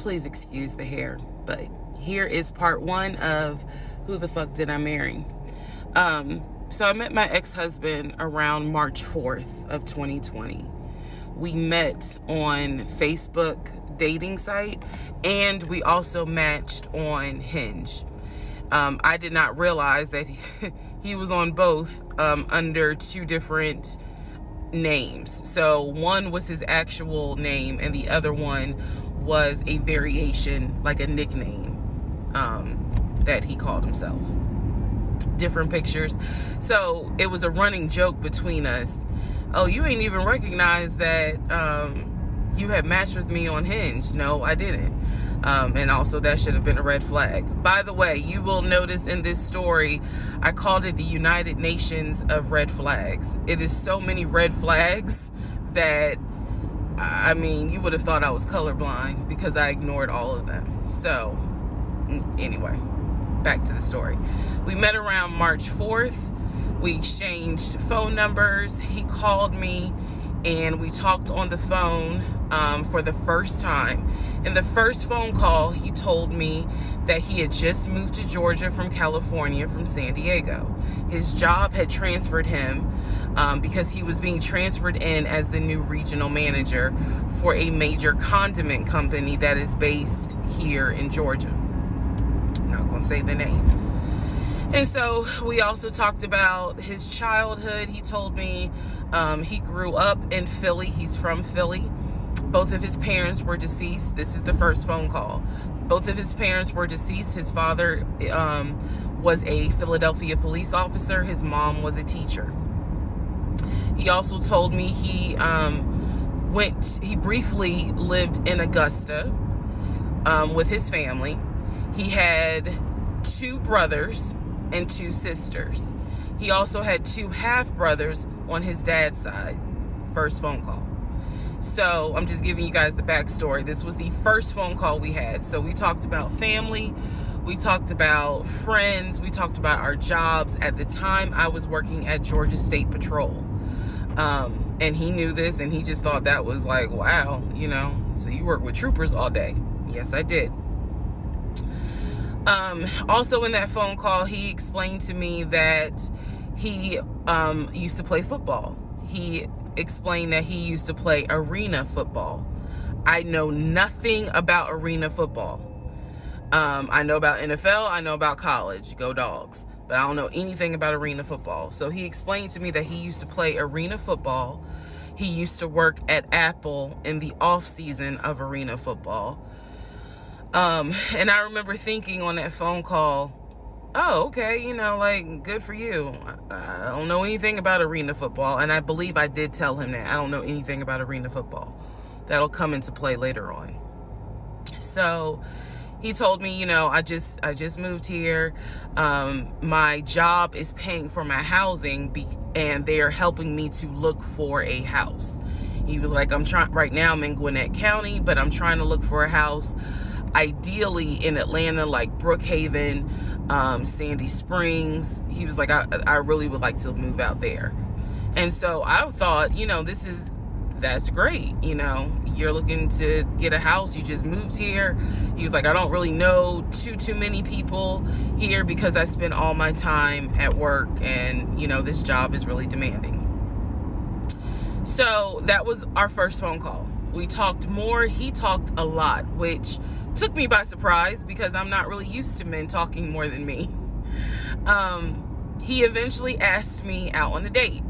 Please excuse the hair, but here is part one of Who the Fuck Did I Marry? So I met my ex-husband around March 4th of 2020. We met on Facebook dating site, and we also matched on Hinge. I did not realize that he was on both under two different names. So one was his actual name, and the other one was a variation, like a nickname that he called himself. Different pictures. So it was a running joke between us. Oh, you ain't even recognize that you had matched with me on Hinge. No, I didn't. And also that should have been a red flag. By the way, you will notice in this story, I called it the United Nations of red flags. It is so many red flags that, I mean, you would have thought I was colorblind because I ignored all of them. So, anyway, back to the story. We met around March 4th. We exchanged phone numbers. He called me and we talked on the phone for the first time. In the first phone call, he told me that he had just moved to Georgia from California, from San Diego. His job had transferred him because he was being transferred in as the new regional manager for a major condiment company that is based here in Georgia. I'm not going to say the name. And so we also talked about his childhood. He told me he grew up in Philly. He's from Philly. Both of his parents were deceased. This is the first phone call. Both of his parents were deceased. His father was a Philadelphia police officer. His mom was a teacher. He also told me he briefly lived in Augusta with his family. He had 2 brothers and 2 sisters. He also had 2 half-brothers on his dad's side. First phone call. So I'm just giving you guys the backstory. This was the first phone call we had. So we talked about family. We talked about friends. We talked about our jobs. At the time, I was working at Georgia State Patrol. And he knew this, and he just thought that was like, wow, you know, so you work with troopers all day. Yes, I did. Also in that phone call, he explained to me that he used to play football. He explained that he used to play arena football. I know nothing about arena football. I know about NFL. I know about college. Go Dogs. But I don't know anything about arena football. So he explained to me that he used to play arena football. He used to work at Apple in the off season of arena football. And I remember thinking on that phone call, oh, okay, you know, like, good for you. I don't know anything about arena football. And I believe I did tell him that. I don't know anything about arena football. That'll come into play later on. So he told me, you know, I just moved here. My job is paying for my housing and they're helping me to look for a house. He was like, right now I'm in Gwinnett County, but I'm trying to look for a house. Ideally in Atlanta, like Brookhaven, Sandy Springs. He was like, I really would like to move out there. And so I thought, you know, that's great. You know, you're looking to get a house. You just moved here. He was like, I don't really know too many people here because I spend all my time at work and, you know, this job is really demanding. So that was our first phone call. We talked more. He talked a lot, which took me by surprise because I'm not really used to men talking more than me. He eventually asked me out on a date.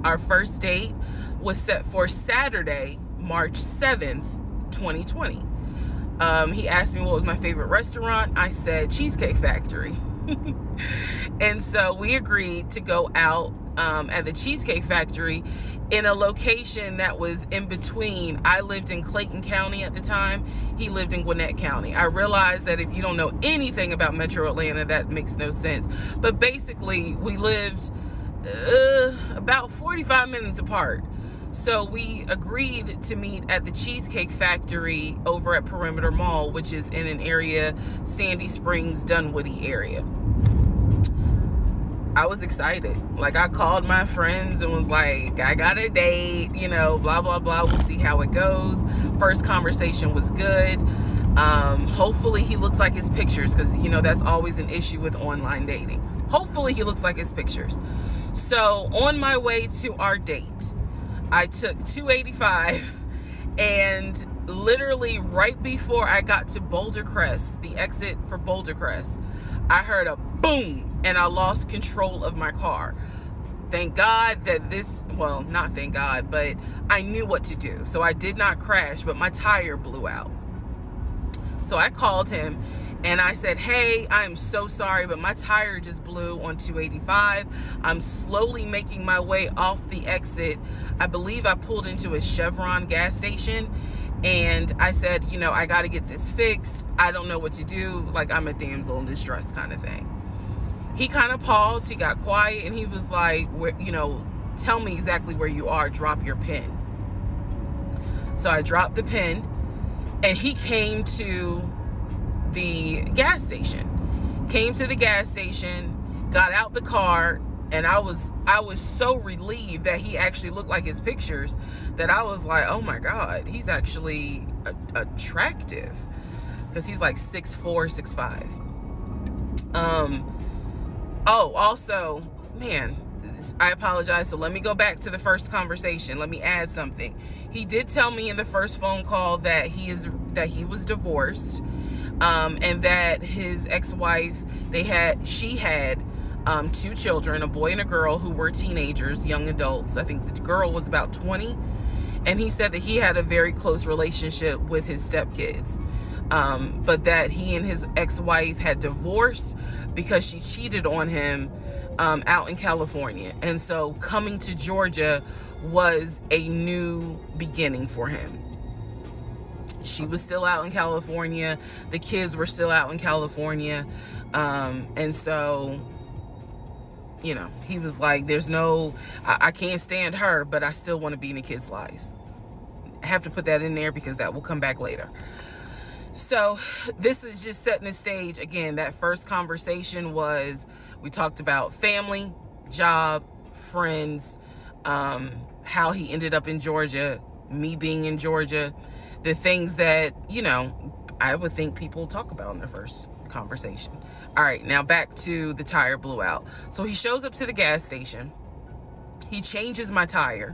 Our first date was set for Saturday, March 7th, 2020. He asked me what was my favorite restaurant. I said Cheesecake Factory. And so we agreed to go out at the Cheesecake Factory in a location that was in between. I lived in Clayton County at the time. He lived in Gwinnett County. I realized that if you don't know anything about Metro Atlanta, that makes no sense. But basically, we lived about 45 minutes apart. So we agreed to meet at the Cheesecake Factory over at Perimeter Mall, which is in an area, Sandy Springs, Dunwoody area. I was excited. Like, I called my friends and was like, I got a date, you know, blah, blah, blah. We'll see how it goes. First conversation was good. Hopefully he looks like his pictures, because, you know, that's always an issue with online dating. Hopefully he looks like his pictures. So on my way to our date, I took 285, and literally right before I got to Boulder Crest, the exit for Boulder Crest, I heard a boom, and I lost control of my car. Thank God that well, not thank God, but I knew what to do. So I did not crash, but my tire blew out. So I called him and I said, hey, I am so sorry, but my tire just blew on 285. I'm slowly making my way off the exit. I believe I pulled into a Chevron gas station, and I said, you know, I got to get this fixed. I don't know what to do. Like, I'm a damsel in distress kind of thing. He kind of paused. He got quiet, and he was like, you know, tell me exactly where you are. Drop your pin. So I dropped the pin, and he came to the gas station. Got out the car, and I was so relieved that he actually looked like his pictures, that I was like, oh my God, he's actually attractive, because he's like 6'4", 6'5". Oh, also, man, I apologize. So let me go back to the first conversation. Let me add something. He did tell me in the first phone call that he was divorced, and that his ex-wife, she had 2 children, a boy and a girl, who were teenagers, young adults. I think the girl was about 20. And he said that he had a very close relationship with his stepkids, but that he and his ex-wife had divorced because she cheated on him out in California. And so coming to Georgia was a new beginning for him. She was still out in California. The kids were still out in California. And so, you know, he was like, I can't stand her, but I still want to be in the kids' lives. I have to put that in there because that will come back later. So this is just setting the stage. Again, that first conversation we talked about family, job, friends, how he ended up in Georgia, me being in Georgia, the things that, you know, I would think people talk about in the first conversation. All right, now back to the tire blew out. So he shows up to the gas station. He changes my tire,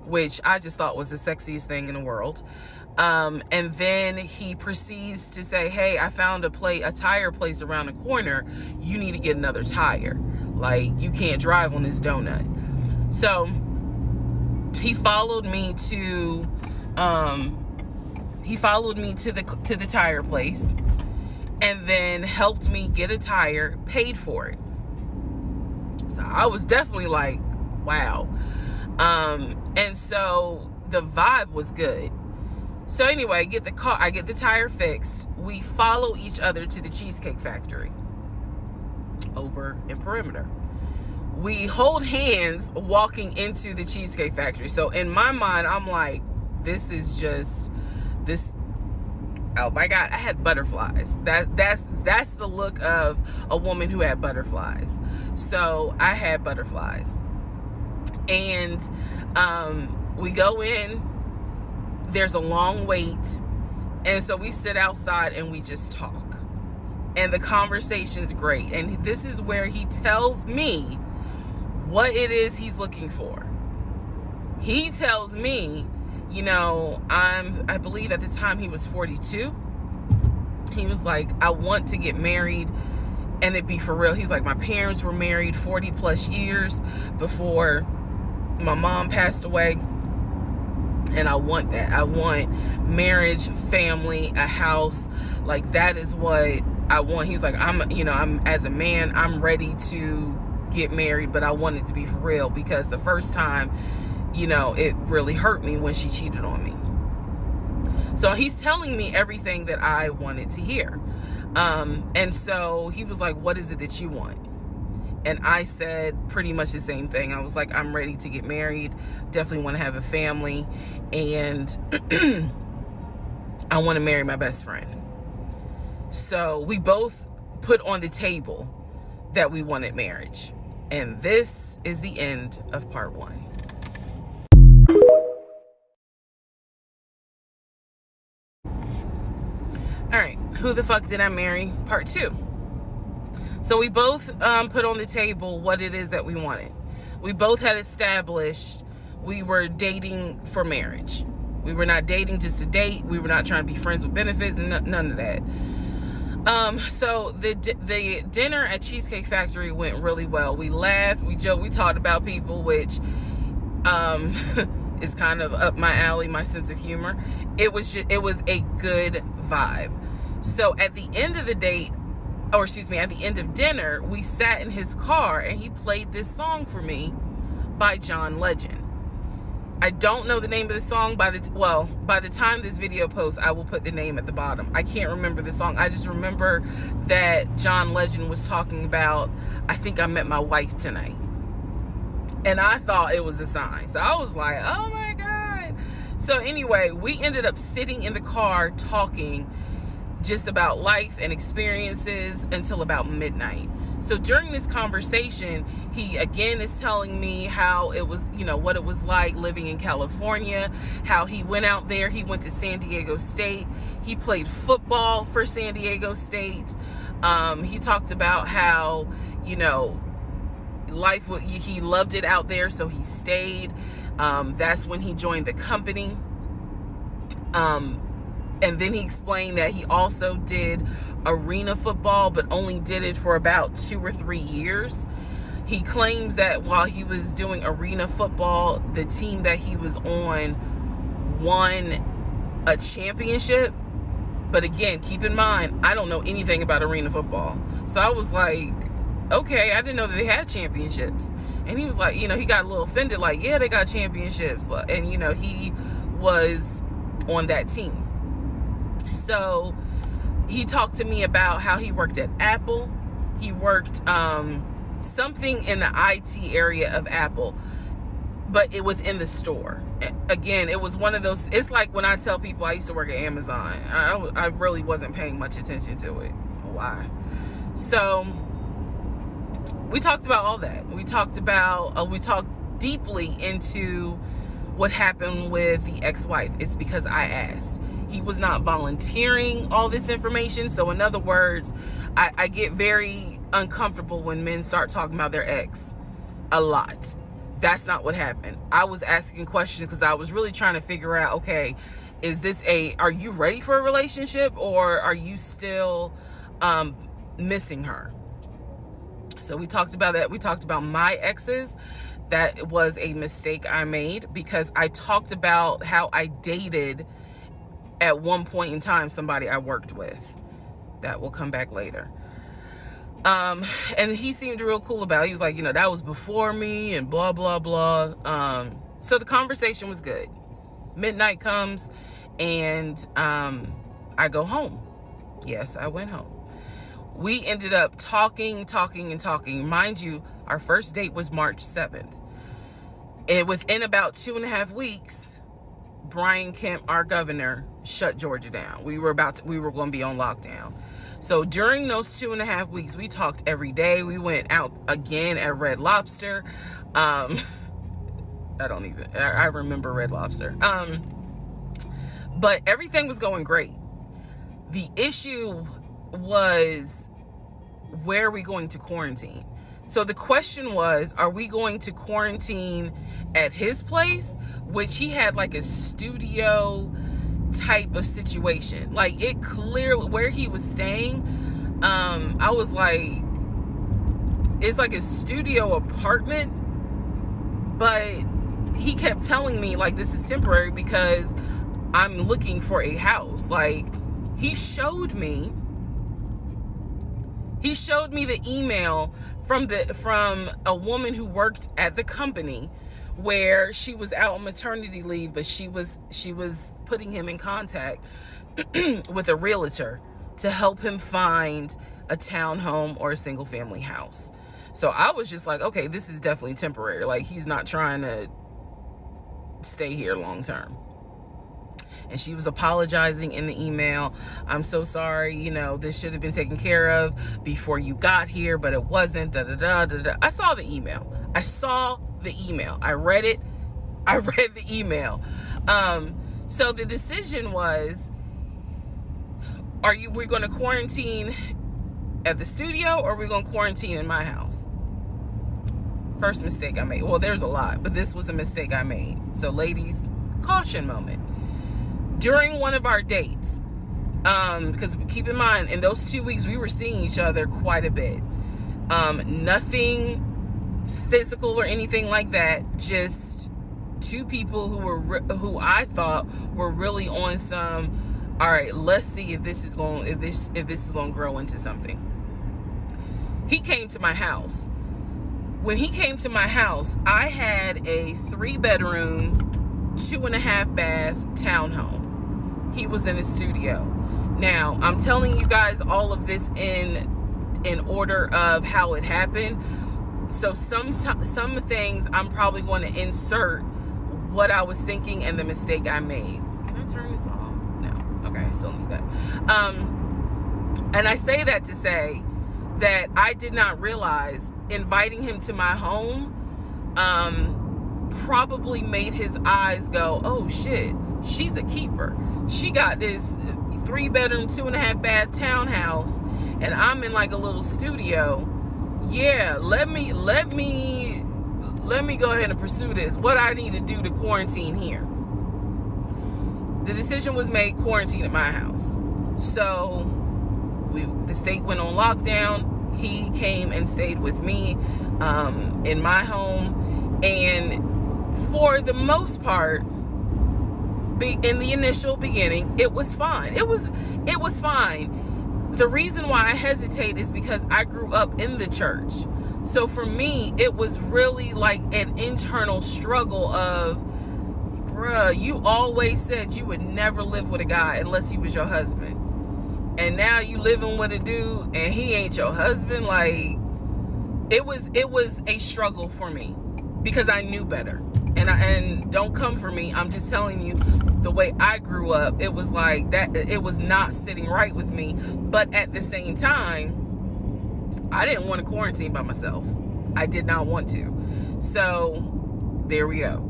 which I just thought was the sexiest thing in the world. And then he proceeds to say, hey, I found a tire place around the corner. You need to get another tire. Like, you can't drive on this donut. So he followed me to the tire place, and then helped me get a tire, paid for it. So I was definitely like, wow. And so the vibe was good. So anyway, I get the tire fixed. We follow each other to the Cheesecake Factory over in Perimeter. We hold hands walking into the Cheesecake Factory. So in my mind, I'm like, this is just this. Oh my God, I had butterflies. That's the look of a woman who had butterflies. So I had butterflies. And we go in, there's a long wait. And so we sit outside and we just talk. And the conversation's great. And this is where he tells me what it is he's looking for. He tells me, you know, I believe at the time he was 42. He was like, I want to get married and it be for real. He's like, my parents were married 40 plus years before my mom passed away. And I want that. I want marriage, family, a house. Like, that is what I want. He was like, I'm as a man, I'm ready to get married, but I want it to be for real, because the first time, you know, it really hurt me when she cheated on me. So he's telling me everything that I wanted to hear. And so he was like, what is it that you want? And I said pretty much the same thing. I was like, I'm ready to get married. Definitely want to have a family. And I want to marry my best friend. So we both put on the table that we wanted marriage. And this is the end of part 1. All right, who the fuck did I marry? Part 2. So we both put on the table what it is that we wanted. We both had established we were dating for marriage. We were not dating just to date. We were not trying to be friends with benefits and none of that. So the dinner at Cheesecake Factory went really well. We laughed, we joked, we talked about people, which is kind of up my alley, my sense of humor. It was a good vibe. So at the end of the date, at the end of dinner, we sat in his car and he played this song for me by John Legend. I don't know the name of the song. By the time this video posts, I will put the name at the bottom. I can't remember the song. I just remember that John Legend was talking about, I think I met my wife tonight. And I thought it was a sign. So I was like, oh my God. So anyway, we ended up sitting in the car talking just about life and experiences until about midnight. So during this conversation, he again is telling me how it was, what it was like living in California, how he went out there. He went to San Diego State. He played football for San Diego State. He talked about how, life, he loved it out there, so he stayed. That's when he joined the company. And then he explained that he also did arena football, but only did it for about 2 or 3 years. He claims that while he was doing arena football, the team that he was on won a championship. But again, keep in mind, I don't know anything about arena football. So I was like, okay, I didn't know that they had championships. And he was like, he got a little offended, like, yeah, they got championships. And, he was on that team. So he talked to me about how he worked at Apple. He worked something in the IT area of Apple, but within the store. Again, it was one of those, it's like when I tell people I used to work at Amazon. I really wasn't paying much attention to it. Why? So we talked about all that. We talked deeply into what happened with the ex-wife. It's because I asked. He was not volunteering all this information. So in other words, I get very uncomfortable when men start talking about their ex a lot. That's not what happened. I was asking questions because I was really trying to figure out, okay, are you ready for a relationship, or are you still missing her? So we talked about that. We talked about my exes. That was a mistake I made because I talked about how I dated at one point in time somebody I worked with. That will come back later. And he seemed real cool about it. He was like, that was before me and blah, blah, blah. So the conversation was good. Midnight comes and I go home. Yes, I went home. We ended up talking. Mind you, our first date was March 7th. And within about 2.5 weeks, Brian Kemp, our governor, shut Georgia down. We were going to be on lockdown. So during those 2.5 weeks, we talked every day. We went out again at Red Lobster. I remember Red Lobster. But everything was going great. The issue was, where are we going to quarantine? So the question was, are we going to quarantine at his place, which he had like a studio type of situation. Like, it clearly, where he was staying, I was like, it's like a studio apartment, but he kept telling me like, this is temporary because I'm looking for a house. Like, he showed me the email from a woman who worked at the company where she was out on maternity leave, but she was putting him in contact with a realtor to help him find a townhome or a single family house. So I was just like, okay, this is definitely temporary. Like, he's not trying to stay here long term. and she was apologizing in the email. I'm so sorry, you know, this should have been taken care of before you got here, but it wasn't. Da da da da da. I saw the email. I read it. I read the email. So the decision was, we're going to quarantine at the studio, or we're going to quarantine in my house? First mistake I made. Well, there's a lot, but this was a mistake I made. So ladies, caution moment. During one of our dates, because keep in mind, in those 2 weeks, we were seeing each other quite a bit. Nothing physical or anything like that. Just two people who I thought were really on some, all right, let's see if this is going to grow into something. He came to my house. When he came to my house, I had a 3-bedroom, 2.5-bath townhome. He was in a studio. Now, I'm telling you guys all of this in order of how it happened. So some things I'm probably going to insert what I was thinking and the mistake I made. Can I turn this off? No. Okay, I still need that. And I say that to say that I did not realize inviting him to my home probably made his eyes go, oh shit, she's a keeper. She got this 3-bedroom, 2.5-bath townhouse, and I'm in like a little studio. Yeah, let me go ahead and pursue this. What I need to do to quarantine here. The decision was made, quarantine at my house. So the state went on lockdown. He came and stayed with me in my home, and for the most part, in the initial beginning, it was fine. It was fine. The reason why I hesitate is because I grew up in the church. So for me, it was really like an internal struggle of, bruh, you always said you would never live with a guy unless he was your husband. And now you living with a dude and he ain't your husband. Like, it was a struggle for me because I knew better. And don't come for me. I'm just telling you the way I grew up. It was like that. It was not sitting right with me. But at the same time, I didn't want to quarantine by myself. I did not want to. So there we go.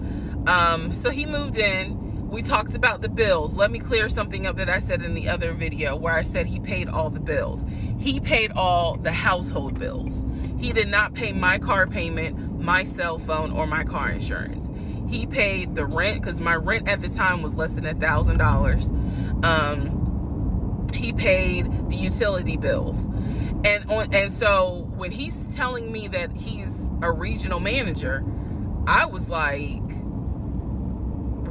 So he moved in. We talked about the bills. Let me clear something up that I said in the other video where I said he paid all the bills. He paid all the household bills. He did not pay my car payment, my cell phone, or my car insurance. He paid the rent, because my rent at the time was less than $1,000. He paid the utility bills. And so when he's telling me that he's a regional manager, I was like,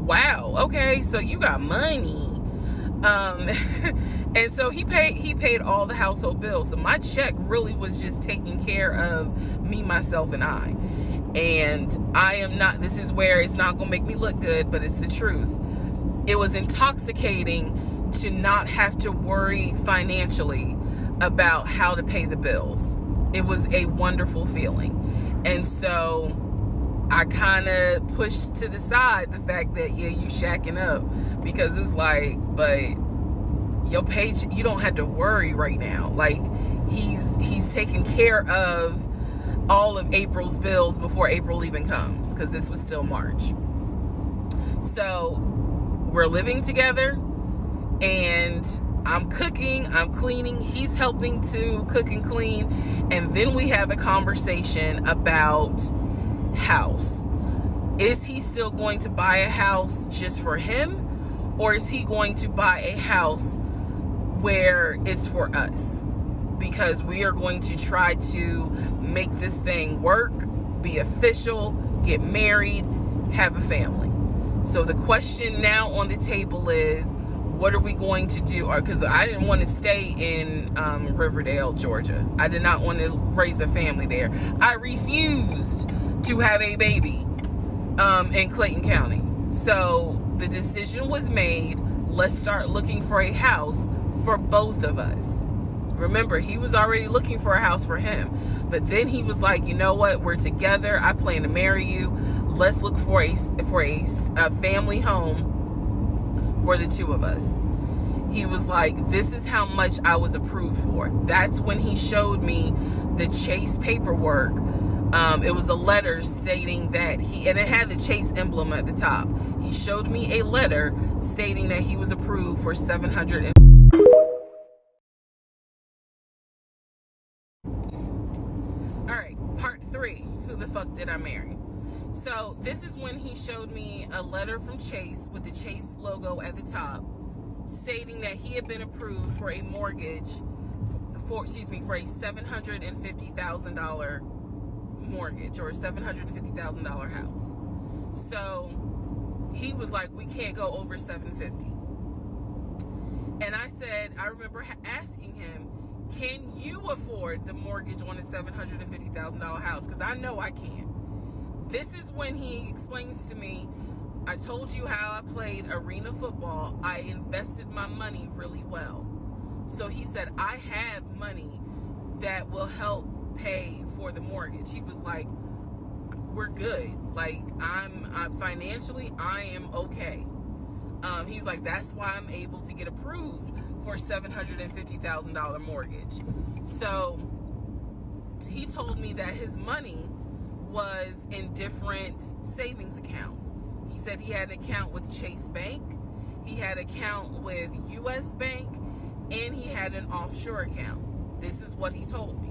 wow, okay, so you got money. And so he paid all the household bills. So my check really was just taking care of me, myself, and I. And I am not, this is where it's not going to make me look good, but it's the truth. It was intoxicating to not have to worry financially about how to pay the bills. It was a wonderful feeling. And so I kind of pushed to the side the fact that, yeah, you shacking up, because it's like, but your paycheck, you don't have to worry right now. Like, he's taking care of all of April's bills before April even comes, because this was still March. So we're living together, and I'm cooking, I'm cleaning, he's helping to cook and clean, and then we have a conversation about house. Is he still going to buy a house just for him, or is he going to buy a house where it's for us? Because we are going to try to make this thing work, be official, get married, have a family. So the question now on the table is, what are we going to do? Because I didn't want to stay in Riverdale, Georgia. I did not want to raise a family there. I refused to have a baby in Clayton County. So the decision was made, let's start looking for a house for both of us. Remember, he was already looking for a house for him, but then he was like, you know what, we're together, I plan to marry you, let's look for a family home for the two of us. He was like, this is how much I was approved for. That's when he showed me the Chase paperwork. It was a letter stating that and it had the Chase emblem at the top. He showed me a letter stating that he was approved for $700. All right, part 3, who the fuck did I marry? So this is when he showed me a letter from Chase with the Chase logo at the top, stating that he had been approved for a mortgage for a $750,000 mortgage, or a $750,000 house. So he was like, we can't go over $750,000. And I said, I remember asking him, can you afford the mortgage on a $750,000 house? Because I know I can't. This is when he explains to me, I told you how I played arena football. I invested my money really well. So he said, I have money that will help pay for the mortgage. He was like, we're good. Like, I'm financially, I am okay. He was like, that's why I'm able to get approved for a $750,000 mortgage. So he told me that his money was in different savings accounts. He said he had an account with Chase Bank, he had an account with US Bank, and he had an offshore account. This is what he told me.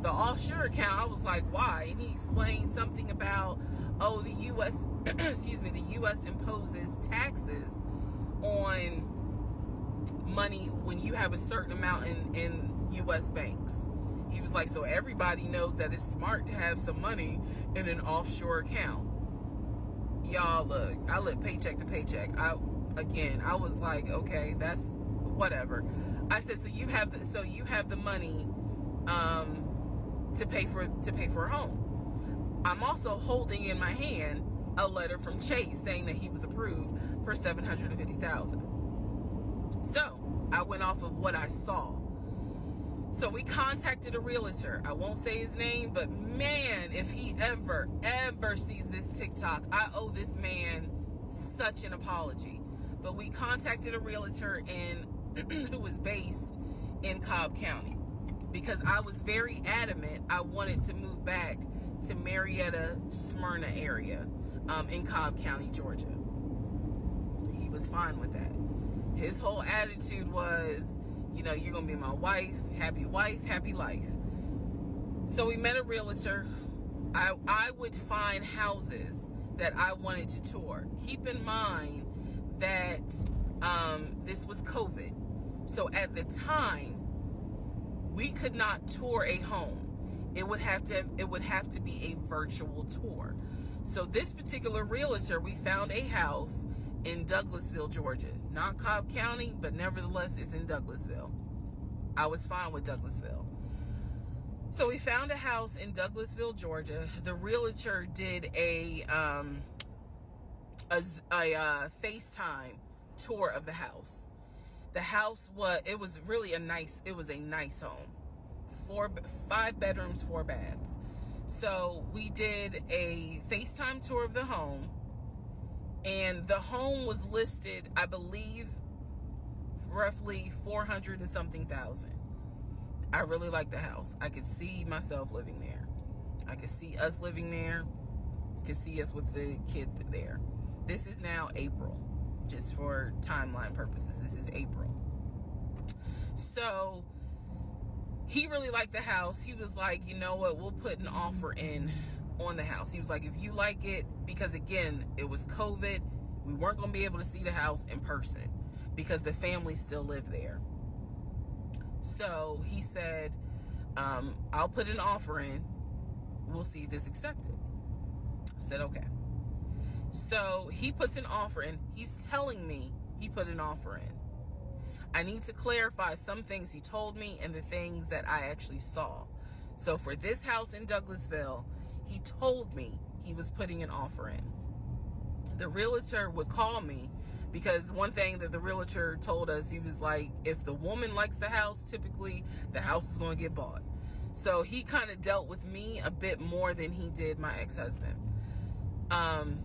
The offshore account, I was like, why? And he explained something about, the US, the US imposes taxes on money when you have a certain amount in US banks. He was like, so everybody knows that it's smart to have some money in an offshore account. Y'all, look, I live paycheck to paycheck. I was like, okay, that's whatever. I said, so you have the money to pay for a home. I'm also holding in my hand a letter from Chase saying that he was approved for $750,000. So I went off of what I saw. So we contacted a realtor. I won't say his name, but man, if he ever sees this TikTok, I owe this man such an apology. But we contacted a realtor who was based in Cobb County, because I was very adamant I wanted to move back to Marietta, Smyrna area in Cobb County, Georgia. He was fine with that. His whole attitude was, you're going to be my wife, happy life. So we met a realtor. I would find houses that I wanted to tour. Keep in mind that this was COVID. So at the time, we could not tour a home. It would have to be a virtual tour. So this particular realtor, we found a house in Douglasville, Georgia. Not Cobb County, but nevertheless, it's in Douglasville. I was fine with Douglasville. So we found a house in Douglasville, Georgia. The realtor did a FaceTime tour of the house. The house was really a nice home. 5 bedrooms, 4 baths. So we did a FaceTime tour of the home, and the home was listed, I believe, roughly 400 and something thousand. I really liked the house. I could see myself living there. I could see us living there. Could see us with the kid there. This is now April, just for timeline purposes. This is April. So he really liked the house. He was like, you know what, we'll put an offer in on the house. He was like, if you like it, because again, it was COVID, we weren't going to be able to see the house in person because the family still lived there. So he said, I'll put an offer in. We'll see if it's accepted. I said, okay. So he puts an offer in. He's telling me he put an offer in. I need to clarify some things he told me and the things that I actually saw. So for this house in Douglasville, he told me he was putting an offer in. The realtor would call me, because one thing that the realtor told us, he was like, if the woman likes the house, typically the house is going to get bought. So he kind of dealt with me a bit more than he did my ex-husband. And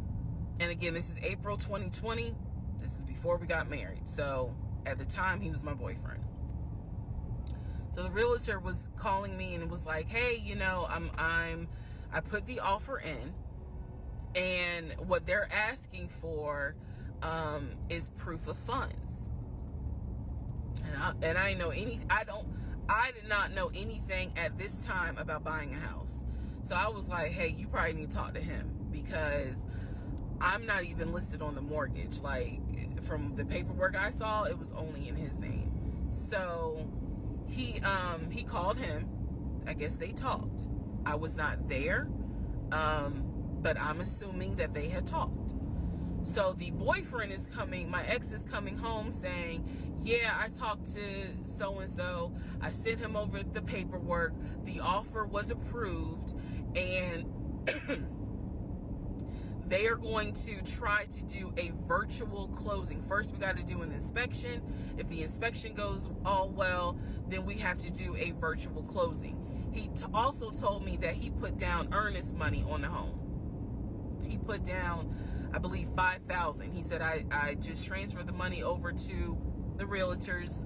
again, this is April 2020. This is before we got married. So at the time, he was my boyfriend. So the realtor was calling me and was like, hey, you know, I put the offer in, and what they're asking for is proof of funds. And I did not know anything at this time about buying a house. So I was like, hey, you probably need to talk to him, because I'm not even listed on the mortgage. Like, from the paperwork I saw, it was only in his name. So he called him. I guess they talked. I was not there, but I'm assuming that they had talked. So the boyfriend is coming, my ex is coming home saying, yeah, I talked to so-and-so. I sent him over the paperwork. The offer was approved, and they are going to try to do a virtual closing. First, we got to do an inspection. If the inspection goes all well, then we have to do a virtual closing. He also told me that he put down earnest money on the home. He put down, I believe, $5,000. He said, I just transferred the money over to the realtor's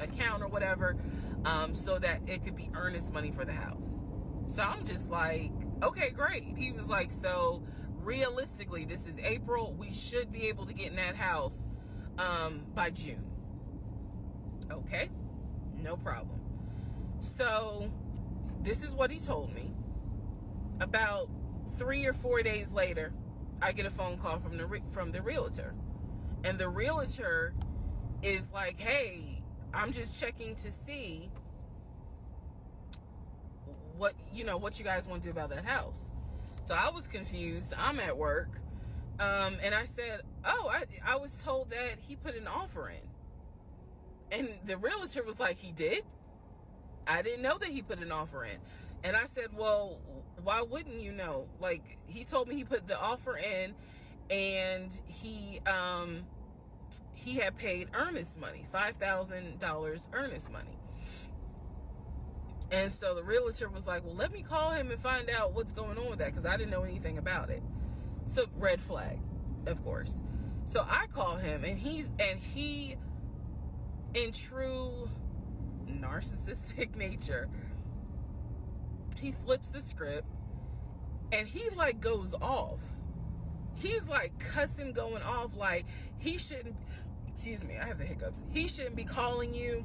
account or whatever, so that it could be earnest money for the house. So I'm just like, okay, great. He was like, so realistically, this is April. We should be able to get in that house by June. Okay, no problem. So this is what he told me. About 3 or 4 days later, I get a phone call from the realtor, and the realtor is like, hey, I'm just checking to see what you guys want to do about that house. So I was confused. I'm at work, and I said, oh, I was told that he put an offer in. And the realtor was like, he did? I didn't know that he put an offer in. And I said, well, why wouldn't you know? Like, he told me he put the offer in, and he had paid earnest money, $5,000 earnest money. And so the realtor was like, well, let me call him and find out what's going on with that, because I didn't know anything about it. So red flag, of course. So I call him, and he, in true narcissistic nature, he flips the script, and he like goes off. He's like cussing, going off, like he shouldn't, excuse me, I have the hiccups. He shouldn't be calling you.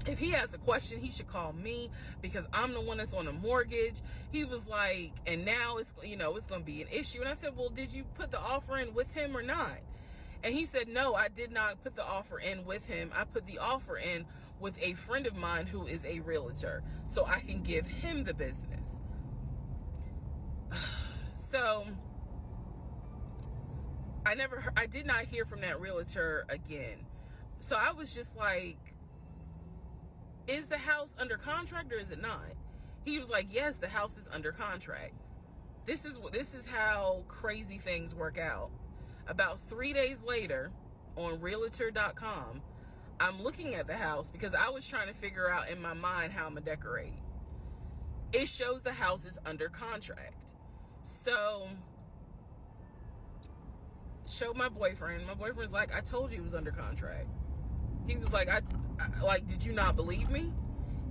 If he has a question, he should call me, because I'm the one that's on the mortgage. He was like, and now it's going to be an issue. And I said, well, did you put the offer in with him or not? And he said, no, I did not put the offer in with him. I put the offer in with a friend of mine who is a realtor, so I can give him the business. So I did not hear from that realtor again. So I was just like, is the house under contract or is it not? He was like, yes, the house is under contract. This is how crazy things work out. About 3 days later, on realtor.com, I'm looking at the house because I was trying to figure out in my mind how I'm gonna decorate. It shows the house is under contract. So, showed my boyfriend. My boyfriend's like, I told you it was under contract. He was like, I did you not believe me?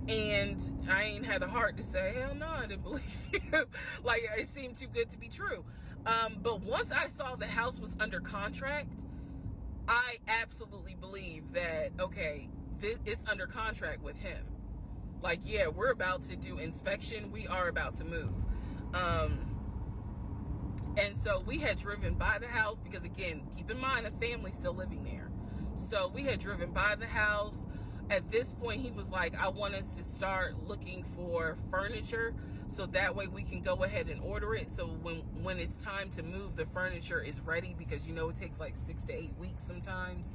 And I ain't had the heart to say, hell no, I didn't believe you. Like, it seemed too good to be true. But once I saw the house was under contract, I absolutely believe that, okay, it's under contract with him. Like, yeah, we're about to do inspection. We are about to move. And so we had driven by the house because, again, keep in mind, a family's still living there. So we had driven by the house. At this point, he was like, I want us to start looking for furniture so that way we can go ahead and order it. So when it's time to move, the furniture is ready, because it takes like 6 to 8 weeks sometimes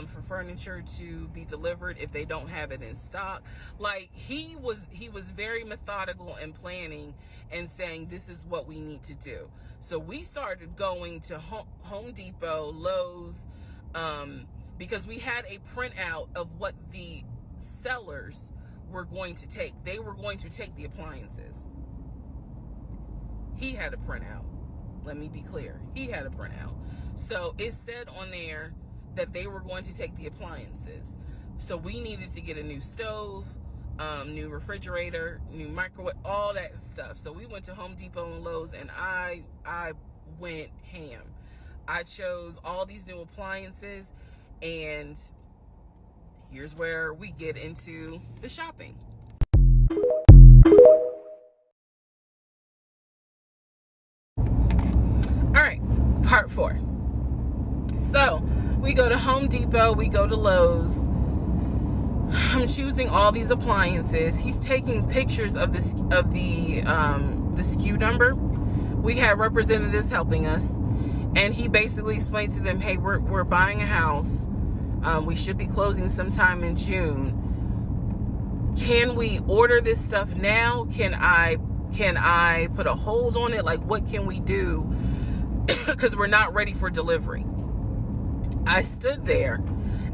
for furniture to be delivered if they don't have it in stock. Like, he was very methodical and planning and saying, this is what we need to do. So we started going to Home Depot, Lowe's, because we had a printout of what the sellers were going to take. They were going to take the appliances. He had a printout. Let me be clear. He had a printout. So it said on there that they were going to take the appliances. So we needed to get a new stove, new refrigerator, new microwave, all that stuff. So we went to Home Depot and Lowe's, and I went ham. I chose all these new appliances, and here's where we get into the shopping. All right, part 4. So we go to Home Depot, we go to Lowe's. I'm choosing all these appliances. He's taking pictures of the SKU number. We have representatives helping us, and he basically explained to them, hey, we're buying a house. We should be closing sometime in June. Can we order this stuff now? Can I put a hold on it? Like, what can we do? Because we're not ready for delivery. I stood there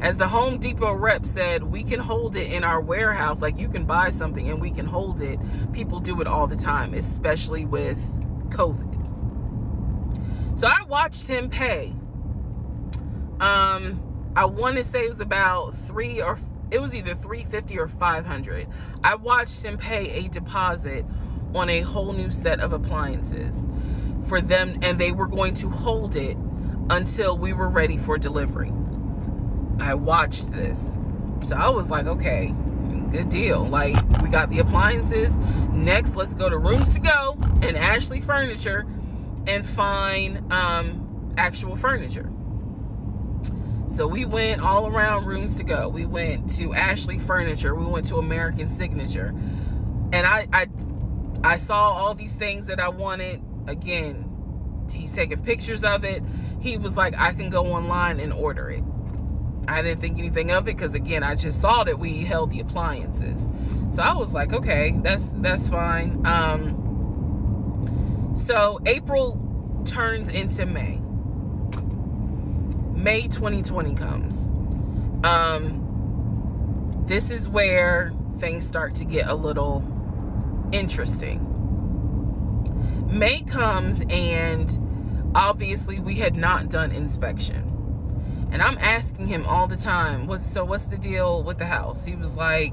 as the Home Depot rep said, we can hold it in our warehouse. Like, you can buy something and we can hold it. People do it all the time, especially with COVID. So I watched him pay. I want to say it was about it was either $350 or $500. I watched him pay a deposit on a whole new set of appliances for them, and they were going to hold it until we were ready for delivery. I watched this. So I was like, okay, good deal. Like, we got the appliances. Next, let's go to Rooms to Go and Ashley Furniture and find actual furniture. So we went all around Rooms to Go. We went to Ashley Furniture. We went to American Signature. And I saw all these things that I wanted. Again, he's taking pictures of it. He was like, I can go online and order it. I didn't think anything of it because, again, I just saw that we held the appliances. So I was like, okay, that's fine. So April turns into May. May 2020 comes. This is where things start to get a little interesting. May comes, and obviously we had not done inspection. And I'm asking him all the time, what's the deal with the house? He was like,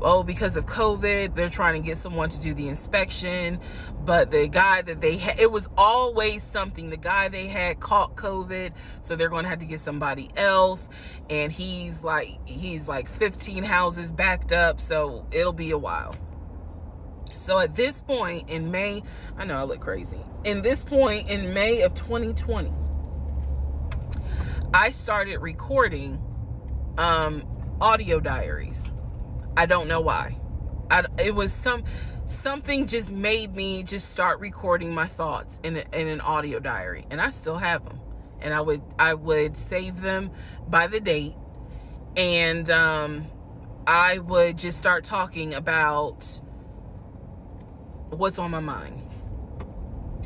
oh, because of COVID, they're trying to get someone to do the inspection. But the guy that they had, it was always something. The guy they had caught COVID, so they're going to have to get somebody else. And he's like 15 houses backed up, so it'll be a while. So at this point in May, I know I look crazy. In this point in May of 2020, I started recording audio diaries. I don't know why. It was something just made me just start recording my thoughts in an audio diary, and I still have them. And I would save them by the date, and I would just start talking about what's on my mind.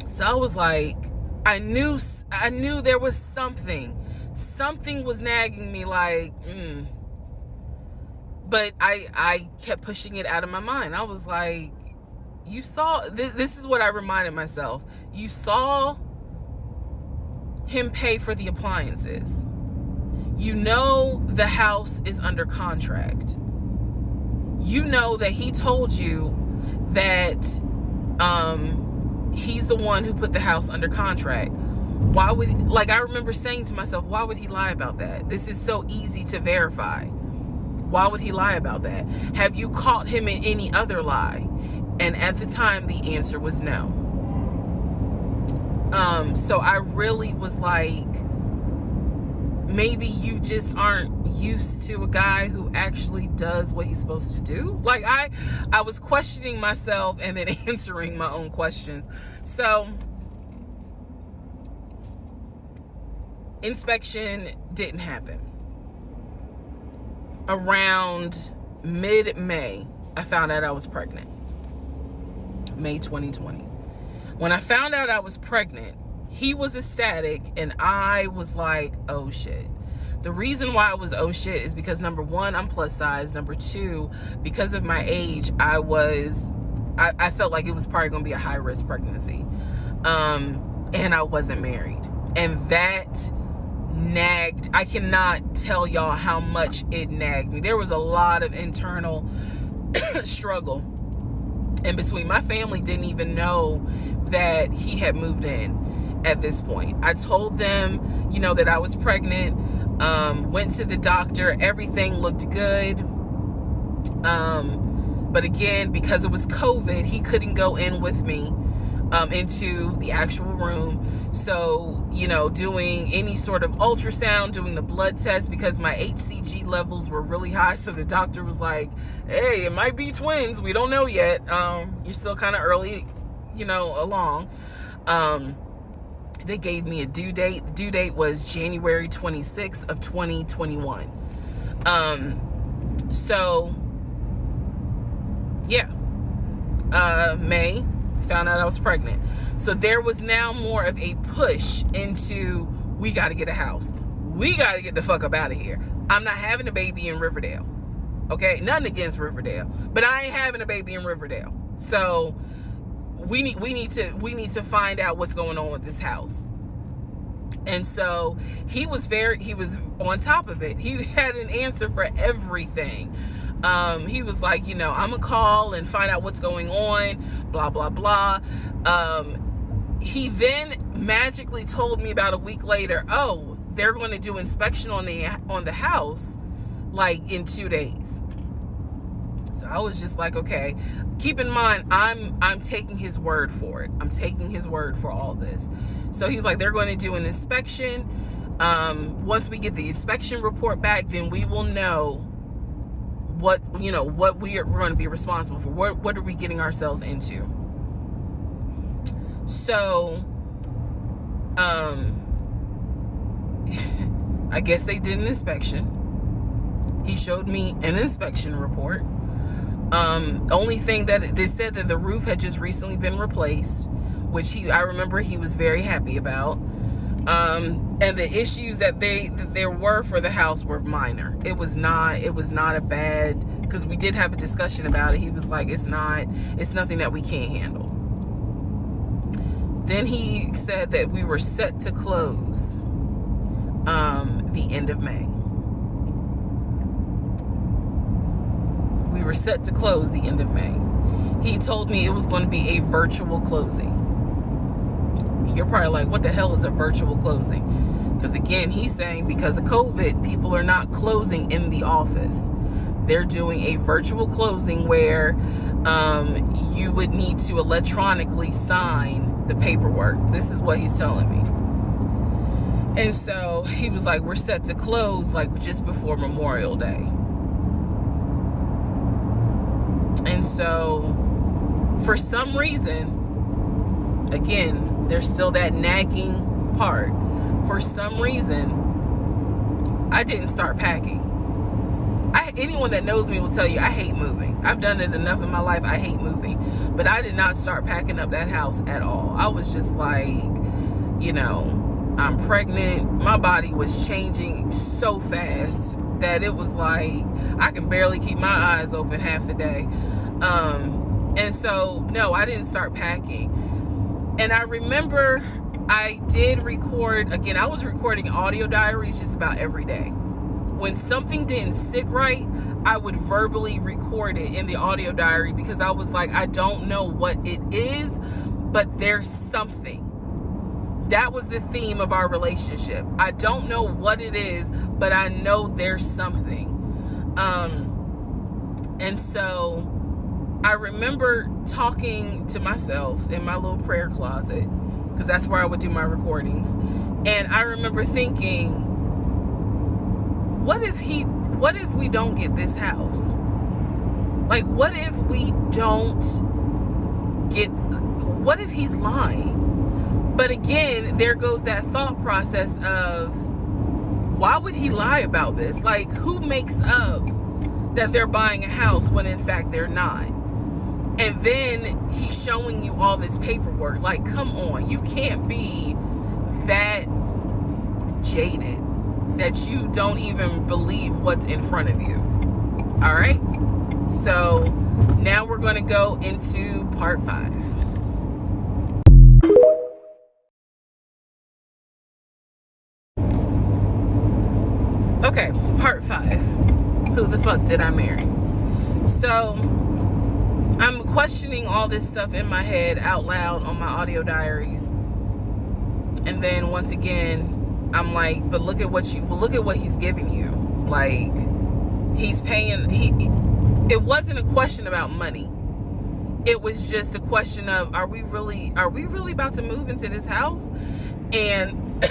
So I was like, I knew there was something was nagging me, like, but I kept pushing it out of my mind. I was like, you saw, this is what I reminded myself. You saw him pay for the appliances. You know the house is under contract. You know that he told you that he's the one who put the house under contract. Why would, I remember saying to myself, why would he lie about that? This is so easy to verify. Why would he lie about that? Have you caught him in any other lie? And at the time, the answer was no. So I really was like, maybe you just aren't used to a guy who actually does what he's supposed to do. Like, I was questioning myself and then answering my own questions. So inspection didn't happen. Around mid-May, I found out I was pregnant. May 2020. When I found out I was pregnant, he was ecstatic, and I was like, oh shit. The reason why I was oh shit is because, number one, I'm plus size. Number two, because of my age, I felt like it was probably going to be a high risk pregnancy. And I wasn't married. And that nagged. I cannot tell y'all how much it nagged me. There was a lot of internal struggle in between. My family didn't even know that he had moved in at this point. I told them, that I was pregnant, went to the doctor, everything looked good. But again, because it was COVID, he couldn't go in with me into the actual room. So, doing any sort of ultrasound, doing the blood test, because my HCG levels were really high. So the doctor was like, hey, it might be twins. We don't know yet. You're still kind of early, along. They gave me a due date. The due date was January 26th of 2021. So yeah, May, found out I was pregnant. So there was now more of a push into, we got to get a house. We got to get the fuck up out of here. I'm not having a baby in Riverdale. Okay, nothing against Riverdale, but I ain't having a baby in Riverdale. So we need to find out what's going on with this house. And so he was on top of it. He had an answer for everything. He was like, I'm gonna call and find out what's going on, blah, blah, blah. He then magically told me about a week later, oh, they're going to do inspection on the house like in 2 days. So I was just like, okay, keep in mind, I'm taking his word for it. I'm taking his word for all this. So he's like, they're going to do an inspection. Once we get the inspection report back, then we will know what we are going to be responsible for. What are we getting ourselves into? So, I guess they did an inspection. He showed me an inspection report. Only thing that they said that the roof had just recently been replaced, which I remember he was very happy about. And the issues that there were for the house were minor. It was not a bad, because we did have a discussion about it. He was like, it's nothing that we can't handle. Then he said that we were set to close the end of May. We were set to close the end of May. He told me it was going to be a virtual closing. You're probably like, what the hell is a virtual closing? Because again, he's saying because of COVID, people are not closing in the office. They're doing a virtual closing where you would need to electronically sign the paperwork. This is what he's telling me. And so he was like, we're set to close like just before Memorial Day. And so for some reason, again, there's still that nagging part. For some reason, I didn't start packing. Anyone that knows me will tell you I hate moving. I've done it enough in my life. I hate moving. But I did not start packing up that house at all. I was just like, I'm pregnant. My body was changing so fast that it was like I can barely keep my eyes open half the day. And so, no, I didn't start packing. And I remember I did record, again, I was recording audio diaries just about every day. When something didn't sit right, I would verbally record it in the audio diary because I was like, I don't know what it is, but there's something. That was the theme of our relationship. I don't know what it is, but I know there's something. And so I remember talking to myself in my little prayer closet, because that's where I would do my recordings. And I remember thinking, what if we don't get this house? Like, what if he's lying? But again, there goes that thought process of, why would he lie about this? Like, who makes up that they're buying a house when in fact they're not? And then he's showing you all this paperwork. Like, come on, you can't be that jaded that you don't even believe what's in front of you. All right? So now we're going to go into part 5. who the fuck did I marry? So I'm questioning all this stuff in my head out loud on my audio diaries. And then once again, I'm like, but look at what he's giving you. Like, he's paying, it wasn't a question about money. It was just a question of, are we really about to move into this house? And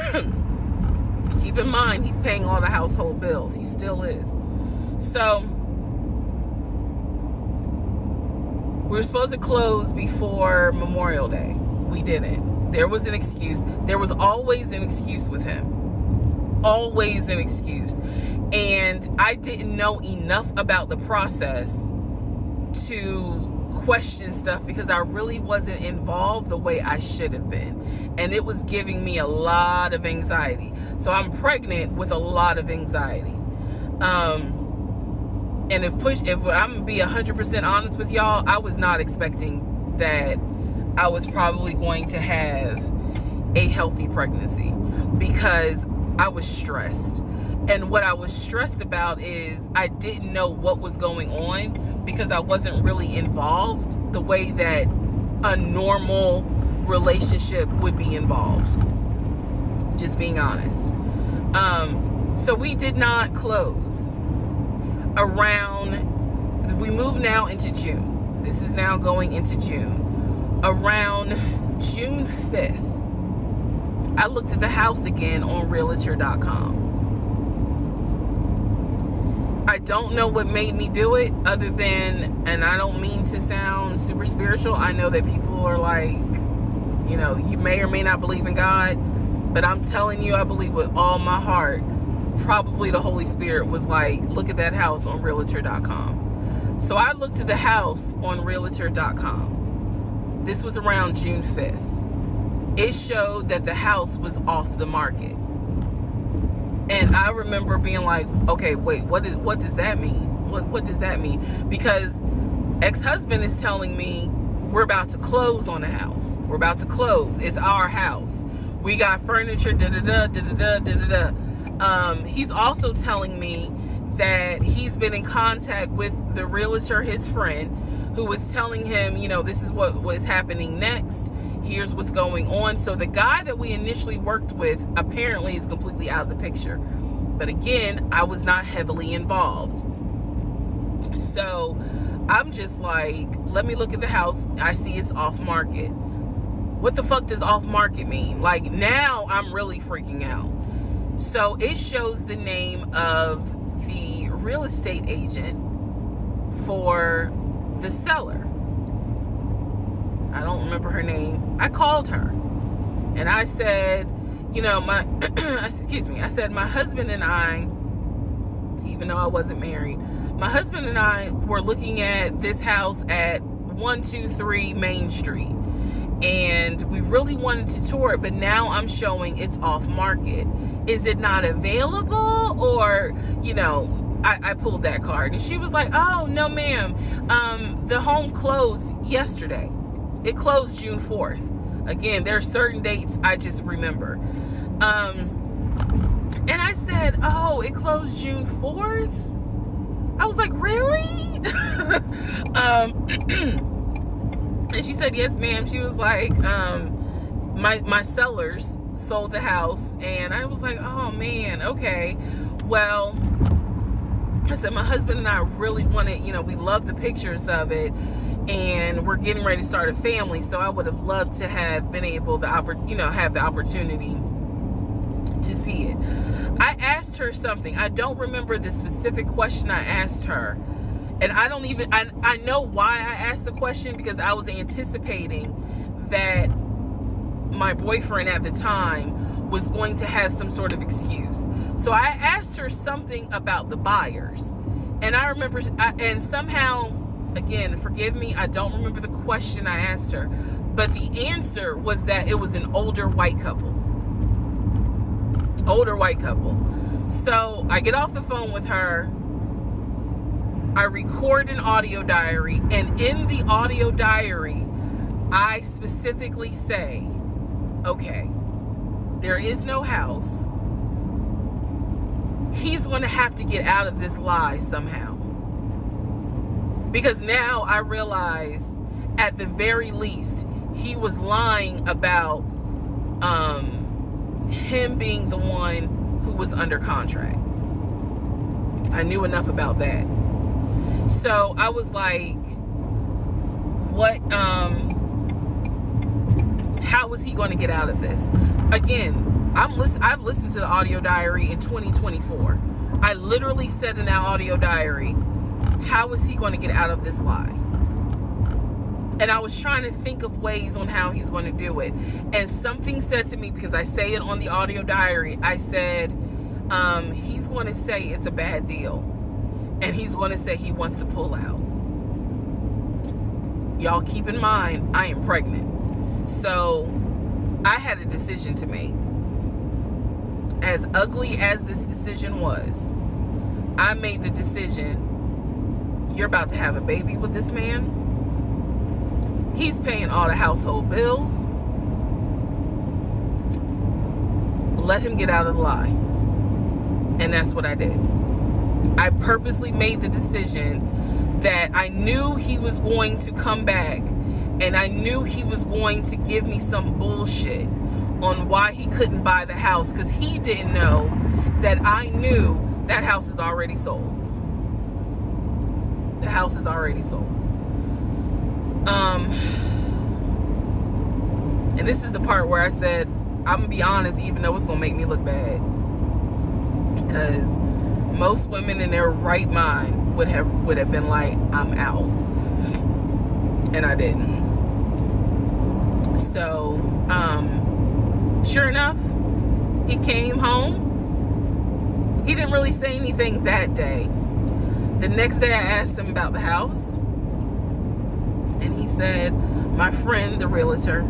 keep in mind, he's paying all the household bills. He still is. So we were supposed to close before Memorial Day. We didn't. There was an excuse. There was always an excuse with him. Always an excuse. And I didn't know enough about the process to question stuff because I really wasn't involved the way I should have been. And it was giving me a lot of anxiety. So I'm pregnant with a lot of anxiety. And if I'm gonna be 100% honest with y'all, I was not expecting that I was probably going to have a healthy pregnancy because I was stressed. And what I was stressed about is I didn't know what was going on because I wasn't really involved the way that a normal relationship would be involved. Just being honest. So we did not close. We move now into June. This is now going into June. Around June 5th, I looked at the house again on realtor.com. I don't know what made me do it other than, and I don't mean to sound super spiritual. I know that people are like, you know, you may or may not believe in God, but I'm telling you, I believe with all my heart, probably the Holy Spirit was like, look at that house on realtor.com. So I looked at the house on realtor.com. This was around June 5th. It showed that the house was off the market. And I remember being like, okay, wait, what does that mean? What does that mean? Because ex-husband is telling me we're about to close on the house. We're about to close. It's our house. We got furniture, da-da-da, da-da-da, da-da-da. He's also telling me that he's been in contact with the realtor, his friend, who was telling him, you know, this is what was happening next. Here's what's going on. So the guy that we initially worked with apparently is completely out of the picture. But again, I was not heavily involved. So I'm just like, let me look at the house. I see it's off market. What the fuck does off market mean? Like, now I'm really freaking out. So it shows the name of the real estate agent for the seller. I don't remember her name. I called her and I said, you know, I said, my husband and I, even though I wasn't married, my husband and I were looking at this house at 123 Main Street. And we really wanted to tour it, but now I'm showing it's off market. Is it not available? Or, you know, I pulled that card and she was like, oh, no, ma'am. The home closed yesterday. It closed June 4th. Again, there are certain dates I just remember. And I said, oh, it closed June 4th? I was like, really? And she said, yes, ma'am. She was like, my sellers sold the house. And I was like, oh, man, okay. Well, I said, my husband and I really wanted, you know, we love the pictures of it. And we're getting ready to start a family. So I would have loved to have been able to, have the opportunity to see it. I asked her something. I don't remember the specific question I asked her. And I know why I asked the question, because I was anticipating that my boyfriend at the time was going to have some sort of excuse. So I asked her something about the buyers. And I remember, and somehow, again, forgive me, I don't remember the question I asked her. But the answer was that it was an older white couple. Older white couple. So I get off the phone with her. I record an audio diary, and in the audio diary, I specifically say, okay, there is no house. he's going to have to get out of this lie somehow. Because now I realize, at the very least, he was lying about him being the one who was under contract. I knew enough about that. So I was like, what, how is he going to get out of this? Again, I've listened to the audio diary in 2024. I literally said in that audio diary, how is he going to get out of this lie? And I was trying to think of ways on how he's going to do it. And something said to me, because I say it on the audio diary, I said, he's going to say it's a bad deal. And he's going to say he wants to pull out. Y'all keep in mind, I am pregnant. So I had a decision to make. As ugly as this decision was, I made the decision, you're about to have a baby with this man. He's paying all the household bills. Let him get out of the lie. And that's what I did. I purposely made the decision that I knew he was going to come back, and I knew he was going to give me some bullshit on why he couldn't buy the house, because he didn't know that I knew that house is already sold. The house is already sold. And this is the part where I said, I'm gonna be honest, even though it's gonna make me look bad, because most women in their right mind would have been like, I'm out. And I didn't. So sure enough, he came home. He didn't really say anything that day. The next day I asked him about the house, and he said, my friend, the realtor,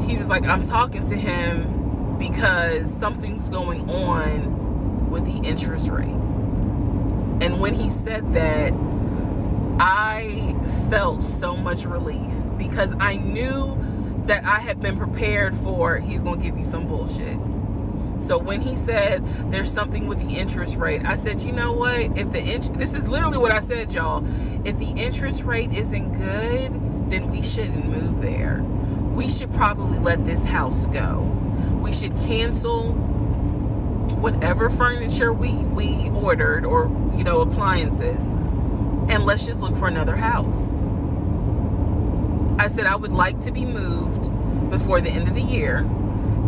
he was like, I'm talking to him because something's going on with the interest rate. And when he said that, I felt so much relief, because I knew that I had been prepared for, he's going to give you some bullshit. So when he said there's something with the interest rate, I said, you know what? If this is literally what I said, y'all. If the interest rate isn't good, then we shouldn't move there. We should probably let this house go. We should cancel whatever furniture we ordered, or, appliances, and let's just look for another house. I said, I would like to be moved before the end of the year.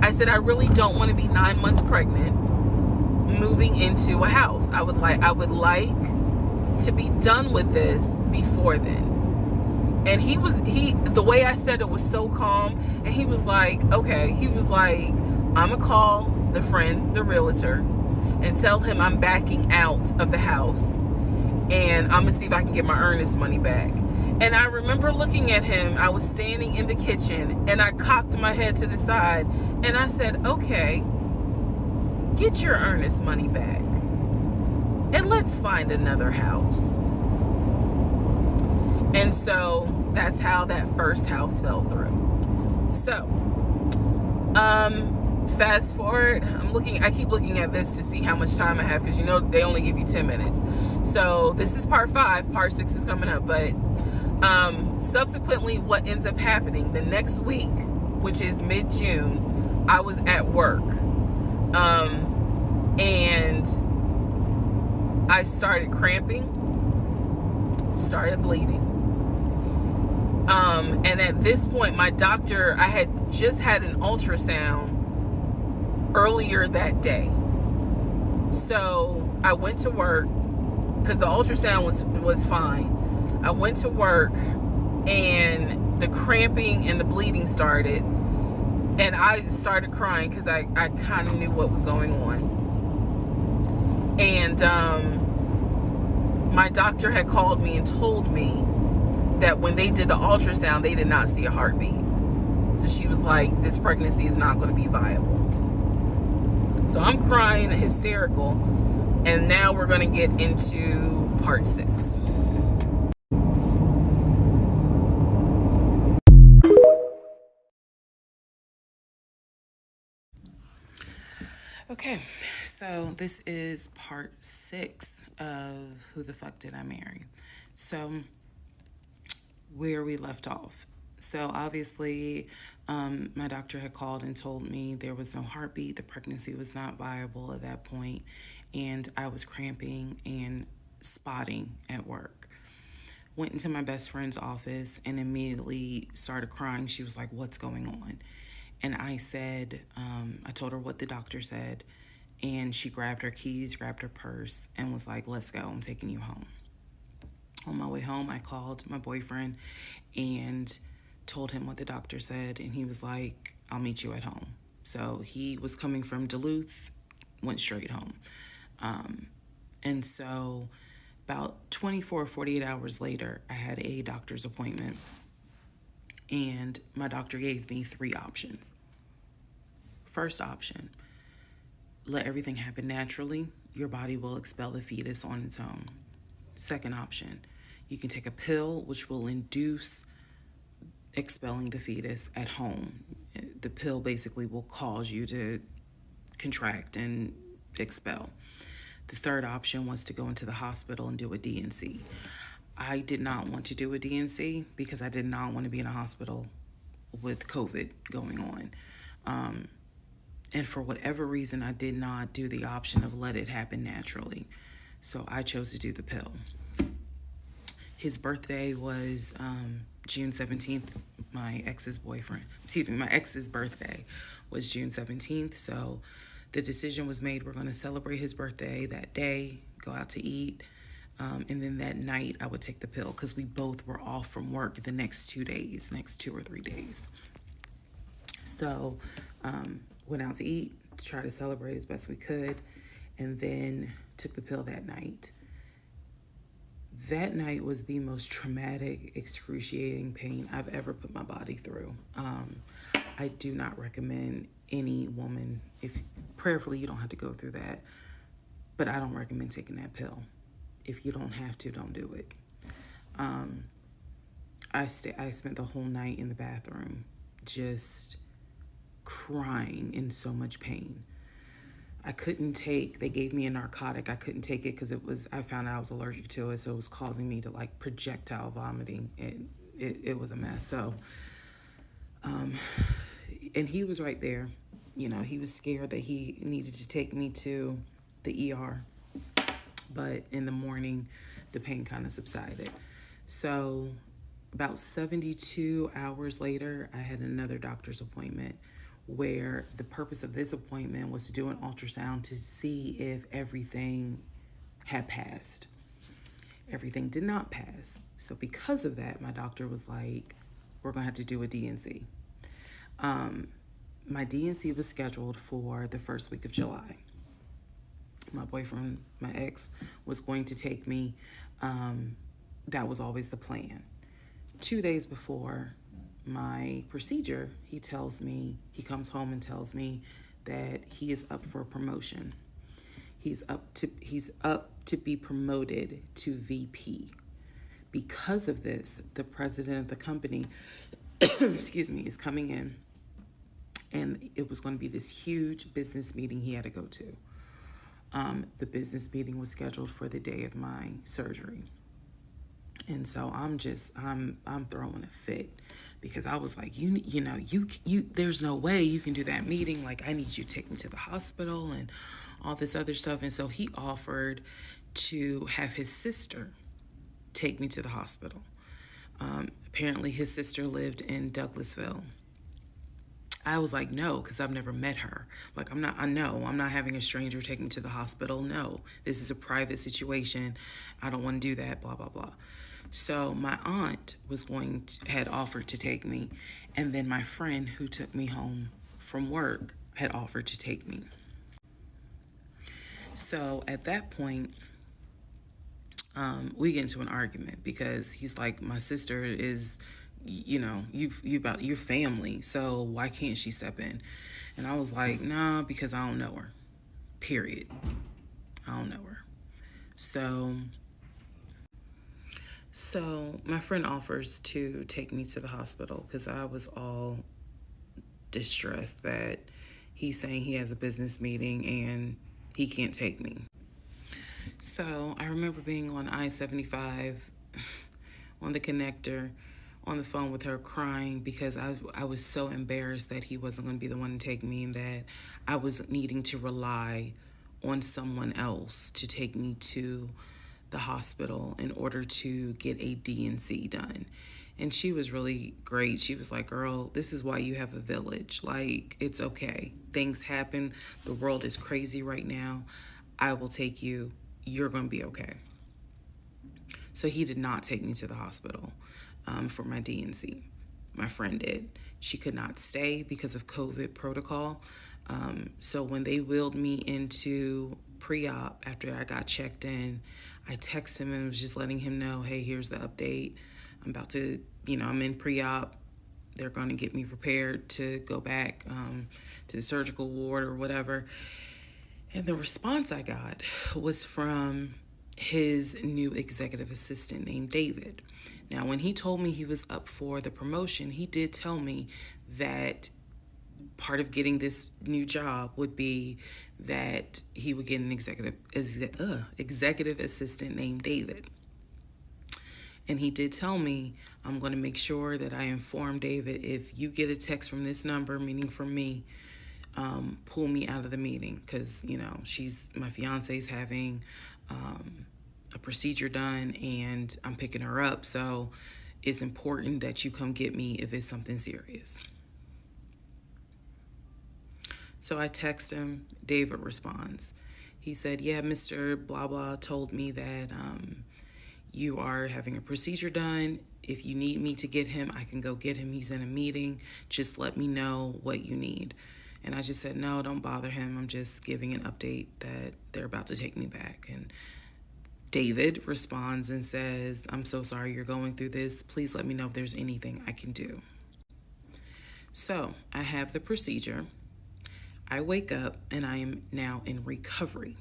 I said, I really don't want to be 9 months pregnant moving into a house. I would like to be done with this before then. And the way I said it was so calm, and he was like, okay. He was like, I'm gonna call the friend, the realtor, and tell him I'm backing out of the house, and I'm gonna see if I can get my earnest money back. And I remember looking at him. I was standing in the kitchen, and I cocked my head to the side, and I said, okay, get your earnest money back, and let's find another house. And so that's how that first house fell through. So fast forward, I keep looking at this to see how much time I have, because they only give you 10 minutes. So this is part 5. Part 6 is coming up. But subsequently, what ends up happening the next week, which is mid-June, I was at work, and I started cramping, started bleeding. And at this point, my doctor, I had just had an ultrasound earlier that day. So I went to work, because the ultrasound was fine. I went to work, and the cramping and the bleeding started, and I started crying because I kind of knew what was going on. And my doctor had called me and told me that when they did the ultrasound, they did not see a heartbeat. So she was like, this pregnancy is not going to be viable. So I'm crying, hysterical, and now we're going to get into part 6. Okay, so this is part 6 of Who the Fuck Did I Marry? So, where we left off. So, obviously, my doctor had called and told me there was no heartbeat, the pregnancy was not viable at that point, and I was cramping and spotting at work. Went into my best friend's office and immediately started crying. She was like, "What's going on?" And I said, I told her what the doctor said. And she grabbed her keys, grabbed her purse, and was like, "Let's go. I'm taking you home." On my way home, I called my boyfriend and told him what the doctor said. And he was like, "I'll meet you at home." So he was coming from Duluth, went straight home. And so about 24, 48 hours later, I had a doctor's appointment. And my doctor gave me 3 options. First option, let everything happen naturally. Your body will expel the fetus on its own. Second option, you can take a pill which will induce expelling the fetus at home. The pill basically will cause you to contract and expel. The third option was to go into the hospital and do a D&C. I did not want to do a D&C because I did not want to be in a hospital with COVID going on. And for whatever reason, I did not do the option of let it happen naturally. So I chose to do the pill. His birthday was June 17th. My ex's birthday was June 17th. So the decision was made, we're going to celebrate his birthday that day, go out to eat. And then that night I would take the pill because we both were off from work the next 2 or 3 days. So went out to eat to try to celebrate as best we could, and then took the pill that night. That night was the most traumatic, excruciating pain I've ever put my body through. I do not recommend any woman, if prayerfully you don't have to go through that, but I don't recommend taking that pill. If you don't have to, don't do it. I spent the whole night in the bathroom just crying in so much pain. They gave me a narcotic. I couldn't take it because I found out I was allergic to it. So it was causing me to like projectile vomiting. It was a mess. So, and he was right there. You know, he was scared that he needed to take me to the ER. But in the morning, the pain kind of subsided. So about 72 hours later, I had another doctor's appointment where the purpose of this appointment was to do an ultrasound to see if everything had passed. Everything did not pass. So because of that, my doctor was like, we're going to have to do a D&C. My D&C was scheduled for the first week of July. My boyfriend, my ex, was going to take me. That was always the plan. 2 days before my procedure, he comes home and tells me that he is up for a promotion. He's up to be promoted to VP. Because of this, the president of the company, is coming in, and it was going to be this huge business meeting he had to go to. The business meeting was scheduled for the day of my surgery. And so I'm throwing a fit because I was like, you there's no way you can do that meeting. Like, I need you to take me to the hospital and all this other stuff. And so he offered to have his sister take me to the hospital. Apparently his sister lived in Douglasville. I was like, no, because I've never met her. Like, I'm not having a stranger take me to the hospital. No, this is a private situation. I don't want to do that, blah, blah, blah. So my aunt had offered to take me. And then my friend who took me home from work had offered to take me. So at that point, we get into an argument because he's like, my sister is, you about your family, so why can't she step in? And I was like, nah, because I don't know her. Period. I don't know her. So my friend offers to take me to the hospital because I was all distressed that he's saying he has a business meeting and he can't take me. So I remember being on I-75 on the connector on the phone with her crying because I was so embarrassed that he wasn't going to be the one to take me and that I was needing to rely on someone else to take me to the hospital in order to get a D&C done. And she was really great. She was like, girl, this is why you have a village. Like, it's okay. Things happen. The world is crazy right now. I will take you. You're going to be okay. So he did not take me to the hospital for my D&C. My friend did. She could not stay because of COVID protocol. So when they wheeled me into pre-op after I got checked in, I texted him and was just letting him know, hey, here's the update. I'm about to, I'm in pre-op. They're going to get me prepared to go back to the surgical ward or whatever. And the response I got was from his new executive assistant named David. Now, when he told me he was up for the promotion, he did tell me that part of getting this new job would be that he would get an executive assistant named David. And he did tell me, I'm going to make sure that I inform David, if you get a text from this number, meaning from me, pull me out of the meeting because, my fiance's having a procedure done and I'm picking her up. So it's important that you come get me if it's something serious. So I text him. David responds. He said, yeah, Mr. Blah Blah told me that you are having a procedure done. If you need me to get him, I can go get him. He's in a meeting. Just let me know what you need. And I just said, no, don't bother him. I'm just giving an update that they're about to take me back. And David responds and says, I'm so sorry you're going through this. Please let me know if there's anything I can do. So I have the procedure. I wake up and I am now in recovery.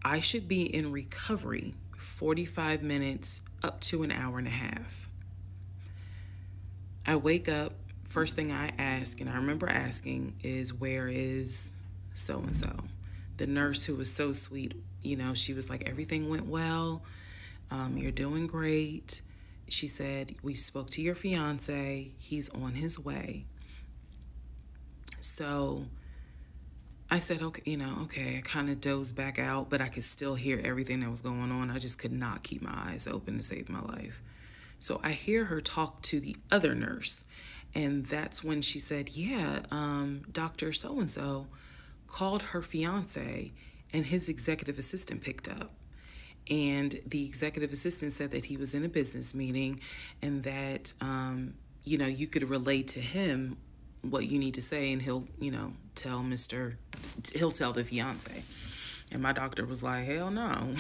I should be in recovery 45 minutes up to an hour and a half. I wake up, first thing I ask, and I remember asking, is where is so-and-so? The nurse who was so sweet, she was like, everything went well. You're doing great. She said, we spoke to your fiance. He's on his way. So I said, okay, I kind of dozed back out, but I could still hear everything that was going on. I just could not keep my eyes open to save my life. So I hear her talk to the other nurse, and that's when she said, yeah, Dr. So-and-so called her fiance, and his executive assistant picked up. And the executive assistant said that he was in a business meeting and that, you could relate to him what you need to say, and he'll tell the fiance. And my doctor was like, hell no,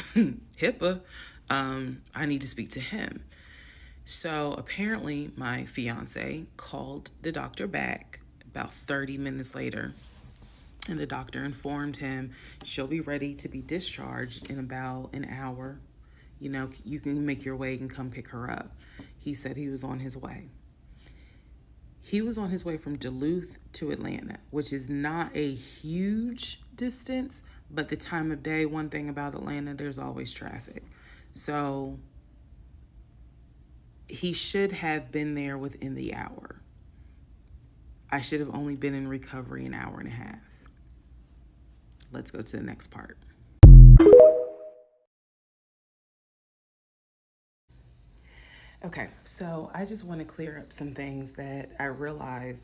HIPAA, I need to speak to him. So apparently my fiance called the doctor back about 30 minutes later, and the doctor informed him she'll be ready to be discharged in about an hour. You can make your way and come pick her up. He said he was on his way. He was on his way from Duluth to Atlanta, which is not a huge distance, but the time of day, one thing about Atlanta, there's always traffic. So he should have been there within the hour. I should have only been in recovery an hour and a half. Let's go to the next part. Okay, so I just want to clear up some things that I realized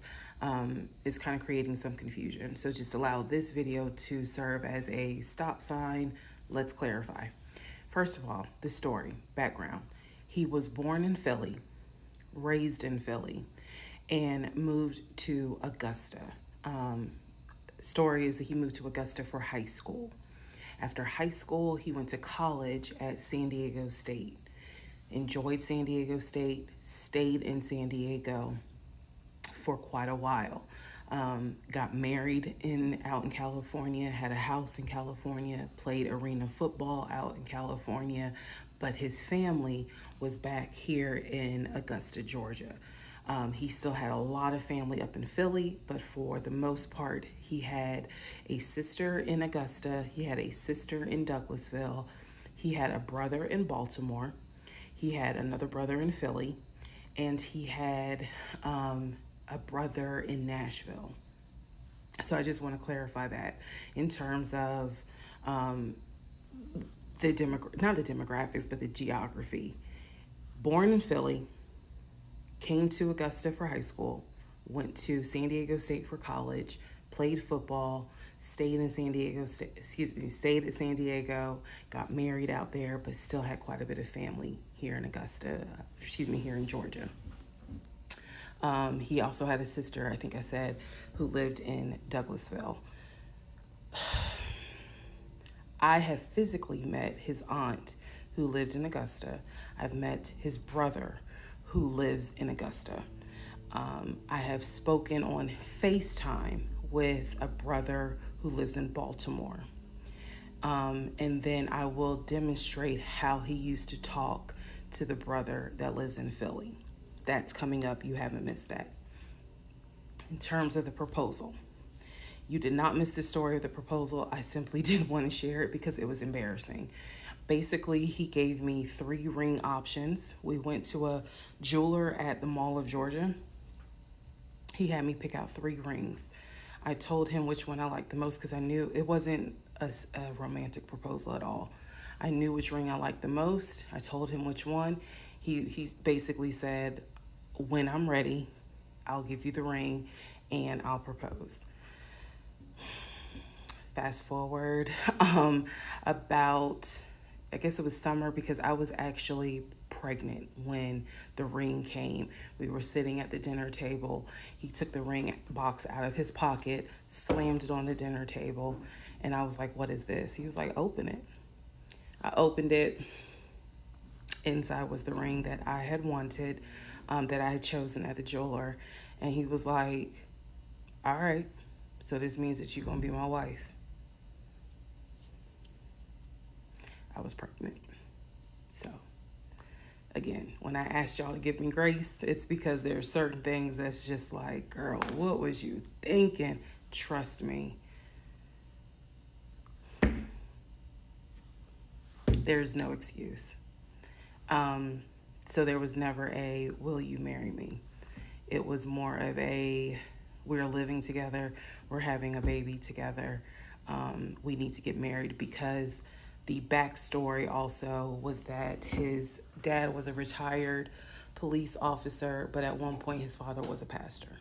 is kind of creating some confusion. So just allow this video to serve as a stop sign. Let's clarify. First of all, the story, background. He was born in Philly, raised in Philly, and moved to Augusta. Story is that he moved to Augusta for high school. After high school, he went to college at San Diego State. Enjoyed San Diego State, stayed in San Diego for quite a while. Got married out in California, had a house in California, played arena football out in California, but his family was back here in Augusta, Georgia. He still had a lot of family up in Philly, but for the most part, he had a sister in Augusta, he had a sister in Douglasville, he had a brother in Baltimore, he had another brother in Philly, and he had a brother in Nashville. So I just want to clarify that in terms of not the demographics, but the geography. Born in Philly, came to Augusta for high school, went to San Diego State for college, played football, stayed in San Diego, stayed at San Diego, got married out there, but still had quite a bit of family here in here in Georgia. He also had a sister, I think I said, who lived in Douglasville. I have physically met his aunt who lived in Augusta. I've met his brother who lives in Augusta. I have spoken on FaceTime with a brother who lives in Baltimore. And then I will demonstrate how he used to talk to the brother that lives in Philly. That's coming up. You haven't missed that. In terms of the proposal, you did not miss the story of the proposal. I simply didn't want to share it because it was embarrassing. Basically, he gave me 3 ring options. We went to a jeweler at the Mall of Georgia. He had me pick out 3 rings. I told him which one I liked the most because I knew it wasn't a romantic proposal at all. I knew which ring I liked the most. I told him which one. He basically said, when I'm ready, I'll give you the ring and I'll propose. Fast forward about, I guess it was summer because I was actually pregnant when the ring came. We were sitting at the dinner table. He took the ring box out of his pocket, slammed it on the dinner table, and I was like, what is this? He was like, open it. I opened it. Inside was the ring that I had wanted, that I had chosen at the jeweler. And he was like, all right, so this means that you're going to be my wife. I was pregnant. So, again, when I asked y'all to give me grace, it's because there are certain things that's just like, girl, what was you thinking? Trust me. There's no excuse. So there was never a, will you marry me? It was more of a, we're living together, we're having a baby together, we need to get married, because the backstory also was that his dad was a retired police officer, but at one point his father was a pastor.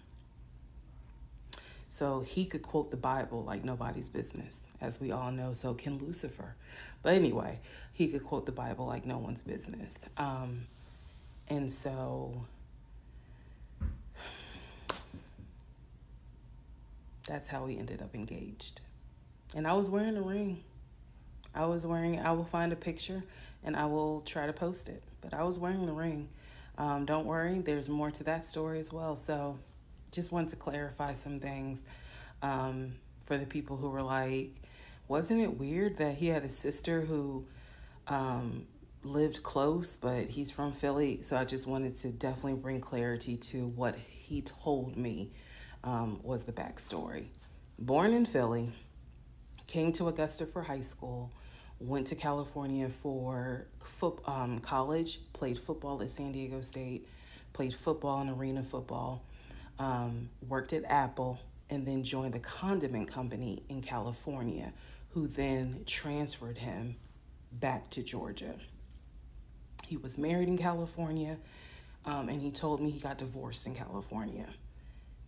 So he could quote the Bible like nobody's business, as we all know, so can Lucifer. But anyway, he could quote the Bible like no one's business. And so that's how we ended up engaged. And I was wearing a ring. I will find a picture and I will try to post it. But I was wearing the ring. Don't worry, there's more to that story as well. So just wanted to clarify some things for the people who were like, wasn't it weird that he had a sister who lived close, but he's from Philly? So I just wanted to definitely bring clarity to what he told me was the backstory. Born in Philly, came to Augusta for high school, went to California for college, played football at San Diego State, played football and arena football, worked at Apple, and then joined the condiment company in California, who then transferred him back to Georgia. He was married in California, and he told me he got divorced in California.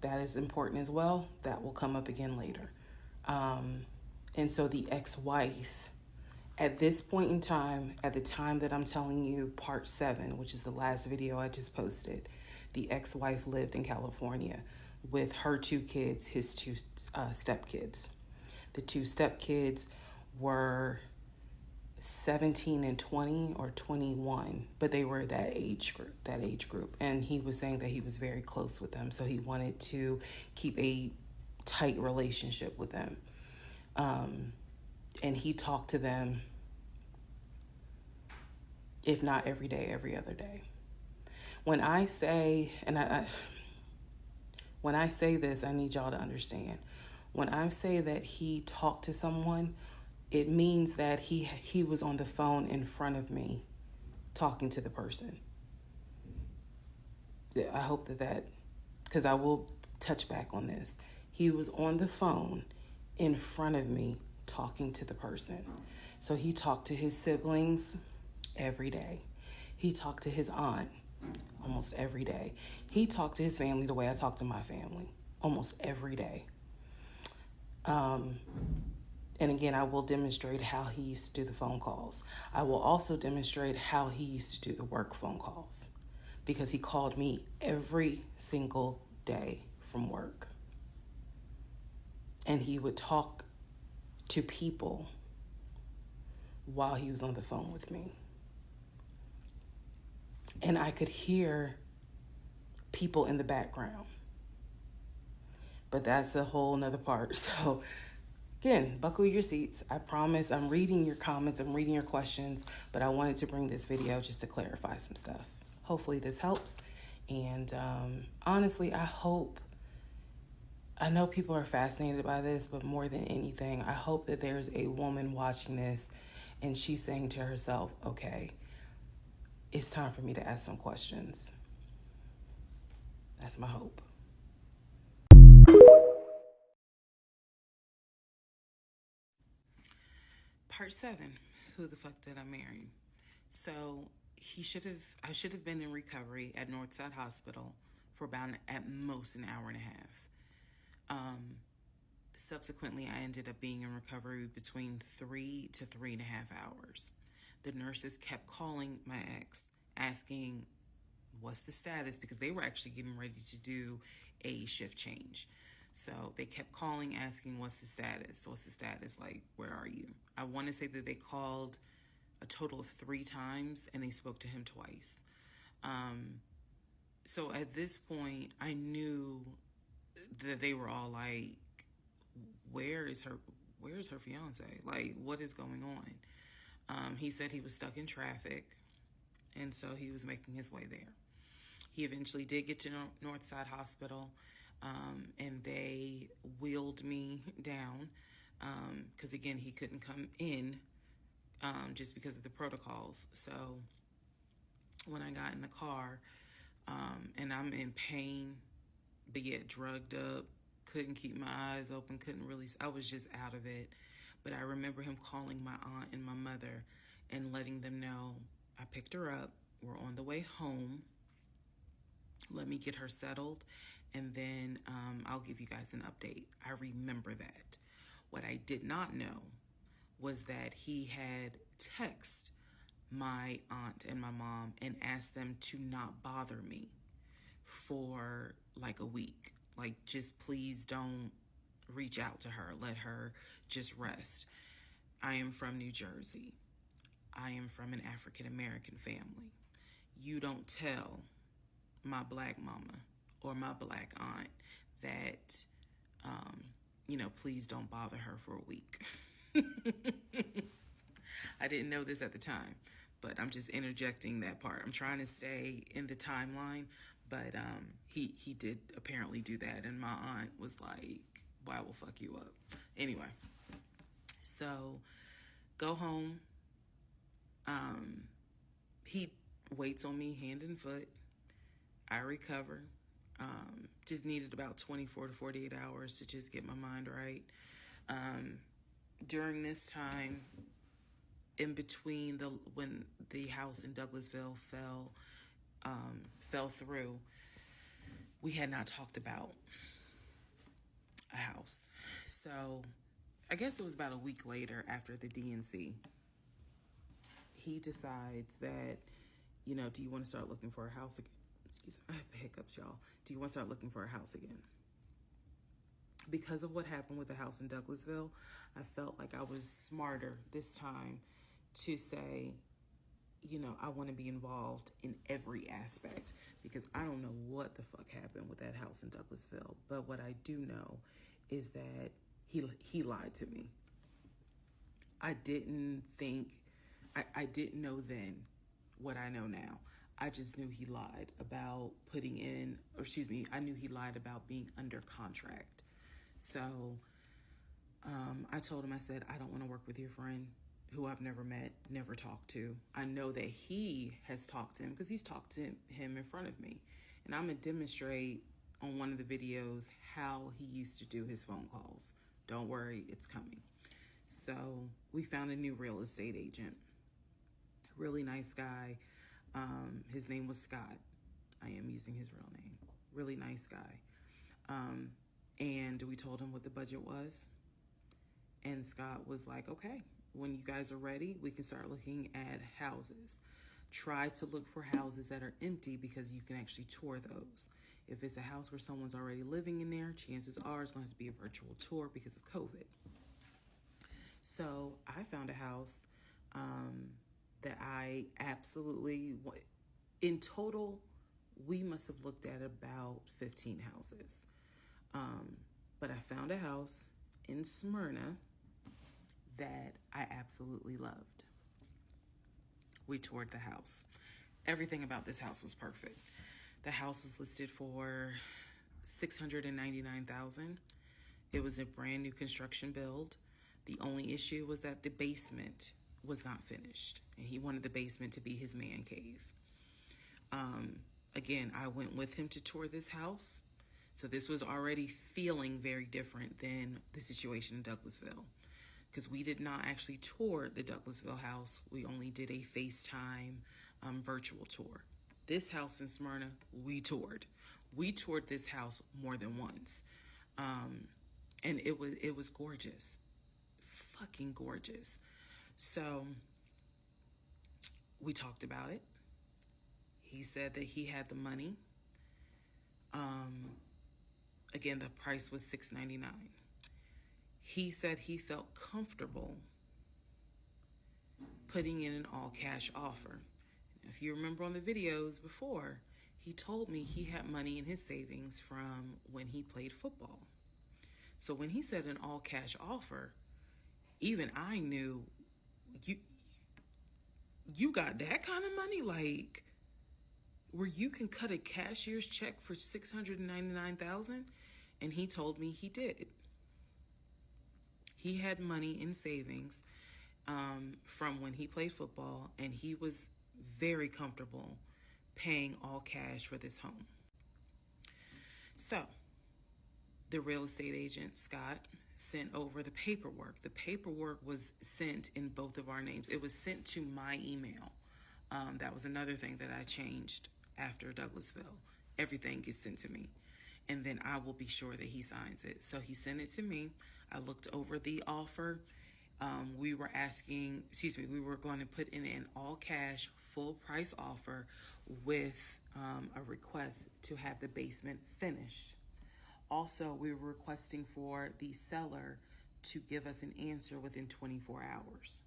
That is important as well. That will come up again later. And so the ex-wife, at this point in time, at the time that I'm telling you, part 7, which is the last video I just posted, the ex-wife lived in California with her 2 kids, his 2 stepkids. The 2 stepkids were 17 and 20 or 21, but they were that age group. And he was saying that he was very close with them, so he wanted to keep a tight relationship with them. And he talked to them, if not every day, every other day. When I say, when I say this, I need y'all to understand. When I say that he talked to someone, it means that he was on the phone in front of me talking to the person. I hope because I will touch back on this. He was on the phone in front of me talking to the person. So he talked to his siblings every day. He talked to his aunt almost every day. He talked to his family the way I talk to my family almost every day. And again, I will demonstrate how he used to do the phone calls. I will also demonstrate how he used to do the work phone calls, because he called me every single day from work. And he would talk to people while he was on the phone with me. And I could hear people in the background. But that's a whole nother part. So again, buckle your seats. I promise I'm reading your comments, I'm reading your questions, but I wanted to bring this video just to clarify some stuff. Hopefully this helps. And honestly, I know people are fascinated by this, but more than anything, I hope that there's a woman watching this and she's saying to herself, okay, it's time for me to ask some questions. That's my hope. Part 7, who the fuck did I marry? So I should have been in recovery at Northside Hospital for about at most an hour and a half. Subsequently, I ended up being in recovery between 3 to 3.5 hours. The nurses kept calling my ex, asking what's the status, because they were actually getting ready to do a shift change. So they kept calling, asking, what's the status? What's the status? Like, where are you? I want to say that they called a total of 3 times and they spoke to him twice. So at this point, I knew that they were all like, where's her fiance? Like, what is going on? He said he was stuck in traffic, and so he was making his way there. He eventually did get to Northside Hospital, and they wheeled me down because, again, he couldn't come in just because of the protocols. So when I got in the car, and I'm in pain, but yet drugged up, couldn't keep my eyes open, I was just out of it. But I remember him calling my aunt and my mother and letting them know I picked her up, we're on the way home, let me get her settled, and then I'll give you guys an update. I remember that. What I did not know was that he had texted my aunt and my mom and asked them to not bother me for like a week. Like, just please don't reach out to her. Let her just rest. I am from New Jersey. I am from an African American family. You don't tell my black mama or my black aunt that, please don't bother her for a week. I didn't know this at the time, but I'm just interjecting that part. I'm trying to stay in the timeline, but he did apparently do that, and my aunt was like, "Well, I will fuck you up." Anyway, so go home. He waits on me hand and foot. I recover. Just needed about 24 to 48 hours to just get my mind right. During this time, in between when the house in Douglasville fell through, we had not talked about a house. So I guess it was about a week later, after the DNC, he decides that, do you want to start looking for a house again? Excuse me, I have hiccups, y'all. Do you want to start looking for a house again? Because of what happened with the house in Douglasville, I felt like I was smarter this time to say, I want to be involved in every aspect, because I don't know what the fuck happened with that house in Douglasville. But what I do know is that he lied to me. I didn't know then what I know now. I just knew he lied about putting in, or excuse me, I knew he lied about being under contract. So I told him, I said, I don't want to work with your friend who I've never met, never talked to. I know that he has talked to him because he's talked to him in front of me. And I'm going to demonstrate on one of the videos how he used to do his phone calls. Don't worry, it's coming. So we found a new real estate agent. Really nice guy. His name was Scott. I am using his real name. Really nice guy. And we told him what the budget was. And Scott was like, okay, when you guys are ready, we can start looking at houses. Try to look for houses that are empty because you can actually tour those. If it's a house where someone's already living in there, chances are it's going to have to be a virtual tour because of COVID. So I found a house that I absolutely, in total, we must have looked at about 15 houses. But I found a house in Smyrna that I absolutely loved. We toured the house. Everything about this house was perfect. The house was listed for $699,000. It was a brand new construction build. The only issue was that the basement was not finished, and he wanted the basement to be his man cave. Again, I went with him to tour this house. So this was already feeling very different than the situation in Douglasville, because we did not actually tour the Douglasville house. We only did a FaceTime virtual tour. This house in Smyrna, we toured. We toured this house more than once. And it was gorgeous. Fucking gorgeous. So we talked about it. He said that he had the money. Again, the price was $699. He said he felt comfortable putting in an all-cash offer. If you remember on the videos before, he told me he had money in his savings from when he played football. So when he said an all-cash offer, even I knew, you got that kind of money? Like, where you can cut a cashier's check for $699,000? And he told me he did. He had money in savings from when he played football, and he was very comfortable paying all cash for this home. So the real estate agent, Scott, sent over the paperwork. The paperwork was sent in both of our names. It was sent to my email. That was another thing that I changed after Douglasville. Everything gets sent to me, and then I will be sure that he signs it. So he sent it to me. I looked over the offer. We were going to put in an all cash, full price offer with a request to have the basement finished. Also, we were requesting for the seller to give us an answer within 24 hours.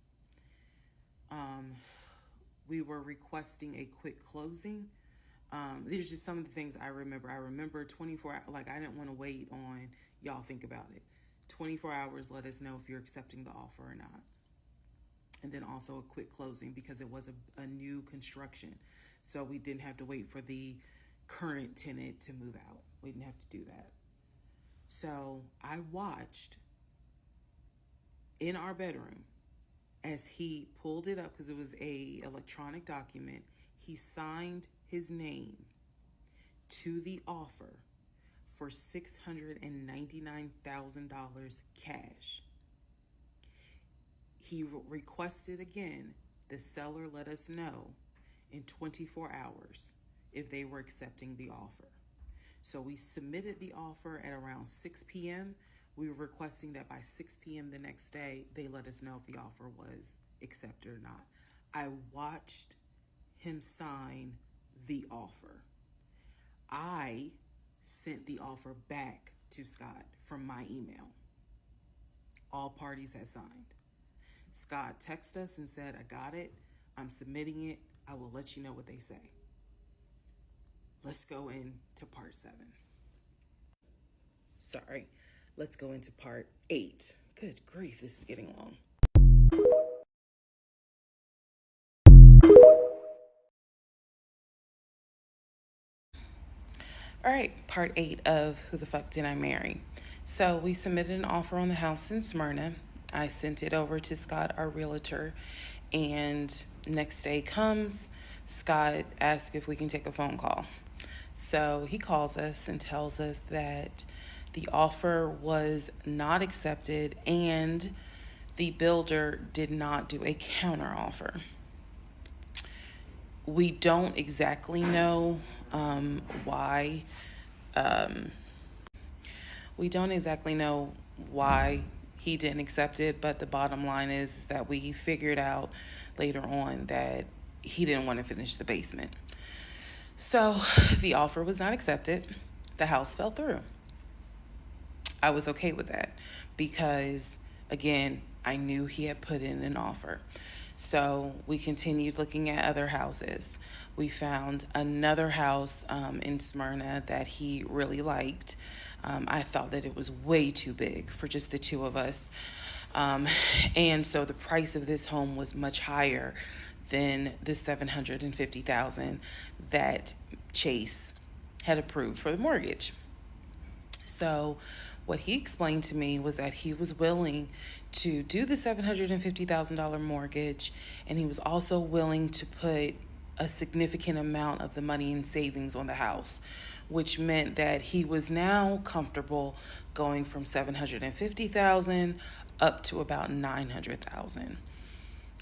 We were requesting a quick closing. These are just some of the things I remember. I remember 24 hours, like I didn't want to wait on, y'all think about it. 24 hours, let us know if you're accepting the offer or not. And then also a quick closing because it was a new construction. So we didn't have to wait for the current tenant to move out. We didn't have to do that. So I watched in our bedroom as he pulled it up, because it was a electronic document. He signed his name to the offer for $699,000 cash. He requested again, the seller let us know in 24 hours if they were accepting the offer. So we submitted the offer at around 6 p.m. We were requesting that by 6 p.m. the next day, they let us know if the offer was accepted or not. I watched him sign the offer. I sent the offer back to Scott from my email. All parties had signed. Scott texted us and said, I got it. I'm submitting it. I will let you know what they say. Let's go into part 7. Sorry. Let's go into part 8. Good grief, this is getting long. All right, part 8 of Who the Fuck Did I Marry? So we submitted an offer on the house in Smyrna. I sent it over to Scott, our realtor, and next day comes, Scott asks if we can take a phone call. So he calls us and tells us that the offer was not accepted and the builder did not do a counter offer. We don't exactly know why. We don't exactly know why he didn't accept it, but the bottom line is that we figured out later on that he didn't want to finish the basement. So the offer was not accepted. The house fell through. I was okay with that because, again, I knew he had put in an offer. So we continued looking at other houses. We found another house in Smyrna that he really liked. I thought that it was way too big for just the two of us. And so the price of this home was much higher than the $750,000 that Chase had approved for the mortgage. So what he explained to me was that he was willing to do the $750,000 mortgage, and he was also willing to put a significant amount of the money in savings on the house, which meant that he was now comfortable going from $750,000 up to about $900,000.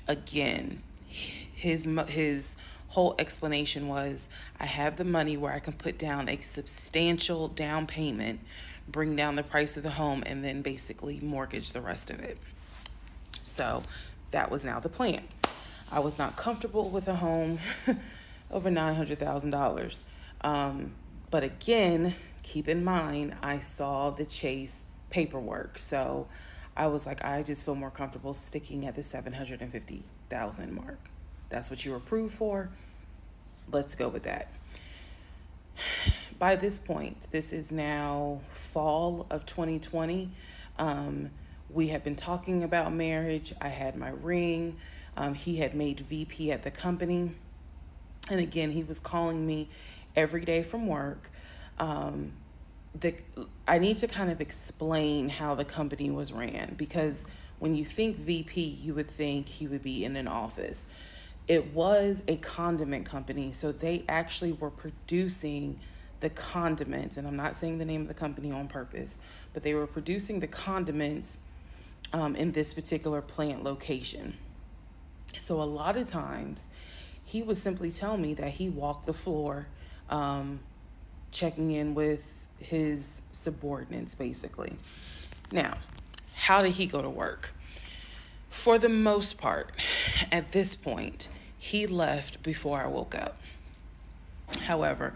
Again, his whole explanation was, I have the money where I can put down a substantial down payment, bring down the price of the home, and then basically mortgage the rest of it. So that was now the plan. I was not comfortable with a home over $900,000. But again, keep in mind, I saw the Chase paperwork. So I was like, I just feel more comfortable sticking at the $750,000 mark. That's what you were approved for. Let's go with that. By this point, this is now fall of 2020. We had been talking about marriage. I had my ring. He had made VP at the company. And again, he was calling me every day from work. I need to kind of explain how the company was ran, because when you think VP, you would think he would be in an office. It was a condiment company, so they actually were producing the condiments, and I'm not saying the name of the company on purpose, but they were producing the condiments in this particular plant location. So a lot of times he would simply tell me that he walked the floor, checking in with his subordinates, basically. Now, how did he go to work? For the most part, at this point, he left before I woke up. However,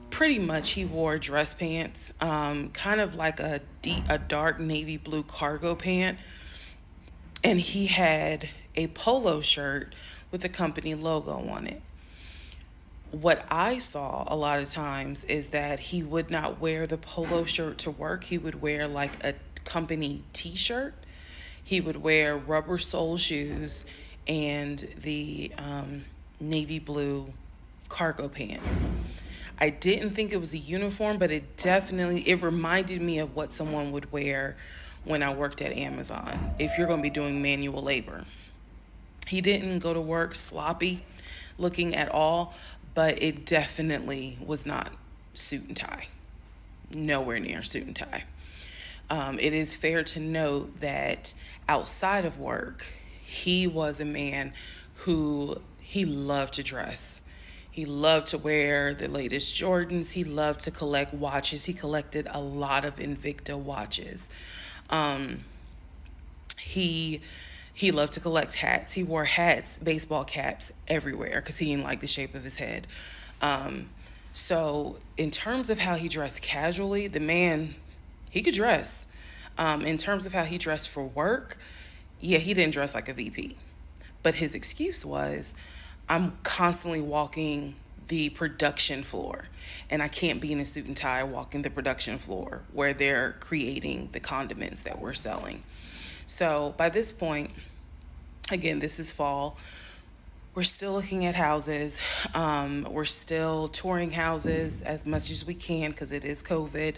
pretty much he wore dress pants, kind of like a dark navy blue cargo pant, and he had a polo shirt with the company logo on it. What I saw a lot of times is that he would not wear the polo shirt to work. He would wear like a company t-shirt. He would wear rubber sole shoes and the navy blue cargo pants. I didn't think it was a uniform, but it reminded me of what someone would wear when I worked at Amazon, if you're going to be doing manual labor. He didn't go to work sloppy looking at all, but it definitely was not suit and tie. Nowhere near suit and tie. It is fair to note that outside of work, he was a man who he loved to dress. He loved to wear the latest Jordans. He loved to collect watches. He collected a lot of Invicta watches. He loved to collect hats. He wore hats, baseball caps everywhere because he didn't like the shape of his head. So in terms of how he dressed casually, the man, he could dress. In terms of how he dressed for work, yeah, he didn't dress like a VP. But his excuse was, I'm constantly walking the production floor, and I can't be in a suit and tie walking the production floor where they're creating the condiments that we're selling. So by this point, again, this is fall. We're still looking at houses. We're still touring houses as much as we can because it is COVID.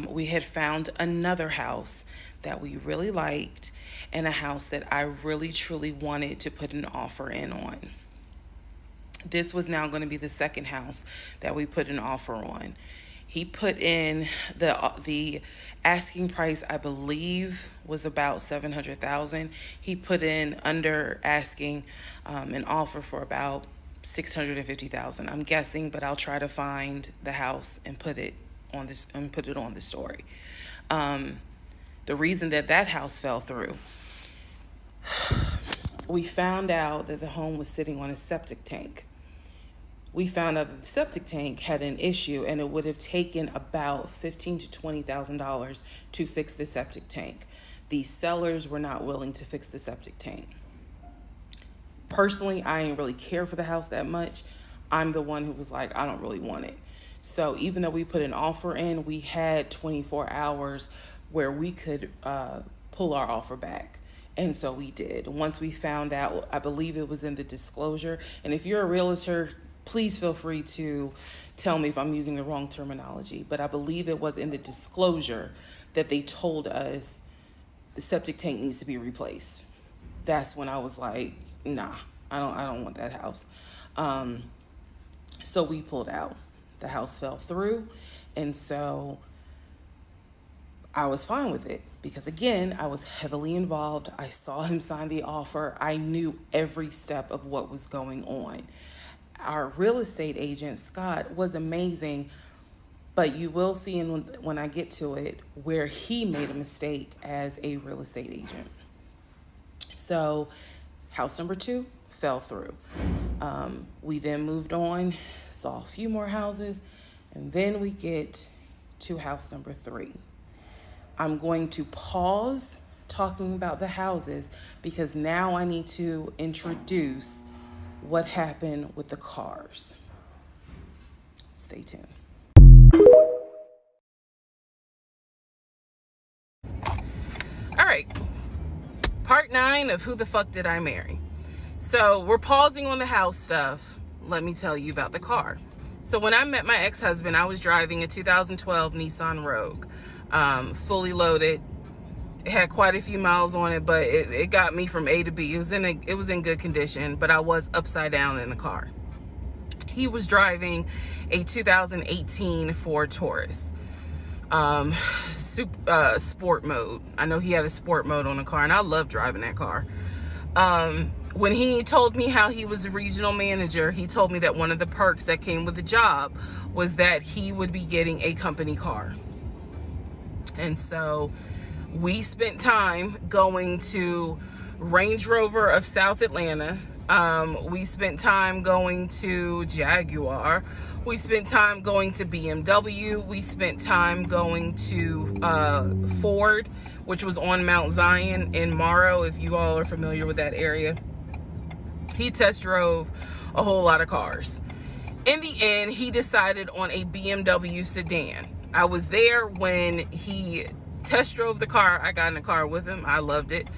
We had found another house that we really liked and a house that I really truly wanted to put an offer in on. This was now going to be the second house that we put an offer on. He put in the asking price, I believe, was about $700,000. He put in under asking an offer for about $650,000. I'm guessing, but I'll try to find the house and put it on the story. The reason that house fell through, we found out that the home was sitting on a septic tank. We found out that the septic tank had an issue, and it would have taken about $15,000 to $20,000 to fix the septic tank. The sellers were not willing to fix the septic tank. Personally, I didn't really care for the house that much. I'm the one who was like, I don't really want it. So even though we put an offer in, we had 24 hours where we could pull our offer back. And so we did. Once we found out, I believe it was in the disclosure. And if you're a realtor, please feel free to tell me if I'm using the wrong terminology, but I believe it was in the disclosure that they told us the septic tank needs to be replaced. That's when I was like, nah, I don't want that house. So we pulled out. The house fell through, and so I was fine with it because, again, I was heavily involved. I saw him sign the offer. I knew every step of what was going on. Our real estate agent, Scott, was amazing, but you will see when I get to it where he made a mistake as a real estate agent. So house number 2 fell through. We then moved on, saw a few more houses, and then we get to house number 3. I'm going to pause talking about the houses because now I need to introduce what happened with the cars. Stay tuned. All right. Part 9 of Who the Fuck Did I Marry? So we're pausing on the house stuff. Let me tell you about the car. So when I met my ex-husband, I was driving a 2012 Nissan Rogue, fully loaded. It had quite a few miles on it, but it got me from A to B. It was in good condition, but I was upside down in the car. He was driving a 2018 Ford Taurus, sport mode. I know he had a sport mode on the car, and I love driving that car. When he told me how he was a regional manager, he told me that one of the perks that came with the job was that he would be getting a company car. And so we spent time going to Range Rover of South Atlanta. We spent time going to Jaguar. We spent time going to BMW. We spent time going to Ford, which was on Mount Zion in Morrow, if you all are familiar with that area. He test drove a whole lot of cars. In the end, he decided on a BMW sedan. I was there when he test drove the car. I got in the car with him. I loved it.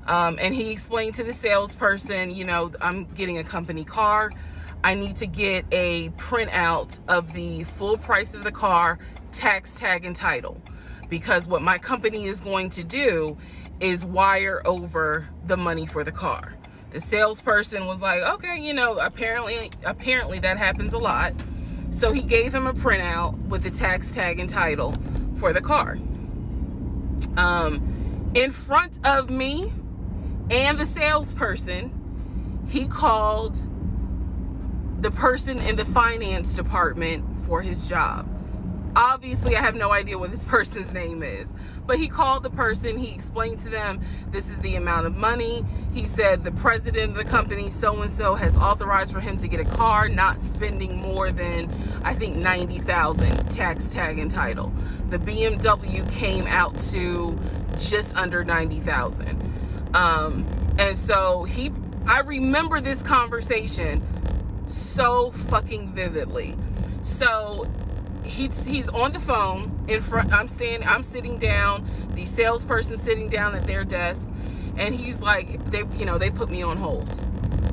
And he explained to the salesperson, I'm getting a company car. I need to get a printout of the full price of the car, tax, tag, and title. Because what my company is going to do is wire over the money for the car. The salesperson was like, okay, apparently that happens a lot. So he gave him a printout with the tax, tag, and title for the car. In front of me and the salesperson, he called the person in the finance department for his job. Obviously, I have no idea what this person's name is, but he called the person. He explained to them, this is the amount of money. He said the president of the company, so-and-so, has authorized for him to get a car, not spending more than, I think, $90,000, tax, tag, and title. The BMW came out to just under $90,000. And so I remember this conversation so fucking vividly. So he's on the phone in front. I'm sitting down, the salesperson sitting down at their desk, and he's like, they put me on hold.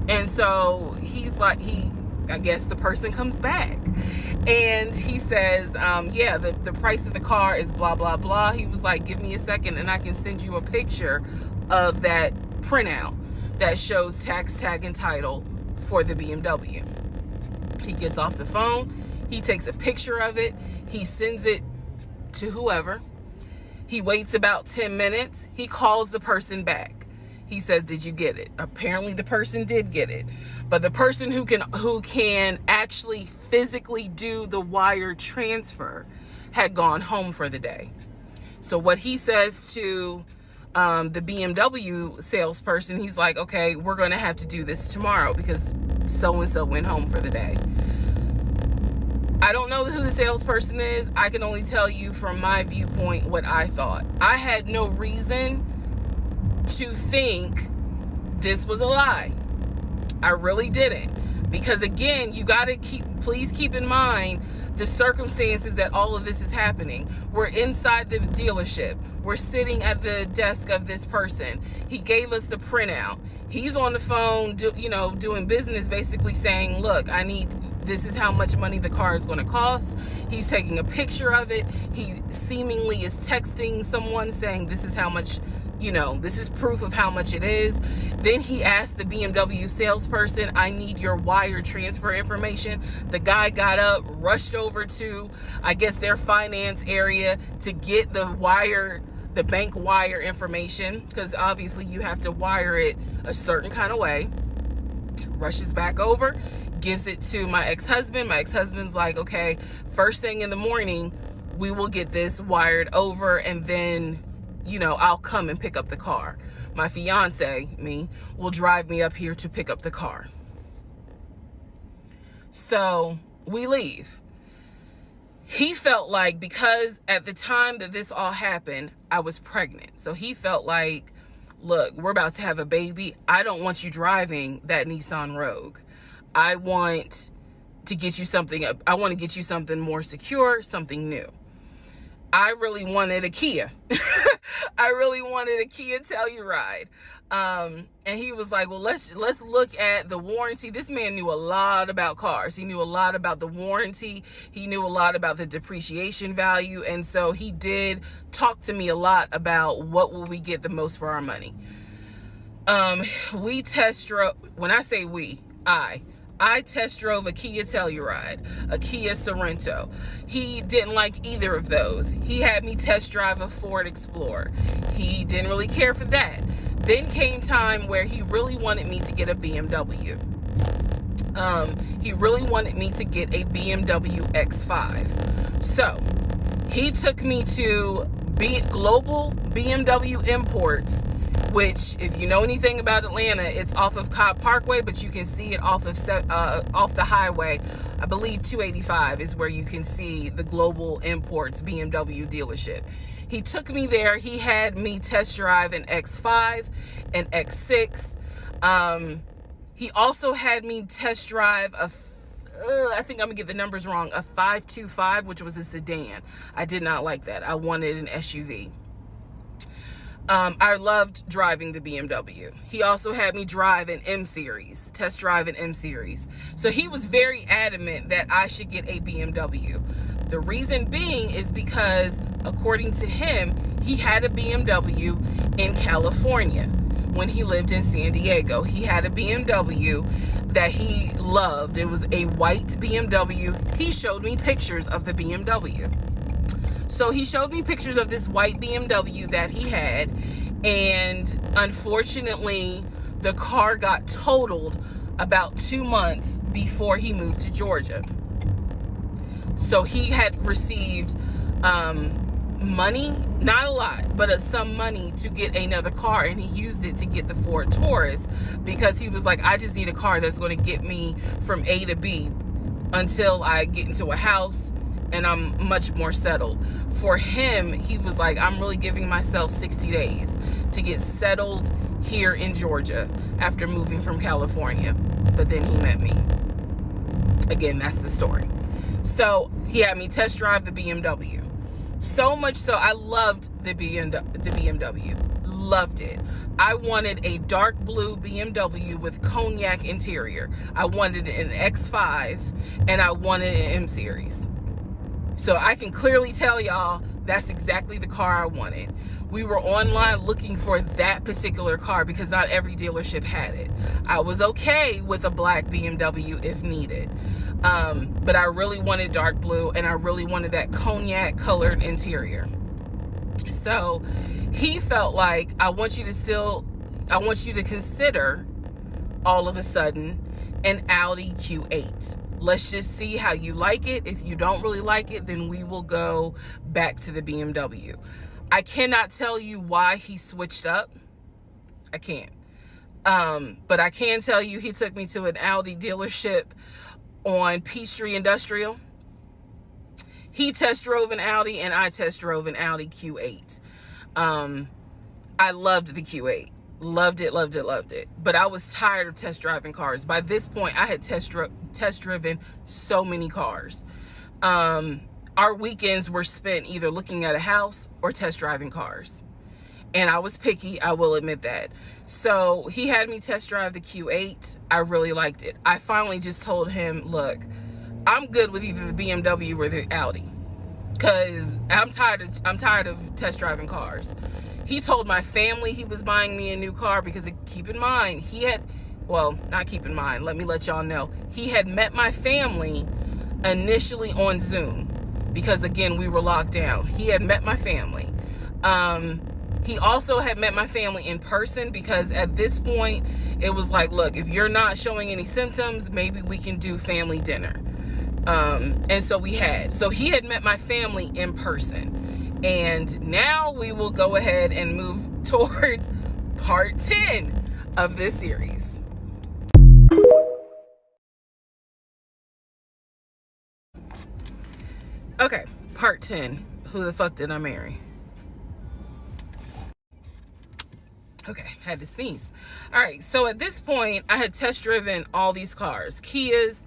And so he's like, I guess the person comes back and he says, yeah, the price of the car is blah, blah, blah. He was like, give me a second and I can send you a picture of that printout that shows tax, tag, and title for the BMW. He gets off the phone. He takes a picture of it. He sends it to whoever. He waits about 10 minutes. He calls the person back. He says, did you get it? Apparently the person did get it. But the person who can actually physically do the wire transfer had gone home for the day. So what he says to the BMW salesperson, he's like, okay, we're going to have to do this tomorrow because so-and-so went home for the day. I don't know who the salesperson is. I can only tell you from my viewpoint what I thought. I had no reason to think this was a lie. I really didn't. Because again, you got to please keep in mind the circumstances that all of this is happening. We're inside the dealership. We're sitting at the desk of this person. He gave us the printout. He's on the phone, doing business, basically saying, look, this is how much money the car is going to cost. He's taking a picture of it. He seemingly is texting someone saying this is how much, this is proof of how much it is. Then he asked the BMW salesperson, I need your wire transfer information. The guy got up, rushed over to, I guess, their finance area to get the bank wire information, because obviously you have to wire it a certain kind of way. Rushes back over, gives it to my ex-husband. My ex-husband's like, okay, first thing in the morning, we will get this wired over and then, I'll come and pick up the car. My fiance, me, will drive me up here to pick up the car. So we leave. He felt like, because at the time that this all happened, I was pregnant. So he felt like, look, we're about to have a baby. I don't want you driving that Nissan Rogue. I want to get you something more secure, something new. I really wanted a Kia. I really wanted a Kia Telluride. And he was like, well, let's look at the warranty. This man knew a lot about cars. He knew a lot about the warranty. He knew a lot about the depreciation value. And so he did talk to me a lot about what will we get the most for our money. We test drove, when I say we, I test drove a Kia Telluride, a Kia Sorento. He didn't like either of those. He had me test drive a Ford Explorer. He didn't really care for that. Then came time where he really wanted me to get a BMW. He really wanted me to get a BMW X5. So he took me to Global BMW Imports, which, if you know anything about Atlanta, it's off of Cobb Parkway, but you can see it off the highway. I believe 285 is where you can see the Global Imports BMW dealership. He took me there. He had me test drive an X5, an X6. He also had me test drive I think I'm gonna get the numbers wrong, a 525, which was a sedan. I did not like that. I wanted an SUV. I loved driving the BMW. He also had me drive an M-Series, test drive an M-Series. So he was very adamant that I should get a BMW. The reason being is because, according to him, he had a BMW in California when he lived in San Diego. He had a BMW that he loved. It was a white BMW. He showed me pictures of the BMW. So he showed me pictures of this white BMW that he had, and unfortunately, the car got totaled about 2 months before he moved to Georgia. So he had received money, not a lot, but some money to get another car, and he used it to get the Ford Taurus because he was like, I just need a car that's going to get me from A to B until I get into a house and I'm much more settled. For him, he was like, I'm really giving myself 60 days to get settled here in Georgia after moving from California. But then he met me. Again, that's the story. So he had me test drive the BMW. So much so, I loved the BMW. Loved it. I wanted a dark blue BMW with cognac interior. I wanted an X5 and I wanted an M series. So I can clearly tell y'all that's exactly the car I wanted. We were online looking for that particular car because not every dealership had it. I was okay with a black BMW if needed. But I really wanted dark blue and I really wanted that cognac colored interior. So he felt like, I want you to consider all of a sudden an Audi Q8. Let's just see how you like it. If you don't really like it, then we will go back to the BMW. I cannot tell you why he switched up. I can't. But I can tell you he took me to an Audi dealership on Peachtree Industrial. He test drove an Audi and I test drove an Audi Q8. I loved the Q8. Loved it, loved it, loved it. But I was tired of test driving cars. By this point, I had test driven so many cars. Our weekends were spent either looking at a house or test driving cars. And I was picky, I will admit that. So he had me test drive the Q8. I really liked it. I finally just told him, look, I'm good with either the BMW or the Audi, because I'm tired of test driving cars. He told my family he was buying me a new car because, keep in mind, not keep in mind, let me let y'all know, he had met my family initially on Zoom because, again, we were locked down. He had met my family. He also had met my family in person because at this point it was like, look, if you're not showing any symptoms, maybe we can do family dinner. And so we had. So he had met my family in person. And now we will go ahead and move towards part 10 of this series. Okay, part 10. Who the fuck did I marry? Okay, had to sneeze. All right, so at this point, I had test driven all these cars. Kias,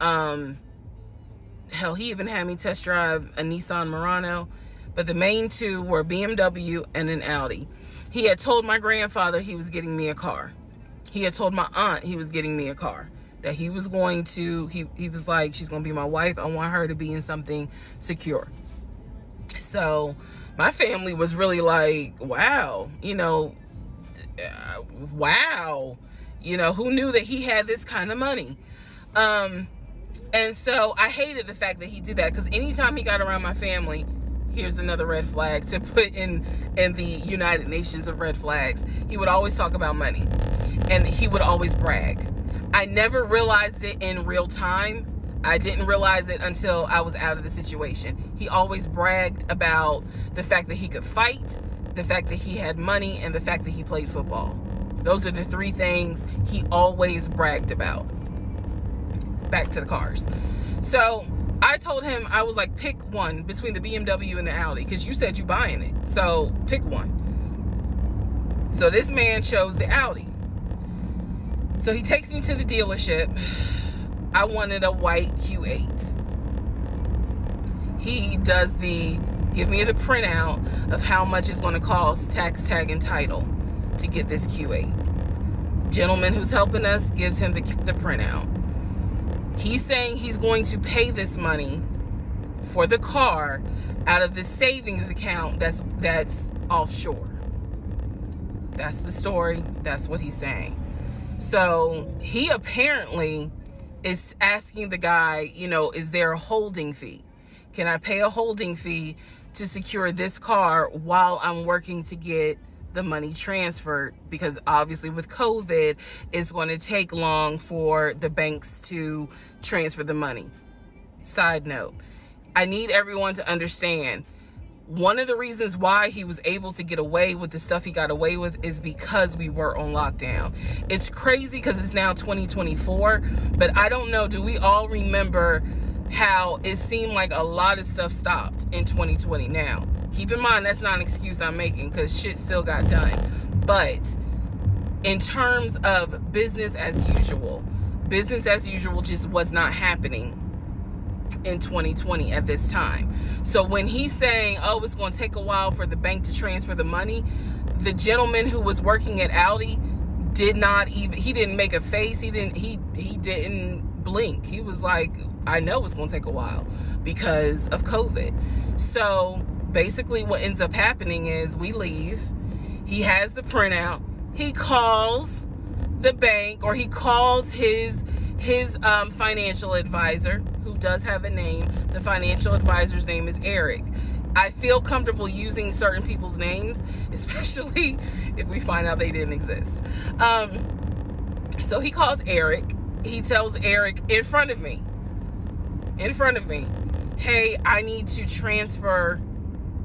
hell, he even had me test drive a Nissan Murano, but the main two were BMW and an Audi. He had told my grandfather he was getting me a car. He had told my aunt he was getting me a car, that he was going to, he was like, she's going to be my wife. I want her to be in something secure. So my family was really like, wow, wow, who knew that he had this kind of money? And so I hated the fact that he did that, because anytime he got around my family, here's another red flag to put in the United Nations of red flags, he would always talk about money and he would always brag. I never realized it in real time. I didn't realize it until I was out of the situation. He always bragged about the fact that he could fight, the fact that he had money, and the fact that he played football. Those are the three things he always bragged about. Back to the cars. So I told him, I was like, pick one between the BMW and the Audi, because you said you buying it. So pick one. So this man chose the Audi. So he takes me to the dealership. I wanted a white Q8. He does give me the printout of how much it's going to cost, tax, tag, and title, to get this Q8. Gentleman who's helping us gives him the printout. He's saying he's going to pay this money for the car out of the savings account that's offshore. That's the story. That's what he's saying. So he apparently is asking the guy, is there a holding fee? Can I pay a holding fee to secure this car while I'm working to get the money transferred? Because obviously with COVID, it's going to take long for the banks to transfer the money. Side note, I need everyone to understand, one of the reasons why he was able to get away with the stuff he got away with is because we were on lockdown. It's crazy because it's now 2024, but I don't know, do we all remember how it seemed like a lot of stuff stopped in 2020? Now, keep in mind, that's not an excuse I'm making, because shit still got done. But in terms of business as usual just was not happening in 2020 at this time. So when he's saying, oh, it's going to take a while for the bank to transfer the money, The gentleman who was working at Audi he didn't make a face. He didn't blink. He was like, I know it's going to take a while because of COVID. So basically what ends up happening is we leave. He has the printout. He calls the bank, or he calls his financial advisor, who does have a name. The financial advisor's name is Eric. I feel comfortable using certain people's names, especially if we find out they didn't exist. So he calls Eric. He tells Eric in front of me, hey, I need to transfer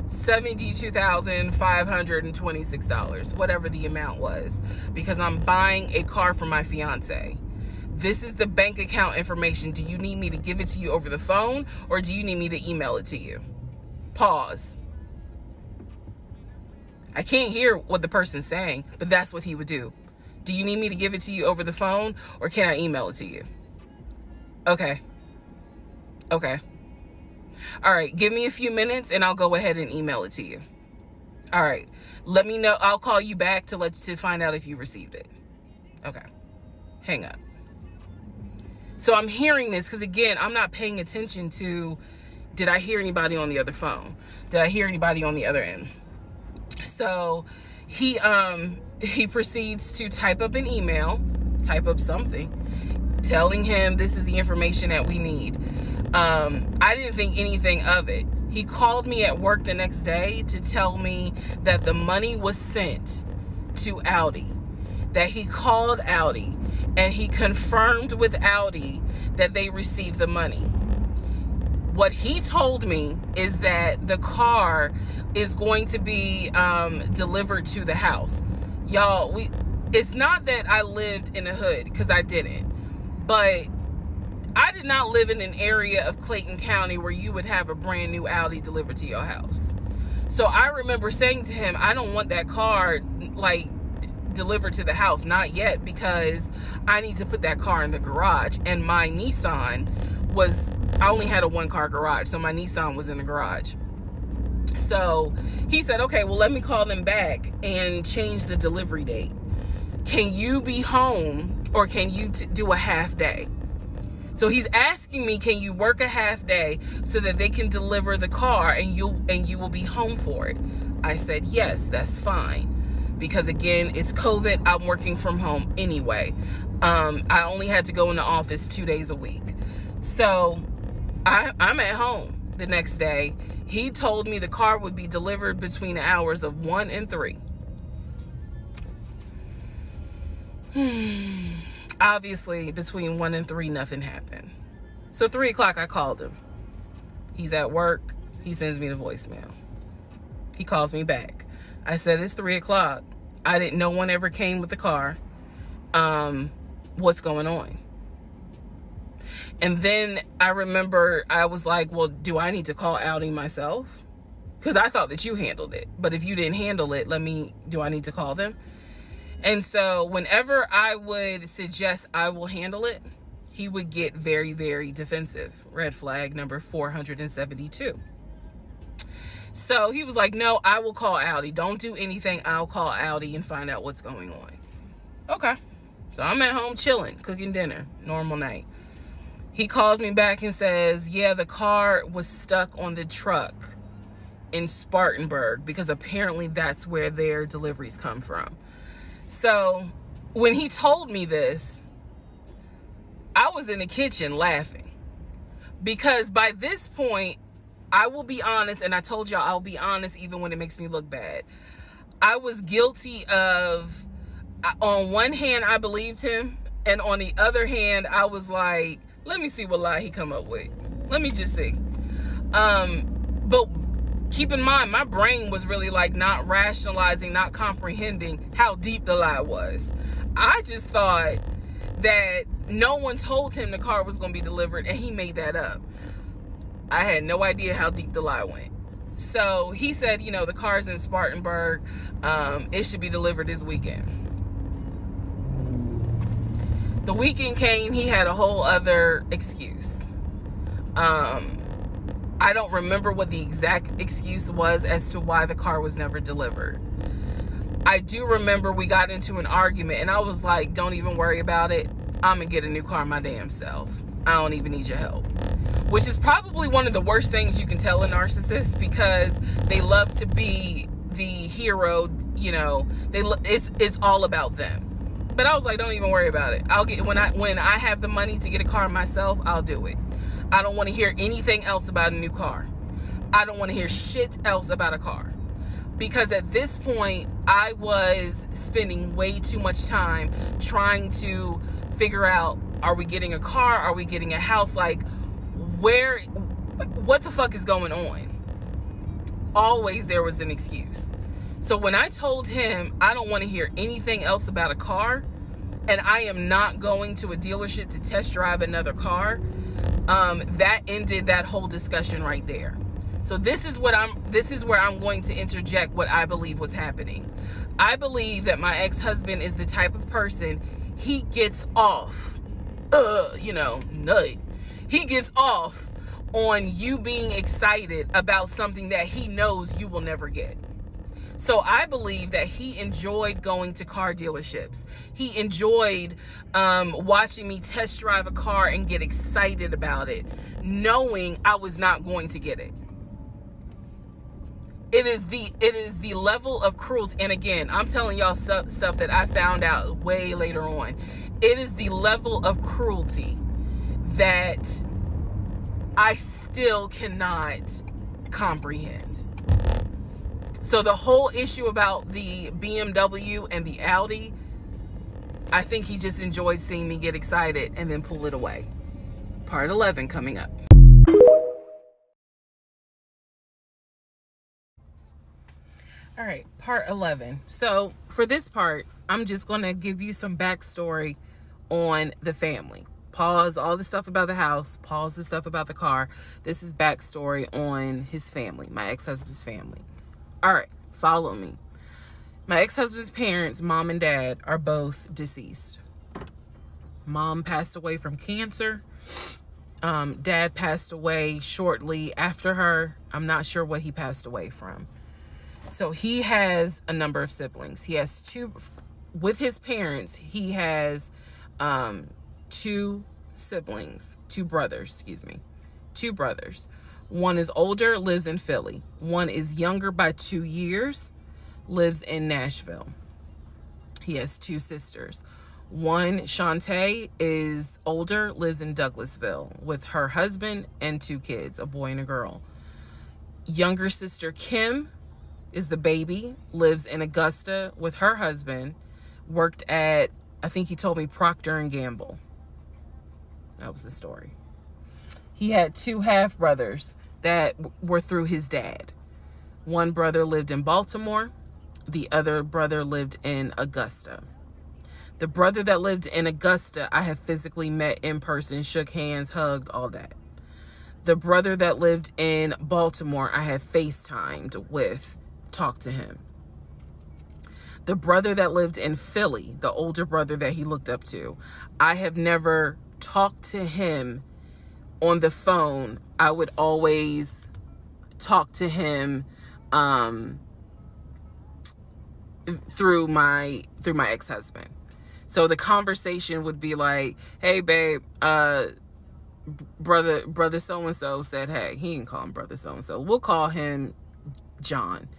$72,526, whatever the amount was, because I'm buying a car for my fiance. This is the bank account information. Do you need me to give it to you over the phone, or do you need me to email it to you? Pause. I can't hear what the person's saying, but that's what he would do. Do you need me to give it to you over the phone, or can I email it to you? Okay. All right, give me a few minutes and I'll go ahead and email it to you. All right, let me know. I'll call you back to find out if you received it. Okay, hang up. So I'm hearing this because, again, I'm not paying attention to, did I hear anybody on the other phone? Did I hear anybody on the other end? So he proceeds to type up an email, type up something, telling him this is the information that we need. I didn't think anything of it. He called me at work the next day to tell me that the money was sent to Audi, that he called Audi and he confirmed with Audi that they received the money. What he told me is that the car is going to be delivered to the house. Y'all, it's not that I lived in the hood, because I didn't, but I did not live in an area of Clayton County where you would have a brand new Audi delivered to your house. So I remember saying to him, I don't want that car delivered to the house, not yet, because I need to put that car in the garage. And my Nissan I only had a 1-car garage, so my Nissan was in the garage. So he said, okay, well, let me call them back and change the delivery date. Can you be home, or can you do a half day? So he's asking me, can you work a half day so that they can deliver the car and you will be home for it? I said, yes, that's fine. Because again, it's COVID. I'm working from home anyway. I only had to go in the office 2 days a week. So I'm at home the next day. He told me the car would be delivered between the hours of 1 and 3. Obviously, between 1 and 3, nothing happened. So 3 o'clock, I called him. He's at work. He sends me the voicemail. He calls me back. I said, it's 3 o'clock. No one ever came with the car. What's going on? And then I remember I was like, well, do I need to call Audi myself? Because I thought that you handled it. But if you didn't handle it, do I need to call them? And so whenever I would suggest I will handle it, he would get very, very defensive. Red flag number 472. So he was like, no, I will call Audi. Don't do anything. I'll call Audi and find out what's going on. Okay. So I'm at home chilling, cooking dinner, normal night. He calls me back and says, yeah, the car was stuck on the truck in Spartanburg, because apparently that's where their deliveries come from. So when he told me this, I was in the kitchen laughing, because by this point, I will be honest, and I told y'all I'll be honest even when it makes me look bad. I was guilty of, on one hand, I believed him, and on the other hand, I was like, let me see what lie he come up with. Let me just see. But keep in mind, my brain was really not rationalizing, not comprehending how deep the lie was. I just thought that no one told him the car was going to be delivered, and he made that up. I had no idea how deep the lie went. So he said, the car's in Spartanburg. It should be delivered this weekend. The weekend came, he had a whole other excuse. I don't remember what the exact excuse was as to why the car was never delivered. I do remember we got into an argument and I was like, don't even worry about it. I'm gonna get a new car my damn self. I don't even need your help. Which is probably one of the worst things you can tell a narcissist, because they love to be the hero, you know, it's all about them. But I was like, don't even worry about it. I'll get, when I have the money to get a car myself, I'll do it. I don't want to hear anything else about a new car. I don't want to hear shit else about a car. Because at this point, I was spending way too much time trying to figure out, are we getting a car? Are we getting a house? Like, what the fuck is going on? Always there was an excuse. So when I told him I don't want to hear anything else about a car, and I am not going to a dealership to test drive another car, that ended that whole discussion right there. So this is where I'm going to interject what I believe was happening. I believe that my ex-husband is the type of person, he gets off, nut. He gets off on you being excited about something that he knows you will never get. So I believe that he enjoyed going to car dealerships. He enjoyed watching me test drive a car and get excited about it, knowing I was not going to get it. It is the level of cruelty. And again, I'm telling y'all stuff that I found out way later on. It is the level of cruelty that I still cannot comprehend. So the whole issue about the BMW and the Audi, I think he just enjoyed seeing me get excited and then pull it away. Part 11 coming up. All right, part 11. So for this part, I'm just going to give you some backstory on the family. Pause all the stuff about the house. Pause the stuff about the car. This is backstory on his family, my ex-husband's family. All right, follow me. My ex-husband's parents, mom and dad, are both deceased. Mom passed away from cancer. Dad passed away shortly after her. I'm not sure what he passed away from. So he has a number of siblings. He has two, with his parents, he has two brothers. One is older, lives in Philly. One is younger by 2 years, lives in Nashville. He has two sisters. One, Shantae, is older, lives in Douglasville with her husband and two kids, a boy and a girl. Younger sister, Kim, is the baby, lives in Augusta with her husband, worked at, I think he told me, Procter & Gamble. That was the story. He had two half brothers that were through his dad. One brother lived in Baltimore. The other brother lived in Augusta. The brother that lived in Augusta, I have physically met in person, shook hands, hugged, all that. The brother that lived in Baltimore, I have FaceTimed with, talked to him. The brother that lived in Philly, the older brother that he looked up to, I have never talked to him on the phone. I would always talk to him through my ex-husband. So the conversation would be like, hey babe, brother so-and-so said hey. He didn't call him brother so-and-so. We'll call him John.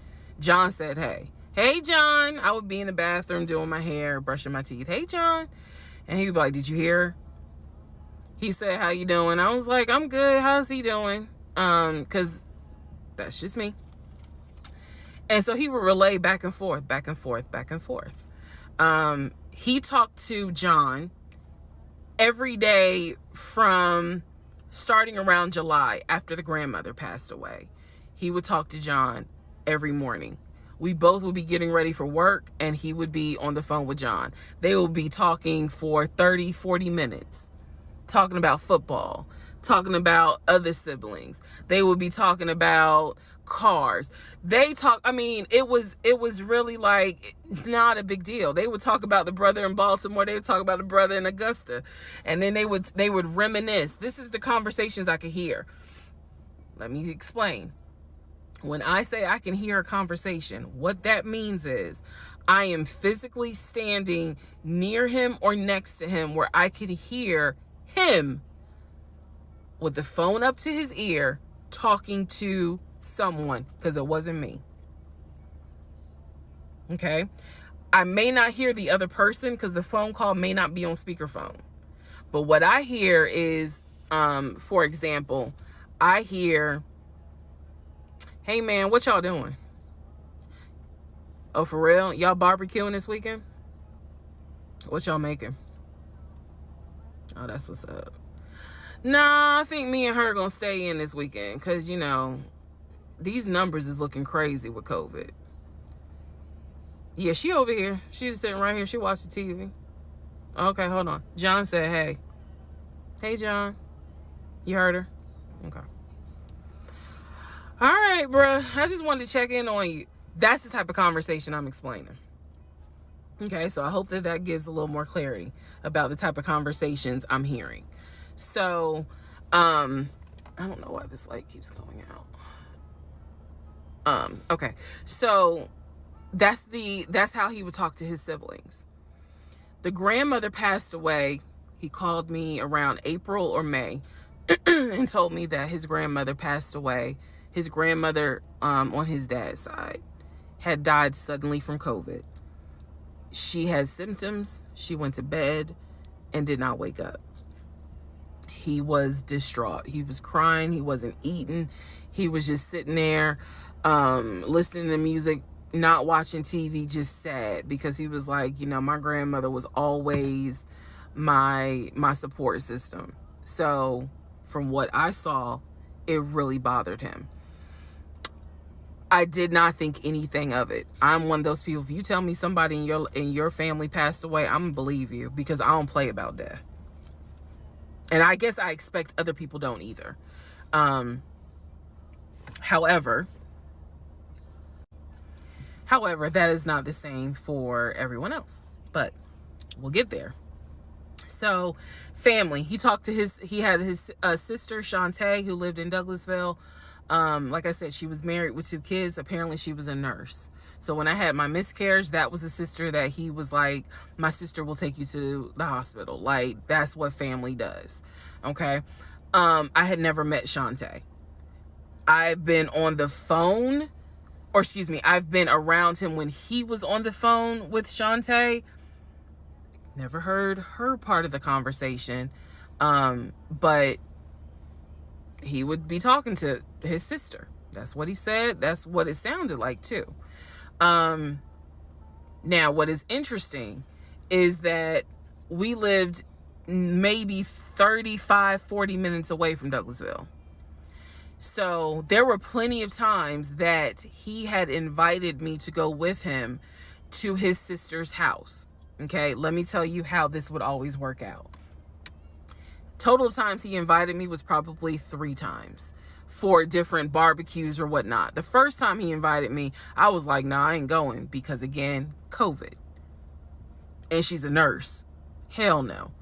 John said hey. Hey John. I would be in the bathroom doing my hair, brushing my teeth. Hey John. And he would be like, did you hear? He said, how you doing? I was like, I'm good. How's he doing? Because that's just me. And so he would relay back and forth. He talked to John every day from starting around July after the grandmother passed away. He would talk to John every morning. We both would be getting ready for work and he would be on the phone with John. They would be talking for 30, 40 minutes, talking about football, talking about other siblings. They would be talking about cars. It was really like not a big deal. They would talk about the brother in Baltimore. They would talk about the brother in Augusta. And then they would reminisce. This is the conversations I could hear. Let me explain. When I say I can hear a conversation, what that means is I am physically standing near him or next to him where I could hear him with the phone up to his ear talking to someone, because it wasn't me. Okay? I may not hear the other person because the phone call may not be on speakerphone. But what I hear is, for example, I hear, "Hey man, what y'all doing? Oh, for real? Y'all barbecuing this weekend? What y'all making? Oh, that's what's up. Nah, I think me and her gonna stay in this weekend because, these numbers is looking crazy with COVID. Yeah, she over here. She's sitting right here. She watched the TV. Okay, hold on. John said, hey. Hey, John. You heard her? Okay. All right, bruh. I just wanted to check in on you. That's the type of conversation I'm explaining. Okay, so I hope that gives a little more clarity about the type of conversations I'm hearing. So, I don't know why this light keeps going out. Okay. So that's how he would talk to his siblings. The grandmother passed away. He called me around April or May and told me that his grandmother passed away. His grandmother, on his dad's side, had died suddenly from COVID. She had symptoms. She went to bed and did not wake up. He was distraught. He was crying. He wasn't eating. He was just sitting there, listening to music, not watching TV, just sad, because he was like, my grandmother was always my support system. So from what I saw, it really bothered him. I did not think anything of it. I'm one of those people, if you tell me somebody in your family passed away, I'm gonna believe you, because I don't play about death. And I guess I expect other people don't either. However, that is not the same for everyone else, but we'll get there. So family, he had his sister Shantae, who lived in Douglasville. Like I said, she was married with 2 kids. Apparently she was a nurse. So when I had my miscarriage, that was a sister that he was like, my sister will take you to the hospital. Like, that's what family does. Okay. I had never met Shantae. I've been on the phone, I've been around him when he was on the phone with Shantae. Never heard her part of the conversation. But he would be talking to his sister. That's what he said. That's what it sounded like too. Now, what is interesting is that we lived maybe 35, 40 minutes away from Douglasville. So there were plenty of times that he had invited me to go with him to his sister's house. Okay, let me tell you how this would always work out. Total times he invited me was probably 3 times for different barbecues or whatnot. The first time he invited me, I was like, nah, I ain't going, because again, COVID. And she's a nurse. Hell no.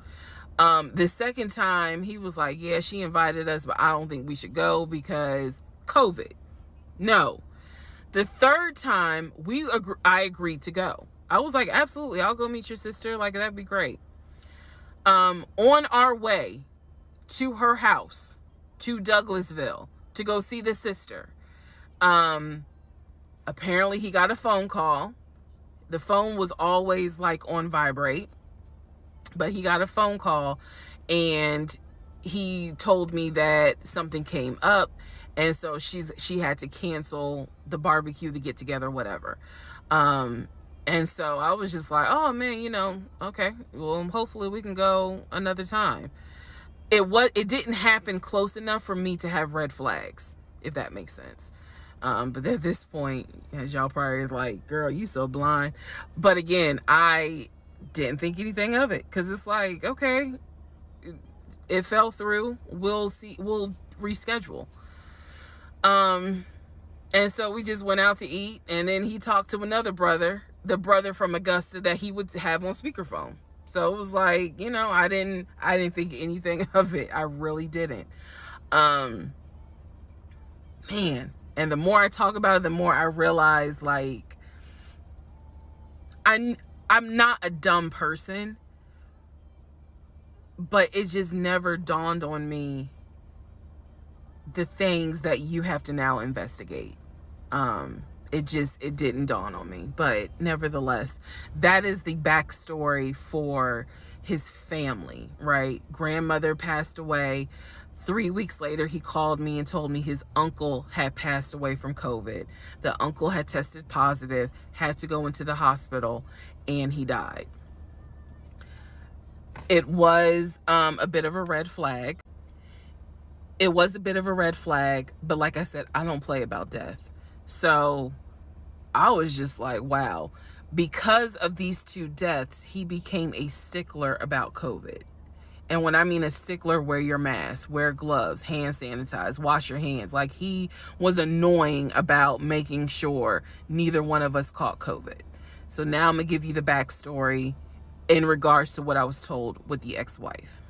The second time he was like, yeah, she invited us, but I don't think we should go because COVID. No. The third time I agreed to go. I was like, absolutely, I'll go meet your sister. Like, that'd be great. On our way to her house, to Douglasville, to go see the sister, apparently he got a phone call. The phone was always like on vibrate, but he got a phone call and he told me that something came up, and so she had to cancel the barbecue, the get together, whatever. And so I was just like, oh man, okay, well, hopefully we can go another time. It didn't happen close enough for me to have red flags, if that makes sense. But at this point, as y'all probably like, girl, you so blind. But again, I didn't think anything of it, because it's like, okay, it fell through. We'll see. We'll reschedule. And so we just went out to eat, and then he talked to another brother, the brother from Augusta that he would have on speakerphone. So it was like, I didn't think anything of it. I really didn't. Man, And the more I talk about it, the more I realize, like, I'm not a dumb person, but it just never dawned on me the things that you have to now investigate. It didn't dawn on me. But nevertheless, that is the backstory for his family, right? Grandmother passed away. 3 weeks later, he called me and told me his uncle had passed away from COVID. The uncle had tested positive, had to go into the hospital, and he died. It was a bit of a red flag. It was a bit of a red flag, but like I said, I don't play about death. So I was just like, wow. Because of these two deaths, he became a stickler about COVID. And when I mean a stickler, wear your mask, wear gloves, hand sanitize, wash your hands. Like, he was annoying about making sure neither one of us caught COVID. So now I'm going to give you the backstory in regards to what I was told with the ex-wife.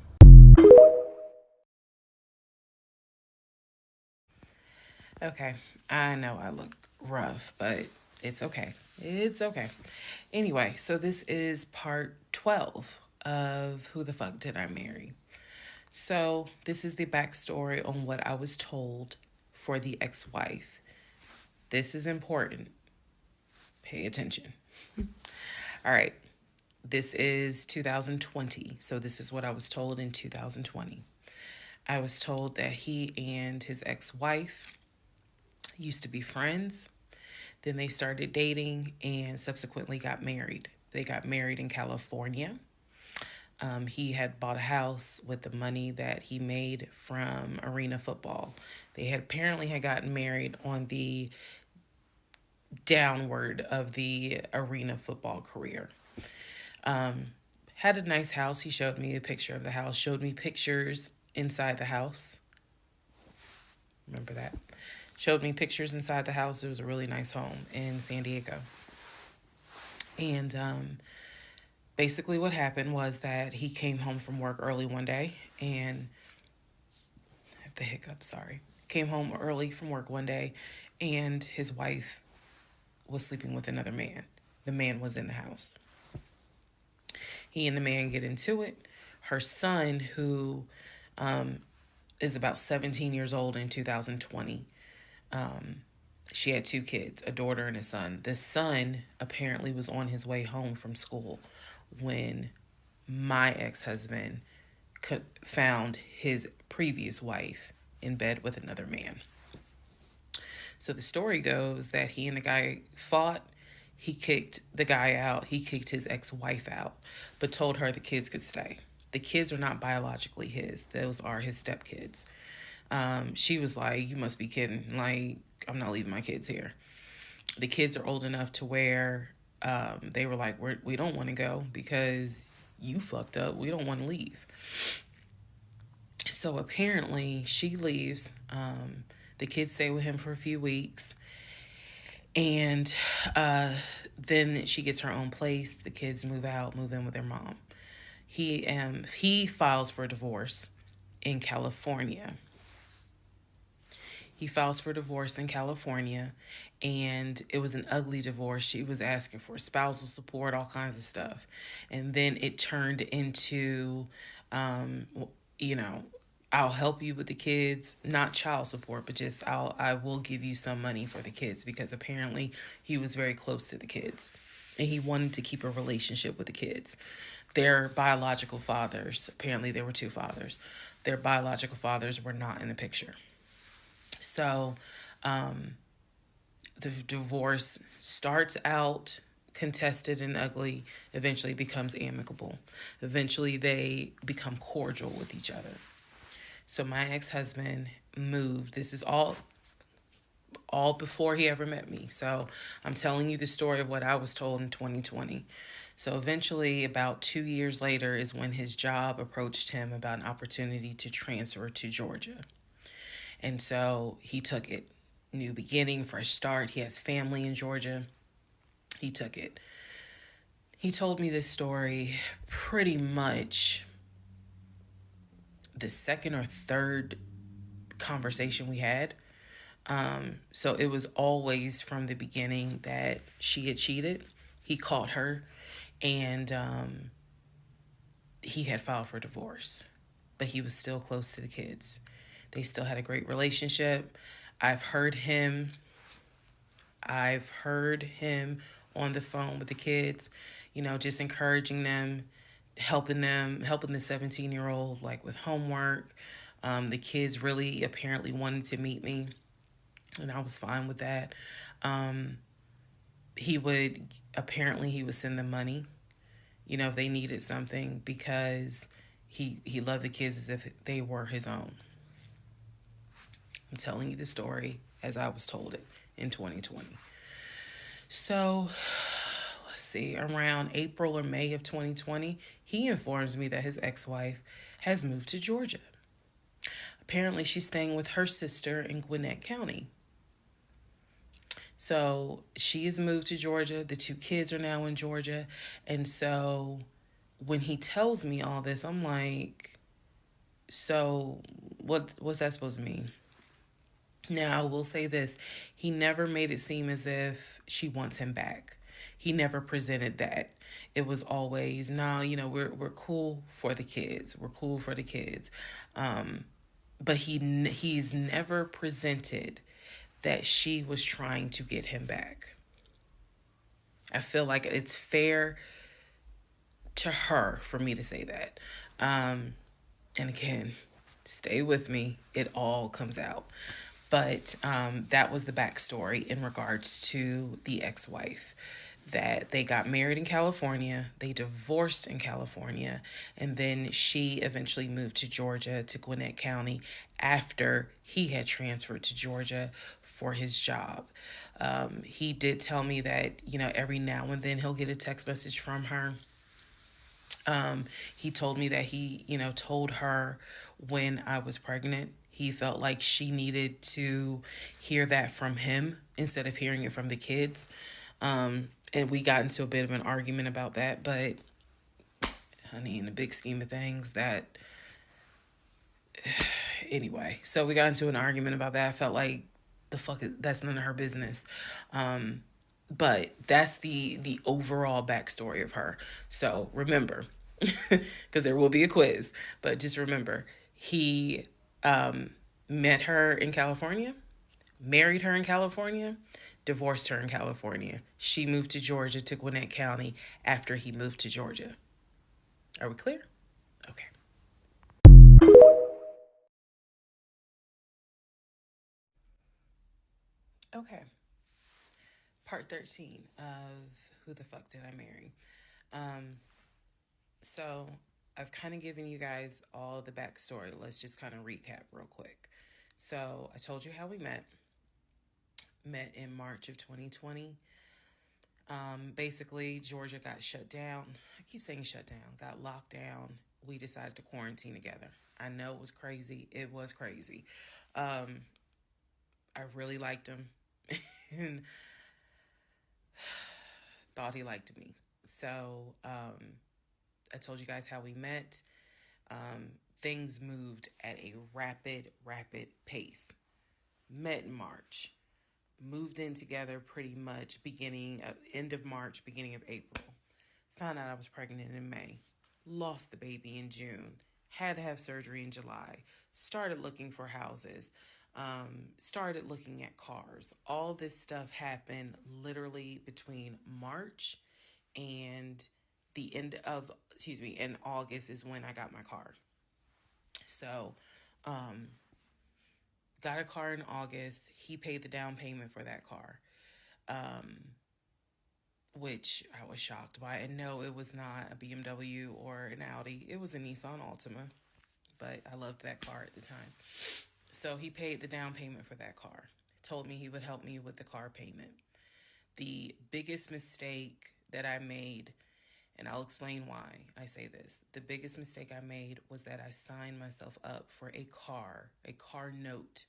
Okay, I know I look rough, but it's okay. It's okay. Anyway, so this is part 12 of Who the Fuck Did I Marry? So, this is the backstory on what I was told for the ex wife. This is important. Pay attention. All right. This is 2020. So, this is what I was told in 2020. I was told that he and his ex wife used to be friends. Then they started dating and subsequently got married. They got married in California. He had bought a house with the money that he made from arena football. They had apparently had gotten married on the downward of the arena football career. Had a nice house. He showed me a picture of the house, showed me pictures inside the house. Remember that? Showed me pictures inside the house. It was a really nice home in San Diego. And basically what happened was that he came home from work early one day and I have the hiccup, sorry. Came home early from work one day and his wife was sleeping with another man. The man was in the house. He and the man get into it. Her son, who is about 17 years old in 2020, she had two kids, a daughter and a son. The son apparently was on his way home from school when my ex-husband found his previous wife in bed with another man. So the story goes that he and the guy fought. He kicked the guy out. He kicked his ex-wife out, but told her the kids could stay. The kids are not biologically his. Those are his stepkids. She was like, you must be kidding. Like, I'm not leaving my kids here. The kids are old enough to where they were like, we don't want to go because you fucked up. We don't want to leave. So apparently she leaves. The kids stay with him for a few weeks. And then she gets her own place. The kids move out, move in with their mom. He files for divorce in California. He files for divorce in California, and it was an ugly divorce. She was asking for spousal support, all kinds of stuff. And then it turned into, I'll help you with the kids, not child support, but just I will give you some money for the kids, because apparently he was very close to the kids and he wanted to keep a relationship with the kids. Their biological fathers, apparently there were two fathers, their biological fathers were not in the picture. So the divorce starts out contested and ugly, eventually becomes amicable. Eventually they become cordial with each other. So my ex-husband moved. This is all before he ever met me. So I'm telling you the story of what I was told in 2020. So eventually, about 2 years later, is when his job approached him about an opportunity to transfer to Georgia. And so he took it. New beginning, fresh start. He has family in Georgia. He took it. He told me this story pretty much the second or third conversation we had. So it was always from the beginning that she had cheated. He caught her, and he had filed for divorce, but he was still close to the kids. They still had a great relationship. I've heard him. I've heard him on the phone with the kids, just encouraging them, helping the 17-year-old like with homework. The kids really apparently wanted to meet me, and I was fine with that. He would send them money, if they needed something, because he loved the kids as if they were his own. I'm telling you the story as I was told it in 2020. So let's see, around April or May of 2020, he informs me that his ex-wife has moved to Georgia. Apparently, she's staying with her sister in Gwinnett County. So she has moved to Georgia. The two kids are now in Georgia. And so when he tells me all this, I'm like, so what's that supposed to mean? Now, I will say this. He never made it seem as if she wants him back. He never presented that. It was always, no, we're cool for the kids. We're cool for the kids. But he's never presented that she was trying to get him back. I feel like it's fair to her for me to say that. And again, stay with me. It all comes out. But that was the backstory in regards to the ex-wife. That they got married in California, they divorced in California, and then she eventually moved to Georgia, to Gwinnett County, after he had transferred to Georgia for his job. He did tell me that, every now and then he'll get a text message from her. He told me that he, told her when I was pregnant. He felt like she needed to hear that from him instead of hearing it from the kids. And we got into a bit of an argument about that, but honey, in the big scheme of things, that anyway. So we got into an argument about that. I felt like that's none of her business. But that's the overall backstory of her. So remember, because there will be a quiz, but just remember, he met her in California, married her in California, divorced her in California. She moved to Georgia, to Gwinnett County, after he moved to Georgia. Are we clear? Okay. Okay. Part 13 of Who the Fuck Did I Marry? Um, so I've kind of given you guys all the backstory. Let's just kind of recap real quick. So I told you how we met in March of 2020. Basically, Georgia got shut down. I keep saying shut down, got locked down. We decided to quarantine together. I know it was crazy. It was crazy. Um, I really liked him and thought he liked me. So I told you guys how we met. Things moved at a rapid pace. Met in March. Moved in together pretty much end of March, beginning of April. Found out I was pregnant in May. Lost the baby in June. Had to have surgery in July. Started looking for houses. Started looking at cars. All this stuff happened literally between March and in August is when I got my car. So, got a car in August. He paid the down payment for that car, which I was shocked by. And no, it was not a BMW or an Audi. It was a Nissan Altima, but I loved that car at the time. So he paid the down payment for that car. Told me he would help me with the car payment. The biggest mistake that I made, and I'll explain why I say this. The biggest mistake I made was that I signed myself up for a car note,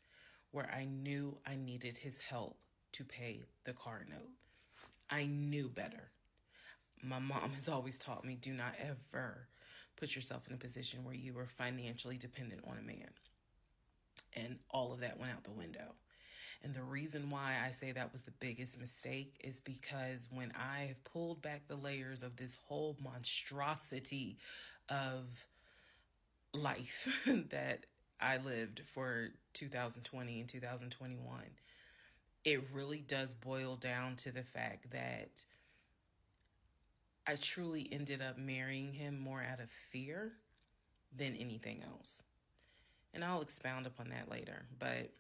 where I knew I needed his help to pay the car note. I knew better. My mom has always taught me, do not ever put yourself in a position where you are financially dependent on a man. And all of that went out the window. And the reason why I say that was the biggest mistake is because when I have pulled back the layers of this whole monstrosity of life that I lived for 2020 and 2021, it really does boil down to the fact that I truly ended up marrying him more out of fear than anything else. And I'll expound upon that later. But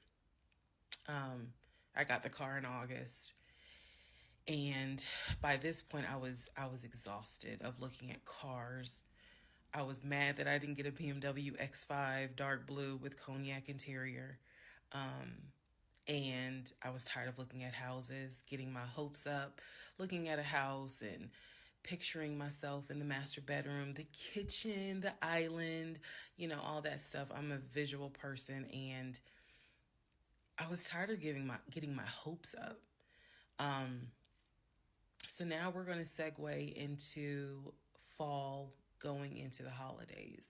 I got the car in August, and by this point I was exhausted of looking at cars. I was mad that I didn't get a BMW X5 dark blue with cognac interior. And I was tired of looking at houses, getting my hopes up, looking at a house and picturing myself in the master bedroom, the kitchen, the island, all that stuff. I'm a visual person, and I was tired of getting my hopes up. So now we're going to segue into fall, going into the holidays.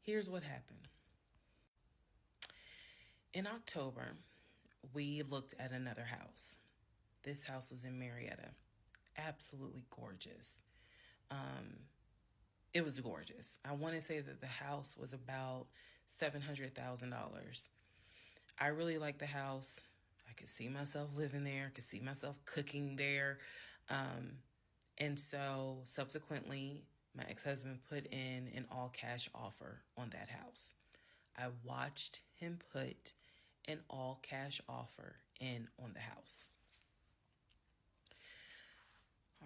Here's what happened. In October, we looked at another house. This house was in Marietta. Absolutely gorgeous. It was gorgeous. I want to say that the house was about $700,000. I really liked the house. I could see myself living there, could see myself cooking there. And so subsequently, my ex-husband put in an all-cash offer on that house. I watched him put an all-cash offer in on the house.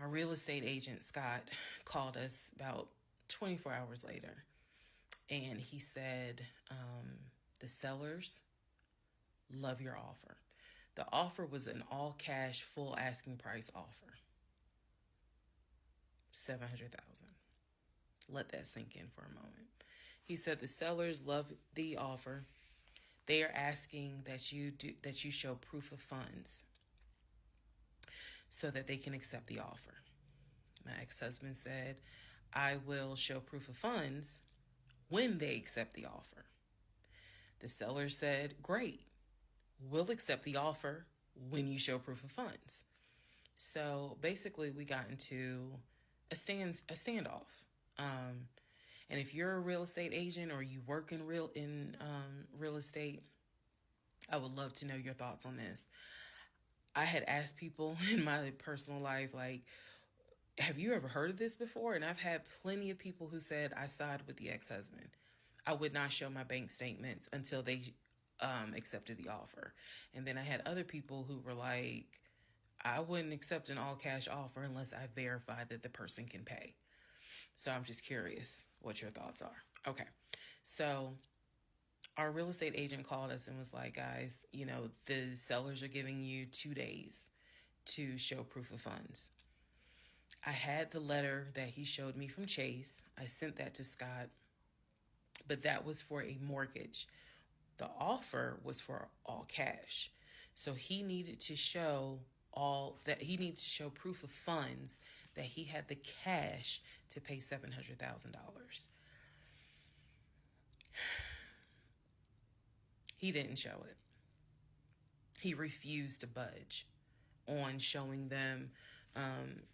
Our real estate agent, Scott, called us about 24 hours later, and he said, the sellers love your offer. The offer was an all-cash, full asking price offer. $700,000. Let that sink in for a moment. He said the sellers love the offer. They are asking that you show proof of funds so that they can accept the offer. My ex-husband said, I will show proof of funds when they accept the offer. The seller said, great, we'll accept the offer when you show proof of funds. So basically we got into a standoff. And if you're a real estate agent or you work in real estate, I would love to know your thoughts on this. I had asked people in my personal life, like, have you ever heard of this before? And I've had plenty of people who said, I side with the ex-husband. I would not show my bank statements until they accepted the offer. And then I had other people who were like, I wouldn't accept an all-cash offer unless I verified that the person can pay. So I'm just curious what your thoughts are. Okay. So our real estate agent called us and was like, guys, the sellers are giving you 2 days to show proof of funds. I had the letter that he showed me from Chase. I sent that to Scott, but that was for a mortgage. The offer was for all cash. So he needed to show proof of funds that he had the cash to pay $700,000. He didn't show it. He refused to budge on showing them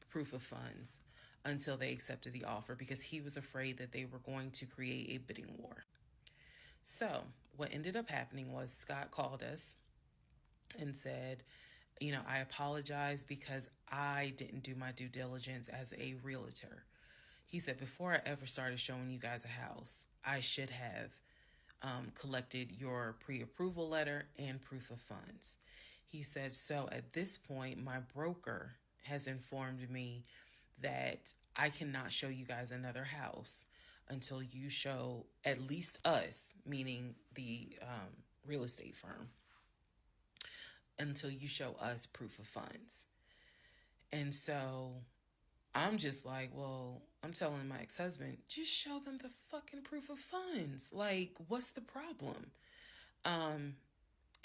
proof of funds until they accepted the offer because he was afraid that they were going to create a bidding war. So what ended up happening was Scott called us and said, I apologize because I didn't do my due diligence as a realtor. He said, before I ever started showing you guys a house, I should have collected your pre-approval letter and proof of funds. He said, so at this point, my broker has informed me that I cannot show you guys another house until you show at least us, meaning the real estate firm, until you show us proof of funds. And so I'm just like, well, I'm telling my ex-husband, just show them the fucking proof of funds. Like, what's the problem?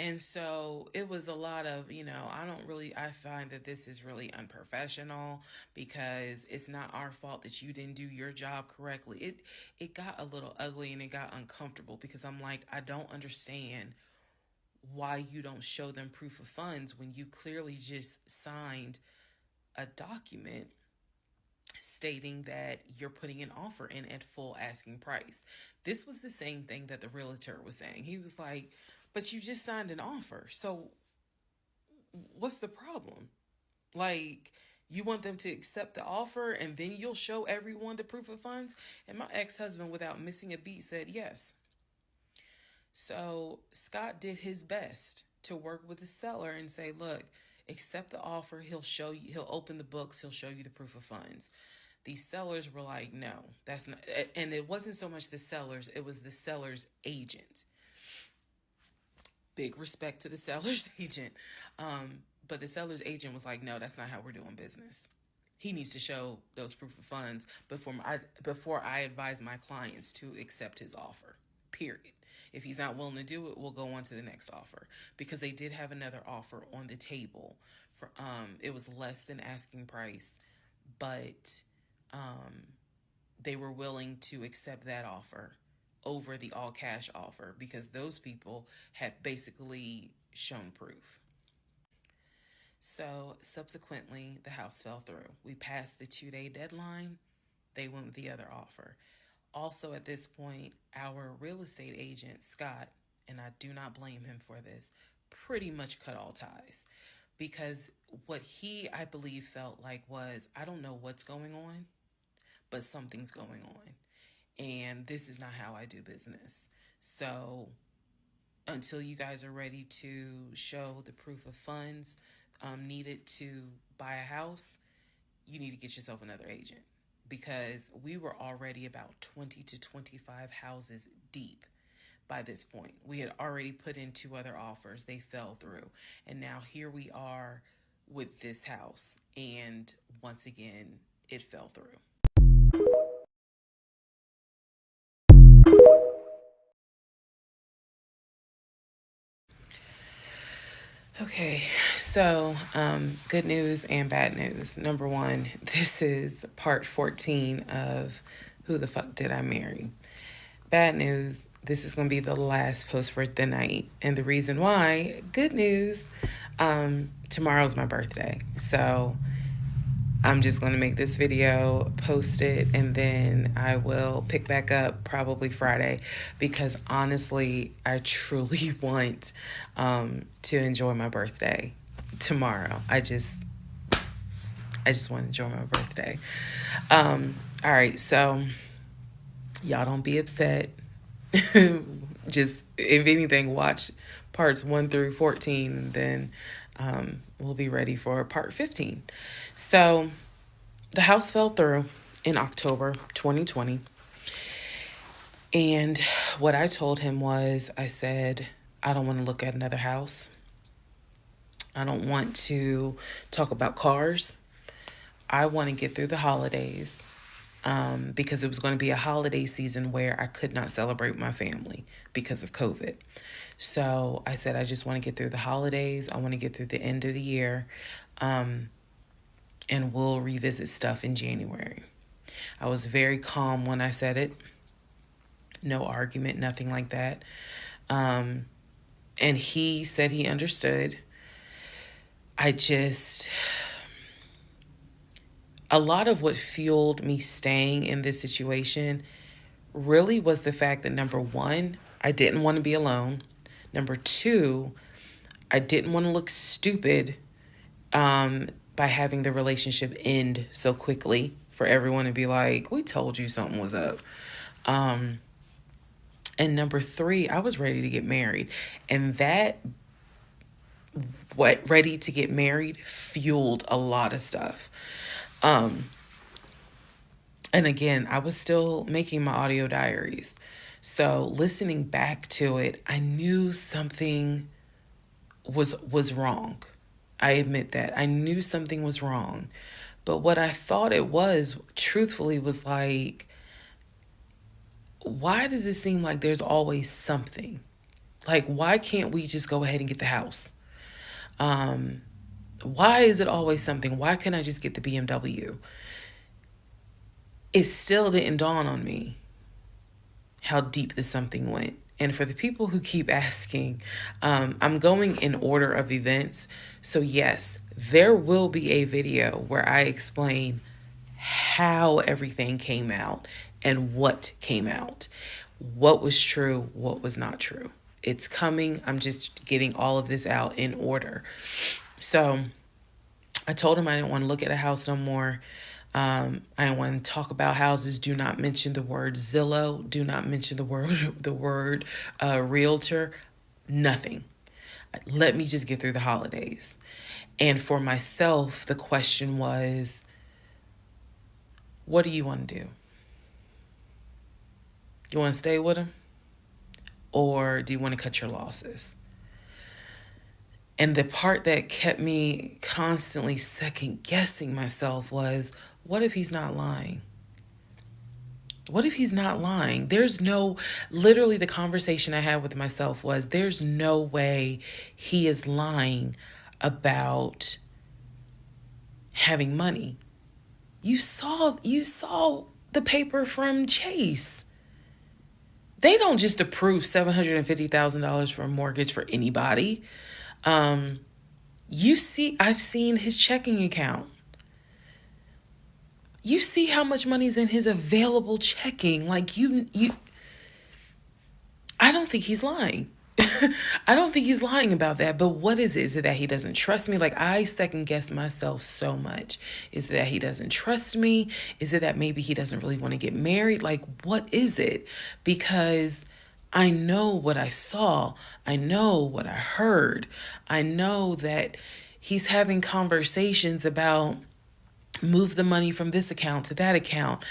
And so it was a lot of, I find that this is really unprofessional because it's not our fault that you didn't do your job correctly. It got a little ugly and it got uncomfortable because I'm like, I don't understand why you don't show them proof of funds when you clearly just signed a document stating that you're putting an offer in at full asking price. This was the same thing that the realtor was saying. He was like, but you just signed an offer. So what's the problem? Like, you want them to accept the offer and then you'll show everyone the proof of funds? And my ex husband, without missing a beat, said yes. So Scott did his best to work with the seller and say, look, accept the offer. He'll show you, he'll open the books, he'll show you the proof of funds. These sellers were like, no, that's not. And it wasn't so much the sellers, it was the seller's agent. Big respect to the seller's agent. But the seller's agent was like, no, that's not how we're doing business. He needs to show those proof of funds before I advise my clients to accept his offer. Period. If he's not willing to do it, we'll go on to the next offer, because they did have another offer on the table for it was less than asking price, but they were willing to accept that offer over the all cash offer because those people had basically shown proof. So subsequently, the house fell through. We passed the 2-day deadline. They went with the other offer. Also, at this point, our real estate agent, Scott, and I do not blame him for this, pretty much cut all ties. Because what he, I believe, felt like was, I don't know what's going on, but something's going on. And this is not how I do business. So until you guys are ready to show the proof of funds needed to buy a house, you need to get yourself another agent, because we were already about 20 to 25 houses deep by this point. We had already put in 2 other offers. They fell through. And now here we are with this house. And once again, it fell through. Okay, so good news and bad news. Number one, this is part 14 of Who the Fuck Did I Marry? Bad news, this is going to be the last post for the night. And the reason why, good news, tomorrow's my birthday. So I'm just going to make this video, post it, and then I will pick back up probably Friday, because honestly, I truly want to enjoy my birthday tomorrow. I just want to enjoy my birthday. All right, so y'all don't be upset. Just, if anything, watch parts 1 through 14, then we'll be ready for part 15. So the house fell through in October 2020. And what I told him was, I said, I don't want to look at another house. I don't want to talk about cars. I want to get through the holidays, because it was going to be a holiday season where I could not celebrate my family because of COVID. So I said, I just want to get through the holidays. I want to get through the end of the year. And we'll revisit stuff in January. I was very calm when I said it. No argument, nothing like that. And he said he understood. A lot of what fueled me staying in this situation really was the fact that, number one, I didn't want to be alone. Number two, I didn't want to look stupid by having the relationship end so quickly, for everyone to be like, we told you something was up. And number three, I was ready to get married. And that, ready to get married, fueled a lot of stuff. And again, I was still making my audio diaries. So listening back to it, I knew something was wrong. I admit that. I knew something was wrong. But what I thought it was, truthfully, was like, why does it seem like there's always something? Like, why can't we just go ahead and get the house? Why is it always something? Why can't I just get the BMW? It still didn't dawn on me how deep this something went. And for the people who keep asking, I'm going in order of events. So, yes, there will be a video where I explain how everything came out and what came out, what was true, what was not true. It's coming. I'm just getting all of this out in order. So, I told him I didn't want to look at a house no more. I didn't want to talk about houses. Do not mention the word Zillow. Do not mention the word realtor. Nothing. Let me just get through the holidays. And for myself, the question was, what do you want to do? You want to stay with him? Or do you want to cut your losses? And the part that kept me constantly second guessing myself was, what if he's not lying? What if he's not lying? Literally the conversation I had with myself was, there's no way he is lying about having money. You saw the paper from Chase. They don't just approve $750,000 for a mortgage for anybody. I've seen his checking account. You see how much money's in his available checking. Like I don't think he's lying. I don't think he's lying about that. But what is it? Is it that he doesn't trust me? Like, I second guess myself so much. Is it that he doesn't trust me? Is it that maybe he doesn't really want to get married? Like, what is it? Because I know what I saw. I know what I heard. I know that he's having conversations about move the money from this account to that account.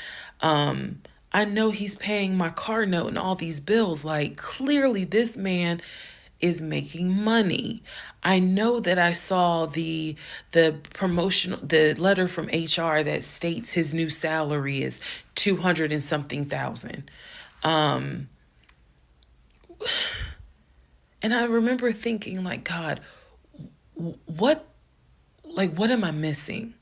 I know he's paying my car note and all these bills. Like, clearly this man is making money. I know that I saw the letter from HR that states his new salary is 200 and something thousand. And I remember thinking, like, God, what am I missing?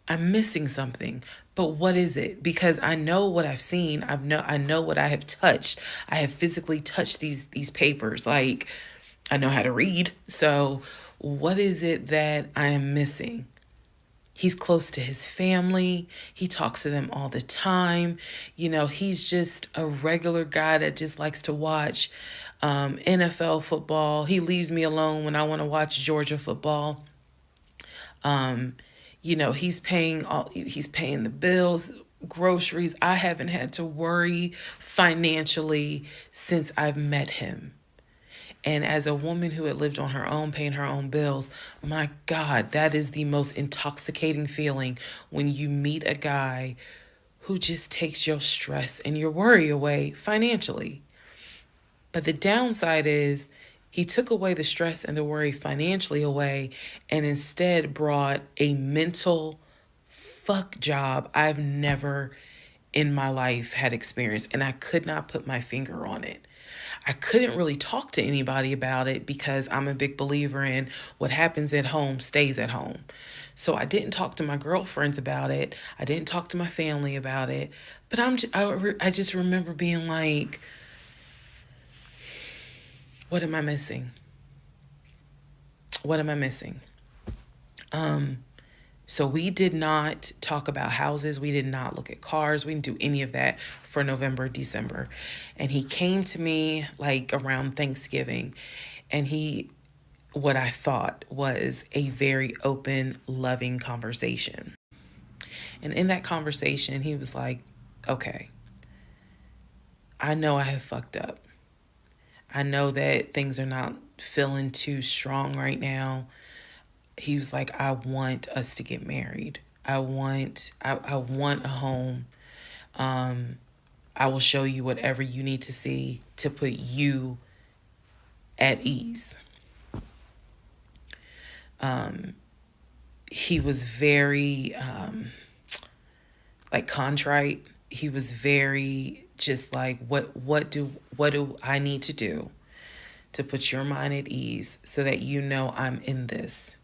I'm missing something, but what is it? Because I know what I've seen. I know what I have touched. I have physically touched these papers. Like, I know how to read. So what is it that I am missing? He's close to his family. He talks to them all the time. He's just a regular guy that just likes to watch NFL football. He leaves me alone when I want to watch Georgia football. He's paying the bills, groceries. I haven't had to worry financially since I've met him. And as a woman who had lived on her own, paying her own bills, my God, that is the most intoxicating feeling when you meet a guy who just takes your stress and your worry away financially. But the downside is he took away the stress and the worry financially away and instead brought a mental fuck job I've never in my life had experienced. And I could not put my finger on it. I couldn't really talk to anybody about it because I'm a big believer in what happens at home stays at home. So I didn't talk to my girlfriends about it. I didn't talk to my family about it. But I just remember being like, what am I missing? What am I missing? So we did not talk about houses. We did not look at cars. We didn't do any of that for November, December. And he came to me like around Thanksgiving, and what I thought was a very open, loving conversation. And in that conversation, he was like, okay, I know I have fucked up. I know that things are not feeling too strong right now. He was like, I want us to get married. I want a home. I will show you whatever you need to see to put you at ease. He was very contrite. He was very just like, what do I need to do? to put your mind at ease so that you know I'm in this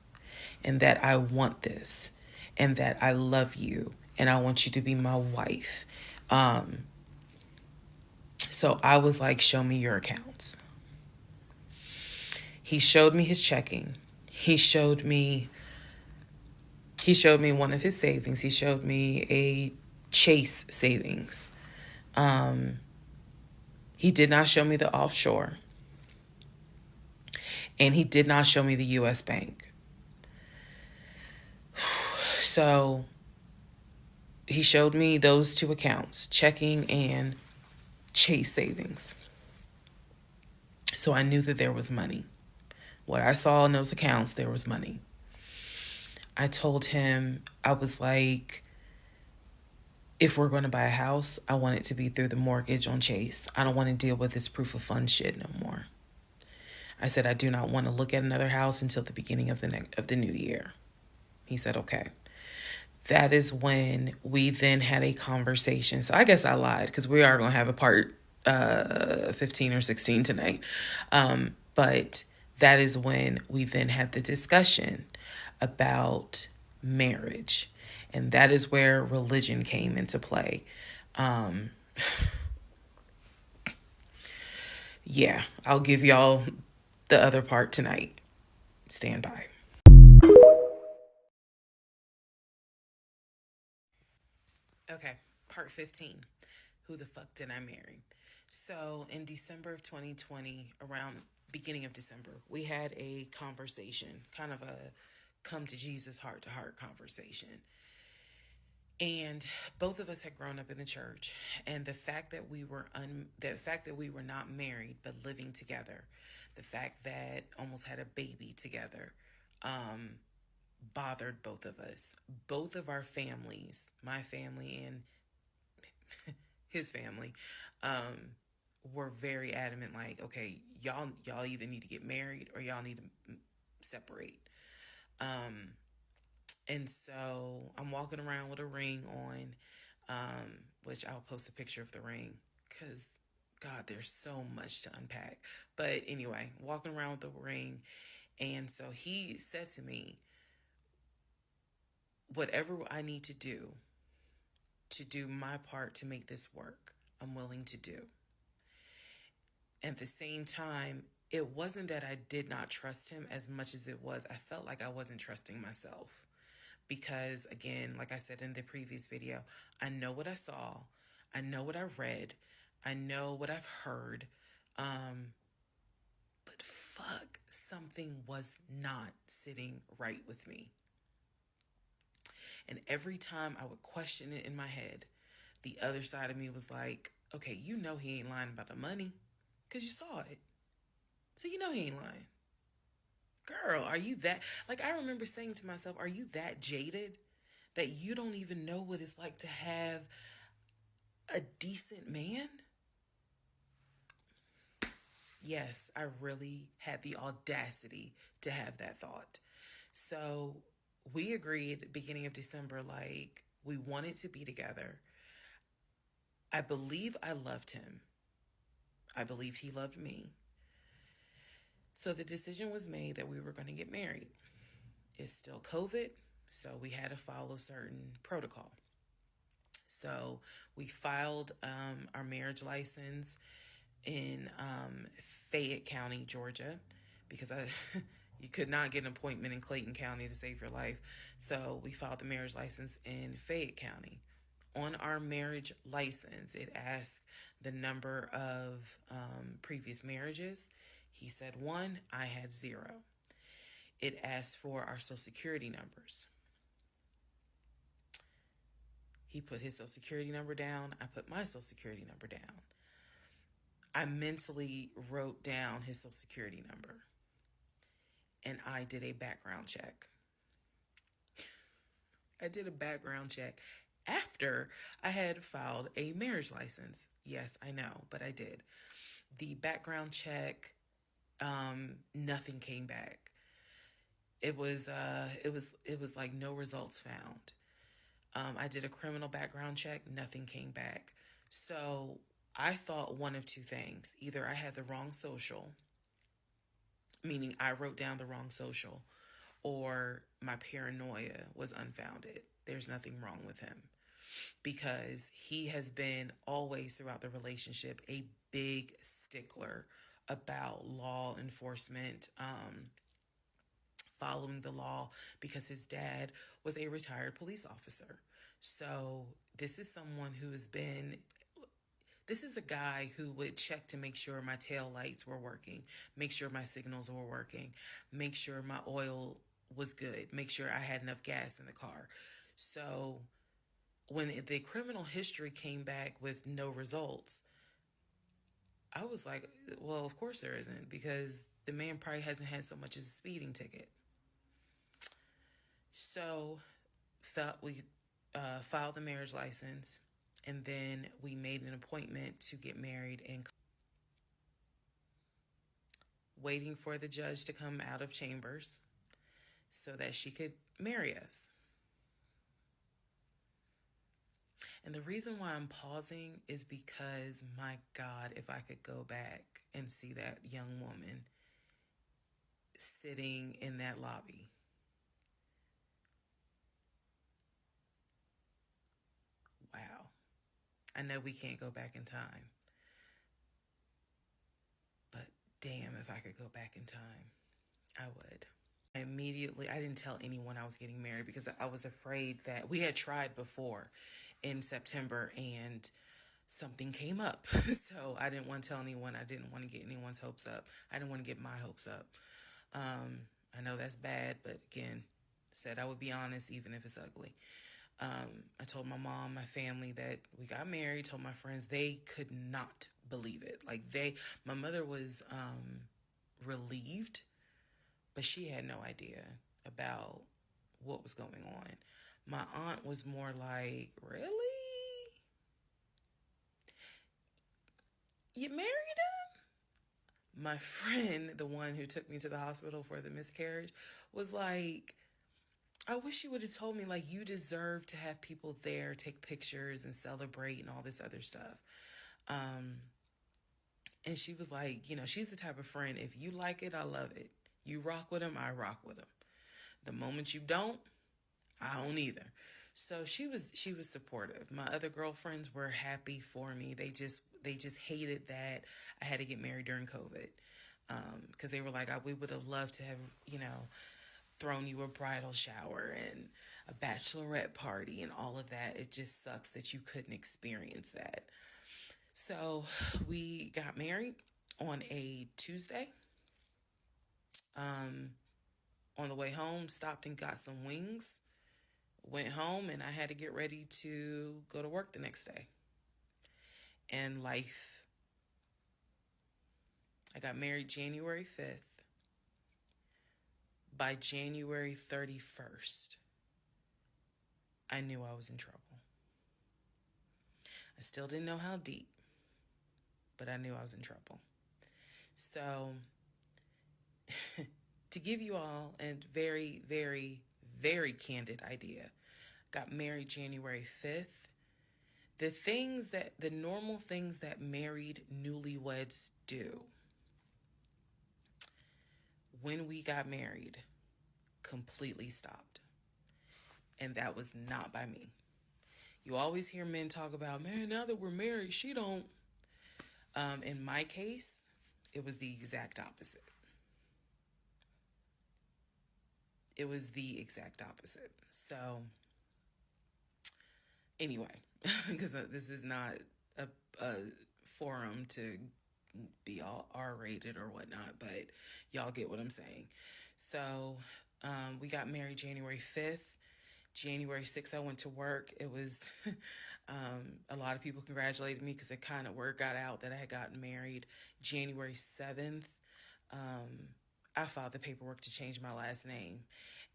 and that I want this and that I love you and I want you to be my wife. So I was like, show me your accounts. He showed me his checking. He showed me one of his savings. He showed me a Chase savings. He did not show me the offshore. And he did not show me the US bank. So he showed me those two accounts, checking and Chase savings. So I knew that there was money. What I saw in those accounts, there was money. I told him, I was like, if we're going to buy a house, I want it to be through the mortgage on Chase. I don't want to deal with this proof of funds shit no more. I said, I do not want to look at another house until the beginning of the new year. He said, okay. That is when we then had a conversation. So I guess I lied because we are going to have a part 15 or 16 tonight. But that is when we then had the discussion about marriage. And that is where religion came into play. Yeah, I'll give y'all the other part tonight. Stand by. Okay, part 15. Who the fuck did I marry? So in December of 2020, around beginning of December, we had a conversation, kind of a come to Jesus heart to heart conversation. And both of us had grown up in the church, and the fact that we were not married but living together, the fact that almost had a baby together, bothered both of us. Both of our families, my family and his family, were very adamant. Like, okay, y'all either need to get married or y'all need to separate. And so I'm walking around with a ring on, which I'll post a picture of the ring because, God, there's so much to unpack. But anyway, walking around with the ring. And so he said to me, whatever I need to do my part to make this work, I'm willing to do. At the same time, it wasn't that I did not trust him as much as it was I felt like I wasn't trusting myself. Because again, like I said in the previous video, I know what I saw, I know what I read, I know what I've heard, but fuck, something was not sitting right with me. And every time I would question it in my head, the other side of me was like, okay, you know he ain't lying about the money because you saw it. So you know he ain't lying. Girl, are you that... Like, I remember saying to myself, are you that jaded that you don't even know what it's like to have a decent man? Yes, I really had the audacity to have that thought. So we agreed at the beginning of December, like, we wanted to be together. I believe I loved him. I believed he loved me. So the decision was made that we were going to get married. It's still COVID, so we had to follow certain protocol. So we filed our marriage license in Fayette County, Georgia, because you could not get an appointment in Clayton County to save your life. So we filed the marriage license in Fayette County. On our marriage license, it asked the number of previous marriages. He said 1, I had 0. It asked for our social security numbers. He put his social security number down. I put my social security number down. I mentally wrote down his social security number. And I did a background check. I did a background check after I had filed a marriage license. Yes, I know, but I did. The background check, nothing came back. It was like no results found. I did a criminal background check, nothing came back. So I thought one of two things. Either I had the wrong social meaning I wrote down the wrong social, or my paranoia was unfounded. There's nothing wrong with him, because he has been always throughout the relationship a big stickler about law enforcement, following the law, because his dad was a retired police officer. So this is someone who has been, this is a guy who would check to make sure my tail lights were working, make sure my signals were working, make sure my oil was good, make sure I had enough gas in the car. So when the criminal history came back with no results, I was like, well, of course there isn't, because the man probably hasn't had so much as a speeding ticket. So we filed the marriage license, and then we made an appointment to get married, and waiting for the judge to come out of chambers so that she could marry us. And the reason why I'm pausing is because, my God, if I could go back and see that young woman sitting in that lobby. Wow. I know we can't go back in time, but damn, if I could go back in time, I would. Immediately, I didn't tell anyone I was getting married because I was afraid that we had tried before in September and something came up. So I didn't want to tell anyone. I didn't want to get anyone's hopes up. I didn't want to get my hopes up. I know that's bad, but again, said I would be honest even if it's ugly. I told my mom, my family that we got married, told my friends. They could not believe it. Like my mother was relieved, but she had no idea about what was going on. My aunt was more like, really? You married him? My friend, the one who took me to the hospital for the miscarriage, was like, I wish you would have told me, like, you deserve to have people there, take pictures and celebrate and all this other stuff. And she was like, she's the type of friend, if you like it, I love it. You rock with him, I rock with him. The moment you don't, I don't either. So she was supportive. My other girlfriends were happy for me. They just hated that I had to get married during COVID. Because they were like, we would have loved to have, thrown you a bridal shower and a bachelorette party and all of that. It just sucks that you couldn't experience that. So we got married on a Tuesday. On the way home, stopped and got some wings, went home, and I had to get ready to go to work the next day. And life. I got married January 5th. By January 31st, I knew I was in trouble. I still didn't know how deep, but I knew I was in trouble. So, to give you all a very, very, very candid idea, got married January 5th. The normal things that married newlyweds do, when we got married, completely stopped. And that was not by me. You always hear men talk about, man, now that we're married, she don't. In my case, it was the exact opposite. It was the exact opposite. So, anyway, because this is not a forum to be all R-rated or whatnot, but y'all get what I'm saying. So, we got married January 5th. January 6th, I went to work. It was, a lot of people congratulated me because it kind of word got out that I had gotten married. January 7th, I filed the paperwork to change my last name.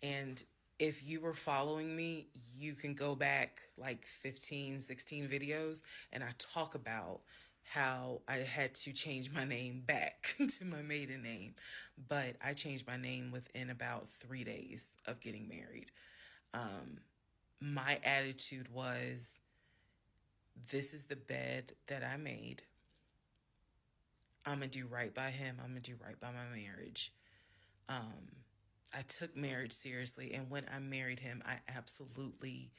And if you were following me, you can go back like 15, 16 videos, and I talk about how I had to change my name back to my maiden name. But I changed my name within about 3 days of getting married. My attitude was, this is the bed that I made. I'm going to do right by him. I'm going to do right by my marriage. I took marriage seriously. And when I married him, I absolutely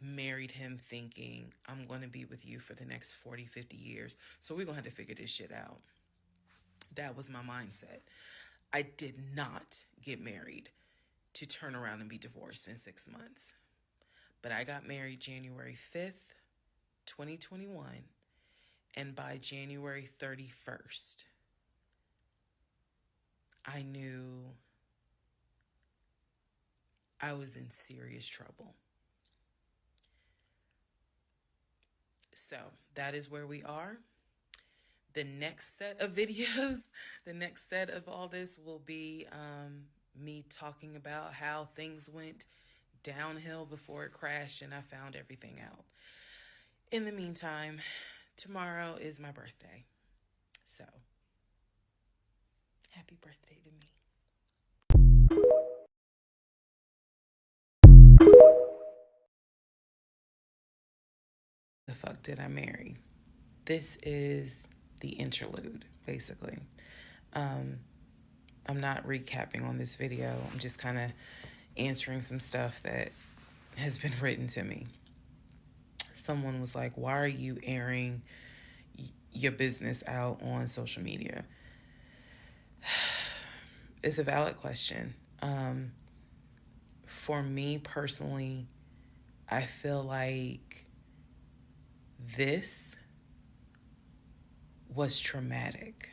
married him thinking, I'm going to be with you for the next 40, 50 years. So we're going to have to figure this shit out. That was my mindset. I did not get married to turn around and be divorced in 6 months. But I got married January 5th, 2021. And by January 31st, I knew I was in serious trouble. So that is where we are. The next set of videos, the next set of all this will be me talking about how things went downhill before it crashed and I found everything out. In the meantime, tomorrow is my birthday. So, happy birthday to me. The fuck did I marry? This is the interlude, basically. I'm not recapping on this video. I'm just kind of answering some stuff that has been written to me. Someone was like, why are you airing your business out on social media? It's a valid question. For me personally, I feel like this was traumatic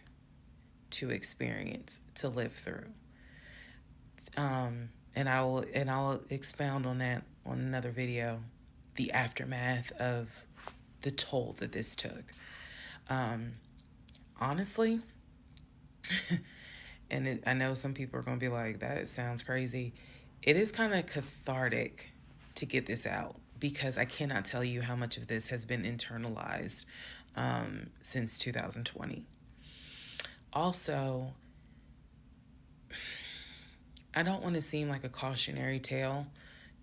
to experience, to live through. And I'll expound on that on another video, the aftermath of the toll that this took. Honestly, and I know some people are going to be like, that sounds crazy. It is kind of cathartic to get this out because I cannot tell you how much of this has been internalized since 2020. Also, I don't want to seem like a cautionary tale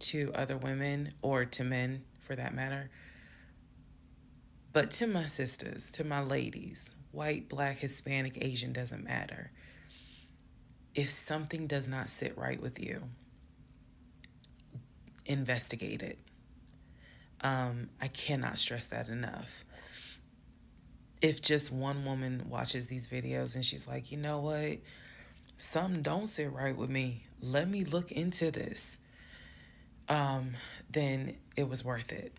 to other women or to men for that matter. But to my sisters, to my ladies, white, black, Hispanic, Asian, doesn't matter. If something does not sit right with you, investigate it. I cannot stress that enough. If just one woman watches these videos and she's like, you know what? Something don't sit right with me. Let me look into this. Then it was worth it.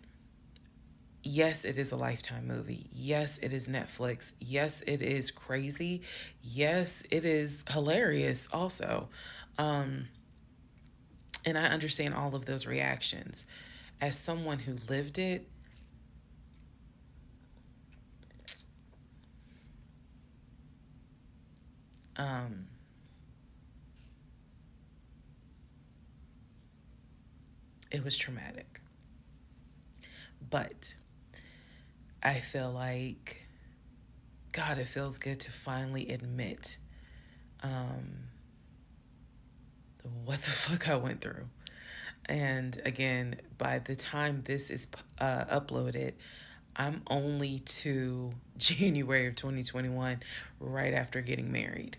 Yes, it is a Lifetime movie. Yes, it is Netflix. Yes, it is crazy. Yes, it is hilarious also. And I understand all of those reactions. As someone who lived it, it was traumatic. But I feel like, God, it feels good to finally admit what the fuck I went through. And again, by the time this is uploaded, I'm only to January of 2021, right after getting married.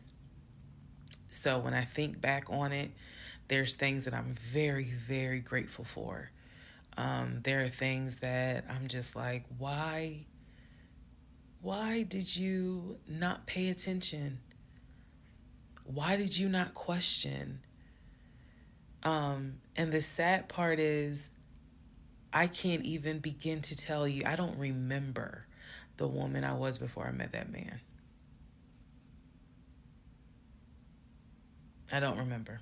So when I think back on it, there's things that I'm very, very grateful for. There are things that I'm just like, why did you not pay attention? Why did you not question? And the sad part is, I can't even begin to tell you. I don't remember the woman I was before I met that man. I don't remember.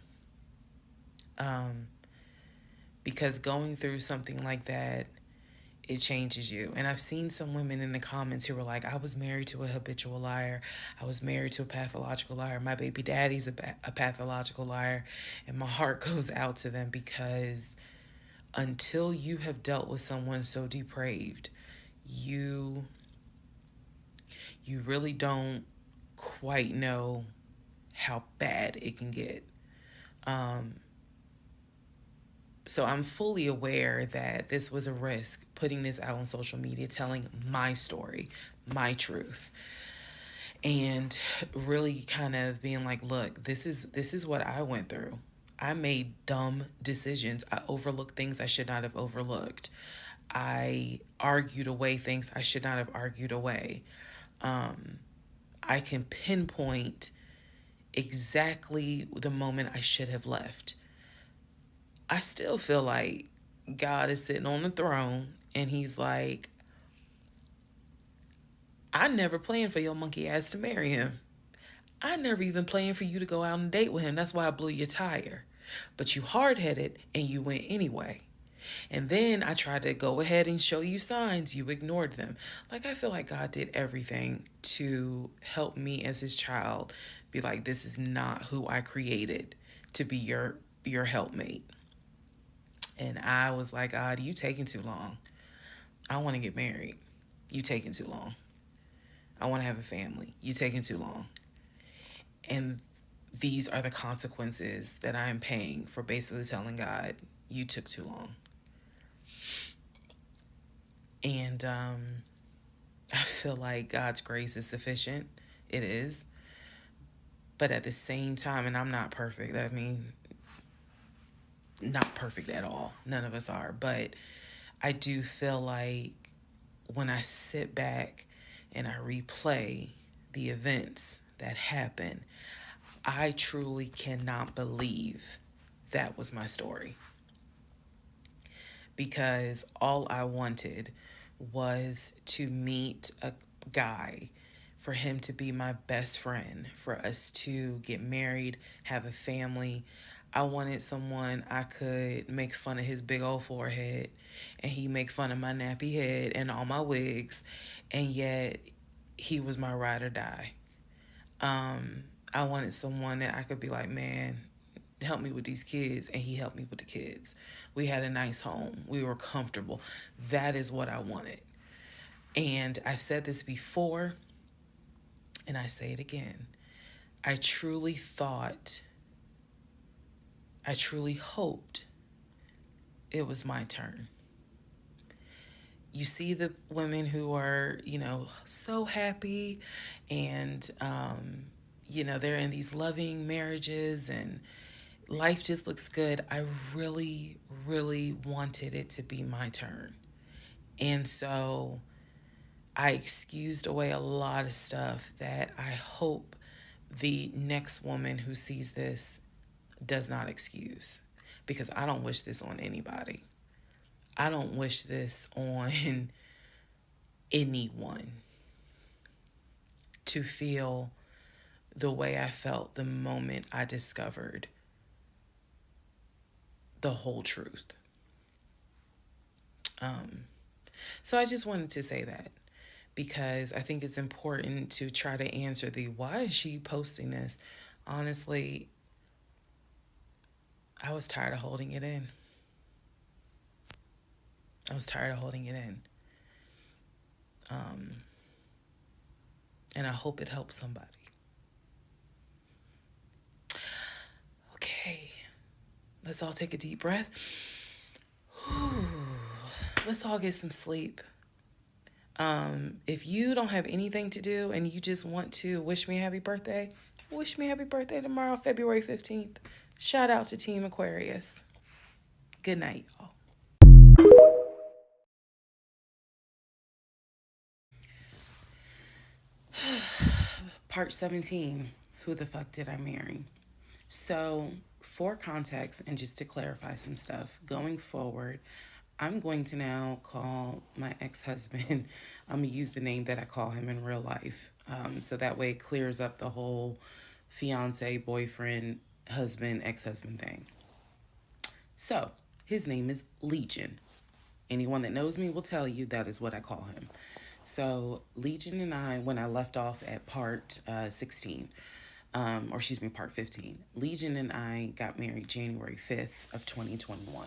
Because going through something like that, it changes you. And I've seen some women in the comments who were like, I was married to a habitual liar. I was married to a pathological liar. My baby daddy's a pathological liar. And my heart goes out to them because until you have dealt with someone so depraved, you really don't quite know how bad it can get. So I'm fully aware that this was a risk, putting this out on social media, telling my story, my truth. and really kind of being like, look, this is what I went through. I made dumb decisions. I overlooked things I should not have overlooked. I argued away things I should not have argued away. I can pinpoint exactly the moment I should have left. I still feel like God is sitting on the throne and he's like, I never planned for your monkey ass to marry him. I never even planned for you to go out and date with him. That's why I blew your tire. But you hard headed and you went anyway. And then I tried to go ahead and show you signs. You ignored them. Like, I feel like God did everything to help me as his child be like, this is not who I created to be your helpmate. And I was like, God, you taking too long. I want to get married. You taking too long. I want to have a family. You taking too long. And these are the consequences that I am paying for basically telling God, you took too long. And I feel like God's grace is sufficient. It is. But at the same time, and I'm not perfect. I mean, not perfect at all. None of us are. But I do feel like when I sit back and I replay the events that happened, I truly cannot believe that was my story. Because all I wanted was to meet a guy, for him to be my best friend, for us to get married, have a family. I wanted someone I could make fun of his big old forehead and he make fun of my nappy head and all my wigs, and yet he was my ride or die. I wanted someone that I could be like, man, help me with these kids, and he helped me with the kids. We had a nice home. We were comfortable. That is what I wanted. And I've said this before, and I say it again. I truly thought, I truly hoped it was my turn. You see the women who are, so happy and, they're in these loving marriages and life just looks good. I really, really wanted it to be my turn. And so I excused away a lot of stuff that I hope the next woman who sees this does not excuse, because I don't wish this on anybody. I don't wish this on anyone, to feel the way I felt the moment I discovered the whole truth. So I just wanted to say that, because I think it's important to try to answer the why is she posting this? Honestly, I was tired of holding it in. I was tired of holding it in. And I hope it helps somebody. Okay, let's all take a deep breath. Let's all get some sleep. If you don't have anything to do and you just want to wish me a happy birthday, wish me a happy birthday tomorrow, February 15th. Shout out to Team Aquarius. Good night, y'all. Part 17, who the fuck did I marry? So, for context and just to clarify some stuff, going forward, I'm going to now call my ex-husband, I'm going to use the name that I call him in real life. So that way it clears up the whole fiance, boyfriend, husband, ex-husband thing. So, his name is Legion. Anyone that knows me will tell you that is what I call him. So, Legion and I, when I left off at part 16, part 15, Legion and I got married January 5th of 2021.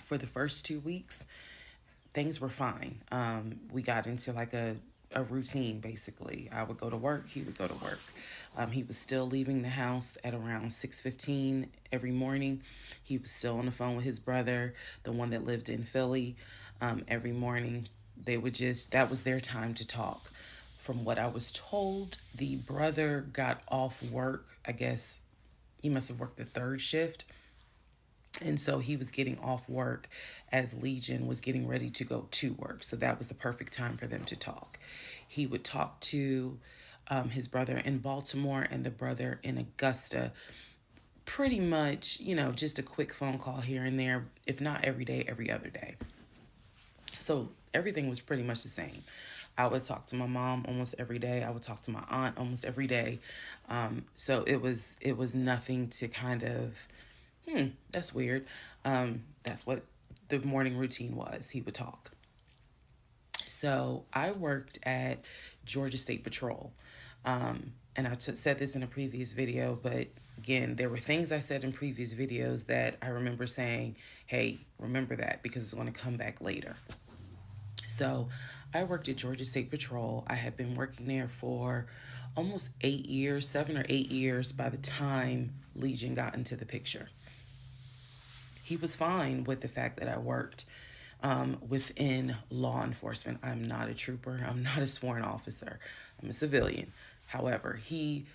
For the first 2 weeks, things were fine. We got into like a routine, basically. I would go to work, he would go to work. He was still leaving the house at around 6:15 every morning. He was still on the phone with his brother, the one that lived in Philly, every morning. That was their time to talk. From what I was told, the brother got off work. I guess he must have worked the third shift. And so he was getting off work as Legion was getting ready to go to work. So that was the perfect time for them to talk. He would talk to his brother in Baltimore and the brother in Augusta. Pretty much, just a quick phone call here and there, if not every day, every other day. So everything was pretty much the same. I would talk to my mom almost every day. I would talk to my aunt almost every day. So it was nothing to kind of, that's weird. That's what the morning routine was. He would talk. So I worked at Georgia State Patrol. And I said this in a previous video, but again, there were things I said in previous videos that I remember saying, hey, remember that because it's going to come back later. So I worked at Georgia State Patrol. I had been working there for almost 8 years, 7 or 8 years by the time Legion got into the picture. He was fine with the fact that I worked within law enforcement. I'm not a trooper. I'm not a sworn officer. I'm a civilian. However, he,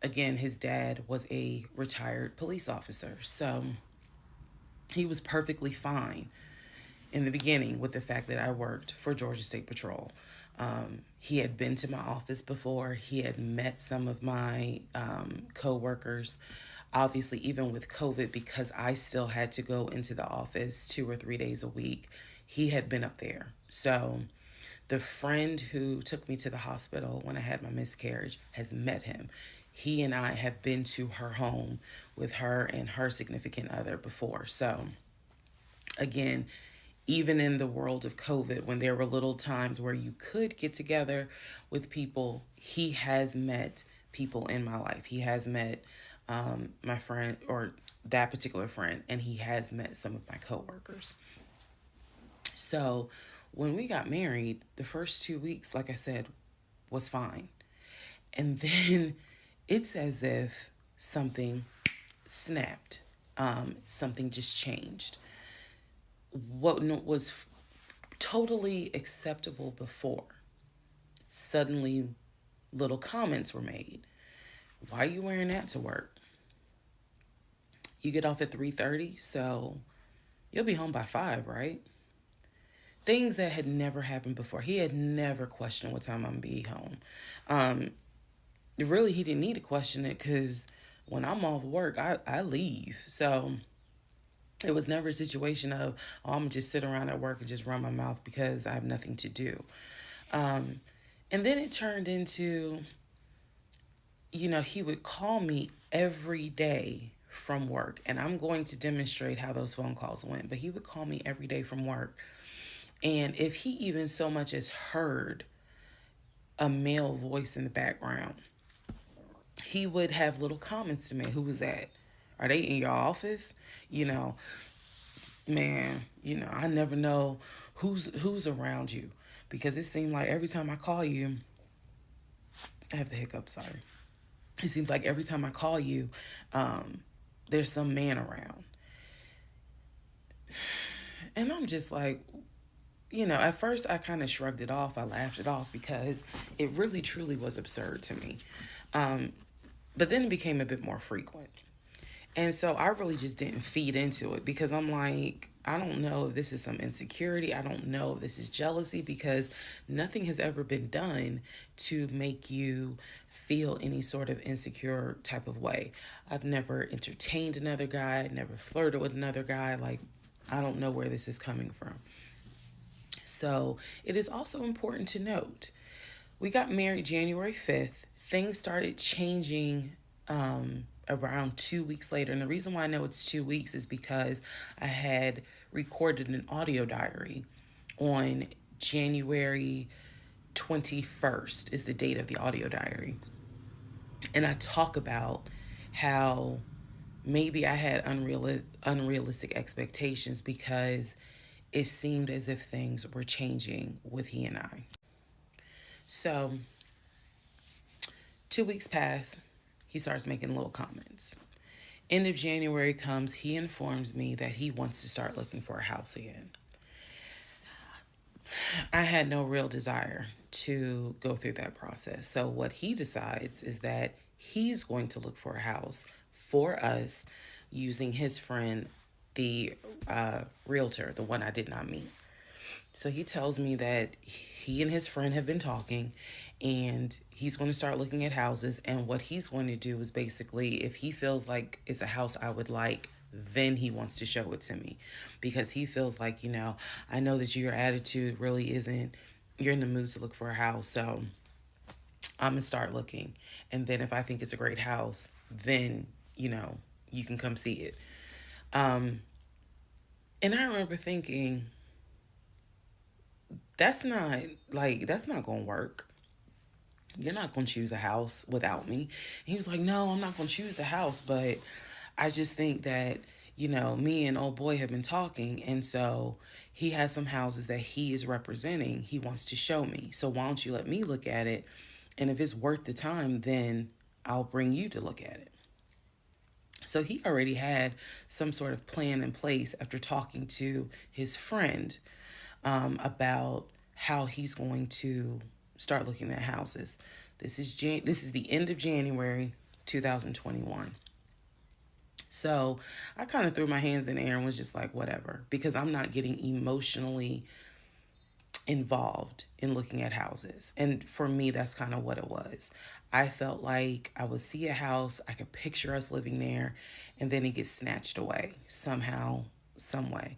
again, his dad was a retired police officer. So he was perfectly fine in the beginning with the fact that I worked for Georgia State Patrol. He had been to my office before. He had met some of my co-workers. Obviously, even with COVID, because I still had to go into the office 2 or 3 days a week, he had been up there. So the friend who took me to the hospital when I had my miscarriage has met him. He and I have been to her home with her and her significant other before. So again, even in the world of COVID, when there were little times where you could get together with people, he has met people in my life. He has met my friend, or that particular friend, and he has met some of my coworkers. So when we got married, the first 2 weeks, like I said, was fine. And then it's as if something snapped. Something just changed. What was totally acceptable before, suddenly little comments were made. Why are you wearing that to work? You get off at 3:30, so you'll be home by 5, right? Things that had never happened before. He had never questioned what time I'm going to be home. Really, he didn't need to question it because when I'm off work, I leave. So it was never a situation of, oh, I'm going to just sit around at work and just run my mouth because I have nothing to do. And then it turned into, he would call me every day from work. And I'm going to demonstrate how those phone calls went. But he would call me every day from work. And if he even so much as heard a male voice in the background, he would have little comments to me. Who was that? Are they in your office? Man, I never know who's around you, because it seemed like every time I call you, I have the hiccup, sorry. It seems like every time I call you, there's some man around. And I'm just like, at first I kind of shrugged it off. I laughed it off because it really, truly was absurd to me. But then it became a bit more frequent. And so I really just didn't feed into it because I'm like, I don't know if this is some insecurity. I don't know if this is jealousy, because nothing has ever been done to make you feel any sort of insecure type of way. I've never entertained another guy, never flirted with another guy. Like, I don't know where this is coming from. So it is also important to note, we got married January 5th. Things started changing around 2 weeks later. And the reason why I know it's 2 weeks is because I had recorded an audio diary on January 21st is the date of the audio diary. And I talk about how maybe I had unrealistic expectations because it seemed as if things were changing with he and I. So 2 weeks pass. He starts making little comments. End of January comes, he informs me that he wants to start looking for a house again. I had no real desire to go through that process. So what he decides is that he's going to look for a house for us using his friend, the realtor, the one I did not meet. So he tells me that he and his friend have been talking and he's going to start looking at houses. And what he's going to do is basically, if he feels like it's a house I would like, then he wants to show it to me because he feels like, I know that your attitude really isn't, you're in the mood to look for a house. So I'm going to start looking. And then if I think it's a great house, then, you can come see it. Um, and I remember thinking, that's not going to work. You're not going to choose a house without me. And he was like, no, I'm not going to choose the house, but I just think that, me and old boy have been talking. And so he has some houses that he is representing. He wants to show me. So why don't you let me look at it? And if it's worth the time, then I'll bring you to look at it. So he already had some sort of plan in place after talking to his friend about how he's going to start looking at houses. This is the end of January 2021. So I kind of threw my hands in the air and was just like, whatever, because I'm not getting emotionally involved in looking at houses. And for me, that's kind of what it was. I felt like I would see a house, I could picture us living there, and then it gets snatched away somehow, some way.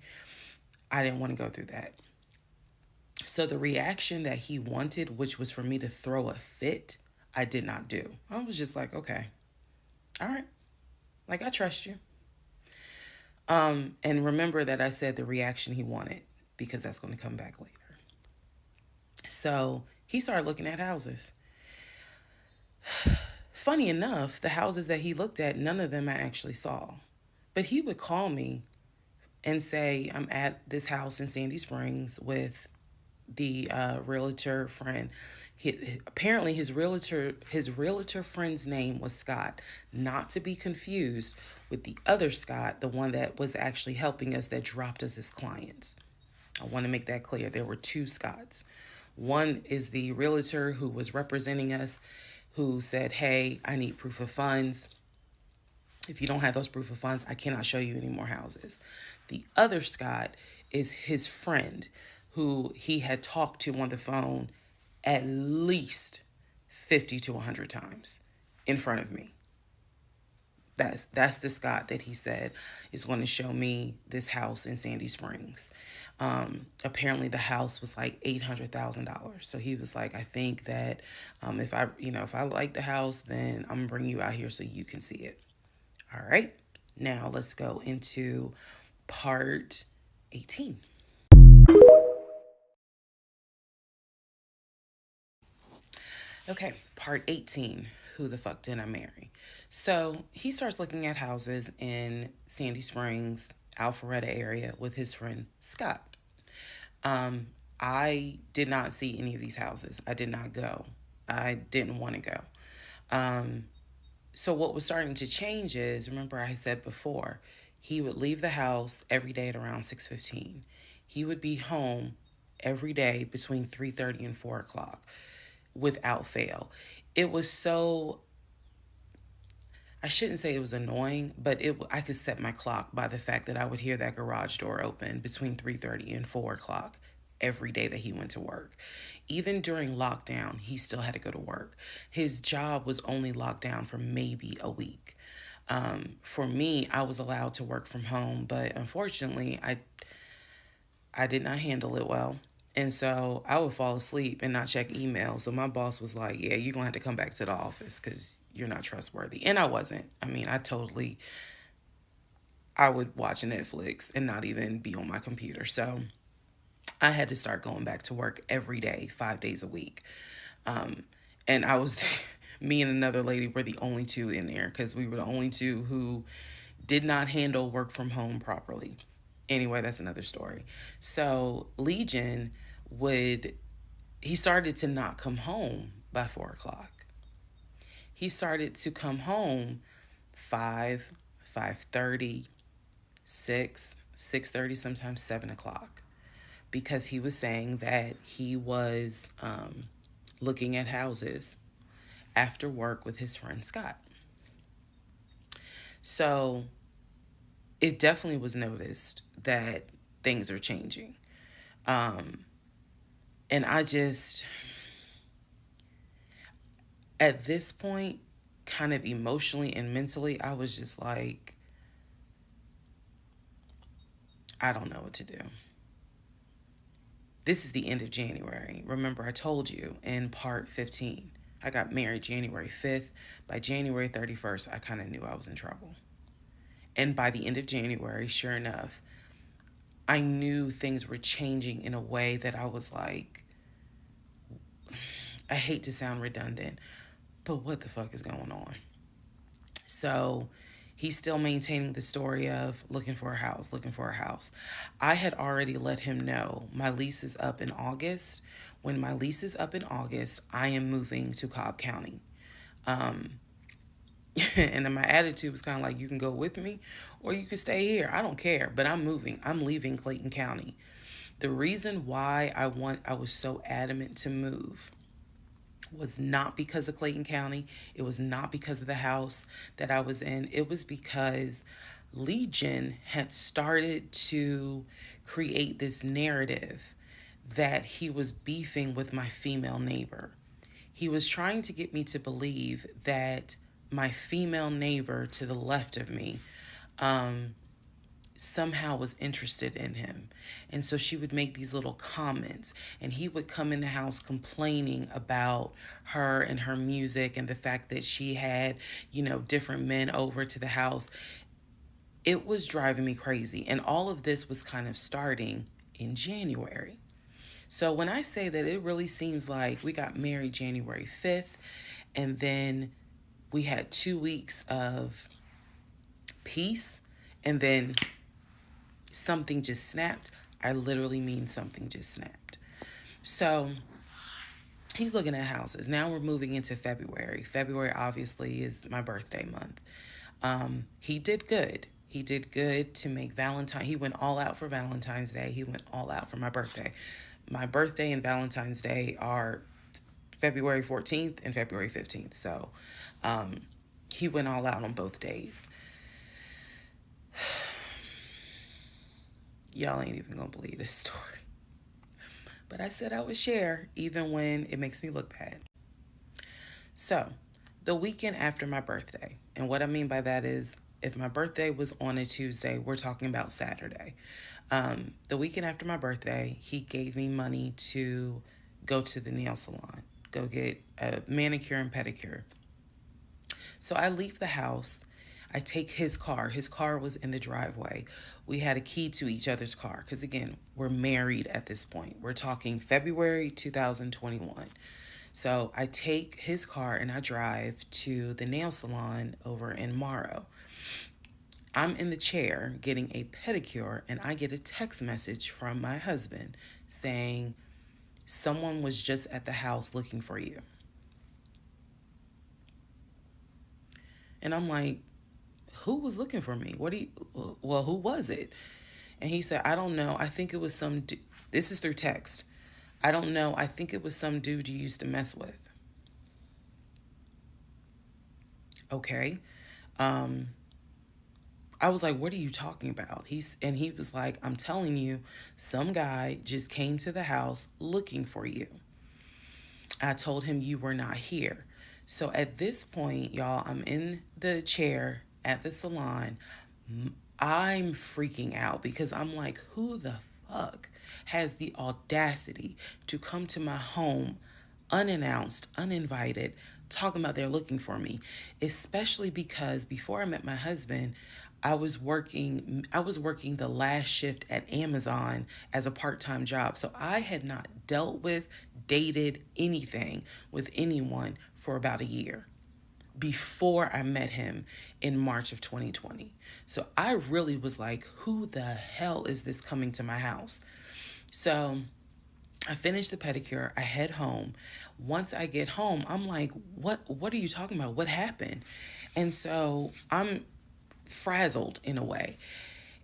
I didn't want to go through that. So the reaction that he wanted, which was for me to throw a fit, I did not do. I was just like, okay, all right. Like, I trust you. And remember that I said the reaction he wanted, because that's going to come back later. So he started looking at houses. Funny enough, the houses that he looked at, none of them I actually saw. But he would call me and say, I'm at this house in Sandy Springs with the realtor friend. Apparently his realtor friend's name was Scott, not to be confused with the other Scott, the one that was actually helping us, that dropped us as clients. I want to make that clear. There were two Scotts. One is the realtor who was representing us, who said, hey, I need proof of funds. If you don't have those proof of funds, I cannot show you any more houses. The other Scott is his friend, who he had talked to on the phone at least 50 to 100 times in front of me. That's the Scott that he said is going to show me this house in Sandy Springs. Apparently the house was like $800,000. So he was like, I think that if I like the house, then I'm gonna bring you out here so you can see it. All right. Now let's go into part 18. Okay, part 18. Who the fuck did I marry? So he starts looking at houses in Sandy Springs, Alpharetta area with his friend Scott. I did not see any of these houses. I did not go. I didn't want to go. So what was starting to change is, remember I said before, he would leave the house every day at around 6:15. He would be home every day between 3:30 and 4 o'clock without fail. It was so, I shouldn't say it was annoying, but I could set my clock by the fact that I would hear that garage door open between 3:30 and 4 o'clock every day that he went to work. Even during lockdown, he still had to go to work. His job was only locked down for maybe a week. For me, I was allowed to work from home, but unfortunately, I did not handle it well. And so I would fall asleep and not check email. So my boss was like, yeah, you're going to have to come back to the office because you're not trustworthy. And I wasn't. I mean, I would watch Netflix and not even be on my computer. So I had to start going back to work every day, 5 days a week. And I was, me and another lady were the only two in there because we were the only two who did not handle work from home properly. Anyway, that's another story. So Legion he started to not come home by 4 o'clock. He started to come home 5, 5:30, 6, 6:30, sometimes 7 o'clock. Because he was saying that he was looking at houses after work with his friend Scott. So it definitely was noticed that things are changing. Um, and I just, at this point, kind of emotionally and mentally, I was just like, I don't know what to do. This is the end of January. Remember, I told you in part 15, I got married January 5th. By January 31st, I kind of knew I was in trouble. And by the end of January, sure enough, I knew things were changing in a way that I was like, I hate to sound redundant, but what the fuck is going on? So he's still maintaining the story of looking for a house, looking for a house. I had already let him know my lease is up in August. When my lease is up in August, I am moving to Cobb County. Um, and then my attitude was kind of like, you can go with me or you can stay here. I don't care, but I'm moving. I'm leaving Clayton County. The reason why I was so adamant to move was not because of Clayton County. It was not because of the house that I was in. It was because Legion had started to create this narrative that he was beefing with my female neighbor. He was trying to get me to believe that my female neighbor to the left of me somehow was interested in him. And so she would make these little comments, and he would come in the house complaining about her and her music and the fact that she had, different men over to the house. It was driving me crazy. And all of this was kind of starting in January. So when I say that, it really seems like we got married January 5th, and then we had 2 weeks of peace, and then something just snapped. I literally mean something just snapped. So he's looking at houses. Now we're moving into February. February obviously is my birthday month. He did good. He did good to make Valentine. He went all out for Valentine's Day. He went all out for my birthday. My birthday and Valentine's Day are February 14th and February 15th. So he went all out on both days. Y'all ain't even gonna believe this story. But I said I would share even when it makes me look bad. So, the weekend after my birthday, and what I mean by that is if my birthday was on a Tuesday, we're talking about Saturday. The weekend after my birthday, he gave me money to go to the nail salon, go get a manicure and pedicure. So I leave the house. I take his car. His car was in the driveway. We had a key to each other's car because, again, we're married at this point. We're talking February 2021. So I take his car and I drive to the nail salon over in Morrow. I'm in the chair getting a pedicure, and I get a text message from my husband saying, someone was just at the house looking for you. And I'm like, who was looking for me? Who was it? And he said, I don't know. I think it was this is through text. I don't know. I think it was some dude you used to mess with. Okay. I was like, what are you talking about? He was like, I'm telling you, some guy just came to the house looking for you. I told him you were not here. So at this point, y'all, I'm in the chair at the salon. I'm freaking out because I'm like, who the fuck has the audacity to come to my home unannounced, uninvited, talking about they're looking for me? Especially because before I met my husband, I was working the last shift at Amazon as a part-time job. So I had not dealt with, dated anything with anyone for about a year before I met him in March of 2020. So I really was like, who the hell is this coming to my house? So I finish the pedicure, I head home. Once I get home, I'm like, what are you talking about? What happened? And so I'm frazzled in a way.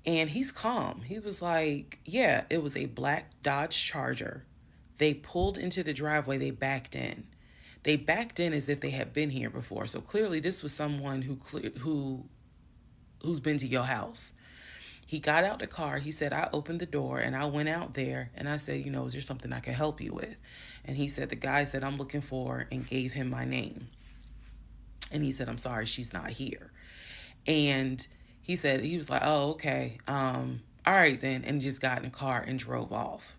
And he's calm. He was like, yeah, it was a black Dodge Charger They pulled into the driveway, they backed in. They backed in as if they had been here before. So clearly this was someone who's been to your house. He got out the car. He said, I opened the door and I went out there and I said, is there something I can help you with? And he said, the guy said, I'm looking for, and gave him my name. And he said, I'm sorry, she's not here. And he was like, oh, okay. All right then. And just got in the car and drove off.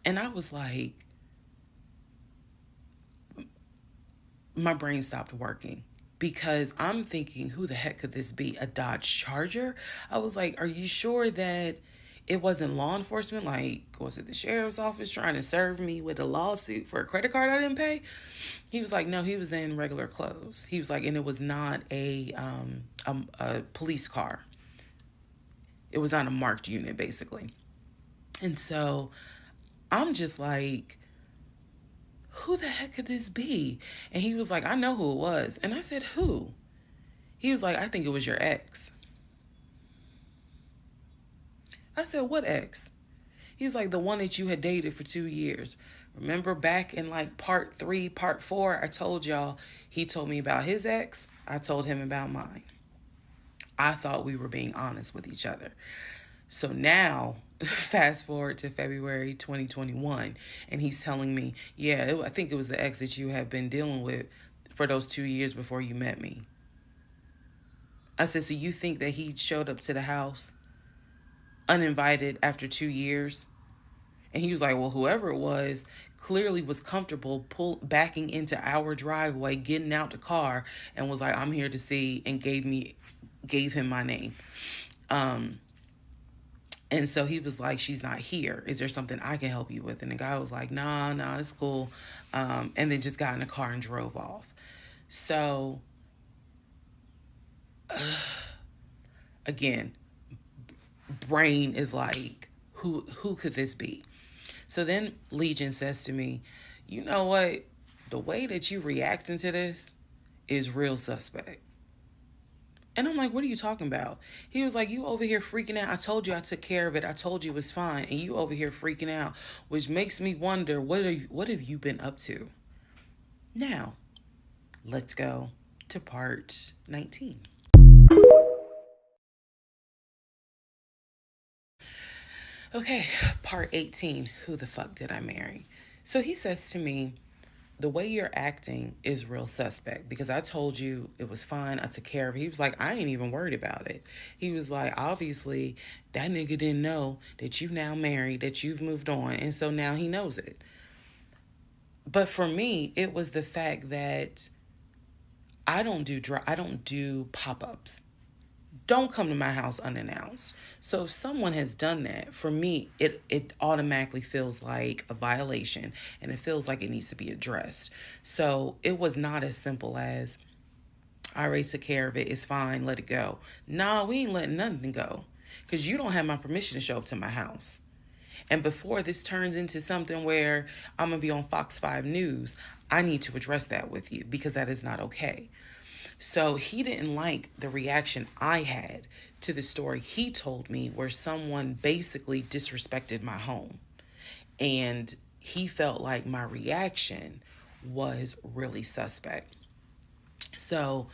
And I was like, my brain stopped working. Because I'm thinking, who the heck could this be? A Dodge Charger? I was like, are you sure that it wasn't law enforcement? Like, was it the sheriff's office trying to serve me with a lawsuit for a credit card I didn't pay? He was like, no, he was in regular clothes. He was like, and it was not a police car. It was on a marked unit, basically. And so I'm just like, who the heck could this be? And he was like, I know who it was. And I said, who? He was like, I think it was your ex. I said, what ex? He was like, the one that you had dated for 2 years. Remember back in like part 3, part 4, I told y'all, he told me about his ex. I told him about mine. I thought we were being honest with each other. So now, fast forward to February 2021, and he's telling me, I think it was the ex that you had been dealing with for those 2 years before you met me. I said, so you think that he showed up to the house uninvited after 2 years? And he was like, well, whoever it was clearly was comfortable backing into our driveway, getting out the car, and was like, I'm here to see, and gave him my name. And so he was like, she's not here. Is there something I can help you with? And the guy was like, nah, it's cool. And then just got in the car and drove off. So, again, brain is like, who could this be? So then Legion says to me, you know what? The way that you reacting to this is real suspect. And I'm like, what are you talking about? He was like, you over here freaking out. I told you I took care of it. I told you it was fine. And you over here freaking out, which makes me wonder, what have you been up to? Now, let's go to part 19. Okay, part 18. Who the fuck did I marry? So he says to me, the way you're acting is real suspect, because I told you it was fine. I took care of it. He was like, I ain't even worried about it. He was like, obviously, that nigga didn't know that you now married, that you've moved on. And so now he knows it. But for me, it was the fact that I don't do pop-ups. Don't come to my house unannounced. So if someone has done that, for me, it automatically feels like a violation, and it feels like it needs to be addressed. So it was not as simple as, I already took care of it, it's fine, let it go. Nah, we ain't letting nothing go, because you don't have my permission to show up to my house. And before this turns into something where I'm going to be on Fox 5 News, I need to address that with you, because that is not okay. So he didn't like the reaction I had to the story he told me, where someone basically disrespected my home. And he felt like my reaction was really suspect. So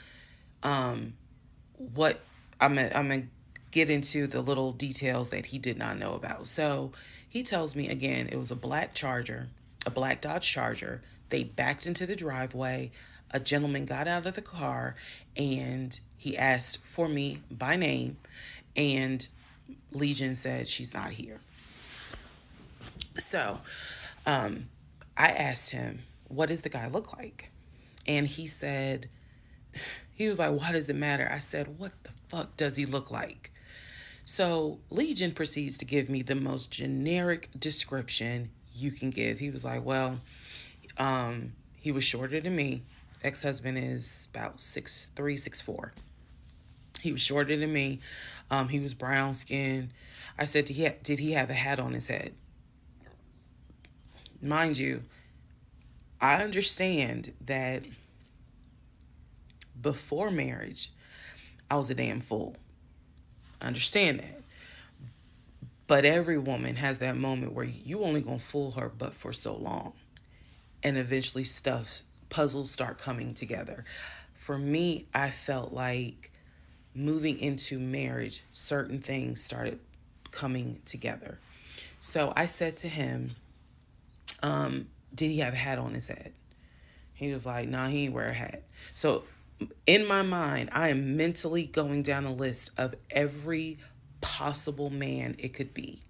what I'm gonna get into the little details that he did not know about. So he tells me, again, it was a black Dodge Charger. They backed into the driveway. A gentleman got out of the car and he asked for me by name, and Legion said she's not here. So I asked him, what does the guy look like? And he said, he was like, why does it matter? I said, what the fuck does he look like? So Legion proceeds to give me the most generic description you can give. He was like, well, he was shorter than me. Ex-husband is about 6'3", 6'4". He was shorter than me. He was brown skinned. I said, did he have a hat on his head? Mind you, I understand that before marriage, I was a damn fool. I understand that. But every woman has that moment where you only gonna fool her but for so long. And eventually puzzles start coming together. For me, I felt like moving into marriage, certain things started coming together. So I said to him, did he have a hat on his head? He was like, nah, he ain't wear a hat. So in my mind, I am mentally going down a list of every possible man it could be.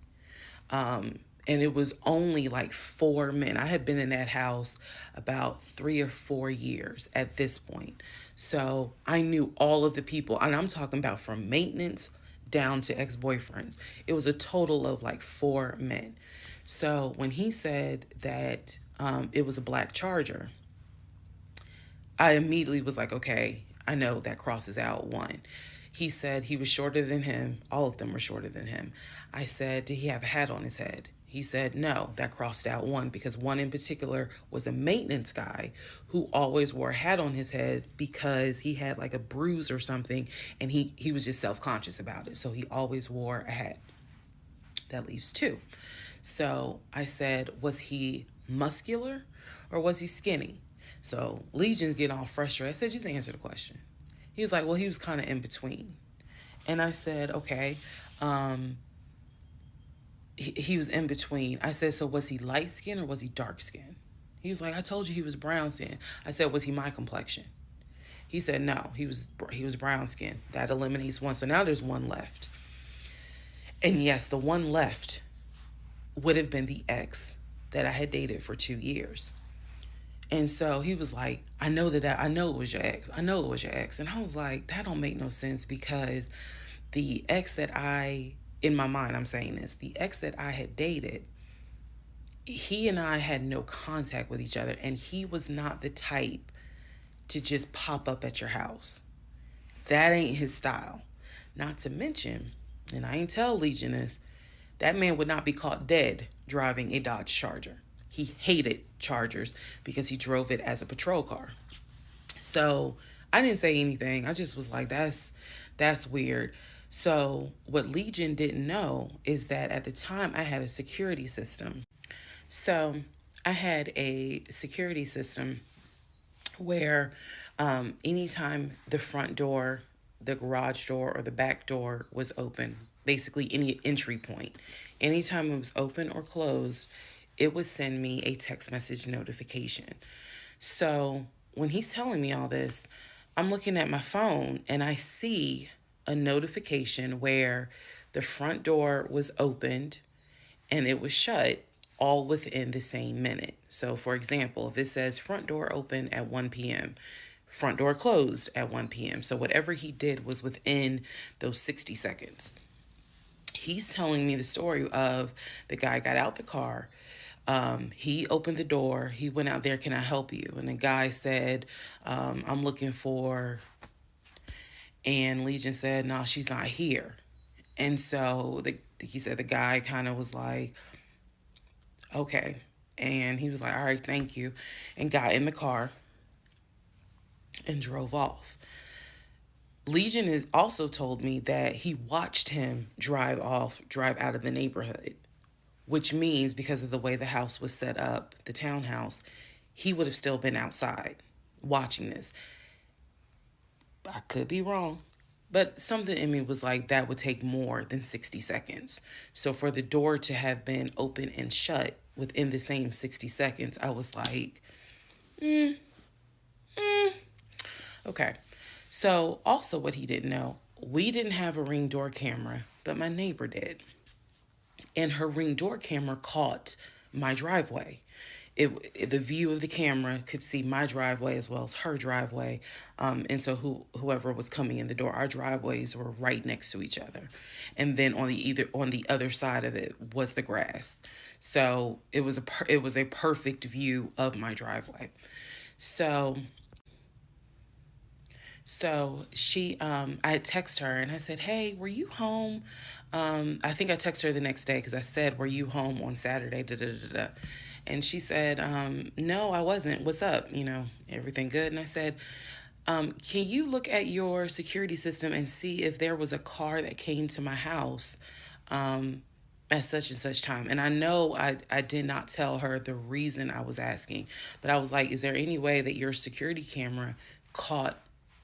And it was only like 4 men. I had been in that house about 3 or 4 years at this point. So I knew all of the people, and I'm talking about from maintenance down to ex boyfriends. It was a total of like 4 men. So when he said that it was a black charger, I immediately was like, okay, I know that crosses out one. He said he was shorter than him. All of them were shorter than him. I said, did he have a hat on his head? He said, no, that crossed out one because one in particular was a maintenance guy who always wore a hat on his head because he had like a bruise or something and he was just self conscious about it. So he always wore a hat. That leaves two. So I said, was he muscular or was he skinny? So Legion's getting all frustrated. I said, just answer the question. He was like, well, he was kind of in between. And I said, okay. He was in between. I said, so was he light skin or was he dark skin? He was like, I told you he was brown skin. I said, was he my complexion? He said, no, he was brown skin. That eliminates one. So now there's one left. And yes, the one left would have been the ex that I had dated for 2 years. And so he was like, I know it was your ex. I know it was your ex. And I was like, that don't make no sense because the ex that in my mind, I'm saying this, the ex that I had dated, he and I had no contact with each other. And he was not the type to just pop up at your house. That ain't his style. Not to mention, and I ain't tell Legion this, that man would not be caught dead driving a Dodge Charger. He hated Chargers because he drove it as a patrol car. So I didn't say anything. I just was like, that's weird. So what Legion didn't know is that at the time I had a security system. So I had a security system where anytime the front door, the garage door, or the back door was open, basically any entry point, anytime it was open or closed, it would send me a text message notification. So when he's telling me all this, I'm looking at my phone and I see a notification where the front door was opened and it was shut all within the same minute. So, for example, if it says front door open at 1 p.m., front door closed at 1 p.m. So, whatever he did was within those 60 seconds. He's telling me the story of the guy got out the car. He opened the door. He went out there. Can I help you? And the guy said, I'm looking for. And Legion said, no, she's not here. And so he said the guy kind of was like, okay. And he was like, all right, thank you. And got in the car and drove off. Legion has also told me that he watched him drive out of the neighborhood, which means because of the way the house was set up, the townhouse, he would have still been outside watching this. I could be wrong, but something in me was like, that would take more than 60 seconds. So for the door to have been open and shut within the same 60 seconds, I was like, okay. So also what he didn't know, we didn't have a Ring door camera, but my neighbor did. And her Ring door camera caught my driveway. The view of the camera could see my driveway as well as her driveway. And so whoever was coming in the door, our driveways were right next to each other. And then on the other side of it was the grass. So it was a perfect view of my driveway. So I had texted her and I said, hey, were you home? I think I texted her the next day because I said, were you home on Saturday? Da, da, da, da. And she said, no, I wasn't. What's up? Everything good? And I said, can you look at your security system and see if there was a car that came to my house at such and such time. And I know I did not tell her the reason I was asking, but I was like, is there any way that your security camera caught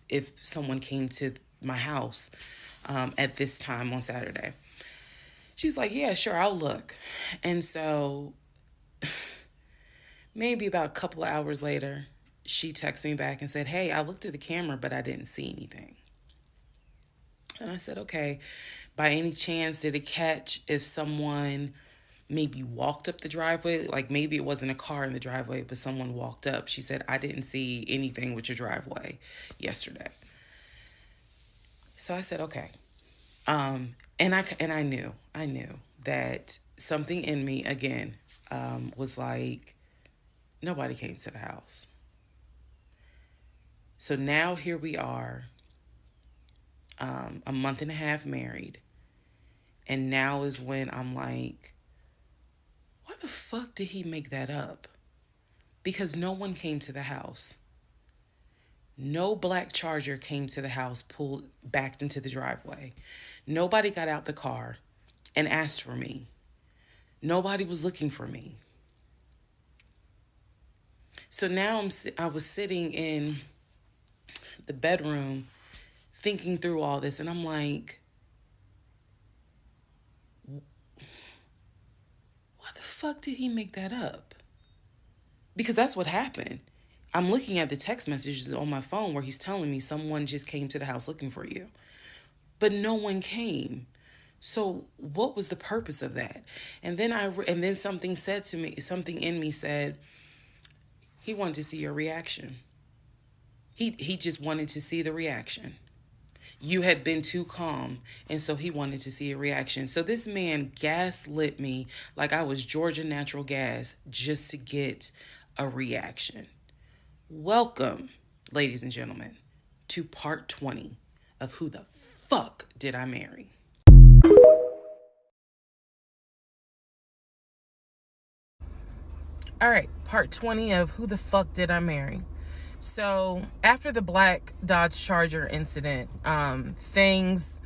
if someone came to my house at this time on Saturday? She was like, yeah, sure, I'll look. And so maybe about a couple of hours later, she texted me back and said, hey, I looked at the camera, but I didn't see anything. And I said, okay, by any chance, did it catch if someone maybe walked up the driveway? Like maybe it wasn't a car in the driveway, but someone walked up. She said, I didn't see anything with your driveway yesterday. So I said, okay. And I knew that something in me again was like, nobody came to the house. So now here we are, a month and a half married. And now is when I'm like, why the fuck did he make that up? Because no one came to the house. No black Charger came to the house, backed into the driveway. Nobody got out the car and asked for me. Nobody was looking for me. So now I was sitting in the bedroom thinking through all this, and I'm like, why the fuck did he make that up? Because that's what happened. I'm looking at the text messages on my phone where he's telling me someone just came to the house looking for you. But no one came. So what was the purpose of that? And then something said to me, something in me said, he wanted to see your reaction. He just wanted to see the reaction. You had been too calm, and so he wanted to see a reaction. So this man gaslit me like I was Georgia Natural Gas just to get a reaction. Welcome, ladies and gentlemen, to part 20 of Who the Fuck Did I Marry? All right, part 20 of Who the Fuck Did I Marry? So after the black Dodge Charger incident, things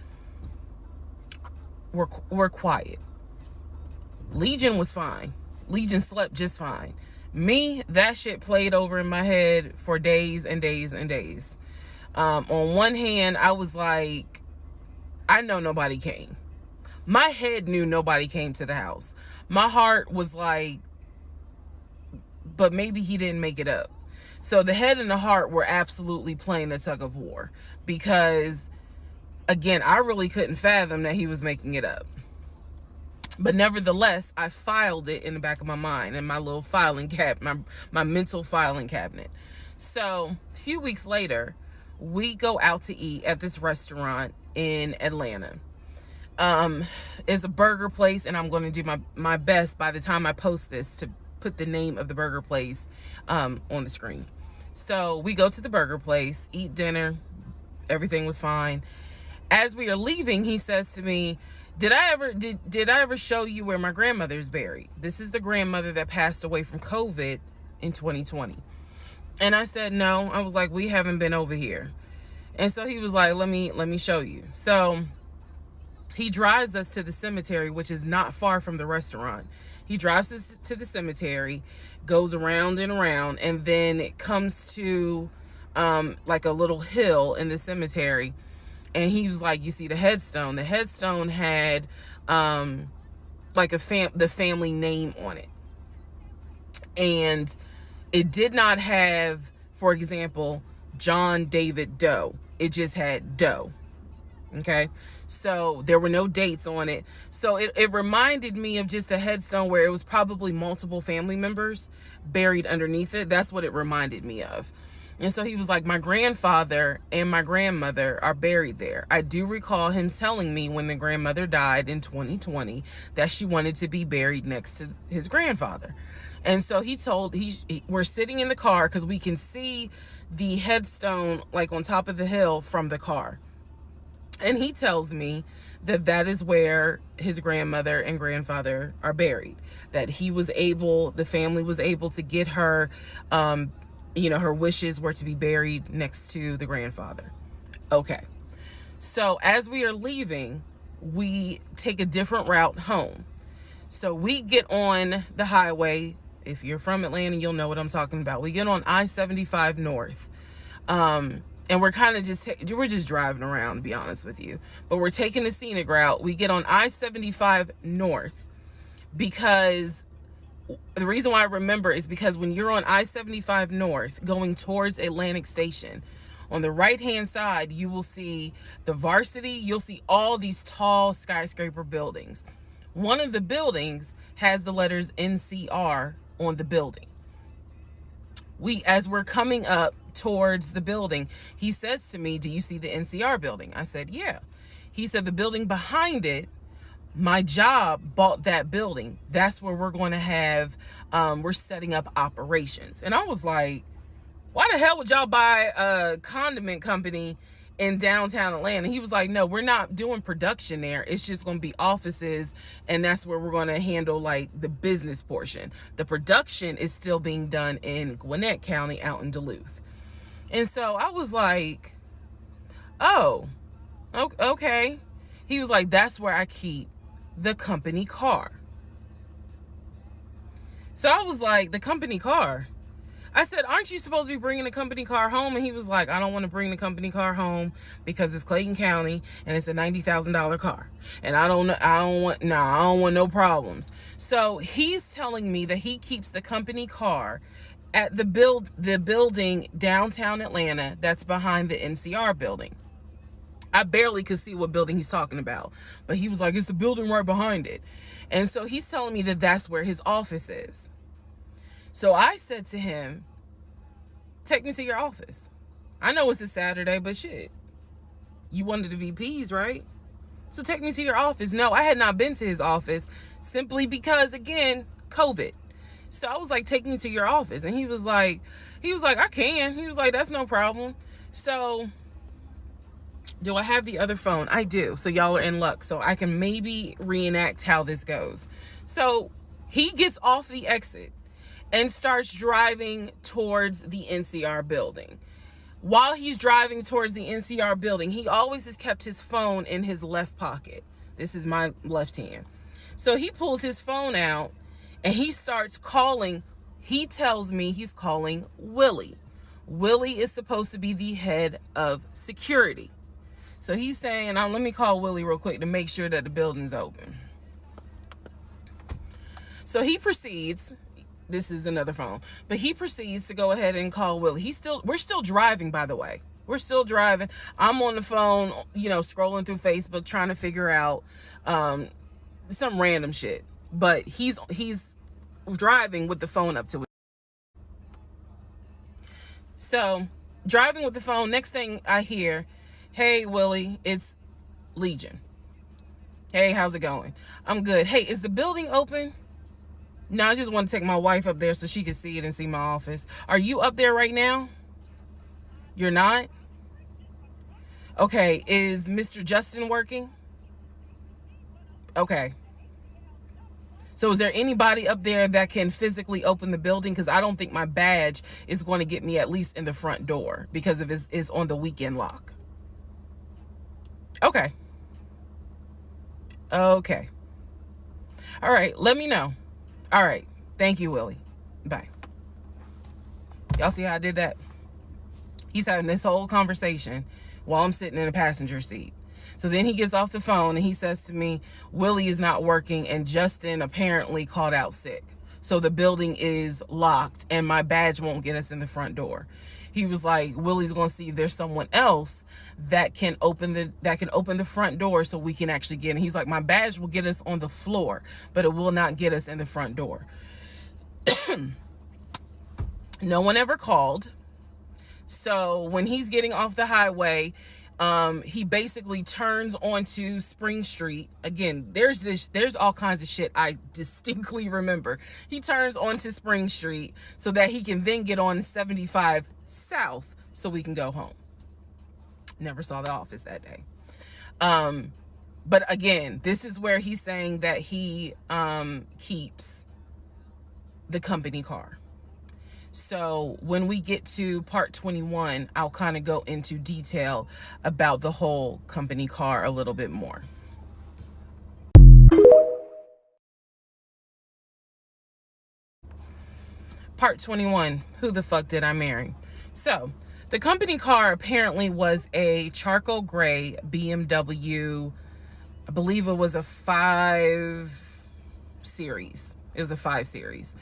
were quiet. Legion was fine. Legion slept just fine. Me, that shit played over in my head for days and days and days. On one hand, I was like, I know nobody came. My head knew nobody came to the house. My heart was like, but maybe he didn't make it up. So the head and the heart were absolutely playing a tug of war because, again, I really couldn't fathom that he was making it up. But nevertheless, I filed it in the back of my mind in my little filing cabinet, my mental filing cabinet. So a few weeks later, we go out to eat at this restaurant in Atlanta. It's a burger place, and I'm going to do my best by the time I post this to put the name of the burger place on the screen. So we go to the burger place, eat dinner. Everything was fine. As we are leaving, he says to me, did I ever show you where my grandmother's buried? This is the grandmother that passed away from COVID in 2020. And I said, no. I was like, we haven't been over here. And so he was like, let me show you. So he drives us to the cemetery, which is not far from the restaurant. He drives us to the cemetery, goes around and around, and then it comes to like a little hill in the cemetery. And he was like, you see the headstone. The headstone had like the family name on it. And it did not have, for example, John David Doe. It just had Doe. Okay, so there were no dates on it. So it reminded me of just a headstone where it was probably multiple family members buried underneath it. That's what it reminded me of. And so he was like, my grandfather and my grandmother are buried there. I do recall him telling me when the grandmother died in 2020 that she wanted to be buried next to his grandfather. And so we're sitting in the car because we can see the headstone like on top of the hill from the car. And he tells me that is where his grandmother and grandfather are buried. That the family was able to get her, her wishes were to be buried next to the grandfather. Okay. So as we are leaving, we take a different route home. So we get on the highway. If you're from Atlanta, you'll know what I'm talking about. We get on I-75 North. And we're kind of we're just driving around, to be honest with you. But we're taking the scenic route. We get on I-75 North because the reason why I remember is because when you're on I-75 North going towards Atlantic Station, on the right-hand side, you will see the Varsity. You'll see all these tall skyscraper buildings. One of the buildings has the letters NCR on the building. As we're coming up towards the building, he says to me, "Do you see the NCR building?" I said, "Yeah." He said, "The building behind it, my job bought that building. That's where we're going to have, we're setting up operations." And I was like, why the hell would y'all buy a condiment company in downtown Atlanta? He was like, "No, we're not doing production there. It's just going to be offices, and that's where we're going to handle like the business portion. The production is still being done in Gwinnett County out in Duluth." And so I was like, "Oh, okay." He was like, "That's where I keep the company car." So I was like, "The company car?" I said, "Aren't you supposed to be bringing the company car home?" And he was like, "I don't want to bring the company car home because it's Clayton County and it's a $90,000 car. And I don't want no problems." So he's telling me that he keeps the company car at the building downtown Atlanta that's behind the NCR building. I barely could see what building he's talking about, but he was like, "It's the building right behind it." And so he's telling me that that's where his office is. So I said to him, "Take me to your office. I know it's a Saturday, but shit, you wanted the VPs, right? So take me to your office." No, I had not been to his office simply because, again, COVID. So I was like, "Take me to your office." And he was like, "I can." He was like, "That's no problem." So do I have the other phone? I do. So y'all are in luck. So I can maybe reenact how this goes. So he gets off the exit and starts driving towards the NCR building. While he's driving towards the NCR building, he always has kept his phone in his left pocket. This is my left hand. So he pulls his phone out and he starts calling. He tells me he's calling Willie. Willie is supposed to be the head of security. So he's saying, let me call Willie real quick to make sure that the building's open." So he proceeds. This is another phone, but he proceeds to go ahead and call Willie. We're still driving, by the way. We're still driving. I'm on the phone, scrolling through Facebook, trying to figure out some random shit. But he's driving with the phone up to it. So driving with the phone. Next thing I hear, "Hey, Willie, it's Legion. Hey, how's it going?" "I'm good." "Hey, is the building open?" "No, I just want to take my wife up there so she can see it and see my office." "Are you up there right now?" "You're not?" "Okay, is Mr. Justin working?" "Okay. So is there anybody up there that can physically open the building? Because I don't think my badge is going to get me at least in the front door because of it's on the weekend lock." "Okay. Okay. All right, let me know." "All right. Thank you, Willie. Bye." Y'all see how I did that? He's having this whole conversation while I'm sitting in a passenger seat. So then he gets off the phone and he says to me, "Willie is not working and Justin apparently called out sick. So the building is locked and my badge won't get us in the front door." He was like, "Willie's going to see if there's someone else that can open the front door so we can actually get in." He's like, "My badge will get us on the floor, but it will not get us in the front door." No one ever called. So when he's getting off the highway, he basically turns onto Spring Street. Again, there's all kinds of shit I distinctly remember. He turns onto Spring Street so that he can then get on 75 South so we can go home. Never saw the office that day. But again, this is where he's saying that he keeps the company car. So when we get to part 21, I'll kind of go into detail about the whole company car a little bit more. Part 21, who the fuck did I marry? So, the company car apparently was a charcoal gray BMW. I believe it was a 5 Series. It was a 5 Series.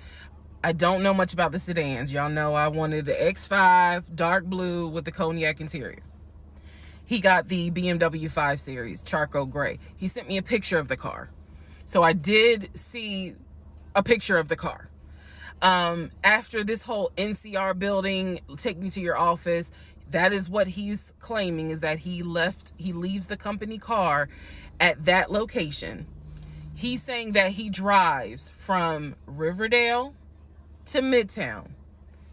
I don't know much about the sedans. Y'all know I wanted the X5, dark blue with the cognac interior. He got the BMW 5 Series, charcoal gray. He sent me a picture of the car. So I did see a picture of the car. After this whole NCR building, take me to your office, that is what he's claiming, is that he leaves the company car at that location. He's saying that he drives from Riverdale to Midtown,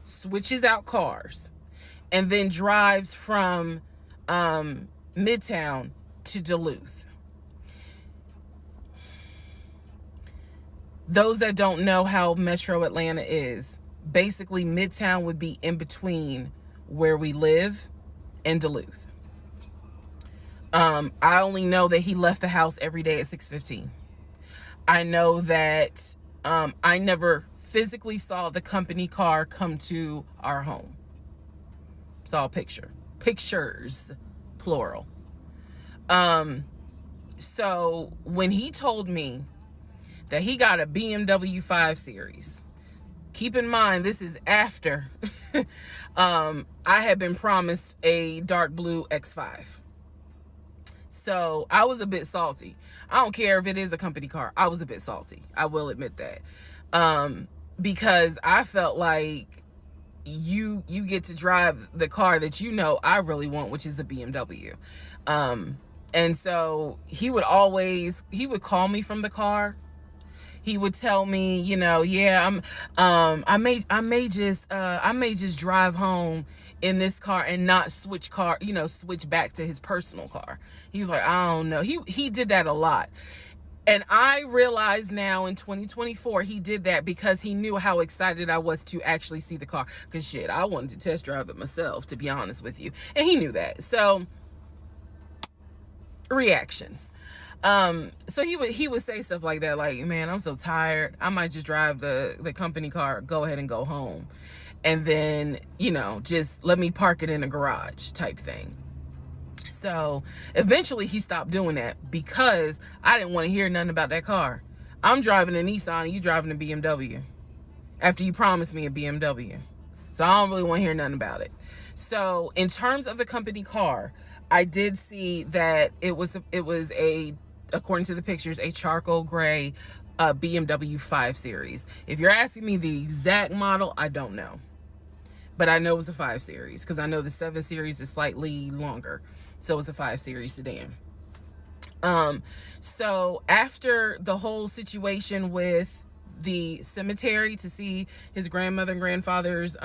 switches out cars, and then drives from Midtown to Duluth. Those that don't know how Metro Atlanta is, basically Midtown would be in between where we live and Duluth. I only know that he left the house every day at 6:15. I know that I never physically saw the company car come to our home. Saw a pictures, plural. So when he told me that he got a BMW 5 Series, keep in mind, this is after I had been promised a dark blue X5. So I was a bit salty. I don't care if it is a company car. I was a bit salty. I will admit that. Because I felt like you get to drive the car that you know I really want, which is a BMW. And so he would call me from the car. He would tell me, yeah, I may just drive home in this car and not switch back to his personal car. He was like, I don't know. He did that a lot. And I realize now in 2024, he did that because he knew how excited I was to actually see the car. Because shit, I wanted to test drive it myself, to be honest with you. And he knew that. So, reactions. So he would say stuff like that, like, man, I'm so tired, I might just drive the company car, go ahead and go home, and then just let me park it in a garage type thing. So eventually he stopped doing that because I didn't want to hear nothing about that car. I'm driving a Nissan and you driving a BMW after you promised me a BMW. So I don't really want to hear nothing about it. So in terms of the company car, I did see that it was a, according to the pictures, a charcoal gray BMW 5 Series. If you're asking me the exact model, I don't know. But I know it was a 5 Series because I know the 7 Series is slightly longer. So it was a 5 Series sedan. So after the whole situation with the cemetery to see his grandmother and grandfather's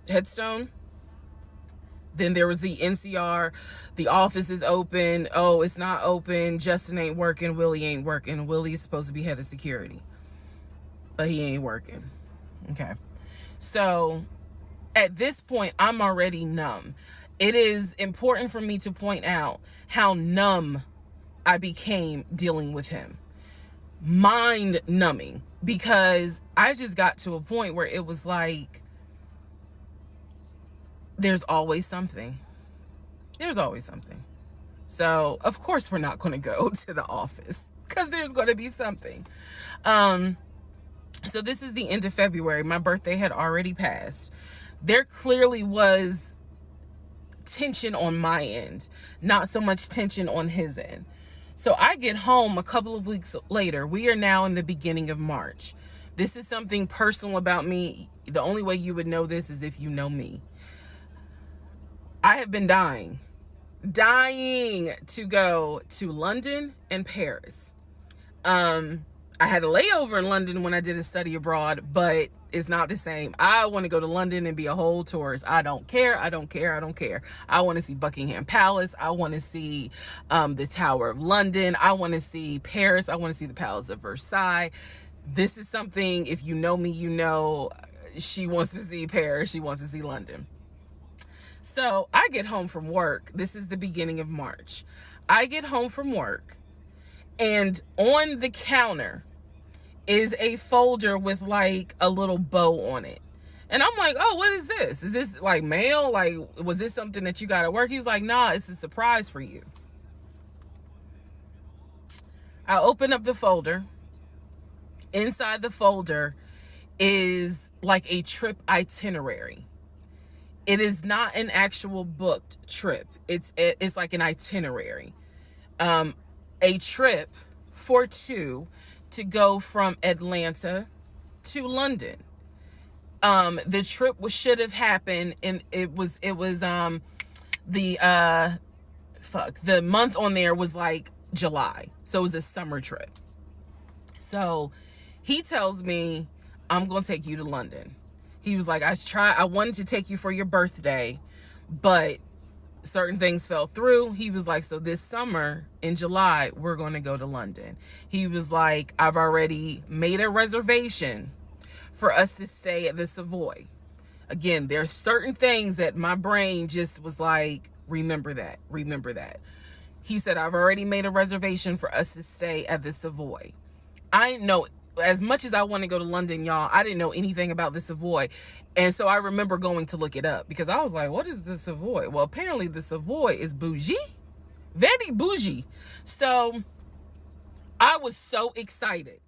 headstone, then there was the NCR, the office is open, oh, it's not open, Justin ain't working, Willie ain't working. Willie's supposed to be head of security, but he ain't working. Okay. So at this point, I'm already numb. It is important for me to point out how numb I became dealing with him. Mind numbing, because I just got to a point where it was like, there's always something. There's always something. So of course we're not going to go to the office because there's going to be something. So this is the end of February. My birthday had already passed. There clearly was tension on my end, not so much tension on his end. So I get home a couple of weeks later. We are now in the beginning of March. This is something personal about me. The only way you would know this is if you know me. I have been dying to go to London and Paris. I had a layover in London when I did a study abroad, but it's not the same. I want to go to London and be a whole tourist. I don't care. I want to see Buckingham Palace. I want to see the Tower of London. I want to see Paris. I want to see the Palace of Versailles. This is something, if you know me, you know she wants to see Paris. She wants to see London. So I get home from work. This is the beginning of March. I get home from work, and on the counter is a folder with like a little bow on it. And I'm like, oh, what is this? Is this like mail? Like, was this something that you got at work? He's like, nah, it's a surprise for you. I open up the folder. Inside the folder is like a trip itinerary. It is not an actual booked trip. It's like an itinerary. A trip for two to go from Atlanta to London. The trip should have happened, and the the month on there was like July, so it was a summer trip. So he tells me, I'm gonna take you to London. He was like, I wanted to take you for your birthday, but certain things fell through. He was like, so this summer in July, we're going to go to London. He was like, I've already made a reservation for us to stay at the Savoy. Again, there are certain things that my brain just was like, remember that, remember that. He said, I've already made a reservation for us to stay at the Savoy. I know, as much as I want to go to London, y'all, I didn't know anything about the Savoy. And so I remember going to look it up because I was like, what is the Savoy? Well, apparently the Savoy is bougie, very bougie. So I was so excited.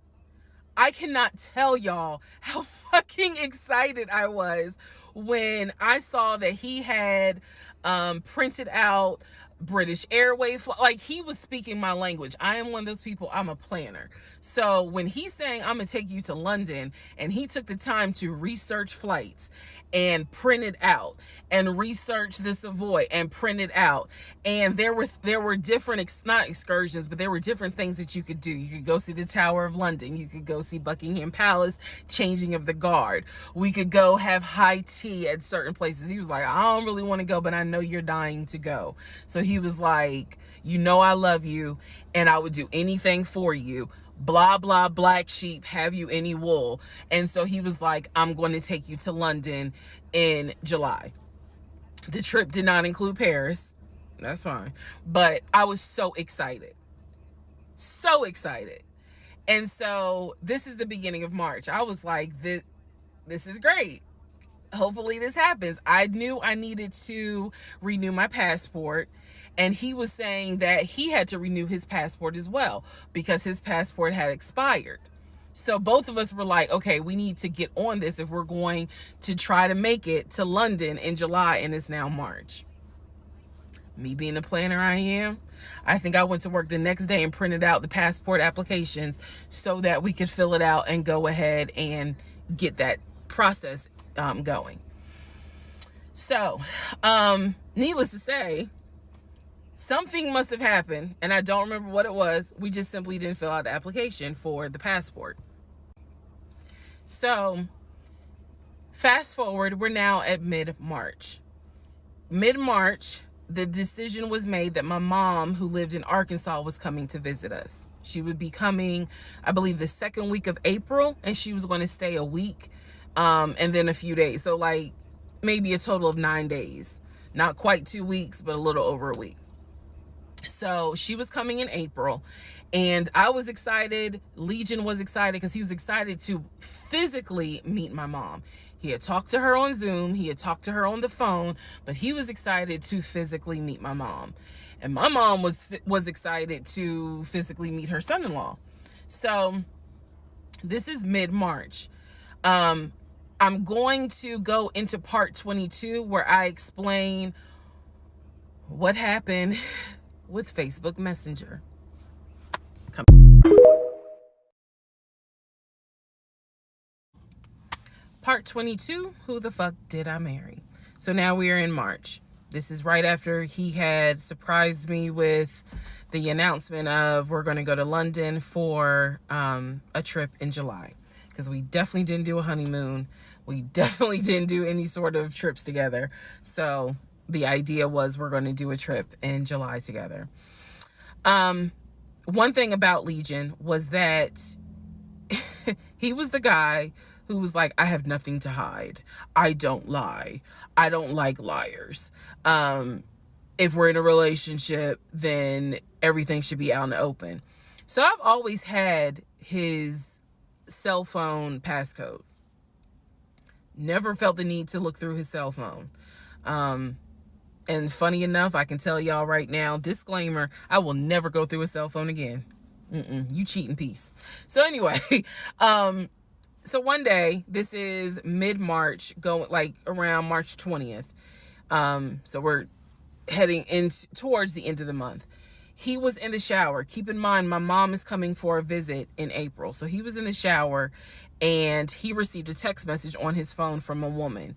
I cannot tell y'all how fucking excited I was when I saw that he had printed out British Airways. Like, he was speaking my language. I am one of those people, I'm a planner. So when he's saying, I'm gonna take you to London, and he took the time to research flights and print it out and research the Savoy and print it out, and there were different not excursions, but there were different things that you could do. You could go see the Tower of London, you could go see Buckingham Palace, changing of the guard, we could go have high tea at certain places. He was like, I don't really want to go, but I know you're dying to go. So he was like, you know I love you and I would do anything for you, blah blah, black sheep, have you any wool? And so he was like, I'm going to take you to London in July. The trip did not include Paris, that's fine, but I was so excited, so excited. And so this is the beginning of March. I was like, this is great, hopefully this happens. I knew I needed to renew my passport, and he was saying that he had to renew his passport as well because his passport had expired. So both of us were like, okay, we need to get on this if we're going to try to make it to London in July, and it's now March. Me being the planner I am, I think I went to work the next day and printed out the passport applications so that we could fill it out and go ahead and get that process going. So, needless to say, something must have happened, and I don't remember what it was. We just simply didn't fill out the application for the passport. So, fast forward, we're now at mid-March. Mid-March, the decision was made that my mom, who lived in Arkansas, was coming to visit us. She would be coming, I believe, the second week of April, and she was going to stay a week, and then a few days. So, like, maybe a total of 9 days. Not quite 2 weeks, but a little over a week. So she was coming in April, and I was excited. Legion was excited because he was excited to physically meet my mom. He had talked to her on Zoom, he had talked to her on the phone, but he was excited to physically meet my mom. And my mom was excited to physically meet her son-in-law. So this is mid-March. I'm going to go into part 22 where I explain what happened with Facebook Messenger. Part 22, who the fuck did I marry? So now we are in March. This is right after he had surprised me with the announcement of we're going to go to London for a trip in July. Because we definitely didn't do a honeymoon. We definitely didn't do any sort of trips together. So the idea was we're going to do a trip in July together. One thing about Legion was that he was the guy who was like, I have nothing to hide. I don't lie. I don't like liars. If we're in a relationship, then everything should be out in the open. So I've always had his cell phone passcode. Never felt the need to look through his cell phone. And funny enough, I can tell y'all right now, disclaimer, I will never go through a cell phone again. You cheating piece. So anyway, so one day, this is mid-March, going like around March 20th. So we're heading towards the end of the month. He was in the shower. Keep in mind, my mom is coming for a visit in April. So he was in the shower and he received a text message on his phone from a woman.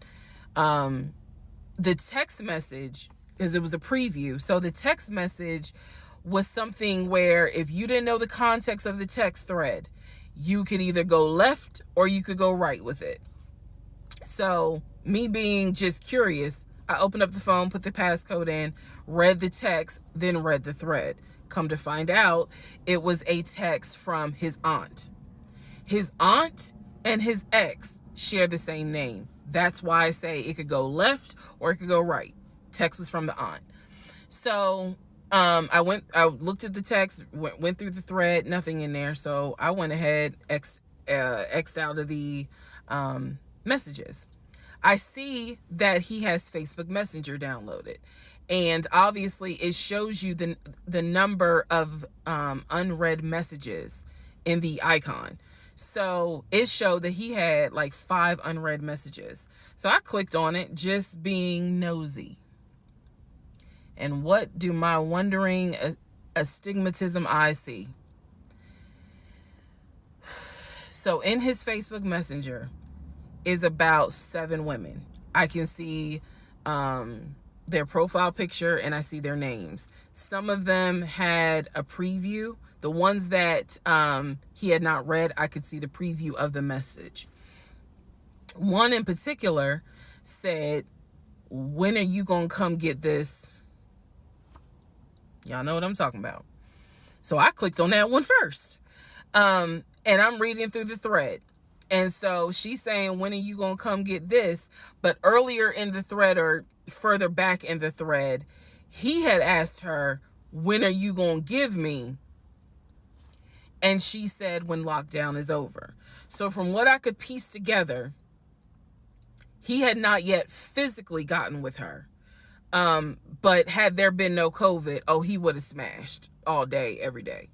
The text message, because it was a preview, so the text message was something where if you didn't know the context of the text thread, you could either go left or you could go right with it. So me being just curious, I opened up the phone, put the passcode in, read the text, then read the thread. Come to find out, it was a text from his aunt. His aunt and his ex share the same name. That's why I say it could go left or it could go right. Text was from the aunt. So I looked at the text, went through the thread, nothing in there. So I went ahead, X'd out of the messages. I see that he has Facebook Messenger downloaded. And obviously it shows you the number of unread messages in the icon. So it showed that he had like 5 unread messages. So I clicked on it, just being nosy. And what do my wondering astigmatism eyes see? So in his Facebook Messenger is about 7 women. I can see their profile picture and I see their names. Some of them had a preview. The ones that he had not read, I could see the preview of the message. One in particular said, "When are you gonna come get this?" Y'all know what I'm talking about. So I clicked on that one first. And I'm reading through the thread. And so she's saying, "When are you gonna come get this?" But earlier in the thread, or further back in the thread, he had asked her, "When are you gonna give me?" And she said, "When lockdown is over." So from what I could piece together, he had not yet physically gotten with her. But had there been no COVID, oh, he would have smashed all day, every day.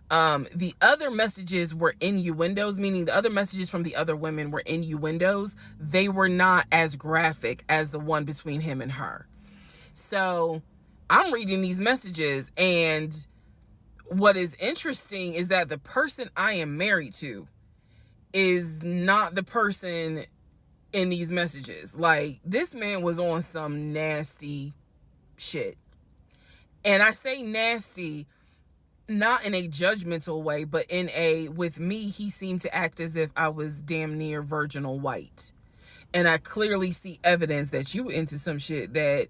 The other messages were innuendos, meaning the other messages from the other women were innuendos. They were not as graphic as the one between him and her. So I'm reading these messages, and what is interesting is that the person I am married to is not the person in these messages. Like, this man was on some nasty shit. And I say nasty not in a judgmental way, but in a, with me, he seemed to act as if I was damn near virginal white. And I clearly see evidence that you into some shit that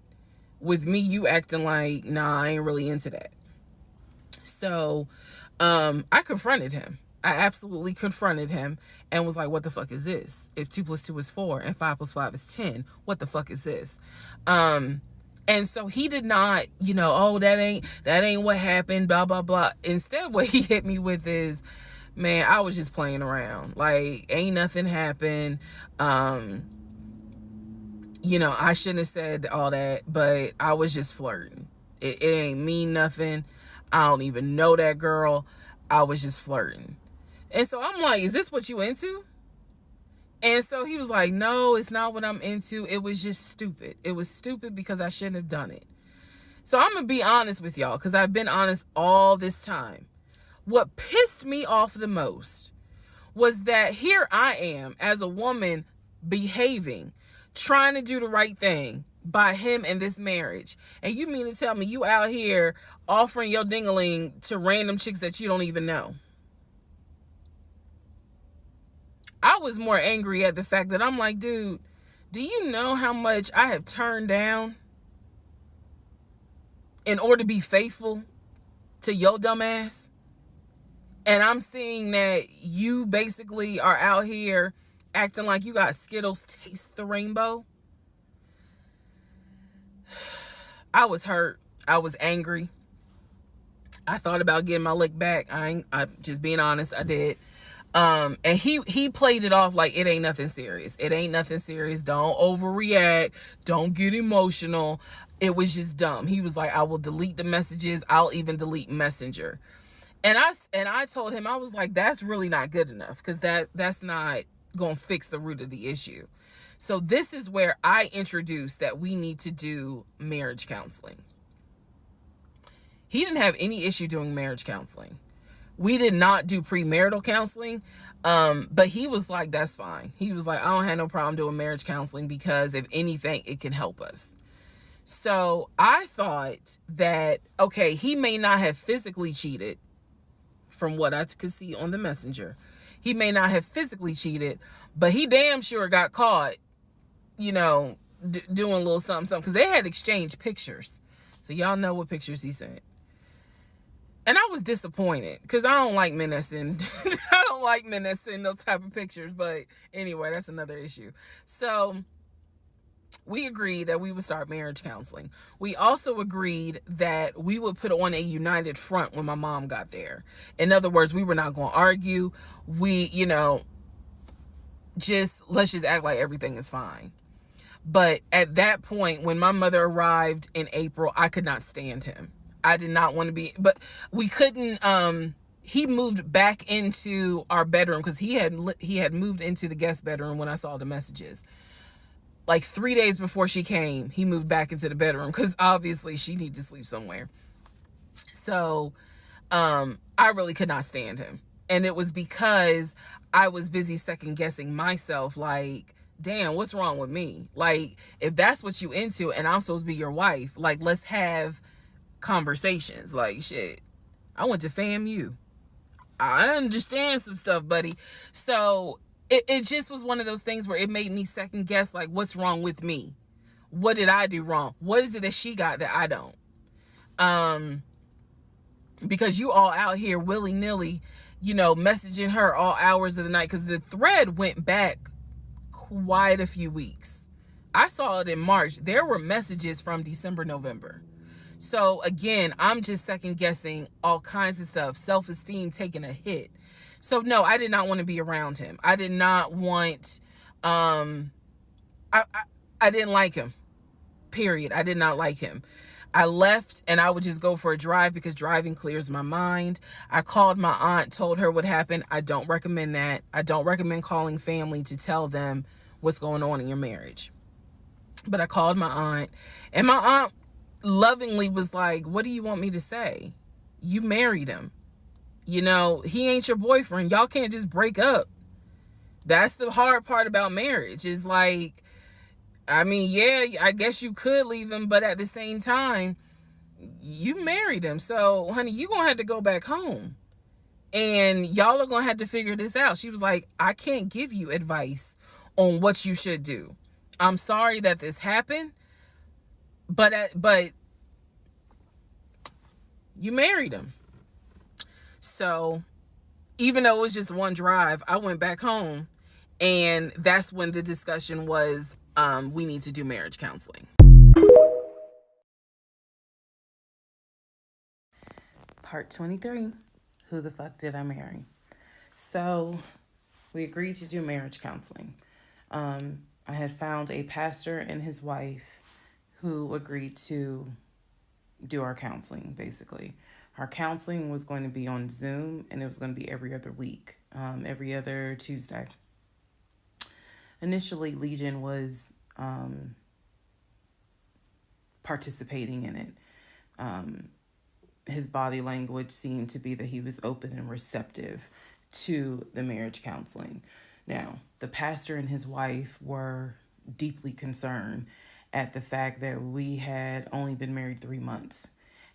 with me, you acting like, nah, I ain't really into that. So I confronted him. I absolutely confronted him and was like, what the fuck is this? If 2 + 2 is 4 and 5 + 5 is 10, what the fuck is this? And so he did not, oh, that ain't what happened, blah, blah, blah. Instead, what he hit me with is, man, I was just playing around. Like, ain't nothing happened. I shouldn't have said all that, but I was just flirting. It ain't mean nothing. I don't even know that girl. I was just flirting. And so I'm like, is this what you into? And so he was like, no, it's not what I'm into. It was just stupid. It was stupid because I shouldn't have done it. So I'm going to be honest with y'all, because I've been honest all this time. What pissed me off the most was that here I am as a woman behaving, trying to do the right thing by him and this marriage. And you mean to tell me you out here offering your ding-a-ling to random chicks that you don't even know? I was more angry at the fact that I'm like, dude, do you know how much I have turned down in order to be faithful to your dumb ass? And I'm seeing that you basically are out here acting like you got Skittles taste the rainbow. I was hurt. I was angry. I thought about getting my lick back. I'm just being honest. I did. And he played it off like it ain't nothing serious. It ain't nothing serious. Don't overreact. Don't get emotional. It was just dumb. He was like, I will delete the messages. I'll even delete Messenger. And I told him, I was like, that's really not good enough, because that's not gonna fix the root of the issue. So this is where I introduced that we need to do marriage counseling. He didn't have any issue doing marriage counseling. We did not do premarital counseling, but he was like, that's fine. He was like, I don't have no problem doing marriage counseling, because if anything, it can help us. So I thought that, okay, he may not have physically cheated, from what I could see on the messenger. He may not have physically cheated, but he damn sure got caught, doing a little something, because they had exchanged pictures. So y'all know what pictures he sent. And I was disappointed, because I don't like men that send I don't like men that send those type of pictures. But anyway, that's another issue. So we agreed that we would start marriage counseling. We also agreed that we would put on a united front when my mom got there. In other words, we were not going to argue. We, let's just act like everything is fine. But at that point, when my mother arrived in April, I could not stand him. I did not want to be, but we couldn't, he moved back into our bedroom, because he had moved into the guest bedroom when I saw the messages. Like 3 days before she came, he moved back into the bedroom, because obviously she needed to sleep somewhere. So I really could not stand him. And it was because I was busy second guessing myself, like, damn, what's wrong with me? Like, if that's what you into and I'm supposed to be your wife, like, let's have conversations. Like, shit, I went to FAMU. I understand some stuff, buddy. So it just was one of those things where it made me second guess, like, what's wrong with me? What did I do wrong? What is it that she got that I don't? Because you all out here willy-nilly, messaging her all hours of the night, because the thread went back quite a few weeks. I saw it in March. There were messages from December, November. So again, I'm just second guessing all kinds of stuff, self-esteem taking a hit. So no, I did not want to be around him. I did not want, I didn't like him, period. I did not like him. I left, and I would just go for a drive, because driving clears my mind. I called my aunt, told her what happened. I don't recommend that. I don't recommend calling family to tell them what's going on in your marriage. But I called my aunt, and my aunt lovingly was like, what do you want me to say? You married him. He ain't your boyfriend. Y'all can't just break up. That's the hard part about marriage, is like, I mean, yeah, I guess you could leave him, but at the same time, you married him. So, honey, you're going to have to go back home. And y'all are going to have to figure this out. She was like, I can't give you advice on what you should do. I'm sorry that this happened, but you married him. So even though it was just one drive, I went back home, and that's when the discussion was, we need to do marriage counseling. Part 23, who the fuck did I marry? So we agreed to do marriage counseling. I had found a pastor and his wife who agreed to do our counseling, basically. Our counseling was going to be on Zoom, and it was going to be every other week, every other Tuesday. Initially, Legion was participating in it. His body language seemed to be that he was open and receptive to the marriage counseling. Now, the pastor and his wife were deeply concerned at the fact that we had only been married 3 months,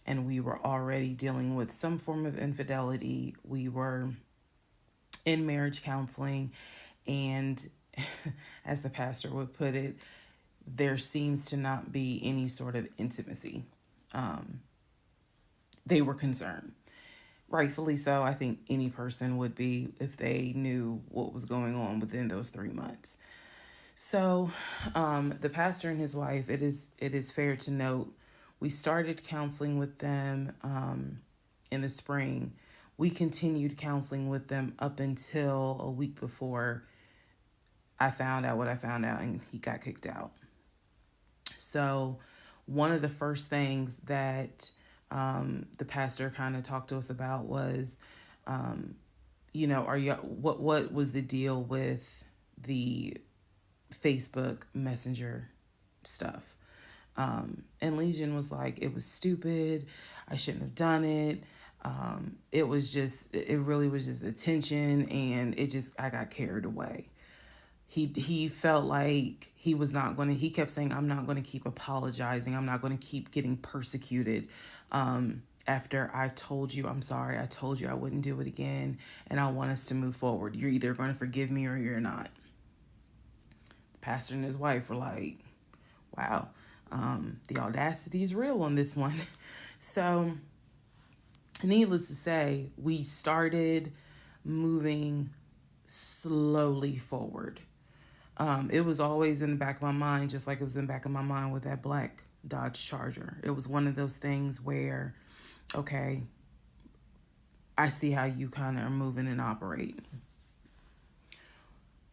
and we were already dealing with some form of infidelity. We were in marriage counseling, and as the pastor would put it, there seems to not be any sort of intimacy. They were concerned. Rightfully so. I think any person would be if they knew what was going on within those 3 months. So the pastor and his wife, it is fair to note, we started counseling with them in the spring. We continued counseling with them up until a week before I found out what I found out, and he got kicked out. So, one of the first things that the pastor kind of talked to us about was, are you what was the deal with the Facebook Messenger stuff? And Legion was like, it was stupid. I shouldn't have done it. It really was just attention, and I got carried away. He felt like he was not going to, he kept saying, I'm not going to keep apologizing. I'm not going to keep getting persecuted. After I told you, I'm sorry, I told you I wouldn't do it again, and I want us to move forward. You're either going to forgive me or you're not. The pastor and his wife were like, wow, the audacity is real on this one. So, needless to say, we started moving slowly forward. It was always in the back of my mind, just like it was in the back of my mind with that black Dodge Charger. It was one of those things where, okay, I see how you kind of are moving and operating.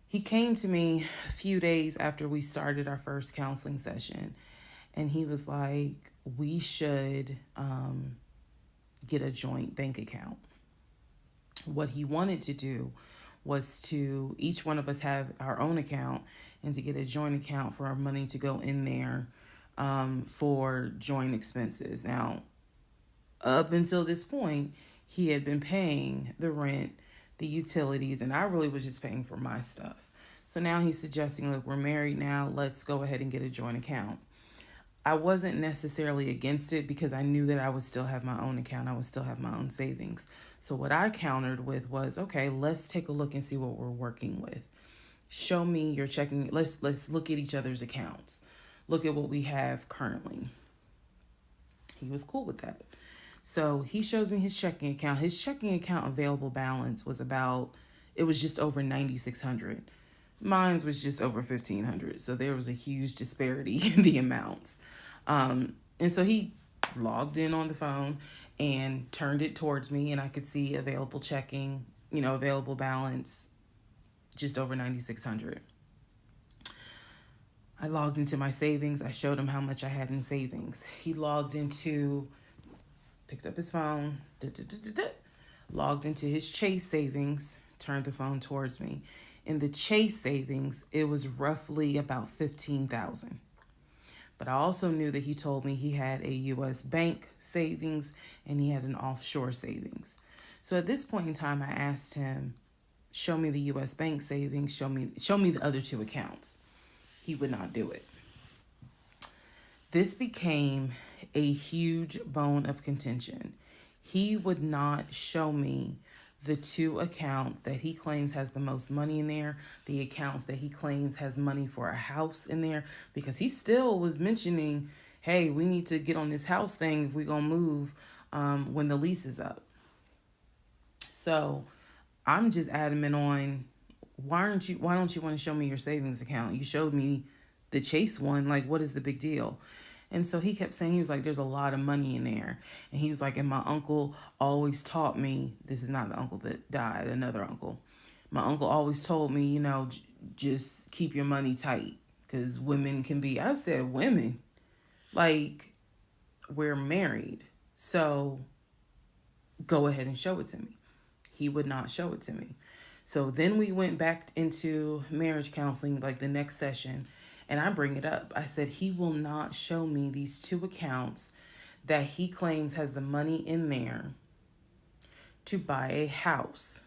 He came to me a few days after we started our first counseling session, and he was like, we should get a joint bank account. What he wanted to do was to each one of us have our own account, and to get a joint account for our money to go in there for joint expenses. Now, up until this point, he had been paying the rent, the utilities, and I really was just paying for my stuff. So now he's suggesting, look, we're married now, let's go ahead and get a joint account. I wasn't necessarily against it because I knew that I would still have my own account. I would still have my own savings. So what I countered with was, okay, let's take a look and see what we're working with. Show me your checking. Let's look at each other's accounts. Look at what we have currently. He was cool with that. So he shows me his checking account. His checking account available balance was just over $9,600. Mine was just over $1,500. So there was a huge disparity in the amounts. And so he logged in on the phone and turned it towards me, and I could see available checking, available balance, just over $9,600. I logged into my savings. I showed him how much I had in savings. He picked up his phone, logged into his Chase savings, turned the phone towards me. In the Chase savings, it was roughly about $15,000. But I also knew that he told me he had a U.S. bank savings and he had an offshore savings. So at this point in time, I asked him, show me the U.S. bank savings, show me the other two accounts. He would not do it. This became a huge bone of contention. He would not show me the two accounts that he claims has the most money in there, the accounts that he claims has money for a house in there, because he still was mentioning, hey, we need to get on this house thing if we're going to move when the lease is up. So I'm just adamant on, why don't you want to show me your savings account? You showed me the Chase one. Like, what is the big deal? And so he kept saying, he was like, there's a lot of money in there. And he was like, and my uncle always taught me, this is not the uncle that died, another uncle. My uncle always told me, just keep your money tight, because women can be, I said, women, like, we're married. So go ahead and show it to me. He would not show it to me. So then we went back into marriage counseling, like the next session. And I bring it up. I said, he will not show me these two accounts that he claims has the money in there to buy a house.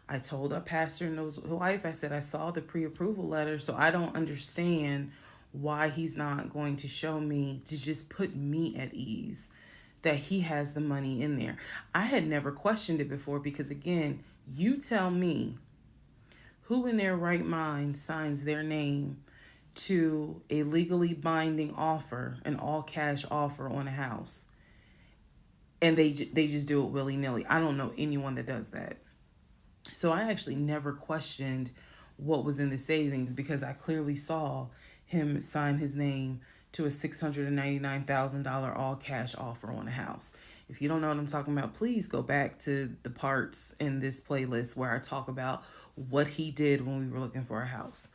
I told our pastor and his wife, I said, I saw the pre-approval letter, so I don't understand why he's not going to show me, to just put me at ease that he has the money in there. I had never questioned it before because, again, you tell me who in their right mind signs their name to a legally binding offer, an all-cash offer on a house, and they just do it willy-nilly. I don't know anyone that does that. So I actually never questioned what was in the savings because I clearly saw him sign his name to a $699,000 all-cash offer on a house. If you don't know what I'm talking about, please go back to the parts in this playlist where I talk about what he did when we were looking for a house.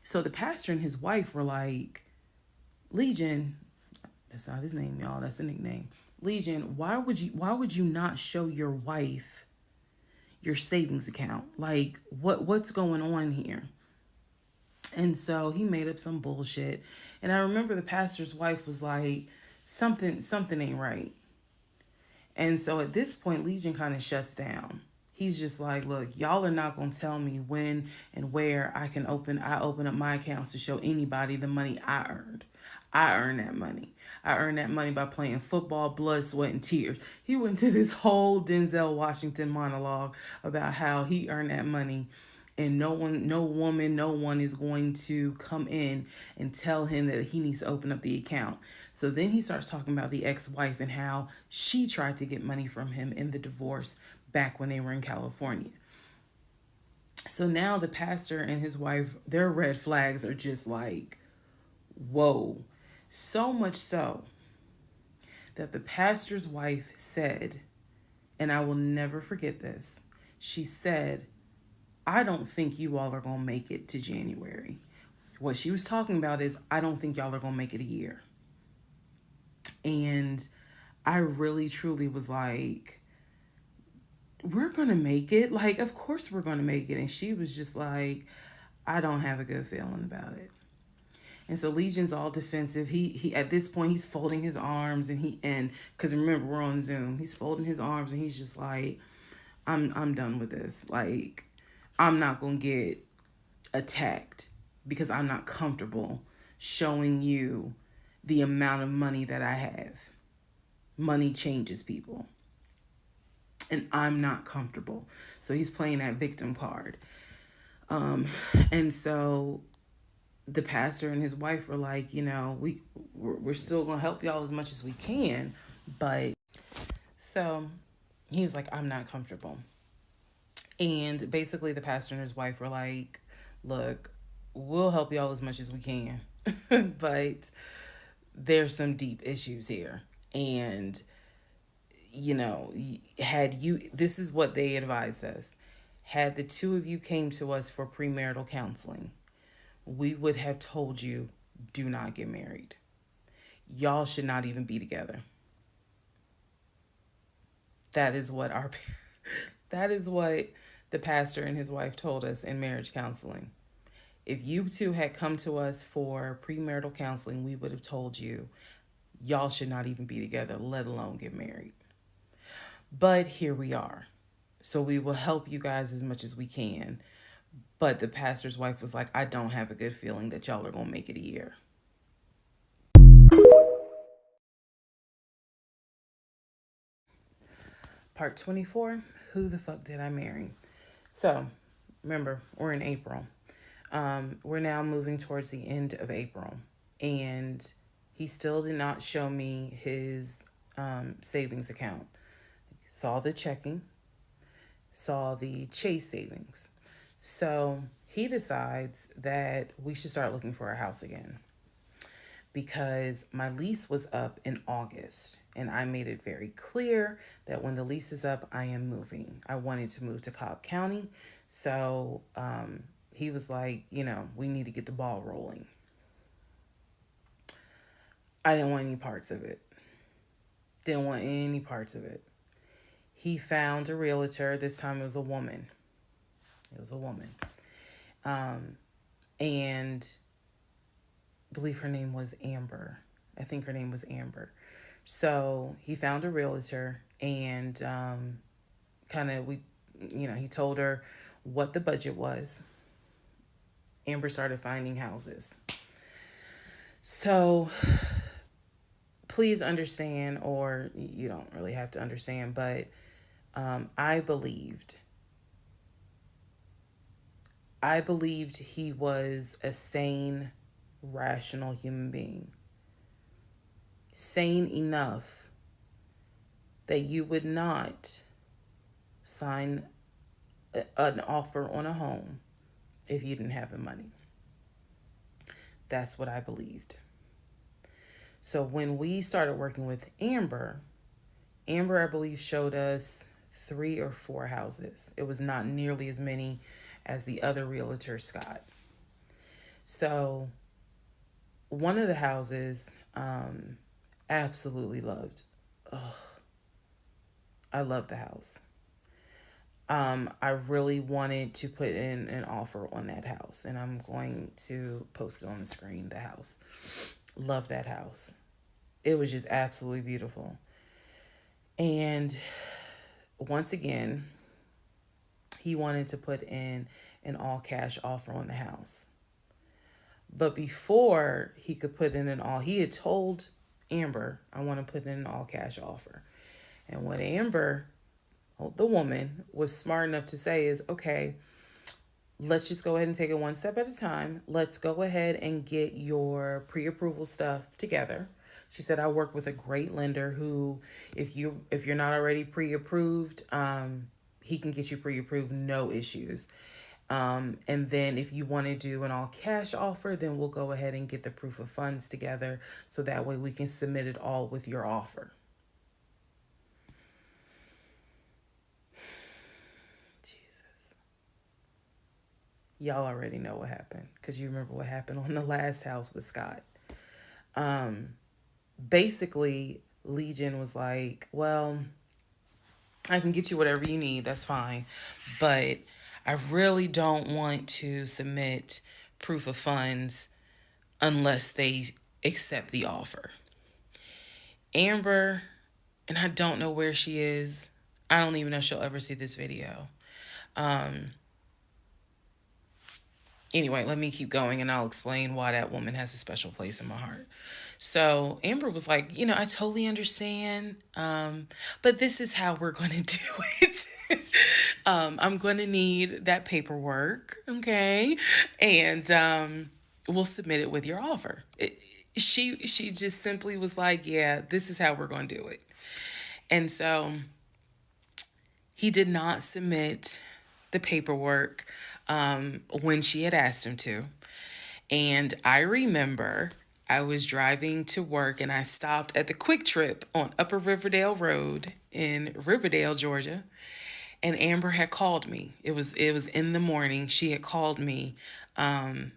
So the pastor and his wife were like, Legion, that's not his name, y'all, that's a nickname. Legion, why would you not show your wife your savings account? Like what's going on here? And so he made up some bullshit. And I remember the pastor's wife was like, something ain't right. And so at this point, Legion kind of shuts down. He's just like, look, y'all are not gonna tell me when and where I open up my accounts to show anybody the money I earned. I earned that money. I earned that money by playing football, blood, sweat, and tears. He went to this whole Denzel Washington monologue about how he earned that money, and no one, no woman, no one is going to come in and tell him that he needs to open up the account. So then he starts talking about the ex-wife and how she tried to get money from him in the divorce back when they were in California. So now the pastor and his wife, their red flags are just like, whoa. So much so that the pastor's wife said, and I will never forget this, she said, I don't think you all are going to make it to January. What she was talking about is, I don't think y'all are going to make it a year. And I really, truly was like, we're going to make it. Like, of course we're going to make it. And she was just like, I don't have a good feeling about it. And so Legion's all defensive. He at this point he's folding his arms and because remember we're on Zoom. He's folding his arms and he's just like, I'm done with this. Like, I'm not gonna get attacked because I'm not comfortable showing you the amount of money that I have. Money changes people. And I'm not comfortable. So he's playing that victim card. And so the pastor and his wife were like, we're still gonna help y'all as much as we can, but so he was like, I'm not comfortable. And basically the pastor and his wife were like, look, we'll help y'all as much as we can, but there's some deep issues here. And this is what they advised us, had the two of you came to us for premarital counseling, we would have told you, do not get married. Y'all should not even be together. That is what that is what the pastor and his wife told us in marriage counseling. If you two had come to us for premarital counseling, we would have told you, y'all should not even be together, let alone get married. But here we are. So we will help you guys as much as we can. But the pastor's wife was like, I don't have a good feeling that y'all are going to make it a year. Part 24, who the fuck did I marry? So, remember, we're in April. We're now moving towards the end of April. And he still did not show me his savings account. Saw the checking, saw the Chase savings. So he decides that we should start looking for a house again because my lease was up in August and I made it very clear that when the lease is up, I am moving. I wanted to move to Cobb County. So he was like, we need to get the ball rolling. I didn't want any parts of it. Didn't want any parts of it. He found a realtor. This time it was a woman. It was a woman. And I believe her name was Amber. I think her name was Amber. So he found a realtor and he told her what the budget was. Amber started finding houses. So please understand, or you don't really have to understand, but I believed he was a sane, rational human being. Sane enough that you would not sign an offer on a home if you didn't have the money. That's what I believed. So when we started working with Amber, Amber, I believe, showed us 3 or 4 houses. It was not nearly as many as the other realtor, Scott. So one of the houses, absolutely loved. Oh, I love the house. I really wanted to put in an offer on that house, and I'm going to post it on the screen. The house, love that house. It was just absolutely beautiful. And once again, he wanted to put in an all cash offer on the house. But before he could put in an all, he had told Amber, I want to put in an all cash offer. And what Amber, the woman, was smart enough to say is, okay, let's just go ahead and take it one step at a time. Let's go ahead and get your pre-approval stuff together. She said, I work with a great lender who, if you're not already pre-approved, he can get you pre-approved, no issues. And then if you want to do an all cash offer, then we'll go ahead and get the proof of funds together so that way we can submit it all with your offer. Jesus. Y'all already know what happened because you remember what happened on the last house with Scott. Basically, Legion was like, well, I can get you whatever you need. That's fine. But I really don't want to submit proof of funds unless they accept the offer. Amber, and I don't know where she is. I don't even know if she'll ever see this video. Anyway, let me keep going and I'll explain why that woman has a special place in my heart. So Amber was like, I totally understand, but this is how we're going to do it. I'm going to need that paperwork, okay? And we'll submit it with your offer. She just simply was like, yeah, this is how we're going to do it. And so he did not submit the paperwork when she had asked him to. And I remember I was driving to work and I stopped at the Quick Trip on Upper Riverdale Road in Riverdale, Georgia. And Amber had called me. It was in the morning. She had called me. And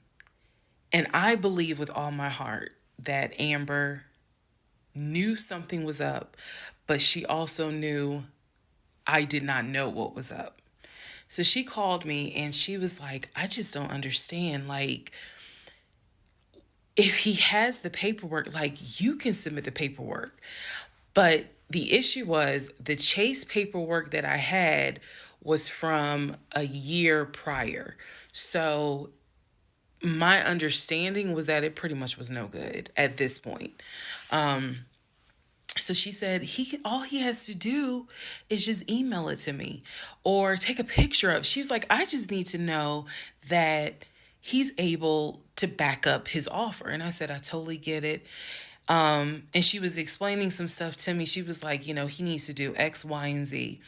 I believe with all my heart that Amber knew something was up, but she also knew I did not know what was up. So she called me and she was like, I just don't understand. Like, if he has the paperwork, like, you can submit the paperwork. But the issue was the Chase paperwork that I had was from a year prior. So my understanding was that it pretty much was no good at this point. So she said all he has to do is just email it to me or take a picture of. She was like, I just need to know that he's able to back up his offer. And I said, I totally get it. And she was explaining some stuff to me. She was like, he needs to do X, Y, and Z.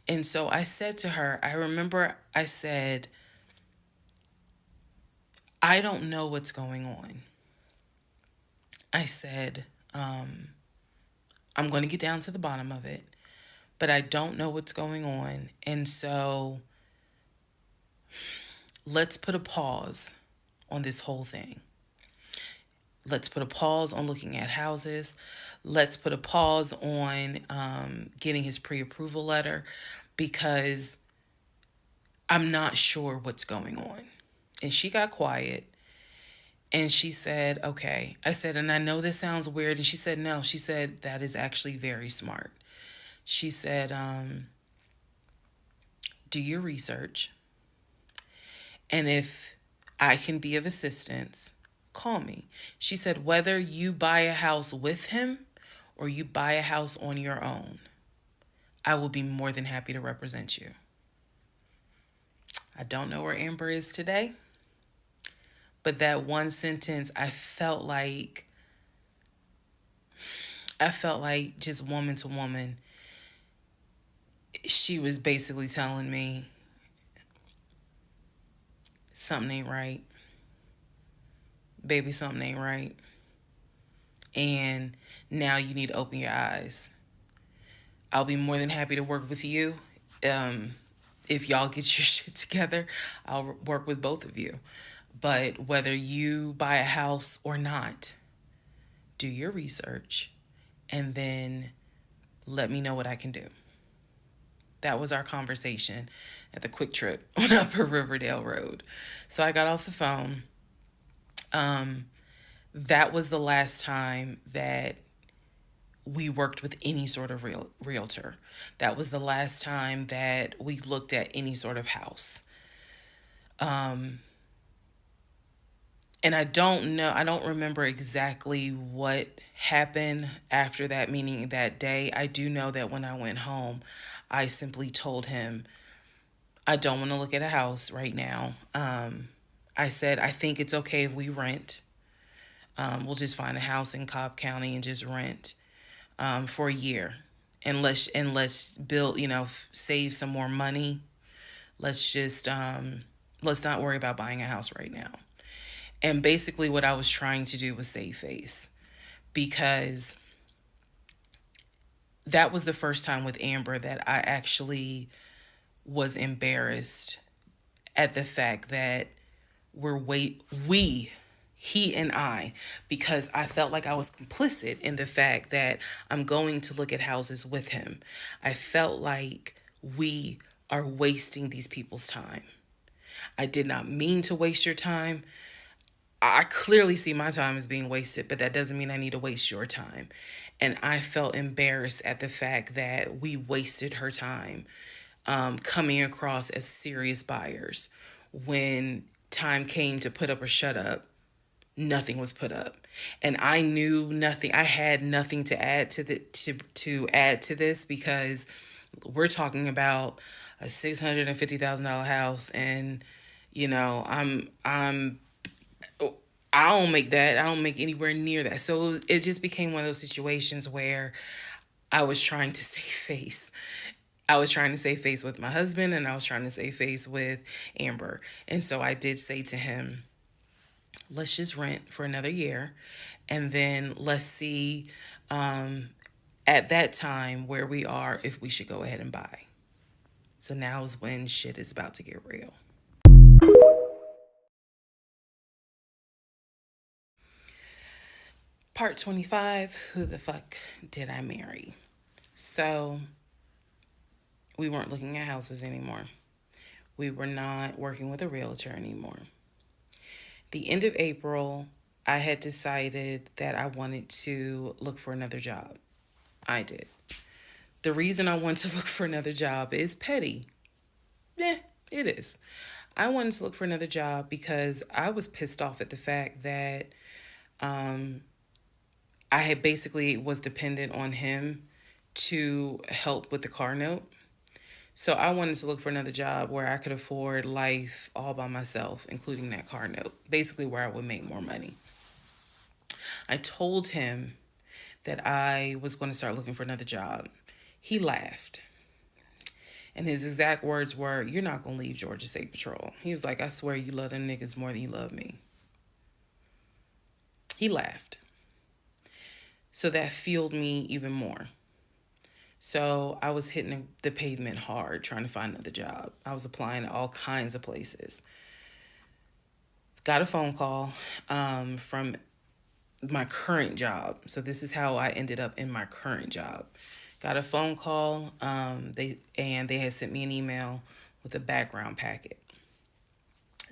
And so I said to her, I remember I said, I don't know what's going on. I said, I'm going to get down to the bottom of it, but I don't know what's going on. And so let's put a pause on this whole thing. Let's put a pause on looking at houses. Let's put a pause on getting his pre-approval letter because I'm not sure what's going on. And she got quiet and she said, okay. I said, and I know this sounds weird. And she said, no. She said, that is actually very smart. She said, do your research. And if I can be of assistance, call me. She said, whether you buy a house with him or you buy a house on your own, I will be more than happy to represent you. I don't know where Amber is today, but that one sentence, I felt like just woman to woman, she was basically telling me something ain't right. Baby, something ain't right. And now you need to open your eyes. I'll be more than happy to work with you. Um, if y'all get your shit together, I'll work with both of you. But whether you buy a house or not, do your research and then let me know what I can do. That was our conversation at the Quick Trip on Upper Riverdale Road. So I got off the phone. Um, that was the last time that we worked with any sort of realtor. That was the last time that we looked at any sort of house. Um, and I don't remember exactly what happened after that meeting that day. I do know that when I went home, I simply told him, I don't want to look at a house right now. I said, I think it's okay if we rent. We'll just find a house in Cobb County and just rent for a year. And let's build, save some more money. Let's just let's not worry about buying a house right now. And basically what I was trying to do was save face, because that was the first time with Amber that I actually was embarrassed at the fact that we he and I, because I felt like I was complicit in the fact that I'm going to look at houses with him. I felt like we are wasting these people's time. I did not mean to waste your time. I clearly see my time as being wasted, but that doesn't mean I need to waste your time. And I felt embarrassed at the fact that we wasted her time coming across as serious buyers. When time came to put up or shut up, nothing was put up. And I knew nothing. I had nothing to add to add to this, because we're talking about a $650,000 house, and I'm I don't make that. I don't make anywhere near that. So it just became one of those situations where I was trying to save face. I was trying to save face with my husband, and I was trying to save face with Amber. And so I did say to him, let's just rent for another year, and then let's see at that time where we are, if we should go ahead and buy. So now is when shit is about to get real. Part 25, who the fuck did I marry? So we weren't looking at houses anymore. We were not working with a realtor anymore. The end of April, I had decided that I wanted to look for another job. I did. The reason I wanted to look for another job is petty. Yeah, it is. I wanted to look for another job because I was pissed off at the fact that I had basically was dependent on him to help with the car note. So I wanted to look for another job where I could afford life all by myself, including that car note, basically where I would make more money. I told him that I was going to start looking for another job. He laughed. And his exact words were, "You're not going to leave Georgia State Patrol." He was like, "I swear you love them niggas more than you love me." He laughed. So that fueled me even more. So I was hitting the pavement hard trying to find another job. I was applying to all kinds of places. Got a phone call from my current job. So this is how I ended up in my current job. Got a phone call. They had sent me an email with a background packet.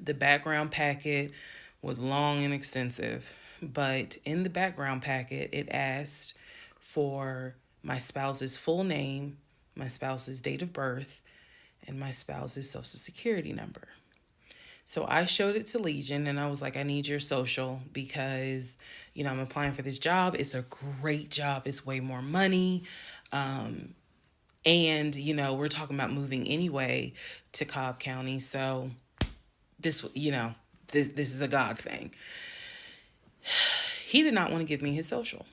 The background packet was long and extensive, but in the background packet, it asked for my spouse's full name, my spouse's date of birth, and my spouse's social security number. So I showed it to Legion, and I was like, I need your social because, I'm applying for this job. It's a great job. It's way more money. And, we're talking about moving anyway to Cobb County. So this is a God thing. He did not want to give me his social.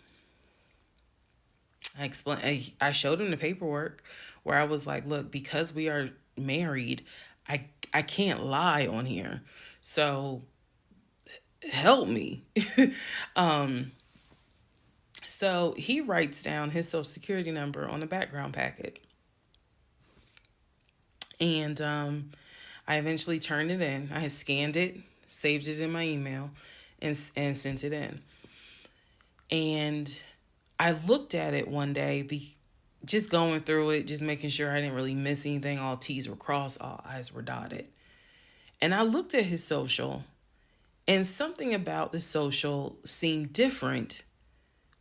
I showed him the paperwork where I was like, look, because we are married, I can't lie on here. So help me. So So he writes down his social security number on the background packet. And I eventually turned it in. I had scanned it, saved it in my email, and sent it in. And I looked at it one day, just going through it, just making sure I didn't really miss anything. All T's were crossed, all I's were dotted. And I looked at his social, and something about the social seemed different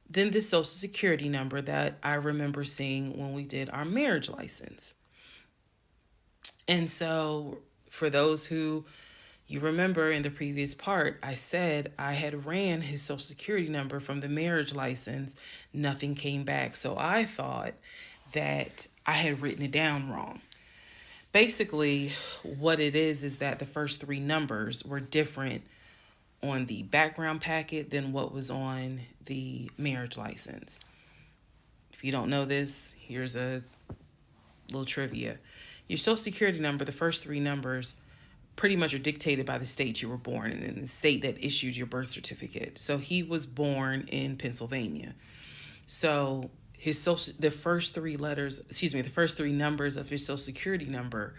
than the social security number that I remember seeing when we did our marriage license. And so, for those who you remember in the previous part, I said I had ran his social security number from the marriage license. Nothing came back. So I thought that I had written it down wrong. Basically, what it is that the first three numbers were different on the background packet than what was on the marriage license. If you don't know this, here's a little trivia. Your social security number, the first three numbers, pretty much are dictated by the state you were born in the state that issued your birth certificate. So he was born in Pennsylvania. So the first three numbers of his social security number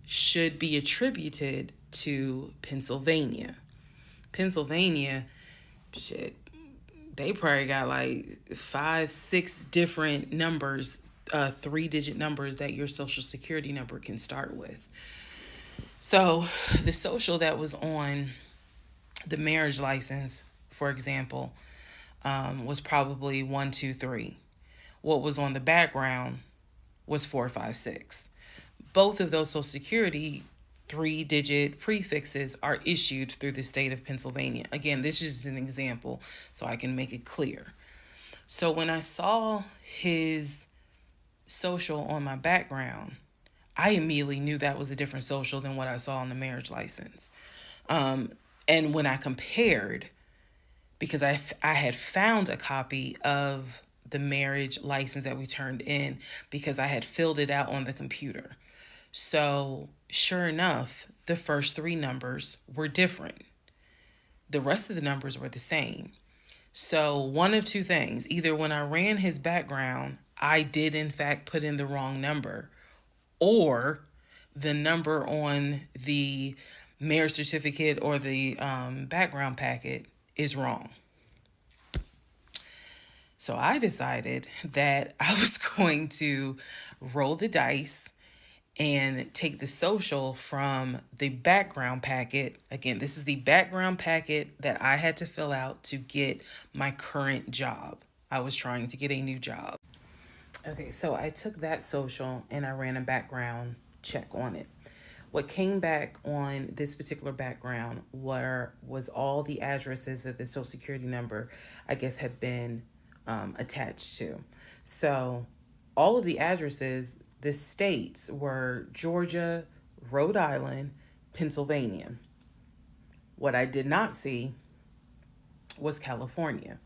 should be attributed to Pennsylvania. Pennsylvania, shit, they probably got like 5-6 different numbers, 3-digit numbers that your social security number can start with. So the social that was on the marriage license, for example, was probably 123. What was on the background was 456. Both of those social security 3-digit prefixes are issued through the state of Pennsylvania. Again, this is an example so I can make it clear. So when I saw his social on my background, I immediately knew that was a different social than what I saw on the marriage license. And when I compared, because I had found a copy of the marriage license that we turned in because I had filled it out on the computer. So sure enough, the first three numbers were different. The rest of the numbers were the same. So one of two things: either when I ran his background, I did in fact put in the wrong number, or the number on the marriage certificate or the background packet is wrong. So I decided that I was going to roll the dice and take the social from the background packet. Again, this is the background packet that I had to fill out to get my current job. I was trying to get a new job. Okay, so I took that social and I ran a background check on it. What came back on this particular background was all the addresses that the social security number, I guess, had been attached to. So all of the addresses, the states were Georgia, Rhode Island, Pennsylvania. What I did not see was California.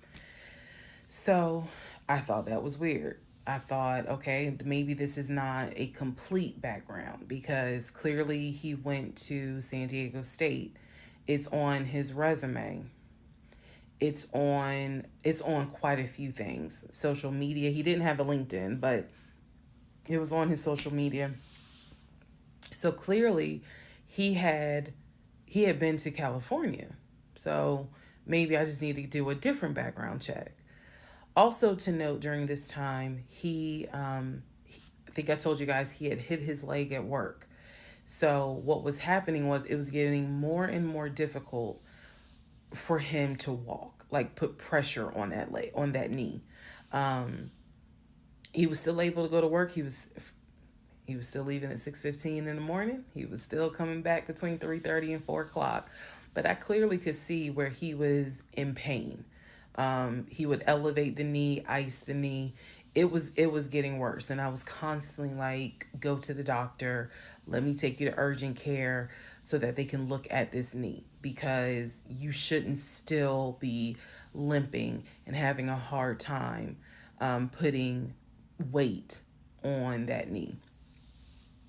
So I thought that was weird. I thought, okay, maybe this is not a complete background because clearly he went to San Diego State. It's on his resume. It's on quite a few things. Social media. He didn't have a LinkedIn, but it was on his social media. So clearly he had been to California. So maybe I just need to do a different background check. Also to note, during this time, I think I told you guys he had hit his leg at work. So what was happening was it was getting more and more difficult for him to walk, like put pressure on that leg, on that knee. He was still able to go to work. He was still leaving at 6:15 in the morning. He was still coming back between 3:30 and 4 o'clock. But I clearly could see where he was in pain. He would elevate the knee, ice the knee. It was getting worse. And I was constantly like, go to the doctor. Let me take you to urgent care so that they can look at this knee, because you shouldn't still be limping and having a hard time putting weight on that knee.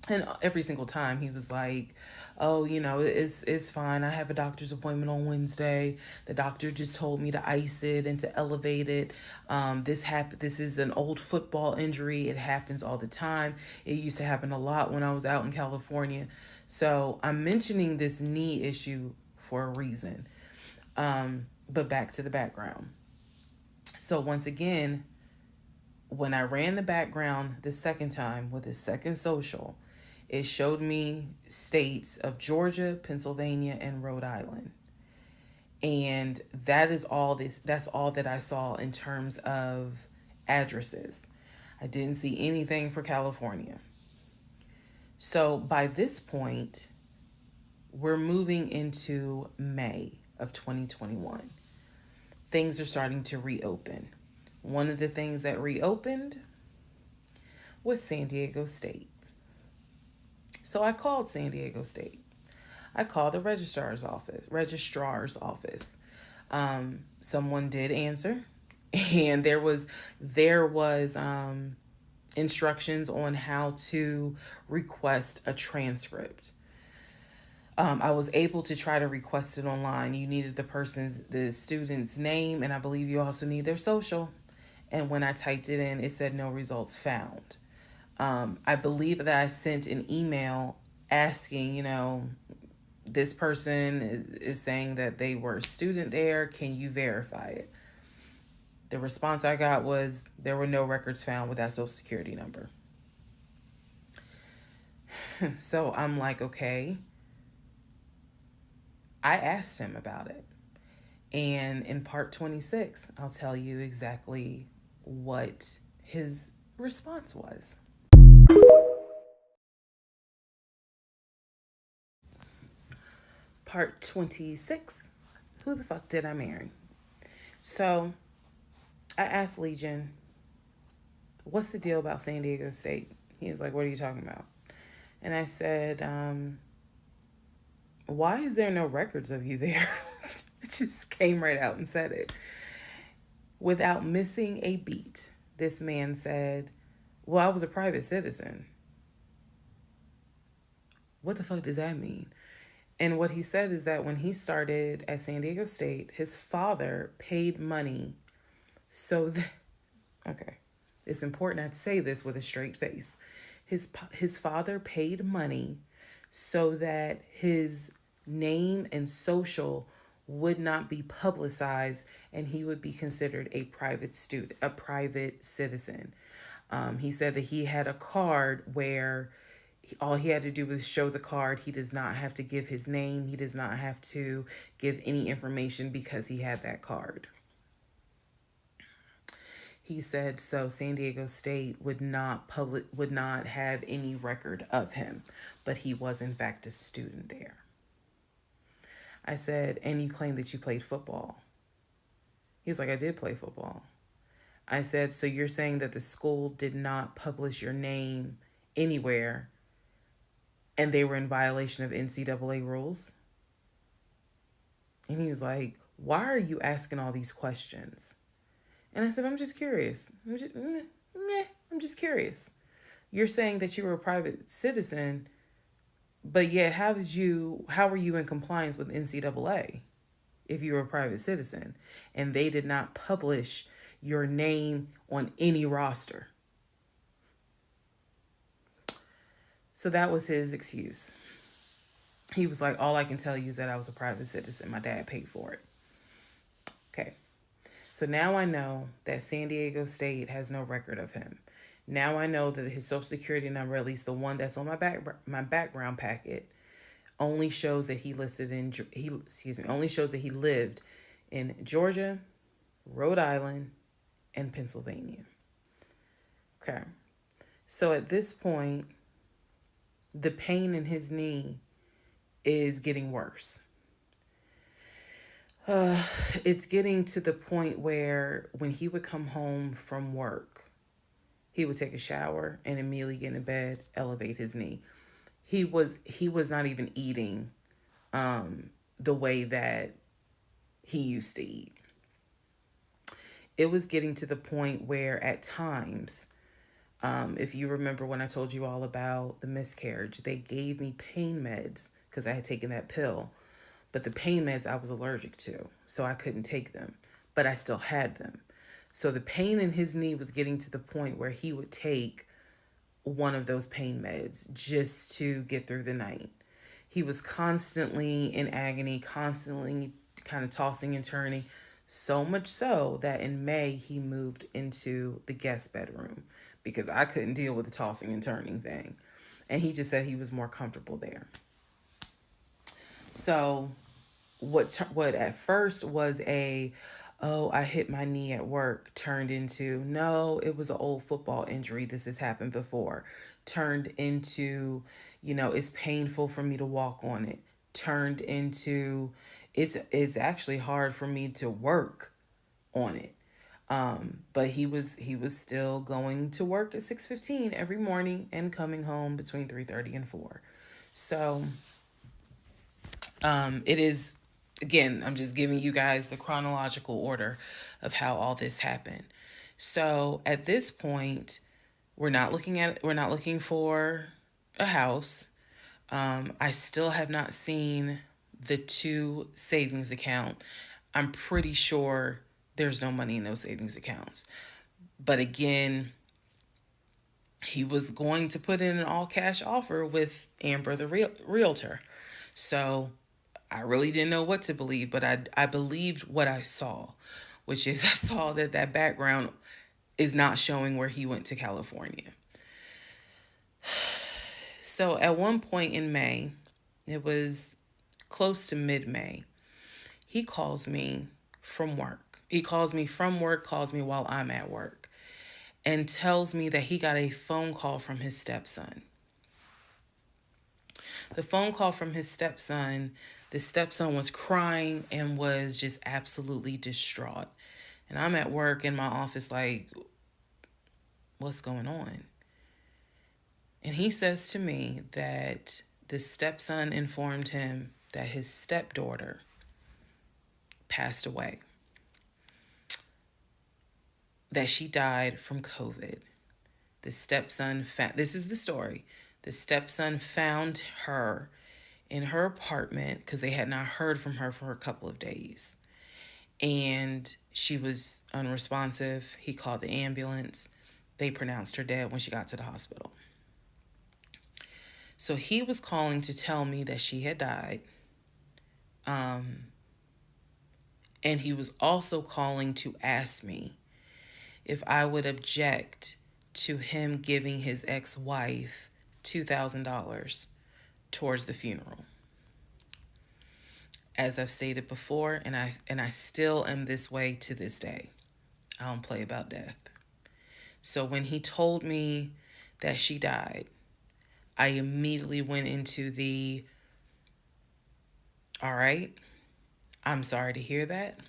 And every single time he was like, "Oh, it's fine. I have a doctor's appointment on Wednesday. The doctor just told me to ice it and to elevate it. This is an old football injury. It happens all the time. It used to happen a lot when I was out in California. So I'm mentioning this knee issue for a reason. But back to the background. So once again, when I ran the background the second time with his second social, it showed me states of Georgia, Pennsylvania, and Rhode Island. And that's all that I saw in terms of addresses. I didn't see anything for California. So by this point, we're moving into May of 2021. Things are starting to reopen. One of the things that reopened was San Diego State. So I called San Diego State. I called the registrar's office. Someone did answer, and there was instructions on how to request a transcript. I was able to try to request it online. You needed the student's name, and I believe you also need their social. And when I typed it in, it said no results found. I believe that I sent an email asking, this person is saying that they were a student there. Can you verify it? The response I got was there were no records found with that social security number. So I'm like, okay. I asked him about it. And in part 26, I'll tell you exactly what his response was. Part 26, who the fuck did I marry? So I asked Legion, what's the deal about San Diego State? He was like, what are you talking about? And I said, why is there no records of you there? I just came right out and said it. Without missing a beat, this man said, well, I was a private citizen. What the fuck does that mean? And what he said is that when he started at San Diego State, his father paid money so that, okay, it's important I say this with a straight face. His father paid money so that his name and social would not be publicized and he would be considered a private citizen. He said that he had a card where all he had to do was show the card. He does not have to give his name. He does not have to give any information because he had that card. He said so San Diego State would not have any record of him, but he was in fact a student there. I said, and you claim that you played football. He was like, I did play football. I said, so you're saying that the school did not publish your name anywhere and they were in violation of NCAA rules? And he was like, why are you asking all these questions? And I said, I'm just curious. I'm just curious. You're saying that you were a private citizen, but yet how were you in compliance with NCAA if you were a private citizen and they did not publish your name on any roster? So that was his excuse. He was like, all I can tell you is that I was a private citizen. My dad paid for it. Okay. So now I know that San Diego State has no record of him. Now I know that his social security number, at least the one that's on my background packet, only shows that he lived in Georgia, Rhode Island, and Pennsylvania. Okay. So at this point, the pain in his knee is getting worse. It's getting to the point where when he would come home from work, he would take a shower and immediately get in bed, elevate his knee. He was not even eating the way that he used to eat. It was getting to the point where at times If you remember when I told you all about the miscarriage, they gave me pain meds because I had taken that pill. But the pain meds I was allergic to, so I couldn't take them. But I still had them. So the pain in his knee was getting to the point where he would take one of those pain meds just to get through the night. He was constantly in agony, constantly kind of tossing and turning, so much so that in May he moved into the guest bedroom because I couldn't deal with the tossing and turning thing. And he just said he was more comfortable there. So what at first was a, oh, I hit my knee at work, turned into, no, it was an old football injury, this has happened before, turned into, it's painful for me to walk on it, turned into, it's actually hard for me to work on it. But he was still going to work at 6:15 every morning and coming home between 3:30 and 4. So it is, again, I'm just giving you guys the chronological order of how all this happened. So at this point, we're not looking for a house. I still have not seen the two savings account. I'm pretty sure there's no money in those savings accounts. But again, he was going to put in an all cash offer with Amber, the realtor. So I really didn't know what to believe, but I believed what I saw, which is I saw that that background is not showing where he went to California. So at one point in May, it was close to mid-May, he calls me from work. He calls me from work, calls me while I'm at work, and tells me that he got a phone call from his stepson. The phone call from his stepson, the stepson was crying and was just absolutely distraught. And I'm at work in my office, like, what's going on? And he says to me that the stepson informed him that his stepdaughter passed away, that she died from COVID. The stepson this is the story. The stepson found her in her apartment because they had not heard from her for a couple of days. And she was unresponsive. He called the ambulance. They pronounced her dead when she got to the hospital. So he was calling to tell me that she had died. And he was also calling to ask me if I would object to him giving his ex-wife $2,000 towards the funeral. As I've stated before, and I still am this way to this day. I don't play about death. So when he told me that she died, I immediately went into the, all right, I'm sorry to hear that.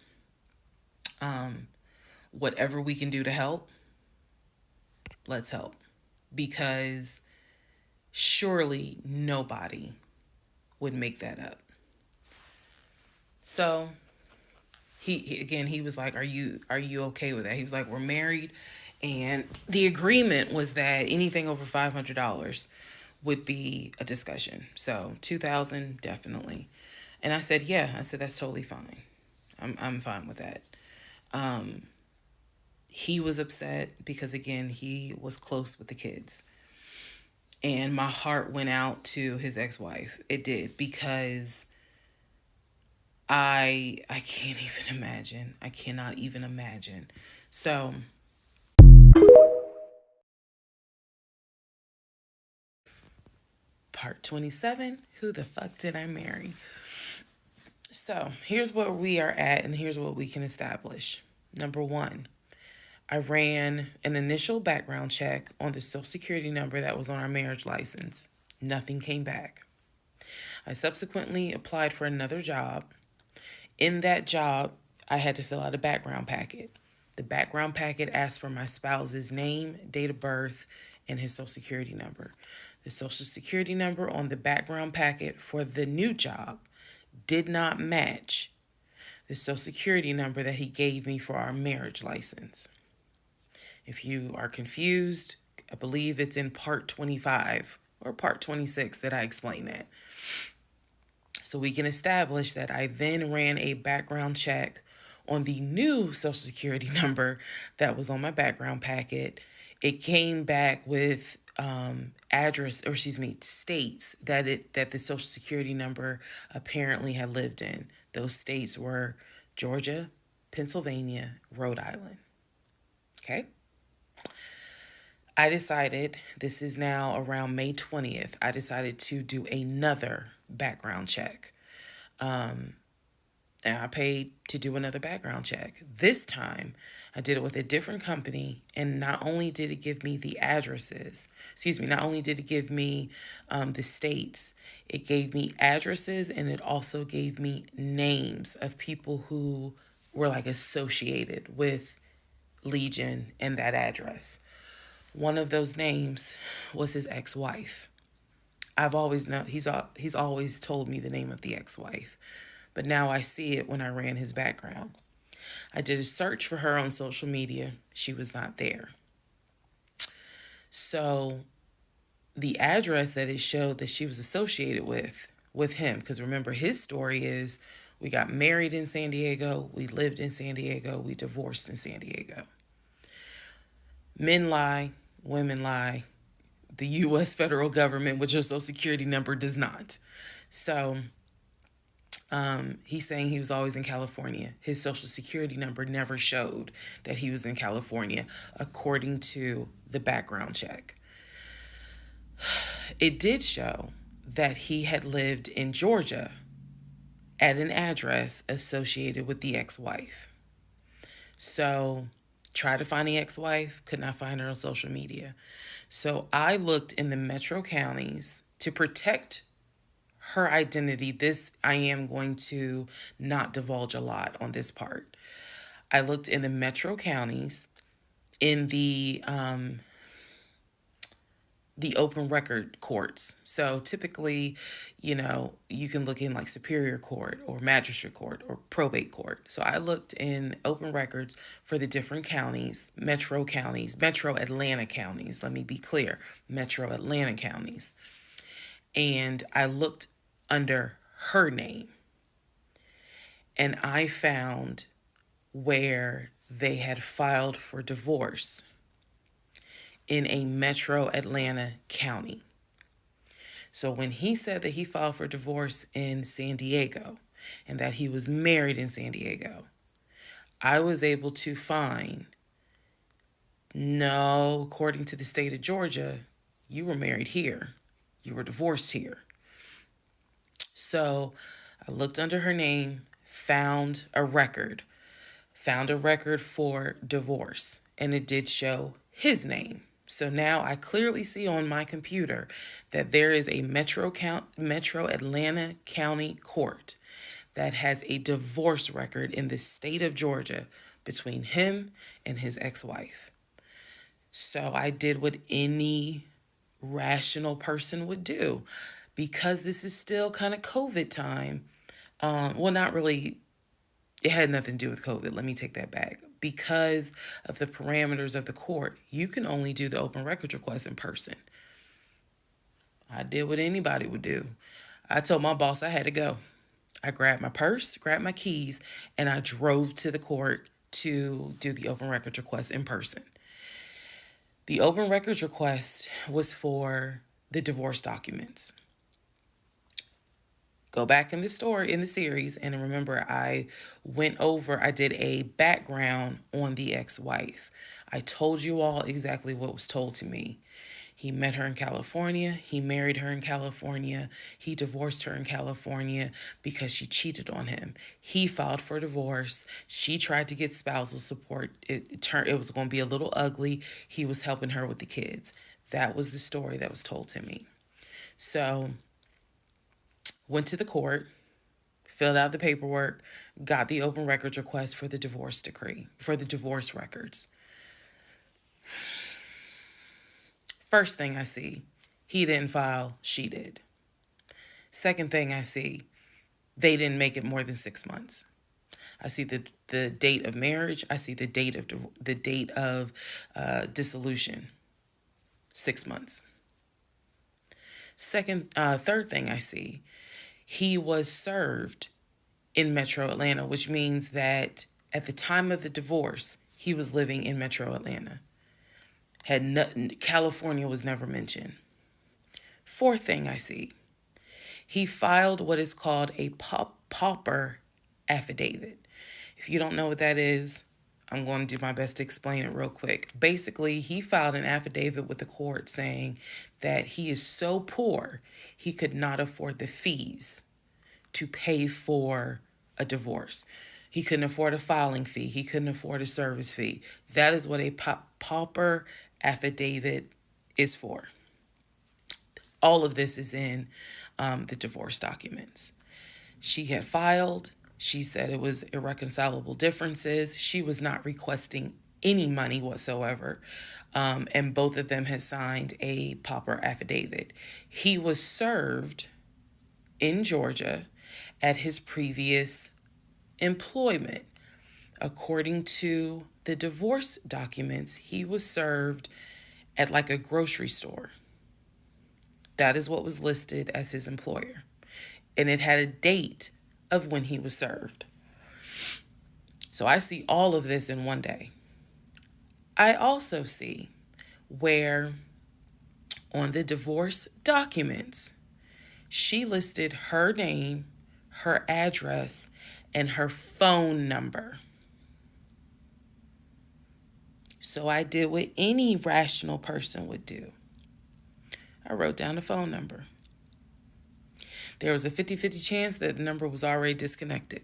Whatever we can do to help, let's help. Because surely nobody would make that up. So he was like, are you okay with that? He was like, we're married, and the agreement was that anything over $500 would be a discussion. So 2,000 definitely. And I said, yeah. I said, that's totally fine. I'm fine with that. He was upset because, again, he was close with the kids. And my heart went out to his ex-wife. It did, because I can't even imagine. I cannot even imagine. So part 27, who the fuck did I marry? So here's where we are at, and here's what we can establish. Number one, I ran an initial background check on the social security number that was on our marriage license. Nothing came back. I subsequently applied for another job. In that job, I had to fill out a background packet. The background packet asked for my spouse's name, date of birth, and his social security number. The social security number on the background packet for the new job did not match the social security number that he gave me for our marriage license. If you are confused, I believe it's in part 25 or part 26 that I explain that. So we can establish that I then ran a background check on the new social security number that was on my background packet. It came back with address, or excuse me, states that the social security number apparently had lived in. Those states were Georgia, Pennsylvania, Rhode Island. Okay. I decided, this is now around May 20th, I decided to do another background check. And I paid to do another background check. This time, I did it with a different company, and not only did it give me the addresses, not only did it give me the states, it gave me addresses, and it also gave me names of people who were like associated with Legion and that address. One of those names was his ex-wife. I've always known he's always told me the name of the ex-wife, but now I see it when I ran his background. I did a search for her on social media. She was not there. So the address that it showed that she was associated with him, because remember his story is we got married in San Diego, we lived in San Diego, we divorced in San Diego. Men lie, women lie. The U.S. federal government, with your social security number, does not. So he's saying he was always in California. His social security number never showed that he was in California, according to the background check. It did show that he had lived in Georgia at an address associated with the ex-wife. So tried to find the ex-wife, could not find her on social media. So I looked in the metro counties to protect her identity. This, I am going to not divulge a lot on this part. I looked in the metro counties in the open record courts. So typically, you can look in like Superior Court or Magistrate Court or Probate Court. So I looked in open records for the different counties, metro Atlanta counties. Let me be clear, metro Atlanta counties. And I looked under her name. And I found where they had filed for divorce in a metro Atlanta county. So when he said that he filed for divorce in San Diego and that he was married in San Diego, I was able to find, no, according to the state of Georgia, you were married here. You were divorced here. So I looked under her name, found a record for divorce, and it did show his name. So now I clearly see on my computer that there is a metro Atlanta County Court that has a divorce record in the state of Georgia between him and his ex-wife. So I did what any rational person would do. Because this is still kind of COVID time. Well, not really. It had nothing to do with COVID. Let me take that back. Because of the parameters of the court, you can only do the open records request in person. I did what anybody would do. I told my boss I had to go. I grabbed my purse, grabbed my keys, and I drove to the court to do the open records request in person. The open records request was for the divorce documents. Go back in the series, and remember I did a background on the ex-wife. I told you all exactly what was told to me. He met her in California. He married her in California. He divorced her in California because she cheated on him. He filed for divorce. She tried to get spousal support. It was going to be a little ugly. He was helping her with the kids. That was the story that was told to me. So went to the court, filled out the paperwork, got the open records request for the divorce decree, for the divorce records. First thing I see, he didn't file, she did. Second thing I see, they didn't make it more than 6 months. I see the date of marriage. I see the date of dissolution. 6 months. Third thing I see, he was served in Metro Atlanta, which means that at the time of the divorce, he was living in Metro Atlanta. California was never mentioned. Fourth thing I see, he filed what is called a pauper affidavit. If you don't know what that is, I'm going to do my best to explain it real quick. Basically, he filed an affidavit with the court saying that he is so poor, he could not afford the fees to pay for a divorce. He couldn't afford a filing fee. He couldn't afford a service fee. That is what a pauper affidavit is for. All of this is in the divorce documents. She had filed. She said it was irreconcilable differences. She was not requesting any money whatsoever. And both of them had signed a pauper affidavit. He was served in Georgia at his previous employment. According to the divorce documents, he was served at like a grocery store. That is what was listed as his employer. And it had a date of when he was served. So I see all of this in one day. I also see where on the divorce documents, she listed her name, her address, and her phone number. So I did what any rational person would do. I wrote down the phone number. There was a 50-50 chance that the number was already disconnected.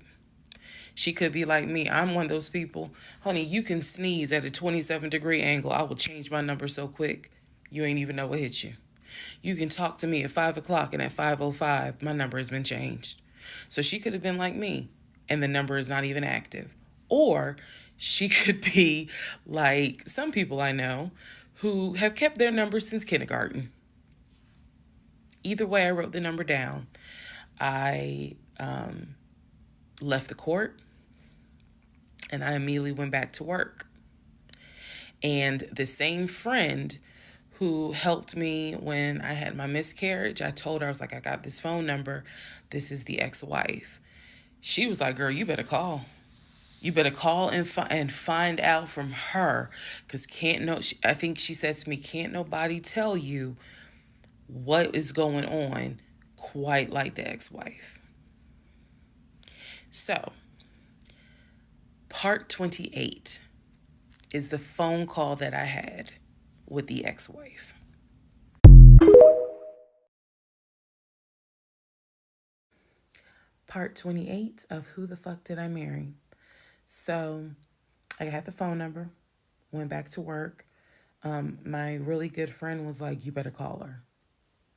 She could be like me. I'm one of those people. Honey, you can sneeze at a 27-degree angle. I will change my number so quick, you ain't even know what hit you. You can talk to me at 5 o'clock, and at 5:05, my number has been changed. So she could have been like me, and the number is not even active. Or she could be like some people I know who have kept their number since kindergarten. Either way, I wrote the number down. I left the court, and I immediately went back to work. And the same friend who helped me when I had my miscarriage, I told her, I was like, I got this phone number. This is the ex-wife. She was like, girl, you better call. You better call and find out from her, because I think she said to me, can't nobody tell you what is going on quite like the ex-wife. So, part 28 is the phone call that I had with the ex-wife. Part 28 of Who the Fuck Did I Marry? So, I had the phone number, went back to work. My really good friend was like, you better call her.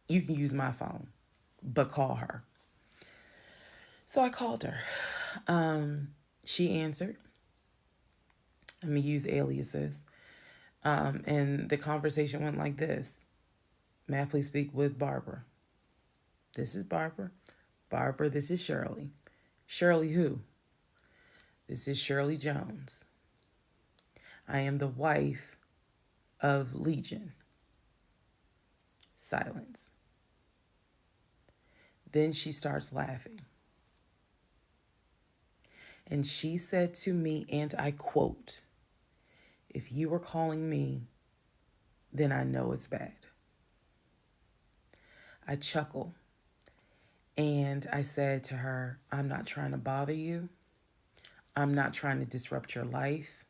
You can use my phone, but call her. So I called her. She answered. Let me use aliases. And the conversation went like this. May I please speak with Barbara? This is Barbara. Barbara, this is Shirley. Shirley who? This is Shirley Jones. I am the wife of Legion. Silence. Then she starts laughing. And she said to me, and I quote, if you were calling me, then I know it's bad. I chuckle and I said to her, I'm not trying to bother you. I'm not trying to disrupt your life.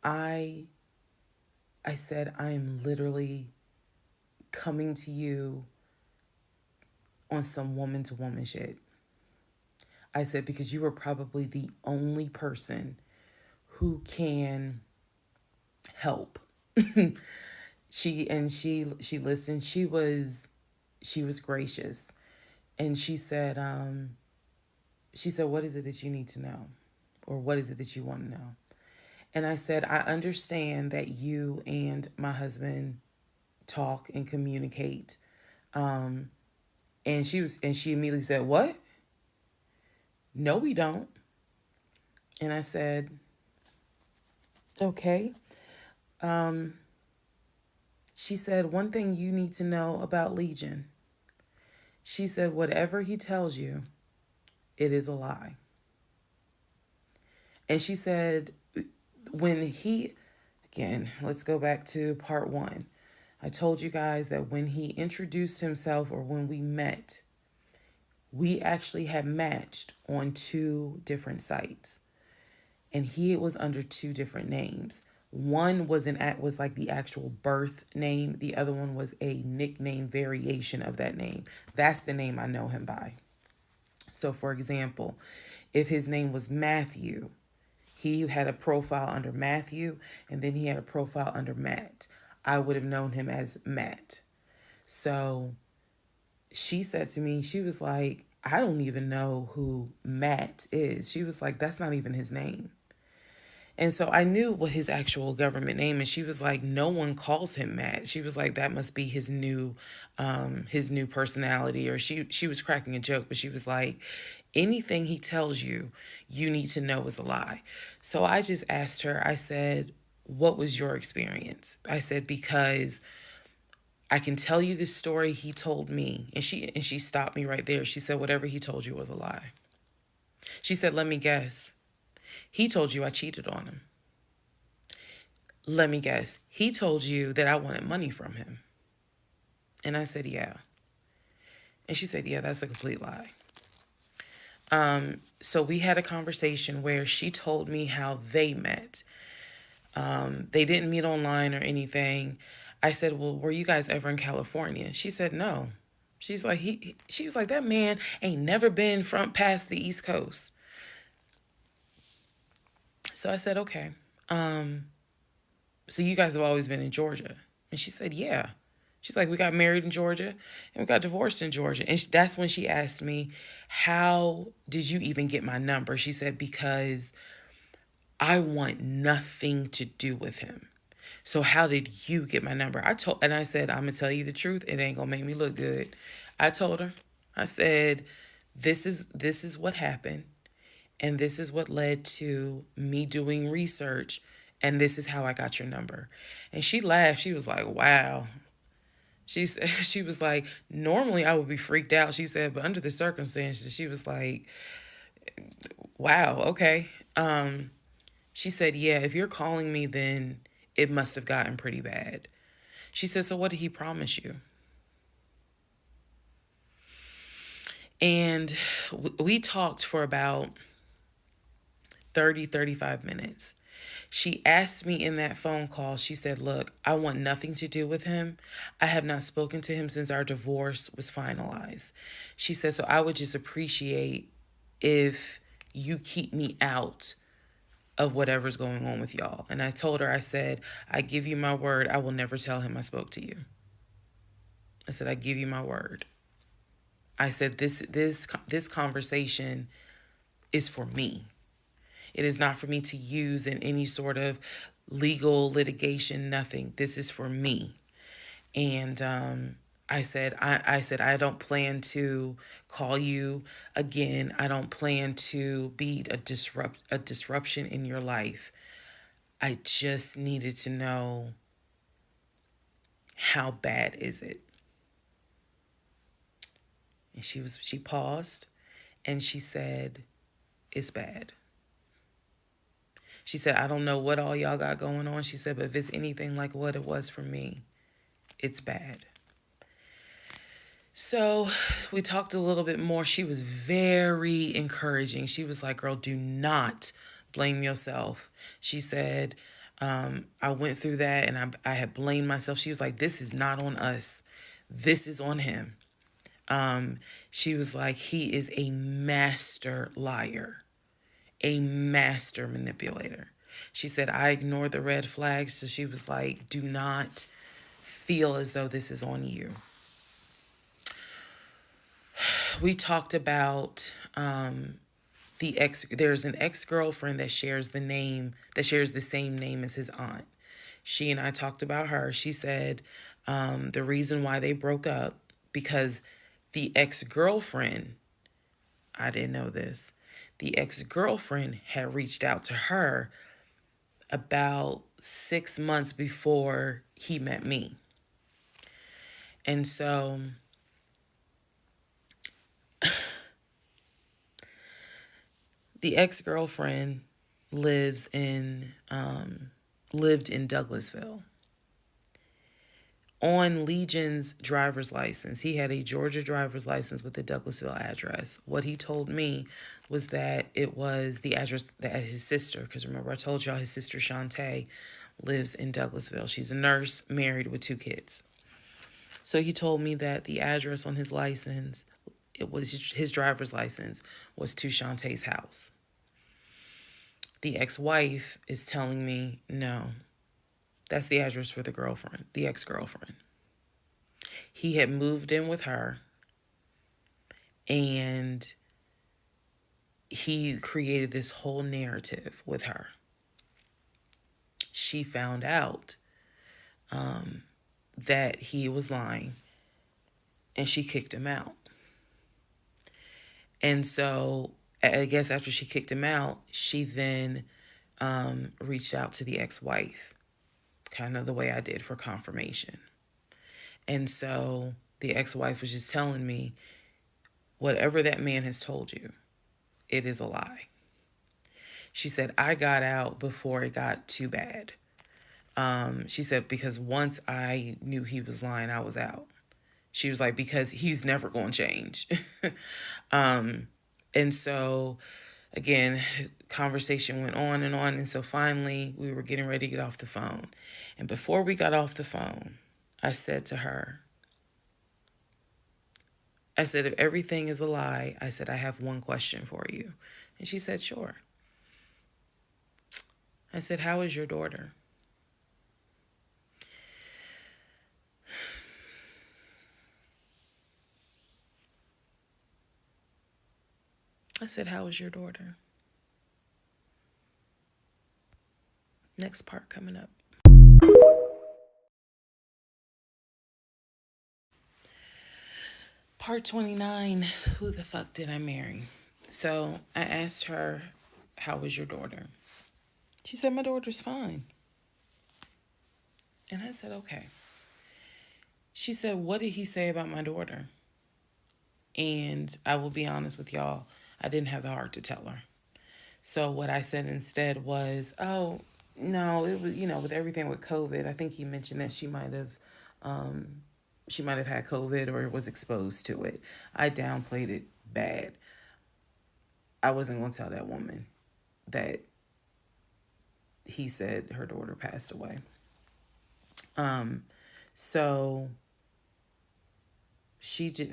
I said, I am literally coming to you on some woman-to-woman shit. I said, because you are probably the only person who can help. She listened. She was gracious. And she said, what is it that you need to know? Or what is it that you want to know? And I said, I understand that you and my husband talk and communicate. And she immediately said, what? No, we don't. And I said, okay. She said, one thing you need to know about Legion. She said, whatever he tells you, it is a lie. And she said, when he, again, let's go back to part one. I told you guys that when he introduced himself or when we met, we actually had matched on two different sites. And he was under two different names. One was like the actual birth name. The other one was a nickname variation of that name. That's the name I know him by. So for example, if his name was Matthew, he had a profile under Matthew and then he had a profile under Matt. I would have known him as Matt. So she said to me, she was like, I don't even know who Matt is. She was like, that's not even his name. And so I knew what his actual government name is. She was like, no one calls him Matt. She was like, that must be his new personality. Or she was cracking a joke, but she was like, anything he tells you, you need to know is a lie. So I just asked her, I said, what was your experience? I said, because I can tell you the story he told me. And she stopped me right there. She said, whatever he told you was a lie. She said, let me guess. He told you I cheated on him. Let me guess. He told you that I wanted money from him. And I said, yeah. And she said, yeah, that's a complete lie. So we had a conversation where she told me how they met. They didn't meet online or anything. I said, well, were you guys ever in California? She said, no. She's like, she was like, that man ain't never been past the East Coast. So I said, okay. So you guys have always been in Georgia? And she said, yeah. She's like, we got married in Georgia and we got divorced in Georgia. And that's when she asked me, how did you even get my number? She said, because I want nothing to do with him. So how did you get my number? I said, I'm going to tell you the truth. It ain't going to make me look good. I told her, I said, this is what happened. And this is what led to me doing research. And this is how I got your number. And she laughed. She was like, wow. She was like, normally I would be freaked out. She said, but under the circumstances, she was like, wow, okay. She said, yeah, if you're calling me, then it must have gotten pretty bad. She said, so what did he promise you? And we talked for about 35 minutes. She asked me in that phone call, she said, look, I want nothing to do with him. I have not spoken to him since our divorce was finalized. She said, so I would just appreciate if you keep me out of whatever's going on with y'all. And I told her, I said, I give you my word, I will never tell him I spoke to you. I said, I give you my word. I said, this conversation is for me. It is not for me to use in any sort of legal litigation, nothing. This is for me. And I said, I don't plan to call you again. I don't plan to be a disruption in your life. I just needed to know, how bad is it? And she paused and she said, it's bad. She said, I don't know what all y'all got going on. She said, but if it's anything like what it was for me, it's bad. So we talked a little bit more. She was very encouraging. She was like, girl, do not blame yourself. She said, I went through that and I had blamed myself. She was like, this is not on us. This is on him. She was like, he is a master liar. A master manipulator. She said, I ignored the red flags. So she was like, do not feel as though this is on you. We talked about there's an ex-girlfriend that shares the same name as his aunt. She and I talked about her. She said the reason why they broke up, because the ex-girlfriend, I didn't know this, the ex-girlfriend had reached out to her about 6 months before he met me. And so the ex-girlfriend lives in lived in Douglasville. On Legion's driver's license, he had a Georgia driver's license with the Douglasville address. What he told me was that it was the address that his sister, because remember I told y'all his sister Shantae lives in Douglasville. She's a nurse, married with 2 kids. So he told me that the address on his license, it was his driver's license, was to Shantae's house. The ex-wife is telling me, no, that's the address for the girlfriend, the ex-girlfriend. He had moved in with her and he created this whole narrative with her. She found out that he was lying and she kicked him out. And so I guess after she kicked him out, she then reached out to the ex-wife, kind of the way I did for confirmation. And so the ex-wife was just telling me, whatever that man has told you, it is a lie. She said, I got out before it got too bad. She said, because once I knew he was lying, I was out. She was like, because he's never going to change. And so, again, conversation went on and on. And so finally, we were getting ready to get off the phone. And before we got off the phone, I said to her, I said, if everything is a lie, I said, I have one question for you. And she said, sure. I said, how is your daughter? I said, how is your daughter? Next part coming up. Part 29, who the fuck did I marry? So I asked her, how is your daughter? She said, my daughter's fine. And I said, okay. She said, what did he say about my daughter? And I will be honest with y'all, I didn't have the heart to tell her. So what I said instead was, oh, no, it was, with everything with COVID, I think he mentioned that she might have had COVID or was exposed to it. I downplayed it bad. I wasn't going to tell that woman that he said her daughter passed away. So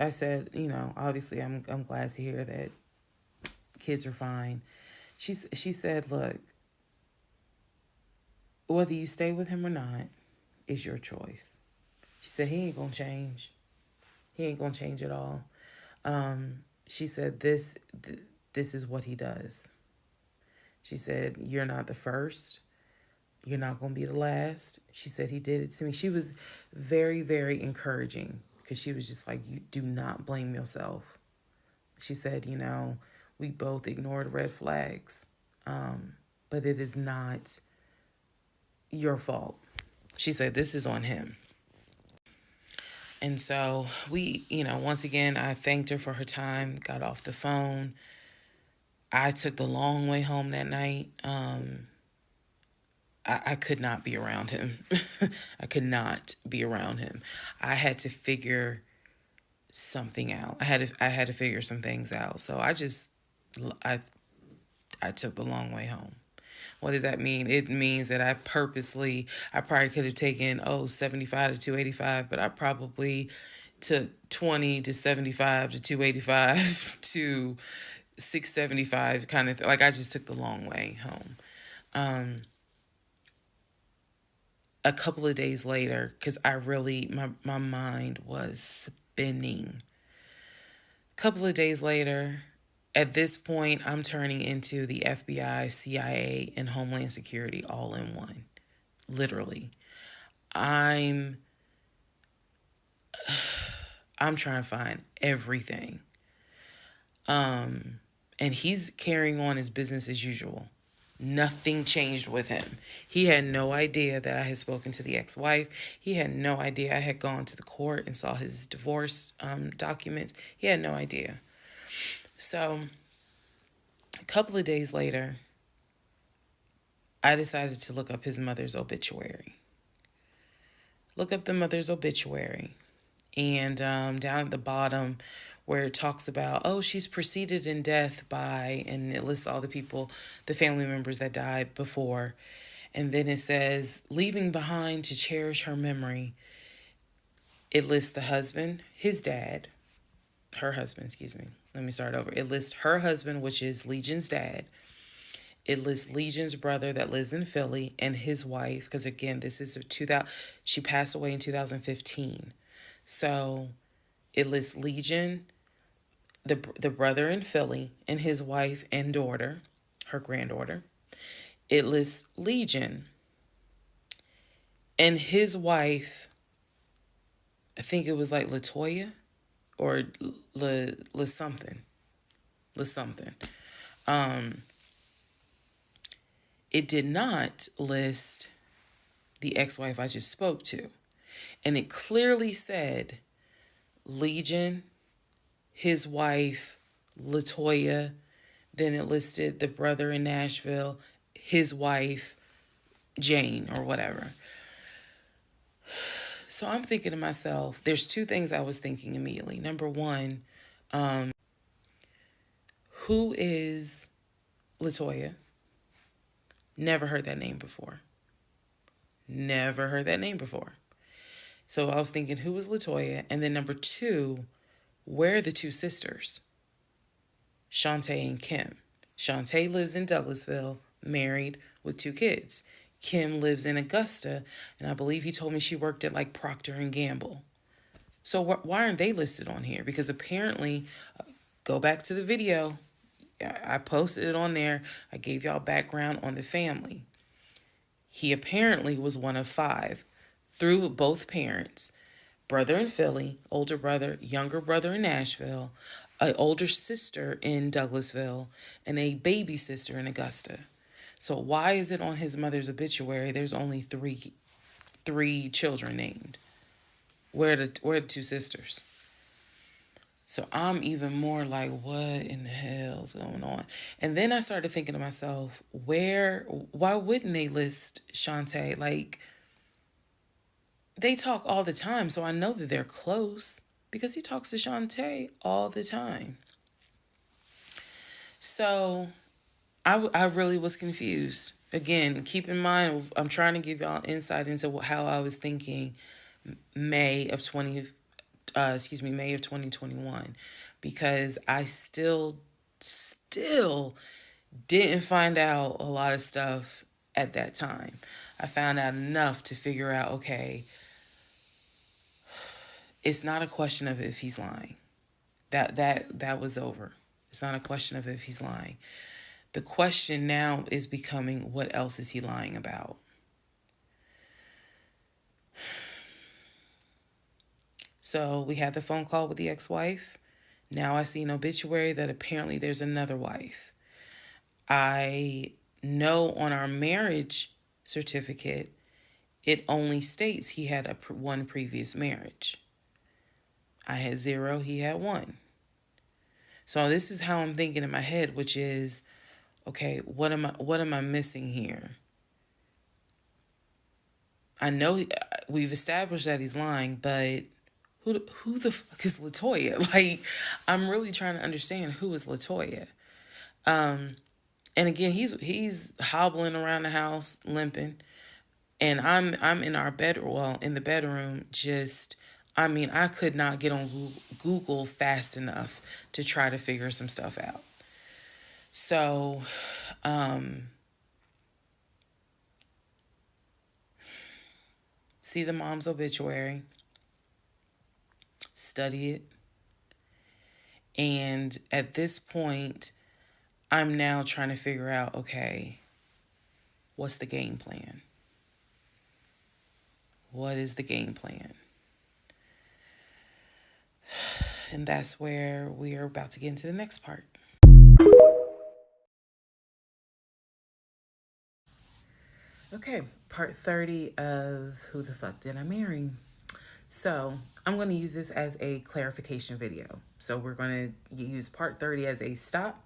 I said, obviously I'm glad to hear that kids are fine. She said, look, whether you stay with him or not is your choice. She said, he ain't gonna change. He ain't gonna change at all. She said, this is what he does. She said, you're not the first. You're not going to be the last. She said, he did it to me. She was very, very encouraging because she was just like, you do not blame yourself. She said, we both ignored red flags, but it is not your fault. She said, this is on him. And so we, once again, I thanked her for her time, got off the phone. I took the long way home that night. I could not be around him. I could not be around him. I had to figure something out. I had to figure some things out. So I took the long way home. What does that mean? It means that I probably could have taken 75 to 285, but I probably took 20 to 75 to 285 to 675 kind of like I just took the long way home. A couple of days later, because my mind was spinning. A couple of days later, at this point, I'm turning into the FBI, CIA, and Homeland Security all in one. Literally. I'm trying to find everything. And he's carrying on his business as usual. Nothing changed with him. He had no idea that I had spoken to the ex-wife. He had no idea I had gone to the court and saw his divorce documents. He had no idea. So a couple of days later, I decided to look up his mother's obituary. Look up the mother's obituary. And down at the bottom where it talks about, oh, she's preceded in death by, and it lists all the people, the family members that died before. And then it says, leaving behind to cherish her memory. It lists the husband, his dad, her husband, excuse me. Let me start over. It lists her husband, which is Legion's dad. It lists Legion's brother that lives in Philly and his wife, because again, this is she passed away in 2015. So it lists Legion, the brother in Philly, and his wife and daughter, her granddaughter. It lists Legion and his wife, I think it was like Latoya or La something. La something. It did not list the ex-wife I just spoke to. And it clearly said Legion, his wife, Latoya. Then it listed the brother in Nashville, his wife, Jane, or whatever. So I'm thinking to myself, there's two things I was thinking immediately. Number one, who is Latoya? Never heard that name before. Never heard that name before. So I was thinking, who was Latoya? And then number two, where are the two sisters? Shantae and Kim. Shantae lives in Douglasville, married with 2 kids. Kim lives in Augusta, and I believe he told me she worked at like Procter and Gamble. So why aren't they listed on here? Because apparently, go back to the video. I posted it on there. I gave y'all background on the family. He apparently was one of 5 through both parents. Brother in Philly, older brother, younger brother in Nashville, an older sister in Douglasville, and a baby sister in Augusta. So why is it on his mother's obituary there's only three children named? Where are the 2 sisters? So I'm even more like, what in the hell's going on? And then I started thinking to myself, why wouldn't they list Shantae? Like, they talk all the time, so I know that they're close because he talks to Shantae all the time. So I really was confused. Again, keep in mind, I'm trying to give y'all insight into how I was thinking May of 2021, because I still didn't find out a lot of stuff at that time. I found out enough to figure out, okay, it's not a question of if he's lying. That was over. It's not a question of if he's lying. The question now is becoming, what else is he lying about? So we had the phone call with the ex-wife. Now I see an obituary that apparently there's another wife. I know on our marriage certificate, it only states he had one previous marriage. I had 0, he had 1. So this is how I'm thinking in my head, which is, okay, what am I missing here? I know we've established that he's lying, but who the fuck is Latoya? Like, I'm really trying to understand who is Latoya. And again, he's hobbling around the house, limping, and I'm in our bedroom, well, in the bedroom, just, I mean, I could not get on Google fast enough to try to figure some stuff out. So, see the mom's obituary, study it, and at this point, I'm now trying to figure out, okay, what's the game plan? What is the game plan? And that's where we are about to get into the next part. Okay, part 30 of Who the Fuck Did I Marry? So, I'm going to use this as a clarification video. So, we're going to use part 30 as a stop.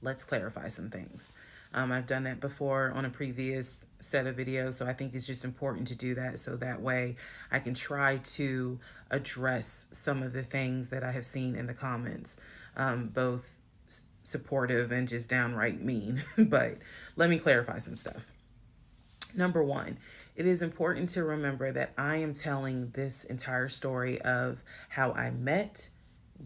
Let's clarify some things. I've done that before on a previous set of videos, so I think it's just important to do that so that way I can try to address some of the things that I have seen in the comments, both supportive and just downright mean. But let me clarify some stuff. Number one, it is important to remember that I am telling this entire story of how I met,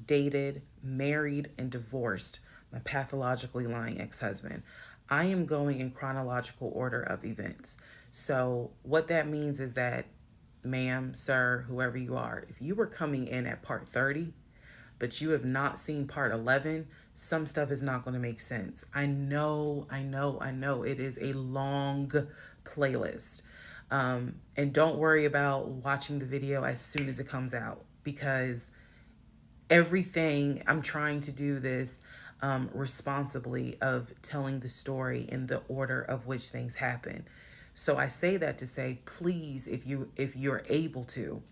dated, married, and divorced my pathologically lying ex husband. I am going in chronological order of events. So, what that means is that, ma'am, sir, whoever you are, if you were coming in at part 30, but you have not seen part 11, some stuff is not going to make sense. I know. It is a long playlist. And don't worry about watching the video as soon as it comes out because everything, I'm trying to do this responsibly of telling the story in the order of which things happen. So I say that to say, please, if you're able to,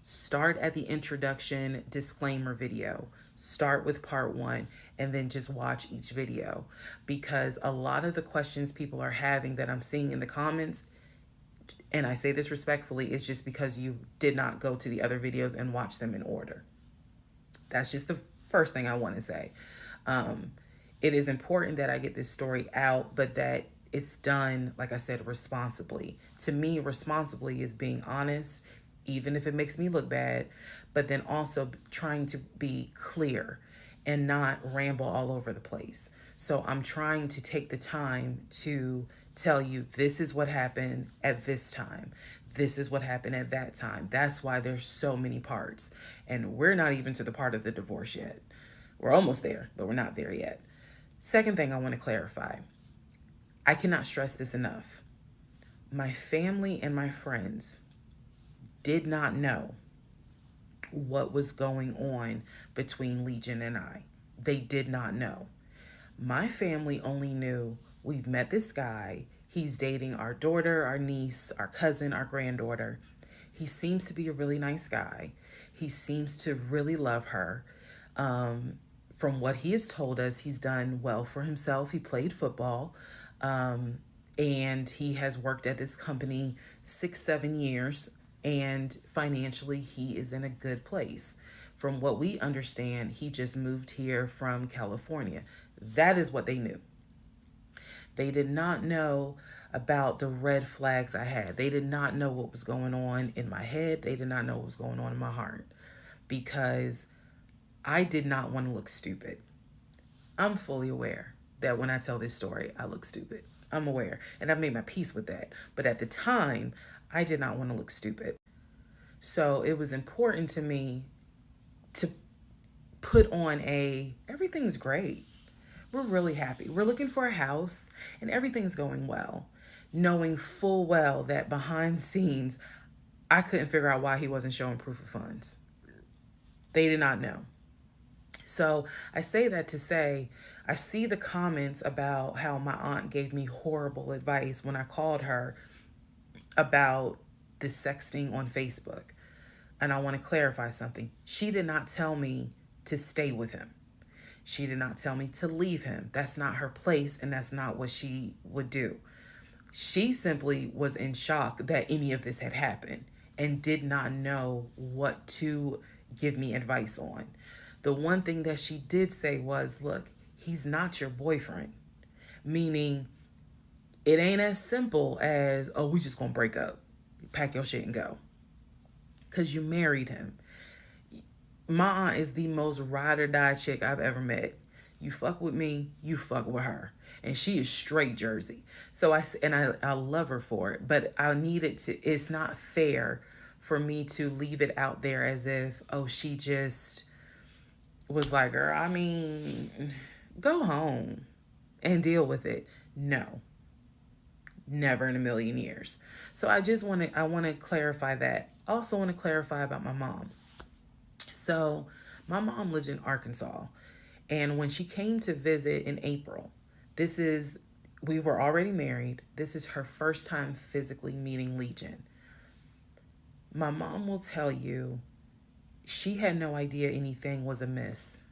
start at the introduction disclaimer video. Start with part one and then just watch each video because a lot of the questions people are having that I'm seeing in the comments, and I say this respectfully, is just because you did not go to the other videos and watch them in order. That's just the first thing I want to say. It is important that I get this story out, but that it's done, like I said, responsibly. To me, responsibly is being honest, even if it makes me look bad, but then also trying to be clear and not ramble all over the place. So I'm trying to take the time to tell you this is what happened at this time. This is what happened at that time. That's why there's so many parts. And we're not even to the part of the divorce yet. We're almost there, but we're not there yet. Second thing I want to clarify. I cannot stress this enough. My family and my friends did not know what was going on between Legion and I. They did not know. My family only knew we've met this guy. He's dating our daughter, our niece, our cousin, our granddaughter. He seems to be a really nice guy. He seems to really love her. From what he has told us, he's done well for himself. He played football. And he has worked at this company 6-7 years, and financially he is in a good place. From what we understand, he just moved here from California. That is what they knew. They did not know about the red flags I had. They did not know what was going on in my head. They did not know what was going on in my heart because I did not want to look stupid. I'm fully aware that when I tell this story, I look stupid. I'm aware, and I've made my peace with that. But at the time, I did not want to look stupid. So it was important to me to put on everything's great. We're really happy. We're looking for a house, and everything's going well. Knowing full well that behind the scenes, I couldn't figure out why he wasn't showing proof of funds. They did not know. So I say that to say, I see the comments about how my aunt gave me horrible advice when I called her about the sexting on Facebook. And I want to clarify something. She did not tell me to stay with him. She did not tell me to leave him. That's not her place, and that's not what she would do. She simply was in shock that any of this had happened and did not know what to give me advice on. The one thing that she did say was, look, he's not your boyfriend. Meaning, it ain't as simple as, oh, we just gonna break up. Pack your shit and go. Because you married him. My aunt is the most ride or die chick I've ever met. You fuck with me, you fuck with her. And she is straight Jersey. So I love her for it. But I needed to, it's not fair for me to leave it out there as if, oh, she just was like, girl, I mean, go home and deal with it. No, never in a million years. So I want to clarify that. I also want to clarify about my mom. So my mom lived in Arkansas, and when she came to visit in April, this is We were already married. This is her first time physically meeting Legion. My mom will tell you she had no idea anything was amiss,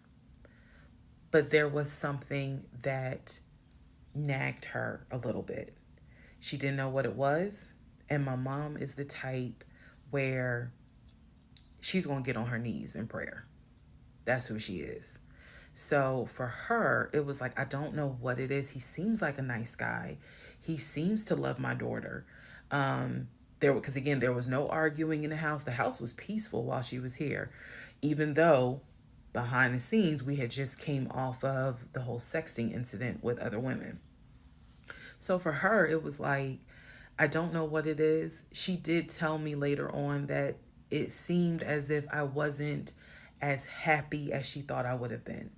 but there was something that nagged her a little bit. She didn't know what it was. And my mom is the type where she's going to get on her knees in prayer. That's who she is. So for her, it was like, I don't know what it is. He seems like a nice guy. He seems to love my daughter. Because again, there was no arguing in the house. The house was peaceful while she was here, even though behind the scenes we had just came off of the whole sexting incident with other women. So for her, it was like, I don't know what it is. She did tell me later on that it seemed as if I wasn't as happy as she thought I would have been.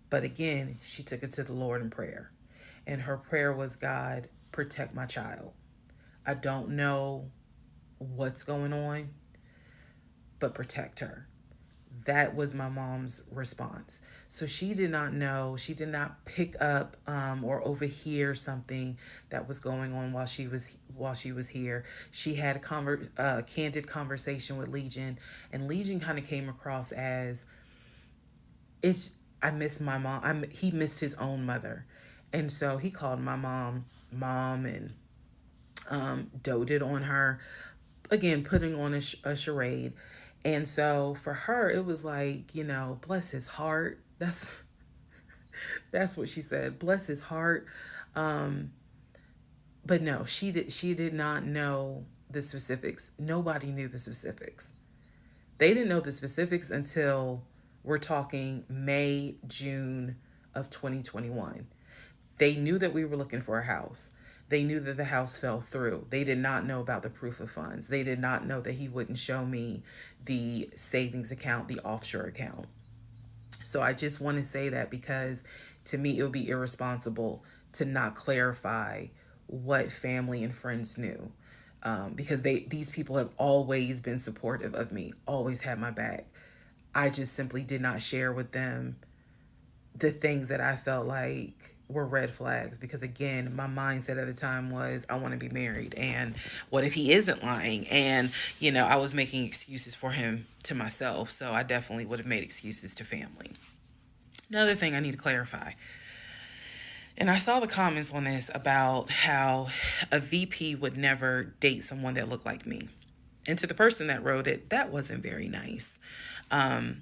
But again, she took it to the Lord in prayer. And her prayer was, God, protect my child. I don't know what's going on, but protect her. That was my mom's response. So she did not know, she did not pick up or overhear something that was going on while she was here. She had a candid conversation with Legion, and Legion kind of came across as, it's I miss my mom. He missed his own mother, and so he called my mom, and doted on her, again putting on a charade. And so for her, it was like, bless his heart. That's what she said. Bless his heart. But no, she did not know the specifics. Nobody knew the specifics. They didn't know the specifics until we're talking May, June of 2021. They knew that we were looking for a house. They knew that the house fell through. They did not know about the proof of funds. They did not know that he wouldn't show me the savings account, the offshore account. So I just want to say that because to me, it would be irresponsible to not clarify what family and friends knew. Because these people have always been supportive of me, always had my back. I just simply did not share with them the things that I felt like were red flags, because again, my mindset at the time was, I want to be married, and what if he isn't lying? And I was making excuses for him to myself, so I definitely would have made excuses to family. Another thing I need to clarify, and I saw the comments on this about how a VP would never date someone that looked like me. And to the person that wrote it, that wasn't very nice. I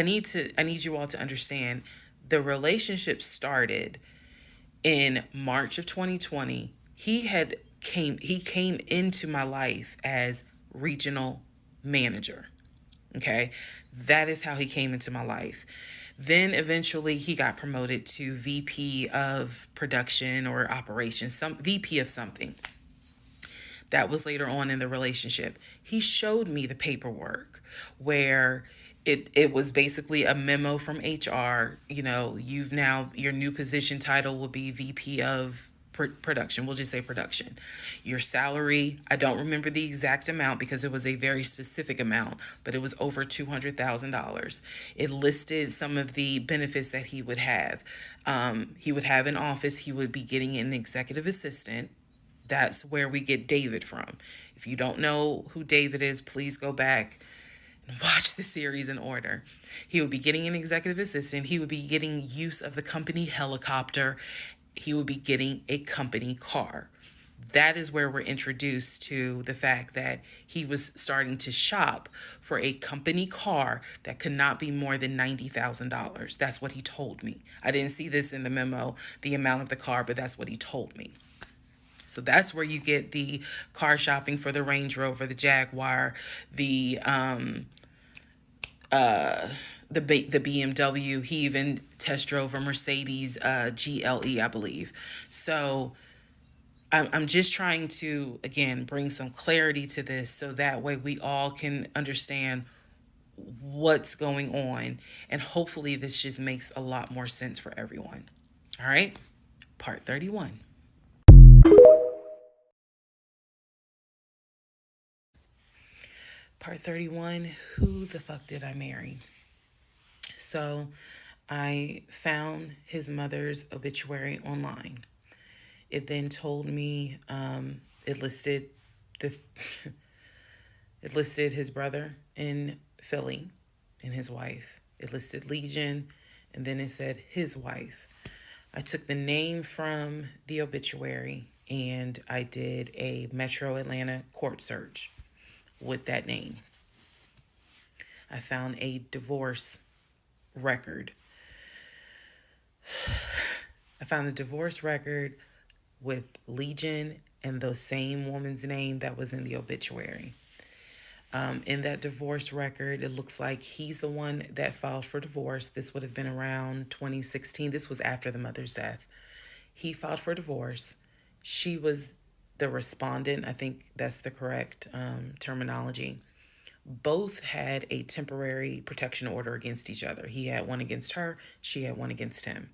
need you all to understand, the relationship started in March of 2020. He came into my life as regional manager. Okay? That is how he came into my life. Then eventually he got promoted to VP of production or operations, some VP of something. That was later on in the relationship. He showed me the paperwork where it was basically a memo from HR. Your new position title will be VP of production. We'll just say production. Your salary, I don't remember the exact amount because it was a very specific amount, but it was over $200,000. It listed some of the benefits that he would have. He would have an office. He would be getting an executive assistant. That's where we get David from. If you don't know who David is, please go back and watch the series in order. He would be getting an executive assistant. He would be getting use of the company helicopter. He would be getting a company car. That is where we're introduced to the fact that he was starting to shop for a company car that could not be more than $90,000. That's what he told me. I didn't see this in the memo, the amount of the car, but that's what he told me. So that's where you get the car shopping for the Range Rover, the Jaguar, the BMW. He even test drove a Mercedes GLE, I believe. So I'm just trying to, again, bring some clarity to this so that way we all can understand what's going on. And hopefully this just makes a lot more sense for everyone. All right, part 31. Part 31, who the fuck did I marry? So I found his mother's obituary online. It then told me it listed the it listed his brother in Philly and his wife. It listed Legion, and then it said his wife. I took the name from the obituary and I did a Metro Atlanta court search with that name. I found a divorce record. I found a divorce record with Legion and the same woman's name that was in the obituary. In that divorce record, it looks like he's the one that filed for divorce. This would have been around 2016. This was after the mother's death. He filed for divorce. She was the respondent. I think that's the correct terminology. Both had a temporary protection order against each other. He had one against her. She had one against him.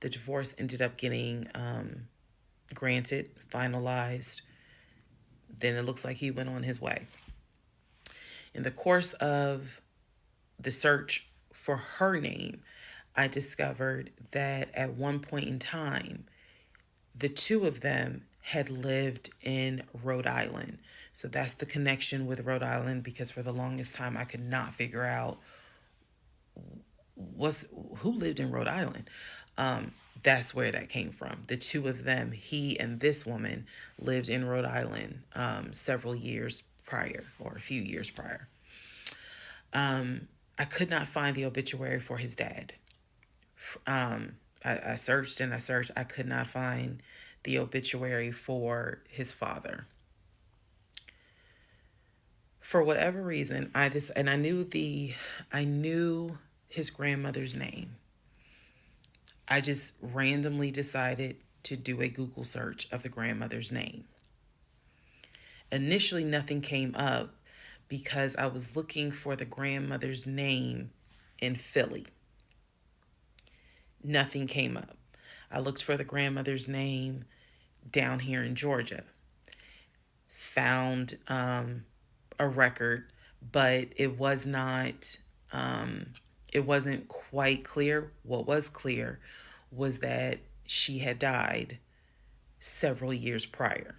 The divorce ended up getting granted, finalized. Then it looks like he went on his way. In the course of the search for her name, I discovered that at one point in time, the two of them had lived in Rhode Island. So that's the connection with Rhode Island, because for the longest time I could not figure out who lived in Rhode Island. That's where that came from. The two of them, he and this woman, lived in Rhode Island several years prior, or a few years prior. I could not find the obituary for his dad. I searched and I searched. I could not find the obituary for his father. For whatever reason, I knew his grandmother's name. I just randomly decided to do a Google search of the grandmother's name. Initially, nothing came up because I was looking for the grandmother's name in Philly. Nothing came up. I looked for the grandmother's name down here in Georgia. Found a record, but it wasn't quite clear. What was clear was that she had died several years prior.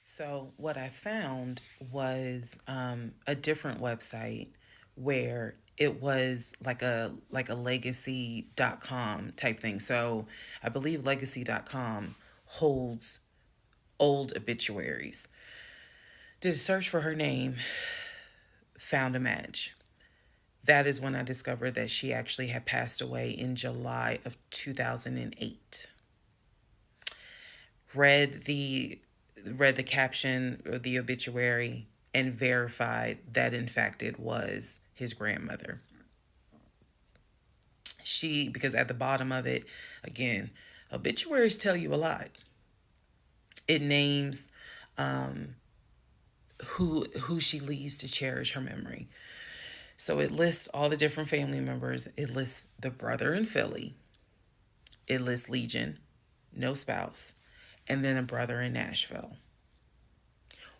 So what I found was a different website where it was like a legacy.com type thing. So I believe legacy.com holds old obituaries. Did a search for her name, found a match. That is when I discovered that she actually had passed away in July of 2008. Read the caption of the obituary and verified that in fact it was his grandmother. Because at the bottom of it, again, obituaries tell you a lot. It names who she leaves to cherish her memory. So it lists all the different family members. It lists the brother in Philly. It lists Legion, no spouse, and then a brother in Nashville.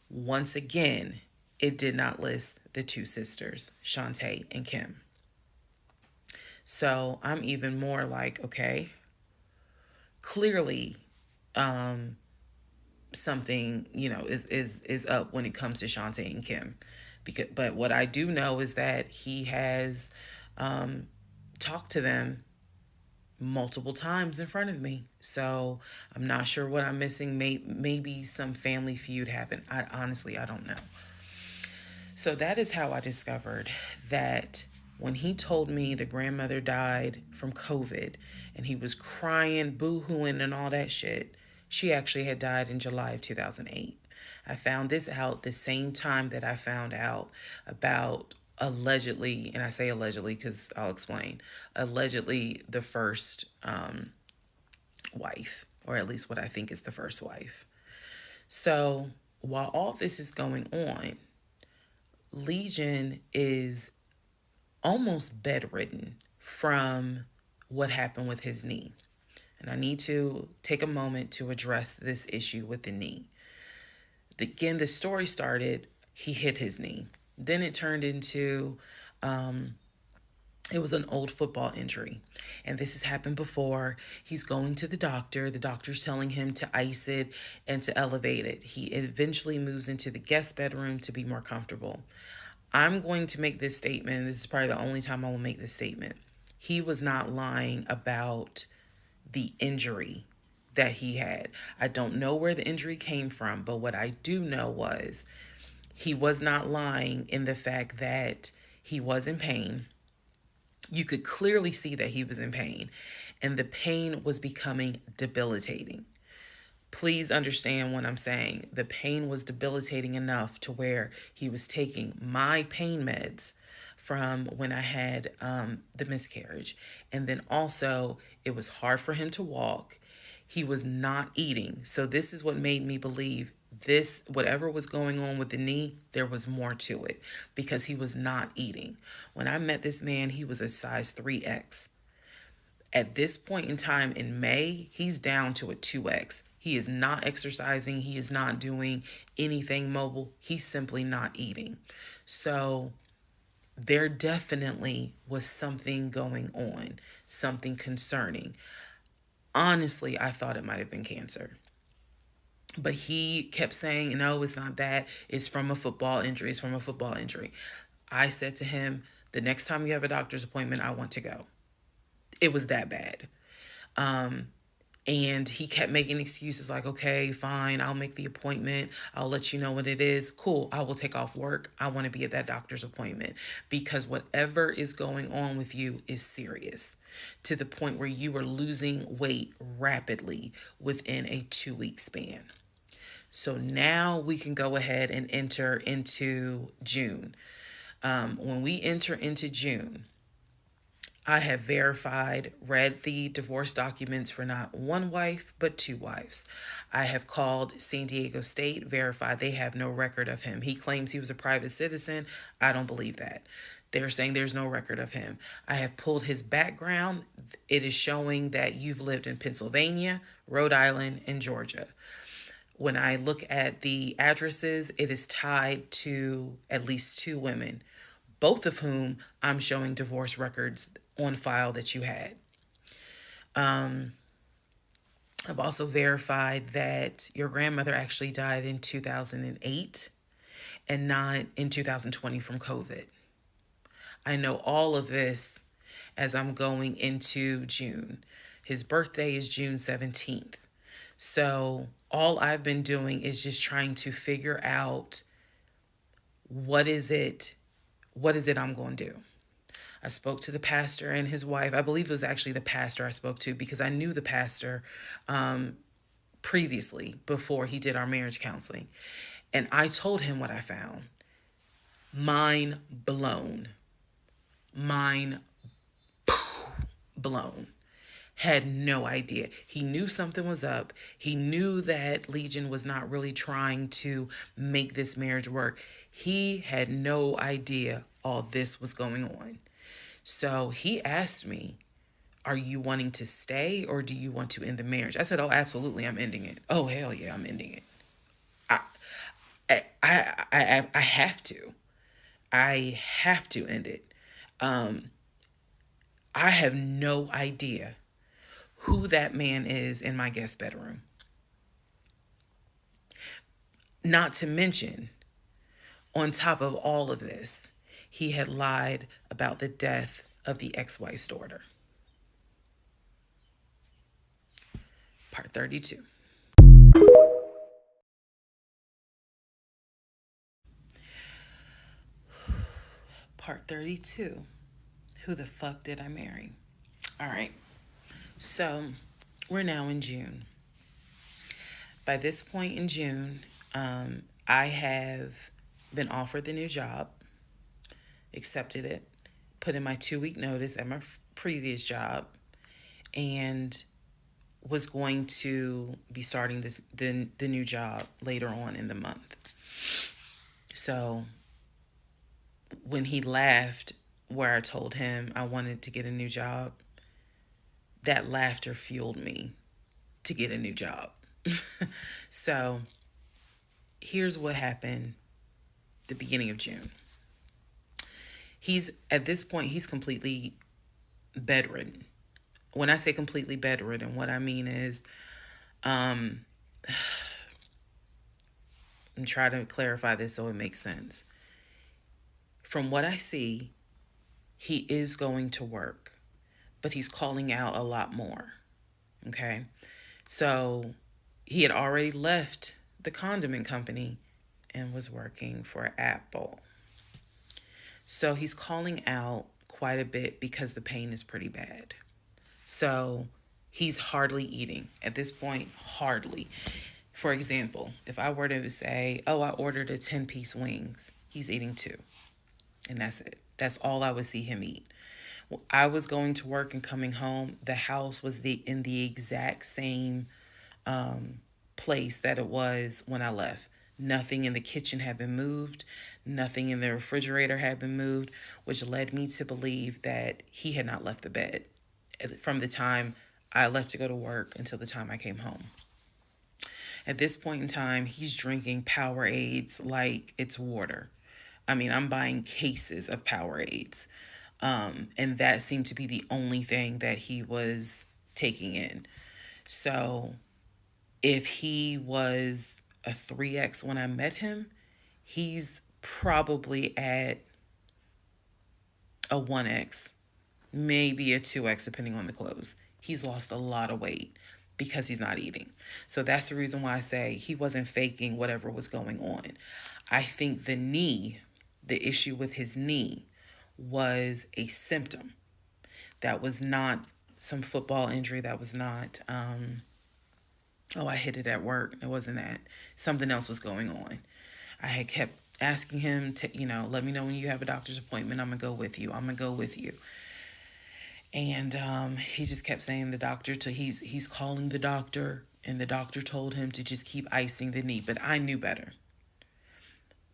Once again, it did not list the two sisters, Shantae and Kim. So I'm even more like, okay, clearly something, is up when it comes to Shantae and Kim. But what I do know is that he has talked to them multiple times in front of me. So I'm not sure what I'm missing. Maybe some family feud happened. I don't know. So that is how I discovered that when he told me the grandmother died from COVID and he was crying, boo-hooing and all that shit, she actually had died in July of 2008. I found this out the same time that I found out about allegedly, and I say allegedly because I'll explain, allegedly the first wife, or at least what I think is the first wife. So while all this is going on, Legion is almost bedridden from what happened with his knee. And I need to take a moment to address this issue with the knee. Again, the story started, he hit his knee. Then it turned into It was an old football injury. And this has happened before. He's going to the doctor. The doctor's telling him to ice it and to elevate it. He eventually moves into the guest bedroom to be more comfortable. I'm going to make this statement. This is probably the only time I will make this statement. He was not lying about the injury that he had. I don't know where the injury came from, but what I do know was he was not lying in the fact that he was in pain. You could clearly see that he was in pain, and the pain was becoming debilitating. Please understand what I'm saying. The pain was debilitating enough to where he was taking my pain meds from when I had the miscarriage. And then also, it was hard for him to walk. He was not eating. So this is what made me believe this, whatever was going on with the knee, there was more to it because he was not eating. When I met this man, he was a size 3X. At this point in time in May, he's down to a 2X. He is not exercising. He is not doing anything mobile. He's simply not eating. So there definitely was something going on, something concerning. Honestly, I thought it might have been cancer. But he kept saying, no, it's not that. It's from a football injury. It's from a football injury. I said to him, the next time you have a doctor's appointment, I want to go. It was that bad. And he kept making excuses like, okay, fine, I'll make the appointment. I'll let you know what it is. Cool, I will take off work. I want to be at that doctor's appointment because whatever is going on with you is serious to the point where you are losing weight rapidly within a 2-week span. So now we can go ahead and enter into June. When we enter into June, I have verified, read the divorce documents for not one wife, but 2 wives. I have called San Diego State, verified they have no record of him. He claims he was a private citizen. I don't believe that. They're saying there's no record of him. I have pulled his background. It is showing that you've lived in Pennsylvania, Rhode Island, and Georgia. When I look at the addresses, it is tied to at least 2 women, both of whom I'm showing divorce records on file that you had. I've also verified that your grandmother actually died in 2008 and not in 2020 from COVID. I know all of this as I'm going into June. His birthday is June 17th. So all I've been doing is just trying to figure out what is it I'm going to do. I spoke to the pastor and his wife. I believe it was actually the pastor I spoke to because I knew the pastor previously before he did our marriage counseling. And I told him what I found. Mind blown. Mind blown. Had no idea. He knew something was up. He knew that Legion was not really trying to make this marriage work. He had no idea all this was going on. So he asked me, are you wanting to stay or do you want to end the marriage? I said, oh, absolutely, I'm ending it. Oh, hell yeah, I'm ending it. I have to. I have to end it. I have no idea who that man is in my guest bedroom. Not to mention, on top of all of this, he had lied about the death of the ex-wife's daughter. Part 32. Part 32. Who the fuck did I marry? All right. So we're now in June. By this point in June, I have been offered the new job, accepted it, put in my 2-week notice at my previous job, and was going to be starting the new job later on in the month. So when he laughed where I told him I wanted to get a new job, that laughter fueled me to get a new job. So here's what happened the beginning of June. He's at this point, he's completely bedridden. When I say completely bedridden, what I mean is, I'm trying to clarify this so it makes sense. From what I see, he is going to work, but he's calling out a lot more. Okay. So he had already left the condiment company and was working for Apple. So he's calling out quite a bit because the pain is pretty bad. So he's hardly eating at this point, hardly. For example, if I were to say, oh, I ordered a 10-piece wings, he's eating two. And that's it. That's all I would see him eat. I was going to work and coming home. The house was in the exact same place that it was when I left. Nothing in the kitchen had been moved. Nothing in the refrigerator had been moved, which led me to believe that he had not left the bed from the time I left to go to work until the time I came home. At this point in time, he's drinking Powerades like it's water. I mean, I'm buying cases of Powerades. And that seemed to be the only thing that he was taking in. So if he was a 3X when I met him, he's probably at a 1X, maybe a 2X, depending on the clothes. He's lost a lot of weight because he's not eating. So that's the reason why I say he wasn't faking whatever was going on. I think the issue with his knee was a symptom. That was not some football injury. That was not, I hit it at work. It wasn't that. Something else was going on. I had kept asking him to, let me know when you have a doctor's appointment. I'm going to go with you. I'm going to go with you. And he just kept saying the doctor, he's calling the doctor, and the doctor told him to just keep icing the knee. But I knew better.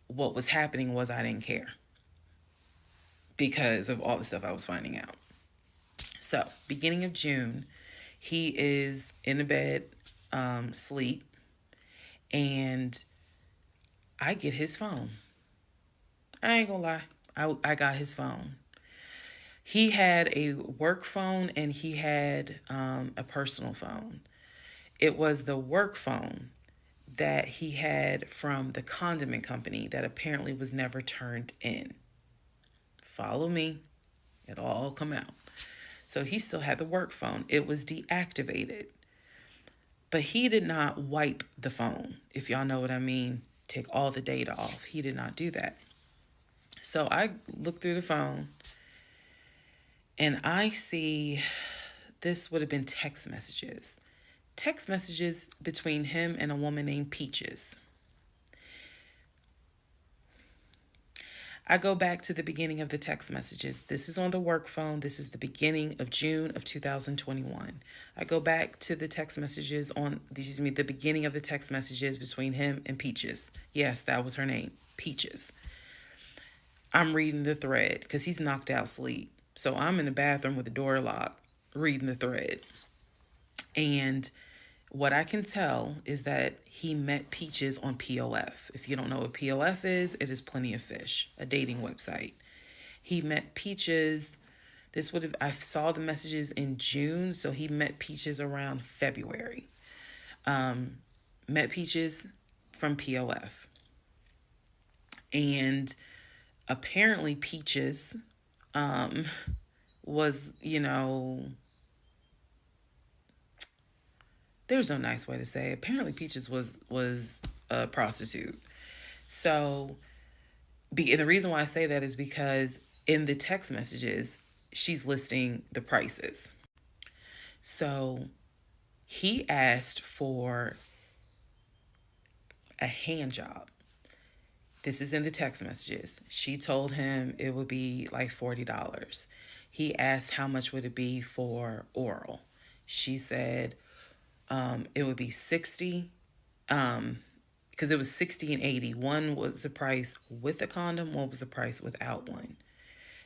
What was happening was I didn't care because of all the stuff I was finding out. So, beginning of June, he is in the bed, sleep, and I get his phone. I ain't gonna lie. I got his phone. He had a work phone and he had a personal phone. It was the work phone that he had from the condiment company that apparently was never turned in. Follow me. It'll all come out. So he still had the work phone. It was deactivated. But he did not wipe the phone, if y'all know what I mean. Take all the data off. He did not do that. So I look through the phone and I see this would have been text messages. Text messages between him and a woman named Peaches. I go back to the beginning of the text messages. This is on the work phone. This is the beginning of June of 2021. I go back to the text messages the beginning of the text messages between him and Peaches. Yes, that was her name, Peaches. I'm reading the thread because he's knocked out sleep. So I'm in the bathroom with the door locked, reading the thread. And what I can tell is that he met Peaches on POF. If you don't know what POF is, it is Plenty of Fish, a dating website. He met Peaches. I saw the messages in June, so he met Peaches around February. Met Peaches from POF. And apparently Peaches was, there's no nice way to say it. Apparently Peaches was a prostitute. So the reason why I say that is because in the text messages, she's listing the prices. So he asked for a hand job. This is in the text messages. She told him it would be like $40. He asked how much would it be for oral. She said it would be $60, because it was $60 and $80. One was the price with a condom, one was the price without one.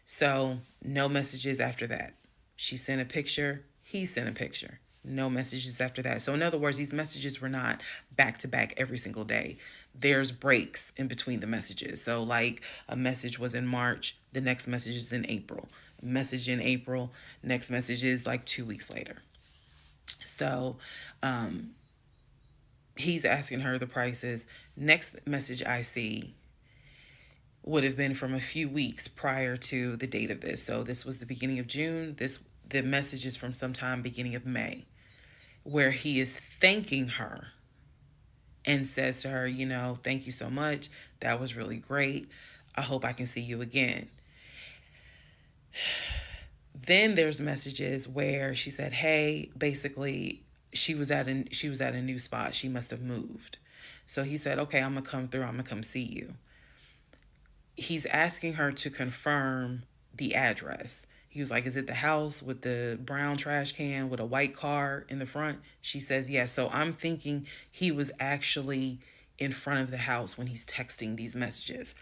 So no messages after that. She sent a picture, he sent a picture. No messages after that. So in other words, these messages were not back to back every single day. There's breaks in between the messages. So like a message was in March, the next message is in April. Message in April, next message is like 2 weeks later. So he's asking her the prices. Next message I see would have been from a few weeks prior to the date of this. So this was the beginning of June. The message is from sometime beginning of May, where he is thanking her and says to her, thank you so much. That was really great. I hope I can see you again. Then there's messages where she said, hey, basically she was at a new spot. She must have moved. So he said, okay, I'm going to come through. I'm going to come see you. He's asking her to confirm the address. He was like, is it the house with the brown trash can with a white car in the front? She says, yes. So I'm thinking he was actually in front of the house when he's texting these messages.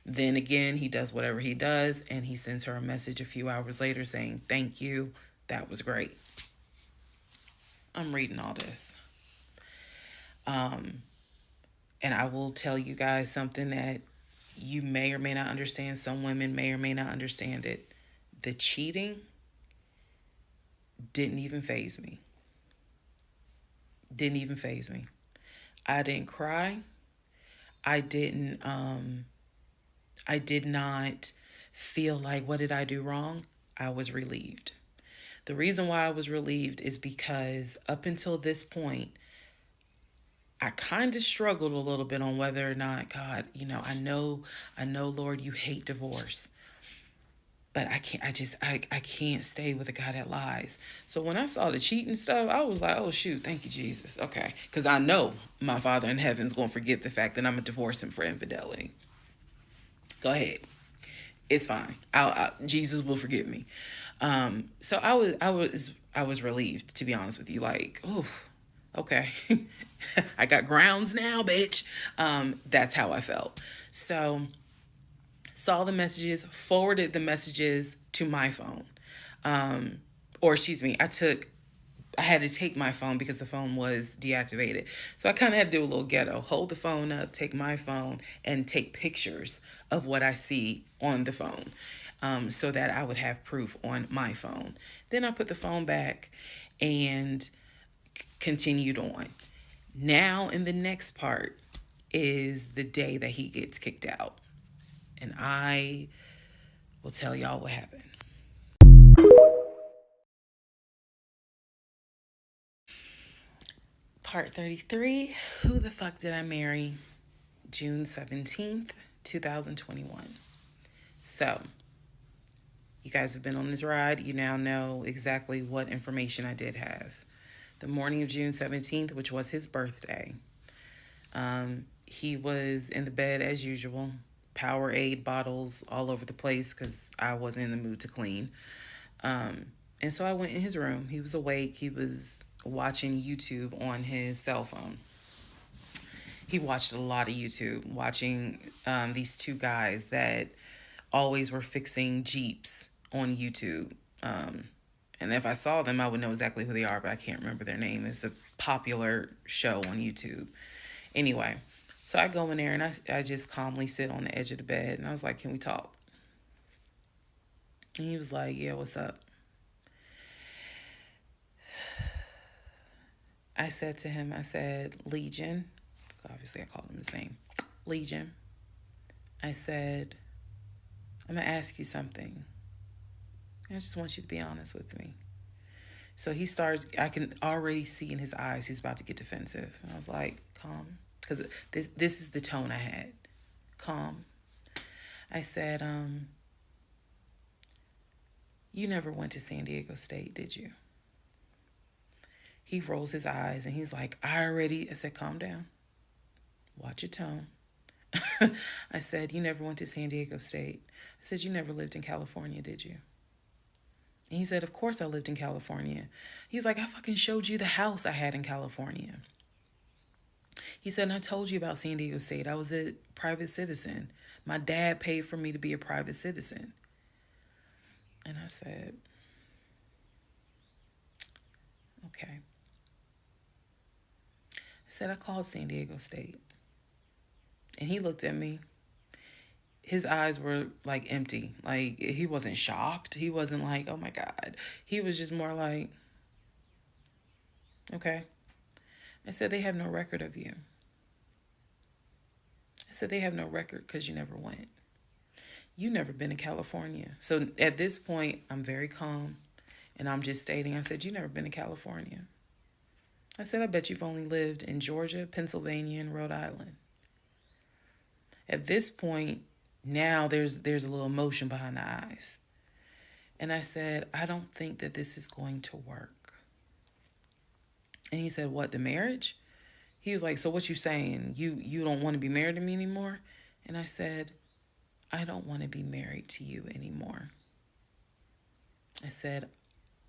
Then again, he does whatever he does, and he sends her a message a few hours later saying, thank you. That was great. I'm reading all this. And I will tell you guys something that you may or may not understand. Some women may or may not understand it. The cheating didn't even faze me. Didn't even faze me. I didn't cry. I did not feel like, what did I do wrong? I was relieved. The reason why I was relieved is because up until this point, I kind of struggled a little bit on whether or not, God, I know, Lord, you hate divorce, but I can't stay with a guy that lies. So when I saw the cheating stuff, I was like, oh shoot, thank you, Jesus. Okay. Because I know my Father in heaven's going to forgive the fact that I'm going to divorce him for infidelity. Go ahead. It's fine. Jesus will forgive me. So I was relieved, to be honest with you. Like, oh, okay. I got grounds now, bitch. That's how I felt. So saw the messages, forwarded the messages to my phone. Or excuse me, I had to take my phone because the phone was deactivated. So I kind of had to do a little ghetto. Hold the phone up, take my phone, and take pictures of what I see on the phone, so that I would have proof on my phone. Then I put the phone back and continued on. Now in the next part is the day that he gets kicked out. And I will tell y'all what happened. Part 33, Who the Fuck Did I Marry? June 17th, 2021. So, you guys have been on this ride. You now know exactly what information I did have. The morning of June 17th, which was his birthday, he was in the bed as usual. Powerade bottles all over the place because I wasn't in the mood to clean. And so I went in his room. He was awake. He was watching YouTube on his cell phone. He watched a lot of YouTube, watching these two guys that always were fixing Jeeps on YouTube. And if I saw them, I would know exactly who they are, but I can't remember their name. It's a popular show on YouTube. Anyway, so I go in there and I just calmly sit on the edge of the bed. And I was like, can we talk? And he was like, yeah, what's up? I said to him, Legion. Obviously, I called him his name. Legion. I said, I'm going to ask you something. I just want you to be honest with me. So he starts, I can already see in his eyes, he's about to get defensive. And I was like, calm. Because this is the tone I had. Calm. I said, you never went to San Diego State, did you? He rolls his eyes and he's like, I said, calm down. Watch your tone. I said, you never went to San Diego State. I said, you never lived in California, did you? And he said, of course I lived in California. He was like, I fucking showed you the house I had in California. He said, and I told you about San Diego State. I was a private citizen. My dad paid for me to be a private citizen. And I said, Okay. I said, I called San Diego State. And he looked at me. His eyes were like empty. Like he wasn't shocked. He wasn't like, oh my God. He was just more like, okay. I said, they have no record of you. I said, they have no record because you never went. You never been to California. So at this point, I'm very calm. And I'm just stating, I said, you never been to California. I said, I bet you've only lived in Georgia, Pennsylvania, and Rhode Island. At this point, now there's a little emotion behind the eyes. And I said, I don't think that this is going to work. And he said, what, the marriage? He was like, so what you saying? You don't want to be married to me anymore? And I said, I don't want to be married to you anymore. I said,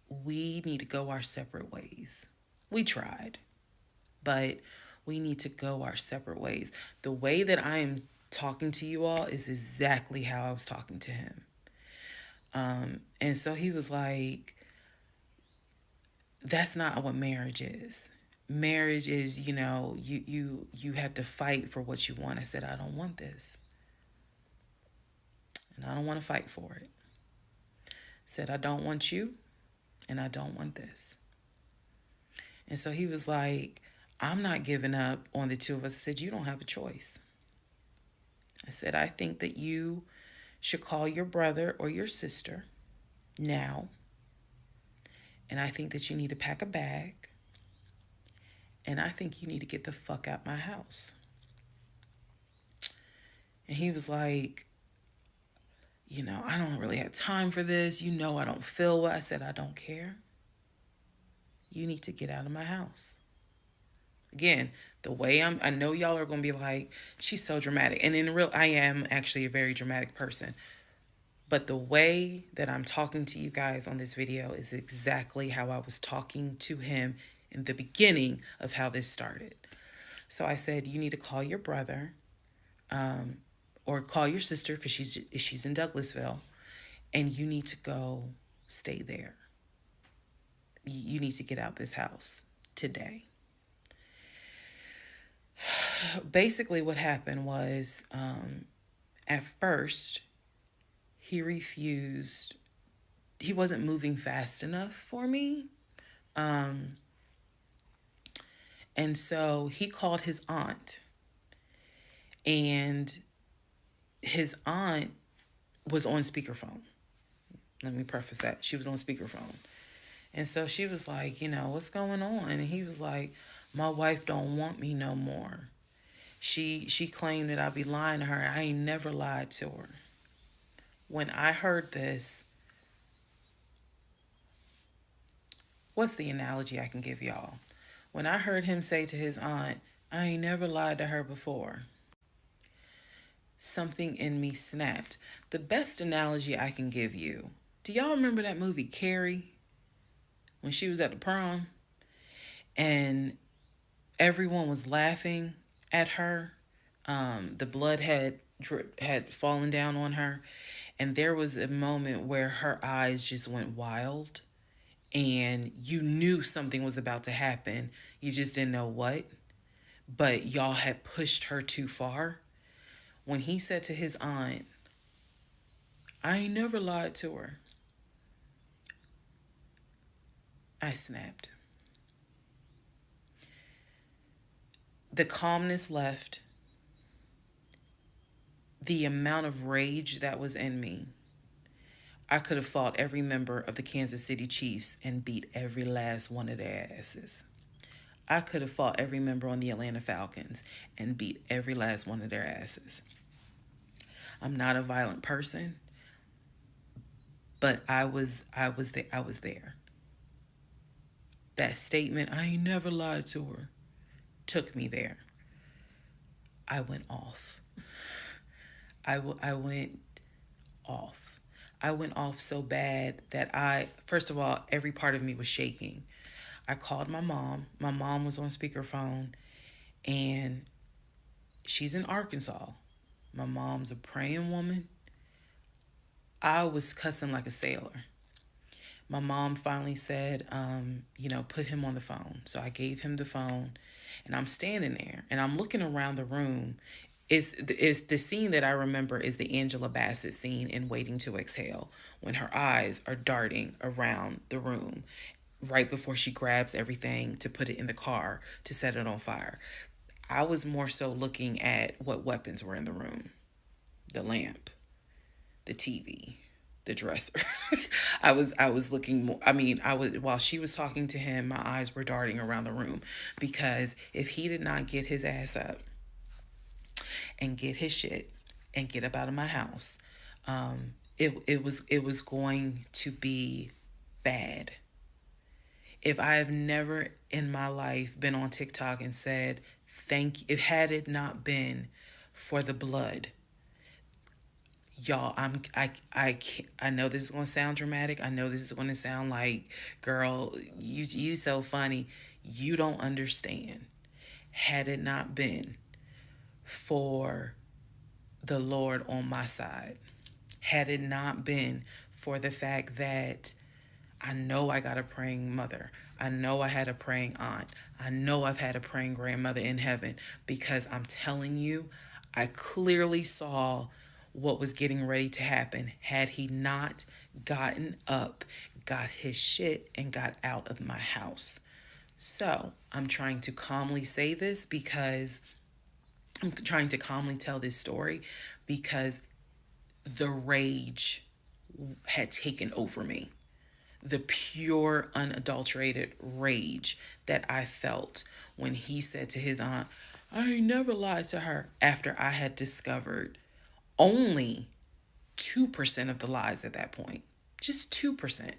we need to go our separate ways. We tried, but we need to go our separate ways. The way that I am talking to you all is exactly how I was talking to him. And so he was like, that's not what marriage is. Marriage is, you have to fight for what you want. I said, I don't want this. And I don't want to fight for it. I said, I don't want you, and I don't want this. And so he was like, I'm not giving up on the two of us. I said, you don't have a choice. I said, I think that you should call your brother or your sister now. And I think that you need to pack a bag. And I think you need to get the fuck out my house. And he was like, I don't really have time for this. I don't feel well. I said, I don't care. You need to get out of my house. Again, the way I know y'all are going to be like, she's so dramatic. And I am actually a very dramatic person. But the way that I'm talking to you guys on this video is exactly how I was talking to him in the beginning of how this started. So I said, you need to call your brother, or call your sister because she's in Douglasville, and you need to go stay there. You need to get out this house today. Basically what happened was, at first, he refused. He wasn't moving fast enough for me. And so he called his aunt. And his aunt was on speakerphone. Let me preface that. She was on speakerphone. And so she was like, what's going on? And he was like, my wife don't want me no more. She claimed that I be lying to her. I ain't never lied to her. When I heard this, what's the analogy I can give y'all? When I heard him say to his aunt, I ain't never lied to her before, something in me snapped. The best analogy I can give you, do y'all remember that movie Carrie? When she was at the prom and everyone was laughing at her. The blood had fallen down on her. And there was a moment where her eyes just went wild. And you knew something was about to happen. You just didn't know what. But y'all had pushed her too far. When he said to his aunt, I ain't never lied to her, I snapped. The calmness left. The amount of rage that was in me. I could have fought every member of the Kansas City Chiefs and beat every last one of their asses. I could have fought every member on the Atlanta Falcons and beat every last one of their asses. I'm not a violent person, but I was there. That statement, I ain't never lied to her, took me there. I went off. I went off. I went off so bad that first of all, every part of me was shaking. I called my mom. My mom was on speakerphone, and she's in Arkansas. My mom's a praying woman. I was cussing like a sailor. My mom finally said, put him on the phone. So I gave him the phone, and I'm standing there and I'm looking around the room. Is the scene that I remember is the Angela Bassett scene in Waiting to Exhale, when her eyes are darting around the room right before she grabs everything to put it in the car to set it on fire. I was more so looking at what weapons were in the room: the lamp, the TV, the dresser. I was looking more, I was, while she was talking to him, my eyes were darting around the room, because if he did not get his ass up and get his shit and get up out of my house, it was going to be bad. If I have never in my life been on TikTok and said thank you, if had it not been for the blood, y'all, I know this is going to sound dramatic. I know this is going to sound like, girl, you so funny. You don't understand. Had it not been for the Lord on my side, had it not been for the fact that I know I got a praying mother, I know I had a praying aunt, I know I've had a praying grandmother in heaven, because I'm telling you, I clearly saw what was getting ready to happen had he not gotten up, got his shit, and got out of my house. So I'm trying to calmly say this because I'm trying to calmly tell this story because the rage had taken over me. The pure, unadulterated rage that I felt when he said to his aunt, I ain't never lied to her, after I had discovered only 2% of the lies at that point. Just 2%.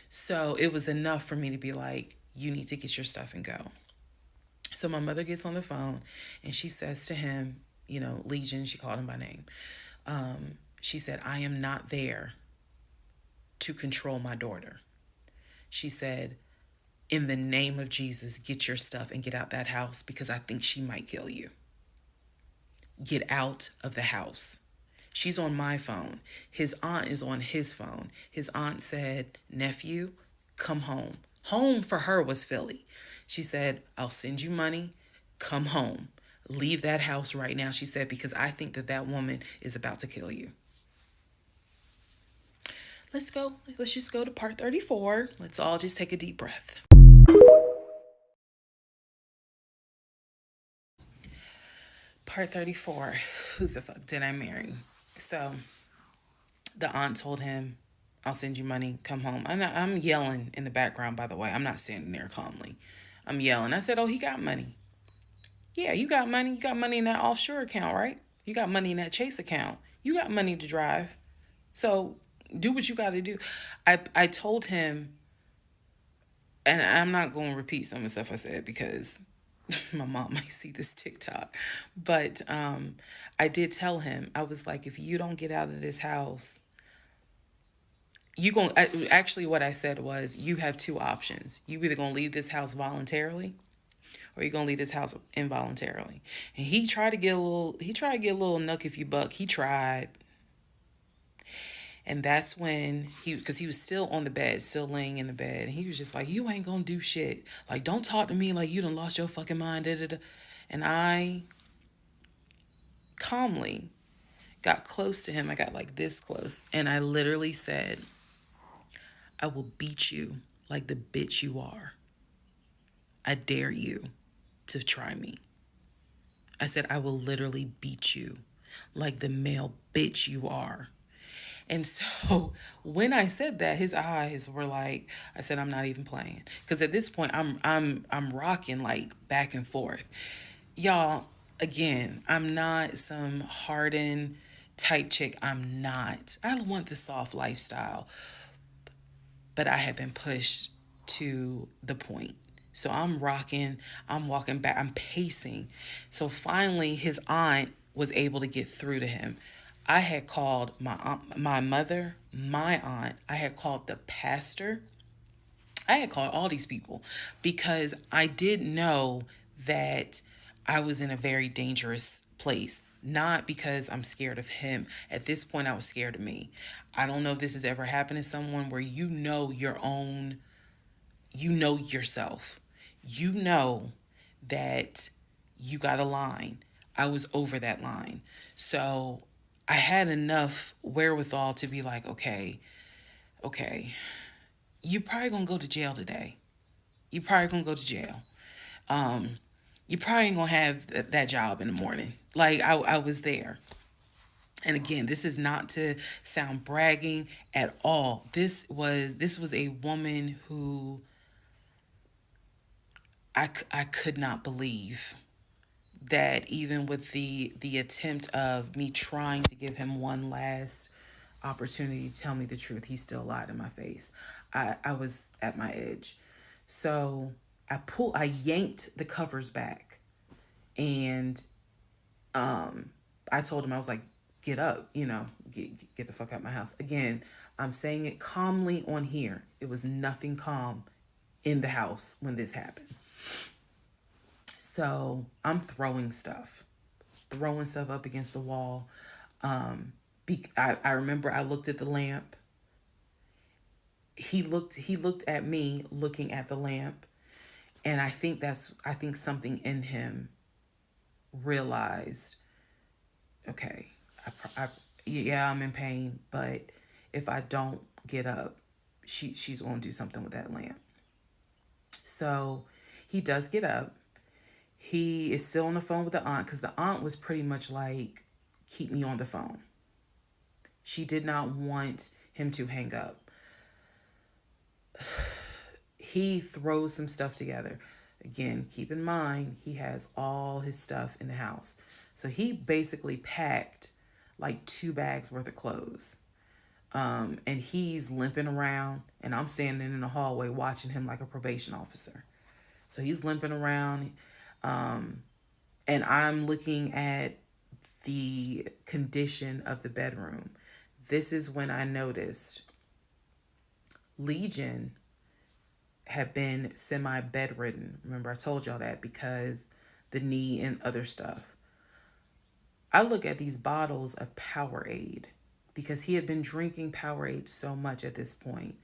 So it was enough for me to be like, you need to get your stuff and go. So my mother gets on the phone and she says to him, Legion, she called him by name. She said, I am not there to control my daughter. She said, in the name of Jesus, get your stuff and get out that house, because I think she might kill you. Get out of the house. She's on my phone. His aunt is on his phone. His aunt said, nephew, come home. Home for her was Philly. She said, I'll send you money. Come home. Leave that house right now, she said, because I think that woman is about to kill you. Let's go. Let's just go to part 34. Let's all just take a deep breath. Part 34. Who the fuck did I marry? So the aunt told him, I'll send you money. Come home. I'm yelling in the background, by the way. I'm not standing there calmly. I'm yelling. I said, oh, he got money. Yeah, you got money. You got money in that offshore account, right? You got money in that Chase account. You got money to drive. So do what you got to do. I told him, and I'm not going to repeat some of the stuff I said because my mom might see this TikTok. But I did tell him, I was like, if you don't get out of this house, actually what I said was, you have two options. You either going to leave this house voluntarily, or you're going to leave this house involuntarily. And he tried to get a little nuck if you buck. He tried. And that's when because he was still on the bed, still laying in the bed. And he was just like, you ain't going to do shit. Like, don't talk to me like you done lost your fucking mind. Da, da, da. And I calmly got close to him. I got like this close. And I literally said, I will beat you like the bitch you are. I dare you to try me. I said, I will literally beat you like the male bitch you are. And so when I said that, his eyes were like, I said, I'm not even playing. Because at this point, I'm rocking like back and forth. Y'all, again, I'm not some hardened type chick. I'm not. I want the soft lifestyle. But I have been pushed to the point. So I'm rocking, I'm walking back, I'm pacing. So finally, his aunt was able to get through to him. I had called my aunt, my mother, my aunt. I had called the pastor. I had called all these people because I did know that I was in a very dangerous place. Not because I'm scared of him. At this point, I was scared of me. I don't know if this has ever happened to someone where you know your own, you know yourself. You know that you got a line. I was over that line. So I had enough wherewithal to be like, okay, you probably gonna go to jail today. You probably gonna go to jail. Um, you probably ain't gonna have that job in the morning. Like I was there. And again, this is not to sound bragging at all. This was a woman who I could not believe that even with the attempt of me trying to give him one last opportunity to tell me the truth, he still lied in my face. I was at my edge. So I yanked the covers back, and I told him, I was like, get up, get the fuck out of my house. Again, I'm saying it calmly on here. It was nothing calm in the house when this happened. So I'm throwing stuff up against the wall. I remember I looked at the lamp. He looked at me looking at the lamp, and I think something in him realized, okay, yeah, I'm in pain, but if I don't get up, she's going to do something with that lamp. So he does get up. He is still on the phone with the aunt, because the aunt was pretty much like, keep me on the phone. She did not want him to hang up. He throws some stuff together. Again, keep in mind, he has all his stuff in the house. So he basically packed like 2 bags worth of clothes. And he's limping around, and I'm standing in the hallway watching him like a probation officer. So he's limping around, and I'm looking at the condition of the bedroom. This is when I noticed Legion had been semi bedridden. Remember, I told y'all that because the knee and other stuff. I look at these bottles of Powerade because he had been drinking Powerade so much at this point.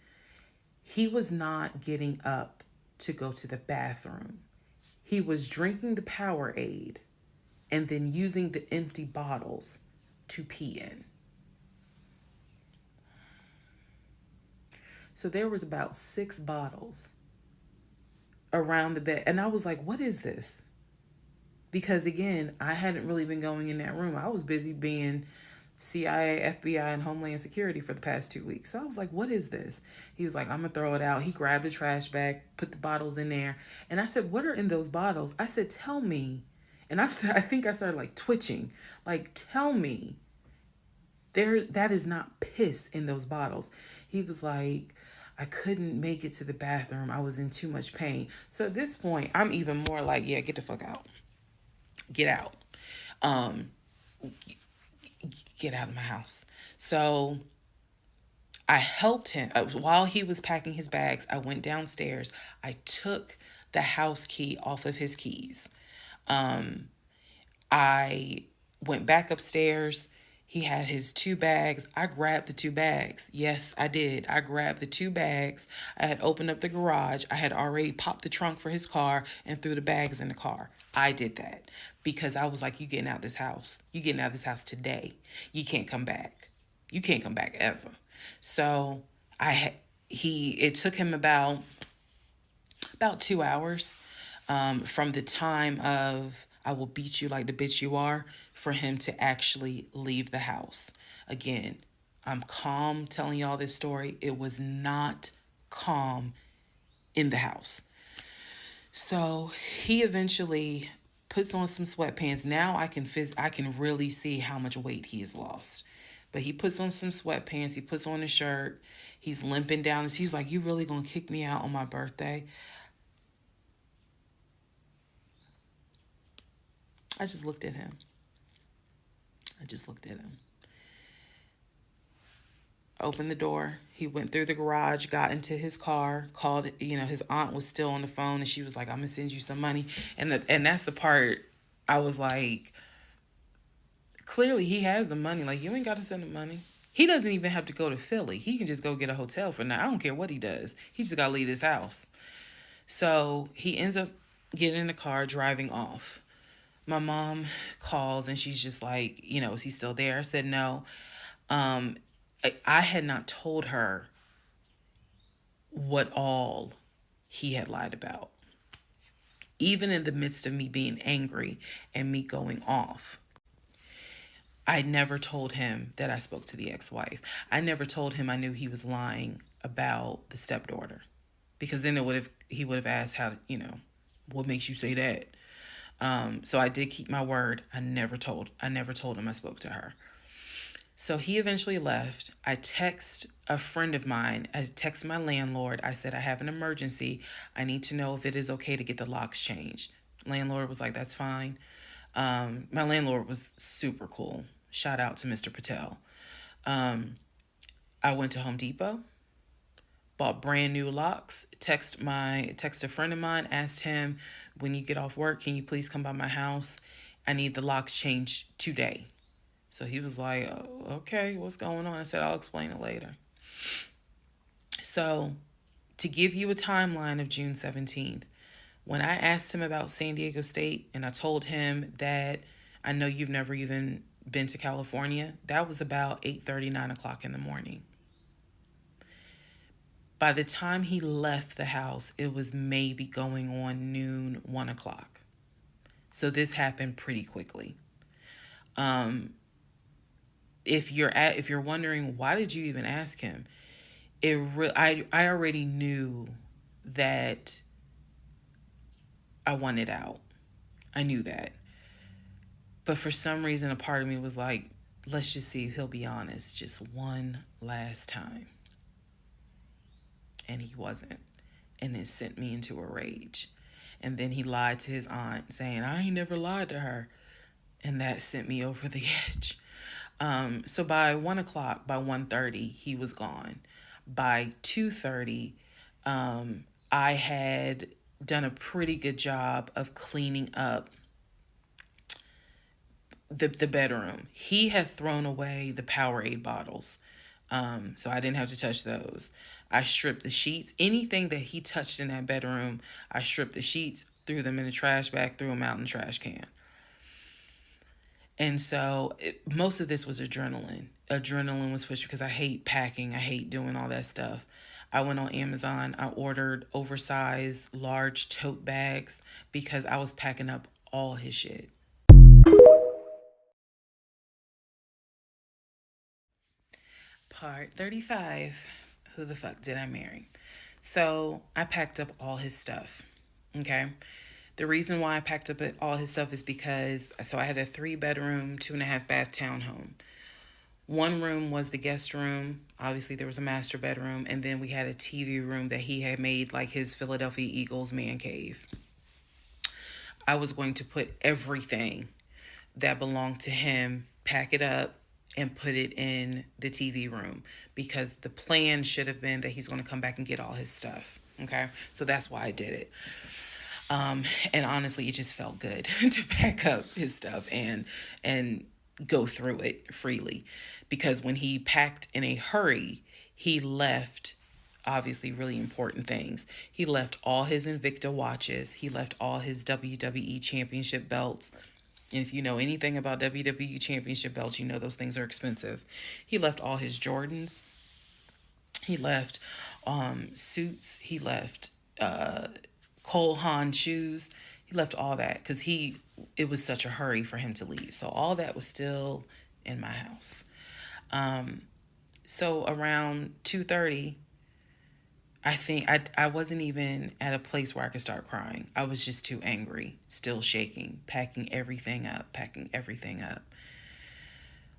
He was not getting up to go to the bathroom. He was drinking the Powerade and then using the empty bottles to pee in. So there was about 6 bottles around the bed. And I was like, what is this? Because again, I hadn't really been going in that room. I was busy being CIA, FBI, and Homeland Security for the past 2 weeks. So I was like, what is this? He was like, I'm going to throw it out. He grabbed a trash bag, put the bottles in there. And I said, what are in those bottles? I said, tell me. And I think I started like twitching. Like, tell me. That is not piss in those bottles. He was like, I couldn't make it to the bathroom. I was in too much pain. So at this point, I'm even more like, yeah, get the fuck out. Get out. Um, get out of my house. So I helped him. While he was packing his bags, I went downstairs. I took the house key off of his keys. I went back upstairs. He had his 2 bags. I grabbed the 2 bags. Yes, I did. I grabbed the 2 bags. I had opened up the garage. I had already popped the trunk for his car and threw the bags in the car. I did that because I was like, you getting out of this house. You getting out of this house today. You can't come back. You can't come back ever. So it took him about 2 hours from the time of I will beat you like the bitch you are for him to actually leave the house. Again, I'm calm telling y'all this story. It was not calm in the house. So he eventually puts on some sweatpants. Now I can really see how much weight he has lost. But he puts on some sweatpants. He puts on a shirt. He's limping down. He's like, you really gonna kick me out on my birthday? I just looked at him. Opened the door. He went through the garage, got into his car, called, his aunt was still on the phone, and she was like, I'm going to send you some money. And that's the part I was like, clearly he has the money. Like, you ain't got to send him money. He doesn't even have to go to Philly. He can just go get a hotel for now. I don't care what he does. He just got to leave his house. So he ends up getting in the car, driving off. My mom calls and she's just like, is he still there? I said no. I had not told her what all he had lied about. Even in the midst of me being angry and me going off, I never told him that I spoke to the ex-wife. I never told him I knew he was lying about the stepdaughter, because then he would have asked how, what makes you say that. So I did keep my word. I never told him I spoke to her. So he eventually left. I text a friend of mine. I text my landlord. I said, I have an emergency. I need to know if it is okay to get the locks changed. Landlord was like, that's fine. My landlord was super cool. Shout out to Mr. Patel. I went to Home Depot, bought brand new locks, text a friend of mine, asked him, when you get off work, can you please come by my house? I need the locks changed today. So he was like, oh, okay, what's going on? I said, I'll explain it later. So to give you a timeline of June 17th, when I asked him about San Diego State and I told him that I know you've never even been to California, that was about 8:30, 9 o'clock in the morning. By the time he left the house, it was maybe going on noon, 1 o'clock. So this happened pretty quickly. If you're wondering, why did you even ask him? I already knew that I wanted out. I knew that. But for some reason, a part of me was like, let's just see if he'll be honest just one last time. And he wasn't. And it sent me into a rage. And then he lied to his aunt, saying, I ain't never lied to her. And that sent me over the edge. So by 1 o'clock, by 1:30, he was gone. By 2:30, I had done a pretty good job of cleaning up the bedroom. He had thrown away the Powerade bottles. So I didn't have to touch those. I stripped the sheets. Anything that he touched in that bedroom, I stripped the sheets, threw them in a trash bag, threw them out in the trash can. And so most of this was adrenaline. Adrenaline was pushed because I hate packing. I hate doing all that stuff. I went on Amazon. I ordered oversized, large tote bags because I was packing up all his shit. Part 35. Who the fuck did I marry? So I packed up all his stuff. Okay. The reason why I packed up all his stuff is because, so I had a 3-bedroom, 2.5-bath townhome. One room was the guest room. Obviously, there was a master bedroom. And then we had a TV room that he had made like his Philadelphia Eagles man cave. I was going to put everything that belonged to him, pack it up, and put it in the TV room, because the plan should have been that he's going to come back and get all his stuff. Okay. So that's why I did it. And honestly, it just felt good to pack up his stuff and go through it freely, because when he packed in a hurry, he left obviously really important things. He left all his Invicta watches. He left all his WWE championship belts. And if you know anything about WWE championship belts, you know those things are expensive. He left all his Jordans. He left suits. He left Cole Haan shoes. He left all that because it was such a hurry for him to leave. So all that was still in my house. So around 2:30, I think I wasn't even at a place where I could start crying. I was just too angry, still shaking, packing everything up.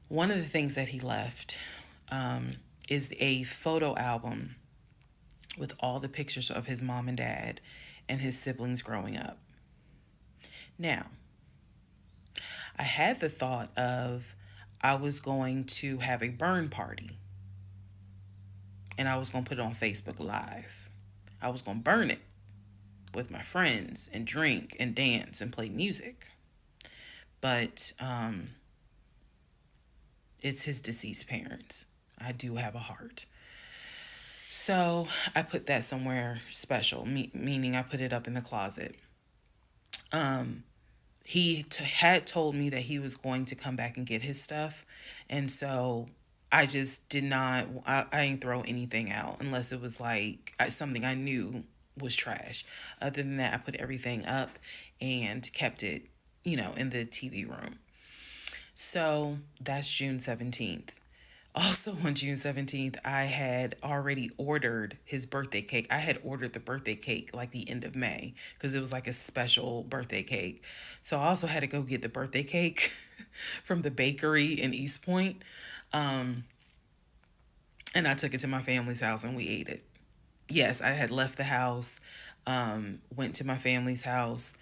One of the things that he left is a photo album with all the pictures of his mom and dad and his siblings growing up. Now, I had the thought of I was going to have a burn party. And I was going to put it on Facebook Live. I was going to burn it with my friends and drink and dance and play music. but it's his deceased parents. I do have a heart. So I put that somewhere special, meaning I put it up in the closet. He had told me that he was going to come back and get his stuff. And so I just did not, I didn't throw anything out unless it was like something I knew was trash. Other than that, I put everything up and kept it, in the TV room. So that's June 17th. Also on June 17th, I had already ordered his birthday cake. I had ordered the birthday cake like the end of May because it was like a special birthday cake. So I also had to go get the birthday cake from the bakery in East Point. And I took it to my family's house and we ate it. Yes, I had left the house, went to my family's house,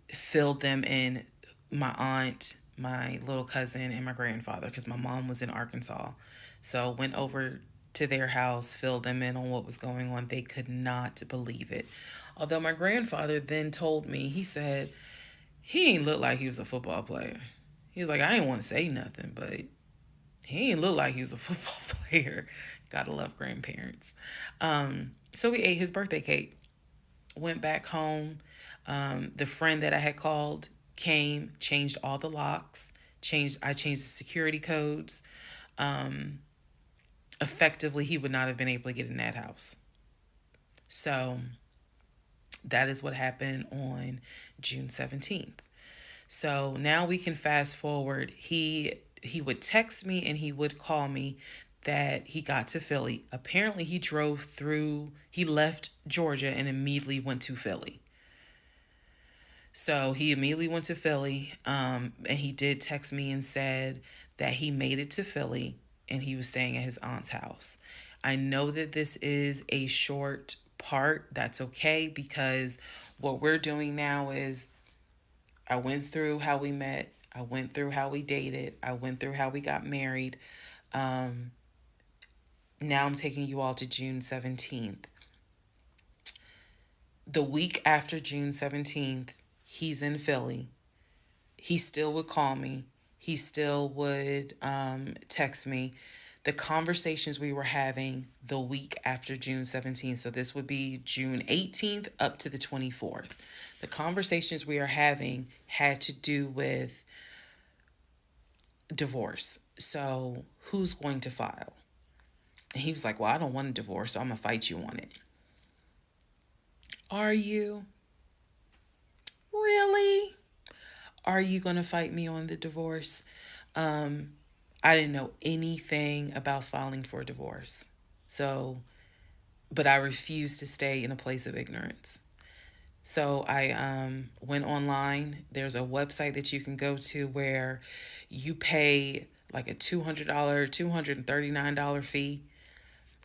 filled them in, my aunt, my little cousin, and my grandfather, because my mom was in Arkansas. So went over to their house, filled them in on what was going on. They could not believe it. Although my grandfather then told me, he said, he ain't look like he was a football player. He was like, I ain't want to say nothing, but he ain't look like he was a football player. Gotta love grandparents. So we ate his birthday cake. Went back home. The friend that I had called came, changed all the locks, I changed the security codes. Effectively, he would not have been able to get in that house. So that is what happened on June 17th. So now we can fast forward. He would text me and he would call me that he got to Philly. Apparently he left Georgia and immediately went to Philly. So he immediately went to Philly, and he did text me and said that he made it to Philly and he was staying at his aunt's house. I know that this is a short part. That's okay, because what we're doing now is I went through how we met. I went through how we dated. I went through how we got married. Now I'm taking you all to June 17th. The week after June 17th, he's in Philly. He still would call me. He still would text me. The conversations we were having the week after June 17th, so this would be June 18th up to the 24th. The conversations we are having had to do with divorce. So who's going to file? And he was like, well, I don't want a divorce, so I'm going to fight you on it. Are you? Really? Are you going to fight me on the divorce? I didn't know anything about filing for divorce. So, but I refused to stay in a place of ignorance. So I went online. There's a website that you can go to where you pay like a $200, $239 fee,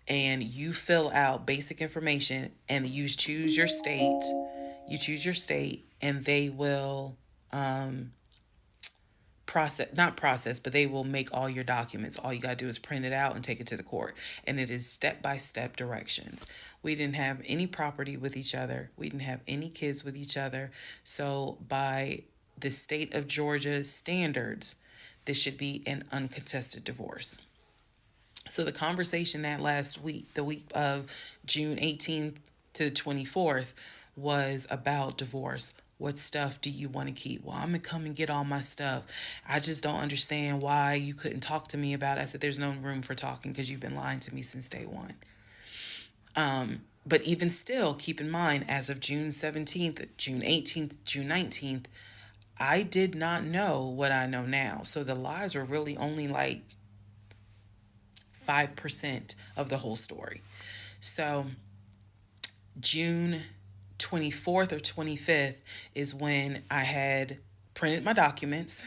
and you fill out basic information and you choose your state. You choose your state and they will not process, but they will make all your documents. All you got to do is print it out and take it to the court. And it is step-by-step directions. We didn't have any property with each other. We didn't have any kids with each other. So by the state of Georgia's standards, this should be an uncontested divorce. So the conversation that last week, the week of June 18th to the 24th, was about divorce. What stuff do you want to keep? Well, I'm going to come and get all my stuff. I just don't understand why you couldn't talk to me about it. I said, there's no room for talking because you've been lying to me since day one. But even still, keep in mind, as of June 17th, June 18th, June 19th, I did not know what I know now. So the lies were really only like 5% of the whole story. So June 24th or 25th is when I had printed my documents.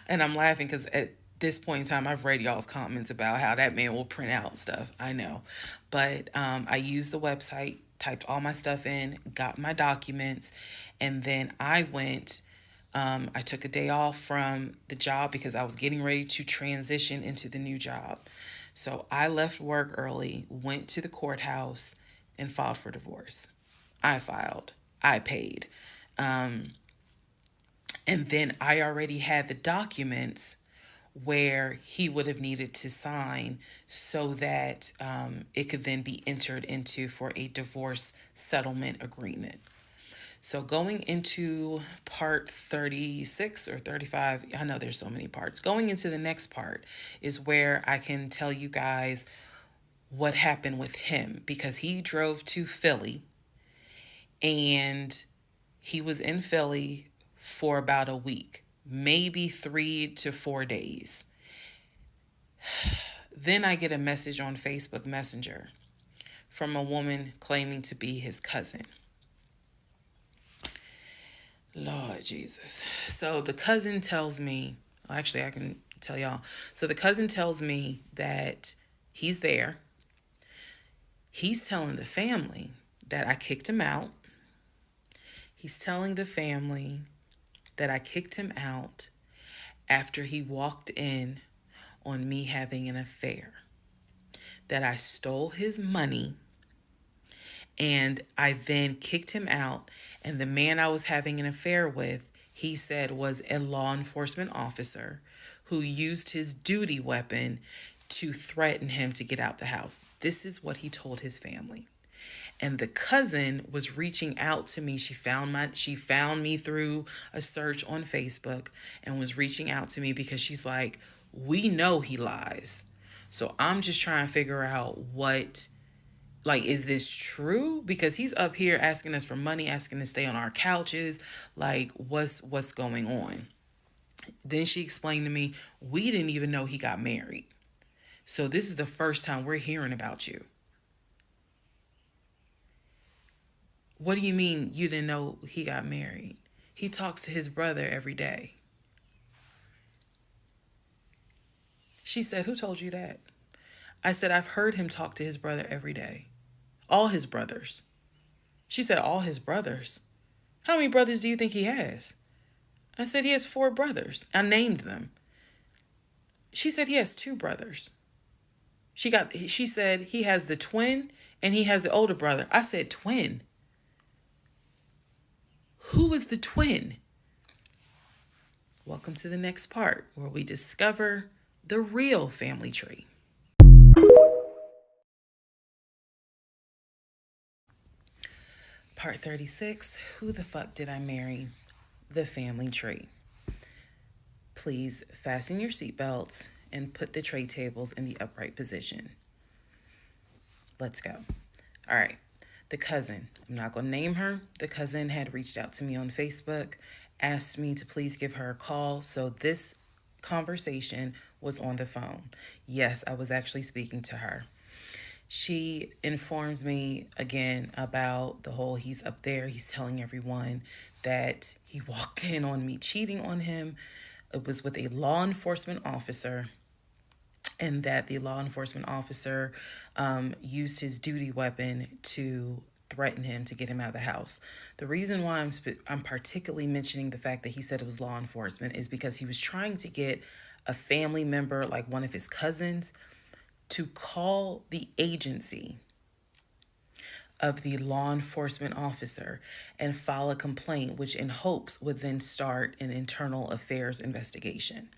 And I'm laughing because at this point in time, I've read y'all's comments about how that man will print out stuff. I know. But I used the website, typed all my stuff in, got my documents, and then I went. I took a day off from the job because I was getting ready to transition into the new job. So I left work early, went to the courthouse, and filed for divorce. I filed. I paid. And then I already had the documents where he would have needed to sign so that it could then be entered into for a divorce settlement agreement. So going into part 36 or 35, I know there's so many parts. Going into the next part is where I can tell you guys what happened with him, because he drove to Philly and he was in Philly for about a week, maybe 3 to 4 days. Then I get a message on Facebook Messenger from a woman claiming to be his cousin. Lord Jesus. So the cousin tells me, actually, I can tell y'all. So the cousin tells me that he's there. He's telling the family that I kicked him out. He's telling the family that I kicked him out after he walked in on me having an affair, that I stole his money, and I then kicked him out. And the man I was having an affair with, he said, was a law enforcement officer who used his duty weapon to threaten him to get out the house. This is what he told his family. And the cousin was reaching out to me. She found me through a search on Facebook and was reaching out to me because she's like, we know he lies. So I'm just trying to figure out is this true? Because he's up here asking us for money, asking to stay on our couches. Like, what's going on? Then she explained to me, we didn't even know he got married. So this is the first time we're hearing about you. What do you mean you didn't know he got married? He talks to his brother every day. She said, who told you that? I said, I've heard him talk to his brother every day. All his brothers. She said, all his brothers? How many brothers do you think he has? I said, he has 4 brothers. I named them. She said, he has 2 brothers. She said, he has the twin and he has the older brother. I said, twin? Who is the twin? Welcome to the next part where we discover the real family tree. Part 36, who the fuck did I marry? The family tree. Please fasten your seatbelts and put the tray tables in the upright position. Let's go. All right. The cousin, I'm not going to name her. The cousin had reached out to me on Facebook, asked me to please give her a call. So this conversation was on the phone. Yes, I was actually speaking to her. She informs me again about the whole he's up there. He's telling everyone that he walked in on me cheating on him. It was with a law enforcement officer, and that the law enforcement officer used his duty weapon to threaten him to get him out of the house. The reason why I'm particularly mentioning the fact that he said it was law enforcement is because he was trying to get a family member, like one of his cousins, to call the agency of the law enforcement officer and file a complaint, which in hopes would then start an internal affairs investigation.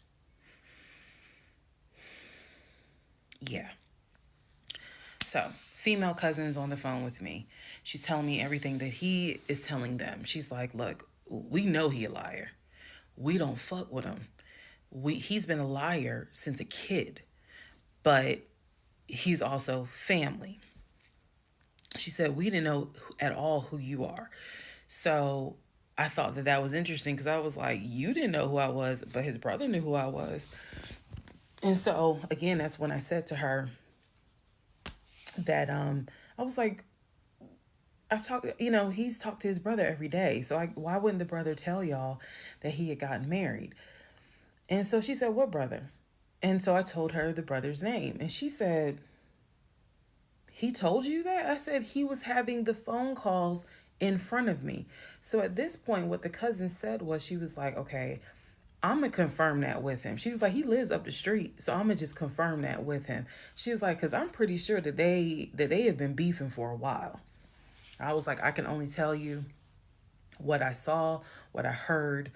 Yeah. So, female cousin's on the phone with me. She's telling me everything that he is telling them. She's like, look, we know he a liar. We don't fuck with him. He's been a liar since a kid, but he's also family. She said, we didn't know at all who you are. So I thought that was interesting because I was like, you didn't know who I was, but his brother knew who I was. And so, again, that's when I said to her that I was like, he's talked to his brother every day. So why wouldn't the brother tell y'all that he had gotten married? And so she said, what brother? And so I told her the brother's name. And she said, he told you that? I said, he was having the phone calls in front of me. So at this point, what the cousin said was, she was like, okay, I'm going to confirm that with him. She was like, he lives up the street, so I'm going to just confirm that with him. She was like, because I'm pretty sure that they have been beefing for a while. I was like, I can only tell you what I saw, what I heard,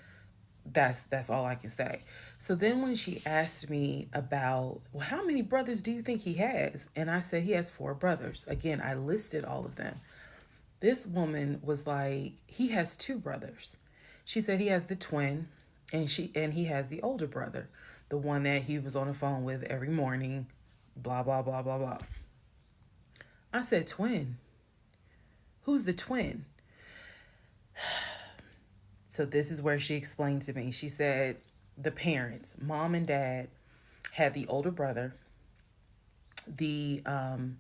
That's all I can say. So then when she asked me about, well, how many brothers do you think he has? And I said he has 4 brothers. Again, I listed all of them. This woman was like, he has 2 brothers. She said he has the twin, and he has the older brother, the one that he was on the phone with every morning, blah blah blah blah blah. I said, twin? Who's the twin? So this is where she explained to me. She said the parents, mom and dad, had the older brother. The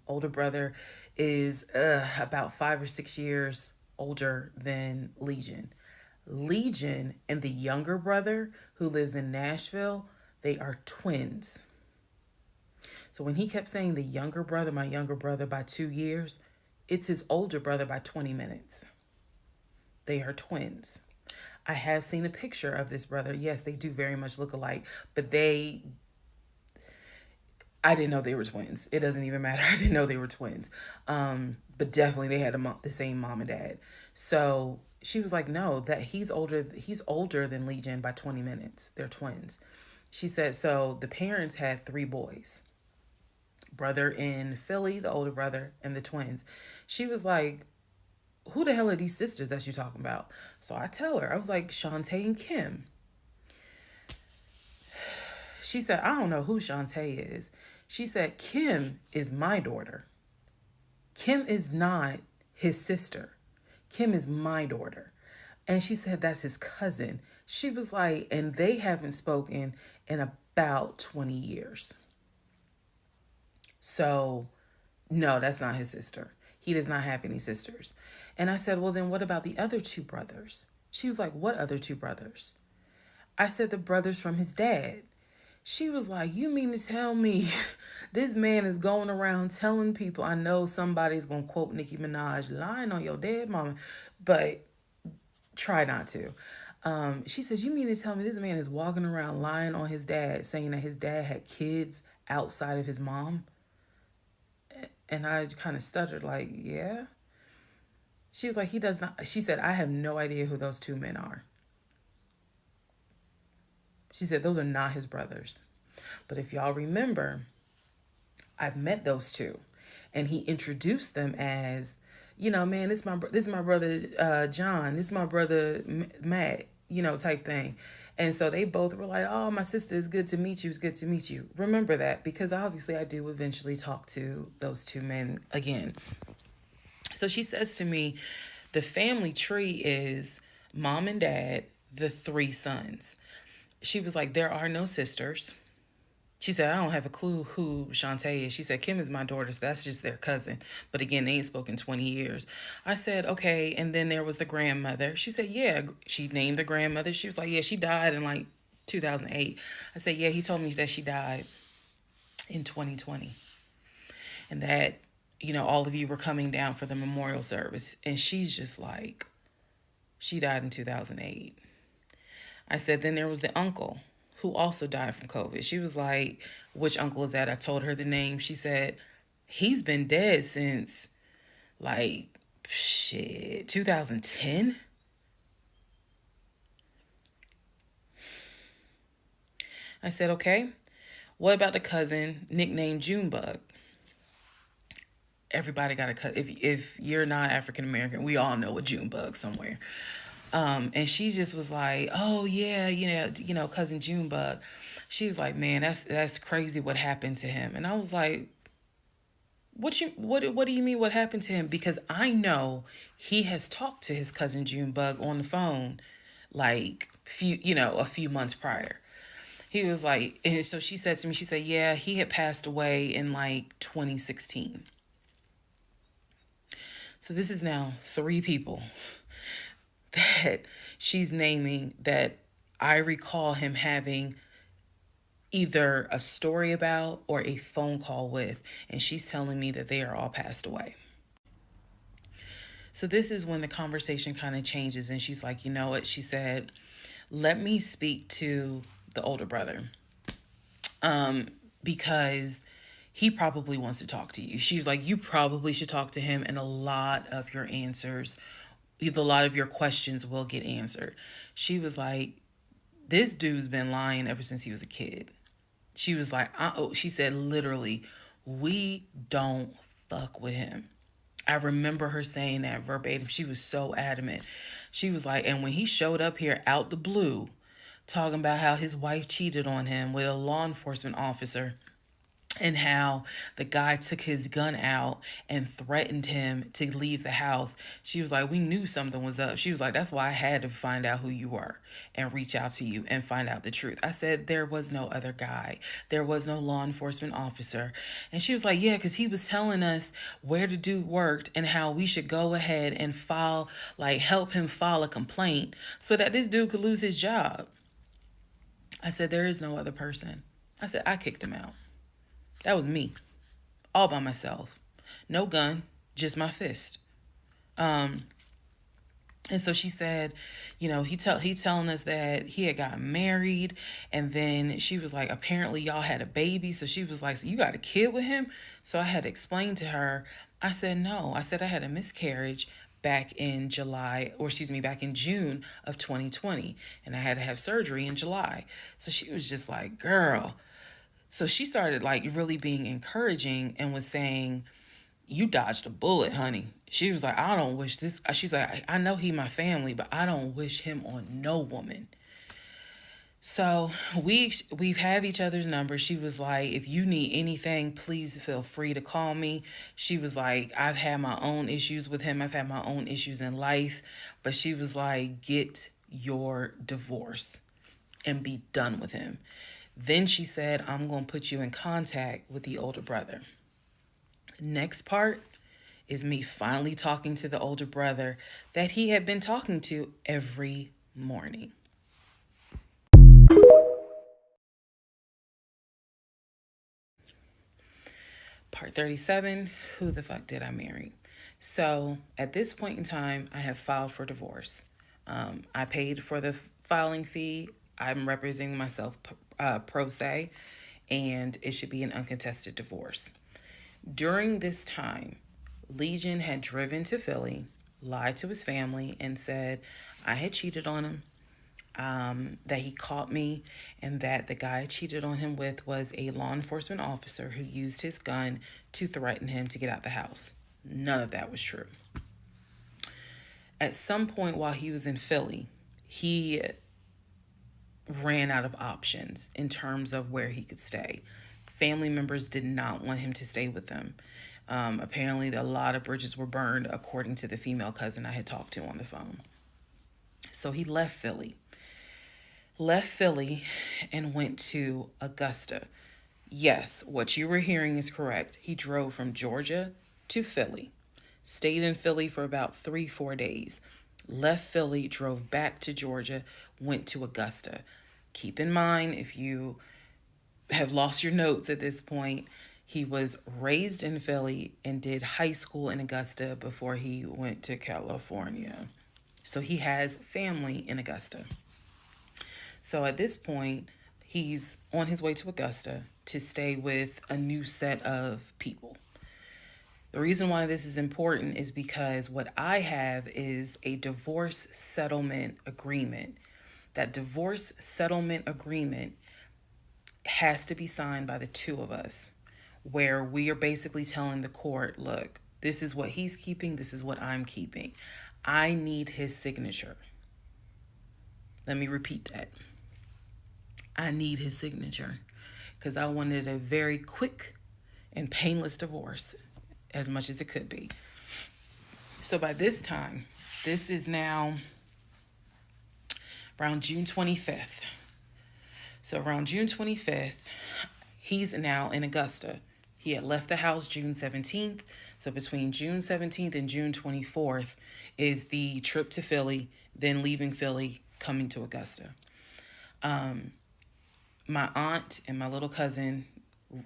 older brother is about 5 or 6 years older than Legion. Legion and the younger brother, who lives in Nashville, they are twins. So when he kept saying the younger brother, my younger brother by 2 years, it's his older brother by 20 minutes. They are twins. I have seen a picture of this brother. Yes, they do very much look alike, but I didn't know they were twins. It doesn't even matter. I didn't know they were twins. But definitely they had the same mom and dad. So she was like, no, that he's older. He's older than Legion by 20 minutes. They're twins. She said, so the parents had 3 boys. Brother in Philly, the older brother, and the twins. She was like, who the hell are these sisters that you talking about? So I tell her, I was like, Shantae and Kim. She said, I don't know who Shantae is. She said, Kim is my daughter. Kim is not his sister. Kim is my daughter. And she said, that's his cousin. She was like, and they haven't spoken in about 20 years. So, no, that's not his sister. He does not have any sisters. And I said, well, then what about the other 2 brothers? She was like, what other 2 brothers? I said, the brothers from his dad. She was like, you mean to tell me this man is going around telling people, I know somebody's going to quote Nicki Minaj, lying on your dead mama, but try not to. She says, you mean to tell me this man is walking around lying on his dad, saying that his dad had kids outside of his mom? And I kind of stuttered like, yeah. She was like, he does not. She said, I have no idea who those 2 men are. She said, those are not his brothers. But if y'all remember, I've met those 2. And he introduced them as, man, this is my brother John. This is my brother Matt, type thing. And so they both were like, oh, my sister, it's good to meet you. It's good to meet you. Remember that, because obviously I do eventually talk to those 2 men again. So she says to me, the family tree is mom and dad, the 3 sons. She was like, there are no sisters. She said, I don't have a clue who Shantae is. She said, Kim is my daughter, so that's just their cousin. But again, they ain't spoken 20 years. I said, okay. And then there was the grandmother. She said, yeah. She named the grandmother. She was like, yeah, she died in like 2008. I said, yeah, he told me that she died in 2020. And that, all of you were coming down for the memorial service. And she's just like, she died in 2008. I said, then there was the uncle who also died from COVID. She was like, which uncle is that? I told her the name. She said, he's been dead since 2010. I said, okay, what about the cousin nicknamed Junebug? Everybody got a cut. If you're not African American, we all know a Junebug somewhere. And she just was like, oh yeah, cousin Junebug. She was like, man, that's crazy what happened to him. And I was like, what do you mean what happened to him? Because I know he has talked to his cousin Junebug on the phone a few months prior. He was like, and so she said to me, she said, yeah, he had passed away in 2016. So this is now 3 people that she's naming that I recall him having either a story about or a phone call with, and she's telling me that they are all passed away. So this is when the conversation kind of changes, and she's like, you know what? She said, let me speak to the older brother, because he probably wants to talk to you. She was like, you probably should talk to him, and a lot of your questions will get answered. She was like, This dude's been lying ever since he was a kid. She was like, she said literally, we don't fuck with him. I remember her saying that verbatim. She was so adamant. She was like, and when he showed up here out the blue, talking about how his wife cheated on him with a law enforcement officer, and how the guy took his gun out and threatened him to leave the house. She was like, we knew something was up. She was like, that's why I had to find out who you were and reach out to you and find out the truth. I said, there was no other guy. There was no law enforcement officer. And she was like, yeah, because he was telling us where the dude worked and how we should go ahead and file, like help him file a complaint so that this dude could lose his job. I said, there is no other person. I said, I kicked him out. That was me, all by myself. No gun, just my fist. And so she said, you know, he telling us that he had gotten married, and then she was like, apparently y'all had a baby. So she was like, so you got a kid with him? So I had to explain to her. I said, no. I said I had a miscarriage back in back in June of 2020, and I had to have surgery in July. So she was just like, girl. So she started like really being encouraging and was saying, you dodged a bullet, honey. She was like, I don't wish this. She's like, I know he my family, but I don't wish him on no woman. So we've have each other's numbers. She was like, if you need anything, please feel free to call me. She was like, I've had my own issues with him. I've had my own issues in life. But she was like, get your divorce and be done with him. Then she said, I'm going to put you in contact with the older brother. Next part is me finally talking to the older brother that he had been talking to every morning. Part 37, who the fuck did I marry? So at this point in time, I have filed for divorce. I paid for the filing fee. I'm representing myself pro se, and it should be an uncontested divorce. During this time, Legion had driven to Philly, lied to his family, and said I had cheated on him, that he caught me, and that the guy I cheated on him with was a law enforcement officer who used his gun to threaten him to get out the house. None of that was true. At some point while he was in Philly, he ran out of options in terms of where he could stay. Family members did not want him to stay with them. Apparently, a lot of bridges were burned, according to the female cousin I had talked to on the phone. So he left Philly and went to Augusta. Yes, what you were hearing is correct. He drove from Georgia to Philly, stayed in Philly for about 3-4 days, left Philly, drove back to Georgia, went to Augusta. Keep in mind, if you have lost your notes at this point, he was raised in Philly and did high school in Augusta before he went to California. So he has family in Augusta. So at this point, he's on his way to Augusta to stay with a new set of people. The reason why this is important is because what I have is a divorce settlement agreement. That divorce settlement agreement has to be signed by the two of us, where we are basically telling the court, look, this is what he's keeping, this is what I'm keeping. I need his signature. Let me repeat that. I need his signature because I wanted a very quick and painless divorce, as much as it could be. So by this time, this is now around June 25th. So around June 25th, he's now in Augusta. He had left the house June 17th. So between June 17th and June 24th is the trip to Philly, then leaving Philly, coming to Augusta. My aunt and my little cousin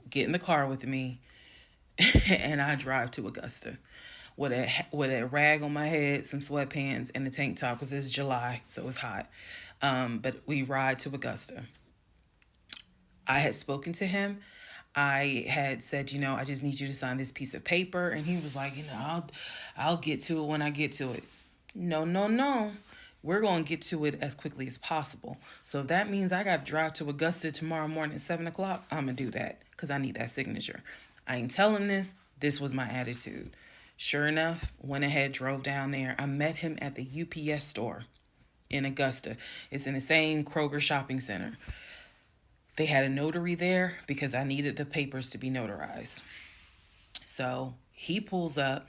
get in the car with me and I drive to Augusta with a rag on my head, some sweatpants, and a tank top because it's July, so it's hot. But we ride to Augusta. I had spoken to him. I had said, I just need you to sign this piece of paper. And he was like, I'll get to it when I get to it. No. We're going to get to it as quickly as possible. So if that means I got to drive to Augusta tomorrow morning at 7 o'clock, I'm going to do that because I need that signature. I ain't telling this. This was my attitude. Sure enough, went ahead, drove down there. I met him at the UPS store in Augusta. It's in the same Kroger shopping center. They had a notary there because I needed the papers to be notarized. So he pulls up.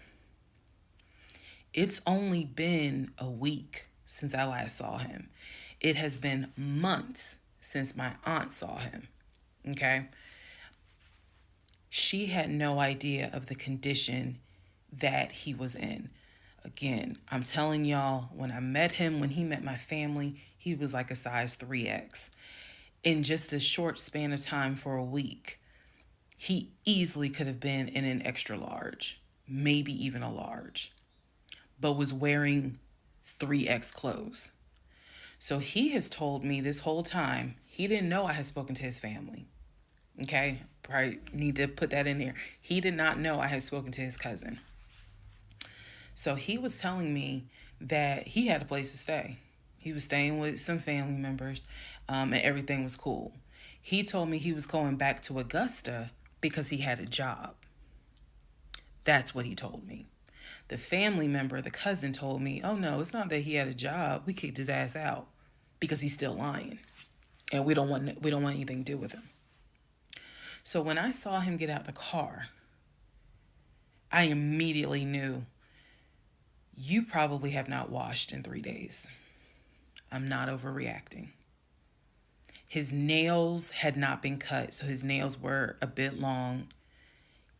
It's only been a week since I last saw him. It has been months since my aunt saw him. Okay? She had no idea of the condition that he was in. Again, I'm telling y'all, when I met him, when he met my family, he was like a size 3X. In just a short span of time for a week, he easily could have been in an extra large, maybe even a large, but was wearing 3X clothes. So he has told me this whole time, he didn't know I had spoken to his family. Okay, probably need to put that in there. He did not know I had spoken to his cousin. So he was telling me that he had a place to stay. He was staying with some family members, and everything was cool. He told me he was going back to Augusta because he had a job. That's what he told me. The family member, the cousin, told me, oh no, it's not that he had a job. We kicked his ass out because he's still lying. And we don't want anything to do with him. So when I saw him get out the car, I immediately knew, you probably have not washed in 3 days. I'm not overreacting. His nails had not been cut, so his nails were a bit long.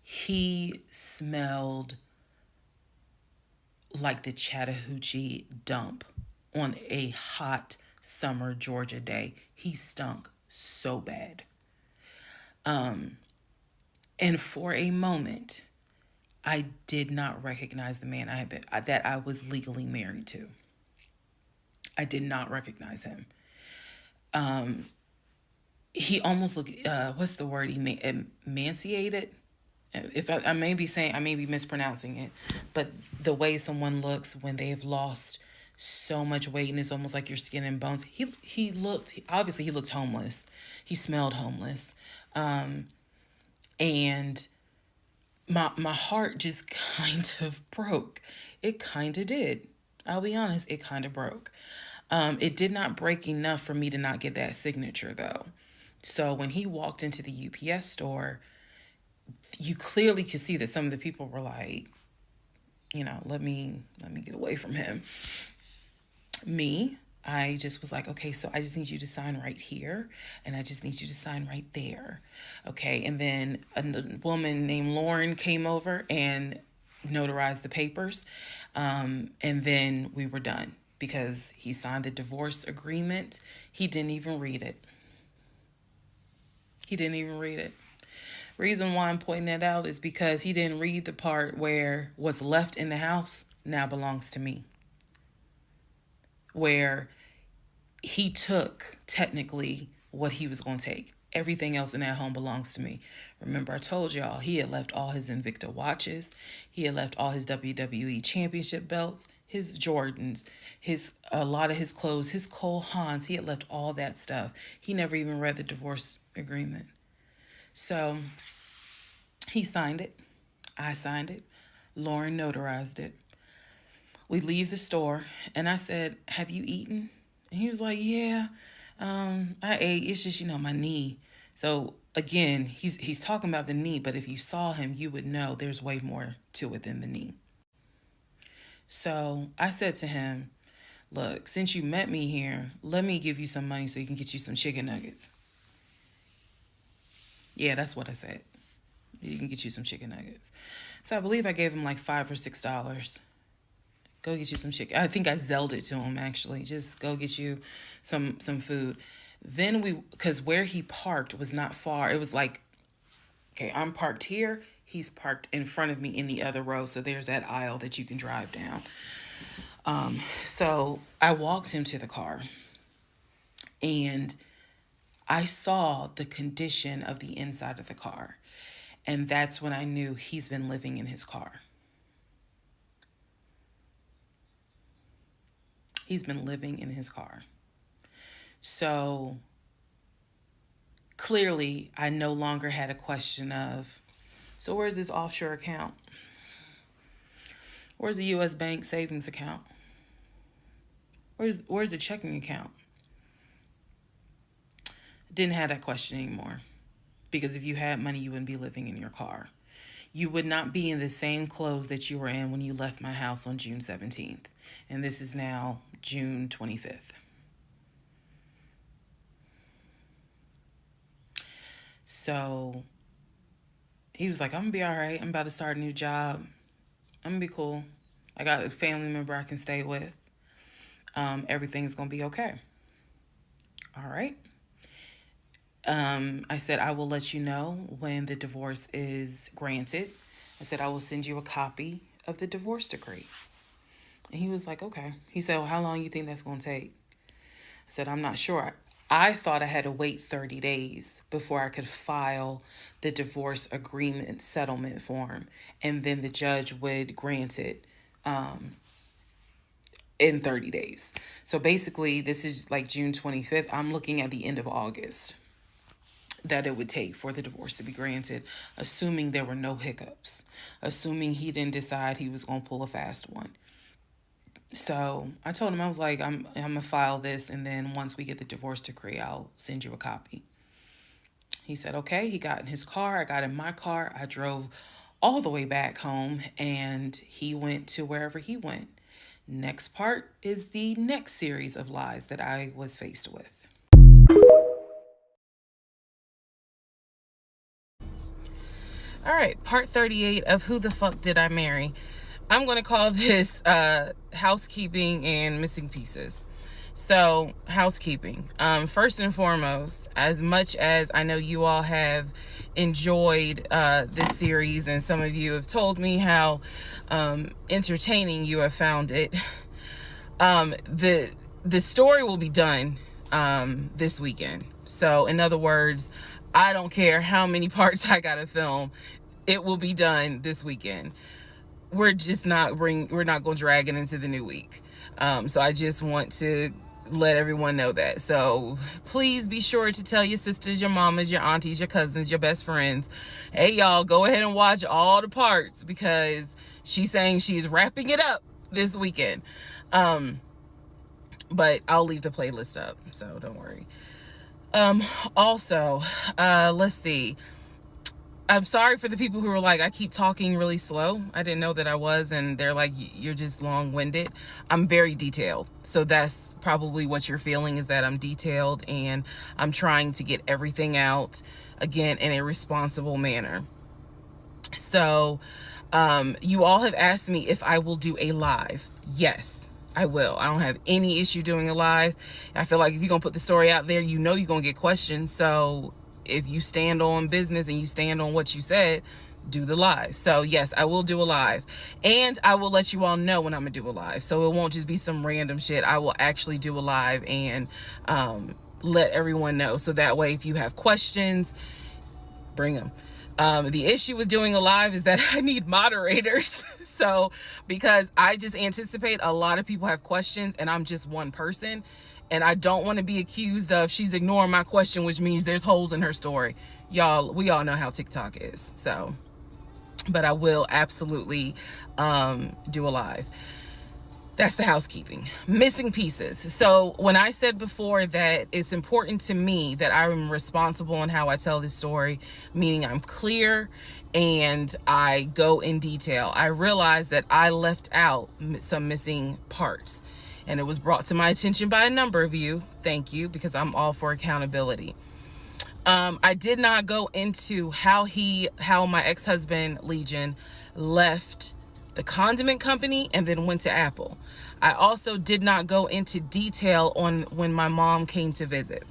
He smelled like the Chattahoochee dump on a hot summer Georgia day. He stunk so bad. And for a moment, I did not recognize the man that I was legally married to. I did not recognize him. He almost looked, what's the word? Emaciated. If I may be mispronouncing it, but the way someone looks when they have lost so much weight and it's almost like your skin and bones. He looked homeless. He smelled homeless. And my heart just kind of broke. It kind of did. I'll be honest, it kind of broke. It did not break enough for me to not get that signature though. So when he walked into the UPS store, you clearly could see that some of the people were like, let me get away from him. Me, I just was like, okay, so I just need you to sign right here, and I just need you to sign right there. Okay, and then a woman named Lauren came over and notarized the papers, and then we were done because he signed the divorce agreement. He didn't even read it. Reason why I'm pointing that out is because he didn't read the part where what's left in the house now belongs to me. Where he took technically what he was going to take. Everything else in that home belongs to me. Remember, I told y'all he had left all his Invicta watches. He had left all his WWE championship belts, his Jordans, a lot of his clothes, his Cole Haans. He had left all that stuff. He never even read the divorce agreement. So he signed it. I signed it. Lauren notarized it. We leave the store and I said, have you eaten? And he was like, yeah, I ate. It's just, my knee. So again, he's talking about the knee, but if you saw him, you would know there's way more to it than the knee. So I said to him, look, since you met me here, let me give you some money so you can get you some chicken nuggets. Yeah, that's what I said. You can get you some chicken nuggets. So I believe I gave him like $5 or $6. Go get you some chicken. I think I Zelled it to him, actually. Just go get you some food. Then because where he parked was not far. It was like, okay, I'm parked here. He's parked in front of me in the other row. So there's that aisle that you can drive down. So I walked him to the car. And I saw the condition of the inside of the car. And that's when I knew he's been living in his car. He's been living in his car. So clearly, I no longer had a question of, so where's this offshore account? Where's the U.S. bank savings account? Where's the checking account? Didn't have that question anymore. Because if you had money, you wouldn't be living in your car. You would not be in the same clothes that you were in when you left my house on June 17th. And this is now June 25th. So he was like, I'm going to be all right. I'm about to start a new job. I'm going to be cool. I got a family member I can stay with. Everything's going to be okay. All right. I said, I will let you know when the divorce is granted. I said, I will send you a copy of the divorce decree. And he was like, okay. He said, well, how long you think that's going to take? I said, I'm not sure. I thought I had to wait 30 days before I could file the divorce agreement settlement form. And then the judge would grant it in 30 days. So basically, this is like June 25th. I'm looking at the end of August that it would take for the divorce to be granted, assuming there were no hiccups, assuming he didn't decide he was going to pull a fast one. So I told him, I was like, I'm going to file this, and then once we get the divorce decree, I'll send you a copy. He said, okay. He got in his car. I got in my car. I drove all the way back home, and he went to wherever he went. Next part is the next series of lies that I was faced with. All right, part 38 of Who the Fuck Did I Marry? I'm going to call this housekeeping and missing pieces. So, housekeeping. First and foremost, as much as I know you all have enjoyed this series, and some of you have told me how entertaining you have found it, the story will be done this weekend. So, in other words, I don't care how many parts I gotta film, it will be done this weekend. We're not going to drag it into the new week. So I just want to let everyone know that. So please be sure to tell your sisters, your mamas, your aunties, your cousins, your best friends, hey y'all, go ahead and watch all the parts, because she's saying she's wrapping it up this weekend. But I'll leave the playlist up, so don't worry. Also, let's see. I'm sorry for the people who were like, I keep talking really slow. I didn't know that I was, and they're like, you're just long-winded. I'm very detailed. So that's probably what you're feeling, is that I'm detailed and I'm trying to get everything out, again, in a responsible manner. So, you all have asked me if I will do a live. Yes, I will. I don't have any issue doing a live. I feel like if you're going to put the story out there, you know you're going to get questions. So if you stand on business and you stand on what you said, do the live. So yes, I will do a live, and I will let you all know when I'm gonna do a live. So it won't just be some random shit. I will actually do a live and let everyone know. So that way, if you have questions, bring them. The issue with doing a live is that I need moderators. So because I just anticipate a lot of people have questions and I'm just one person, and I don't want to be accused of she's ignoring my question, which means there's holes in her story. Y'all, we all know how TikTok is. So, but I will absolutely do a live. That's the housekeeping. Missing pieces. So when I said before that it's important to me that I am responsible in how I tell this story, meaning I'm clear and I go in detail, I realized that I left out some missing parts. And it was brought to my attention by a number of you. Thank you, because I'm all for accountability. I did not go into how my ex-husband, Legion, left the condiment company and then went to Apple. I also did not go into detail on when my mom came to visit.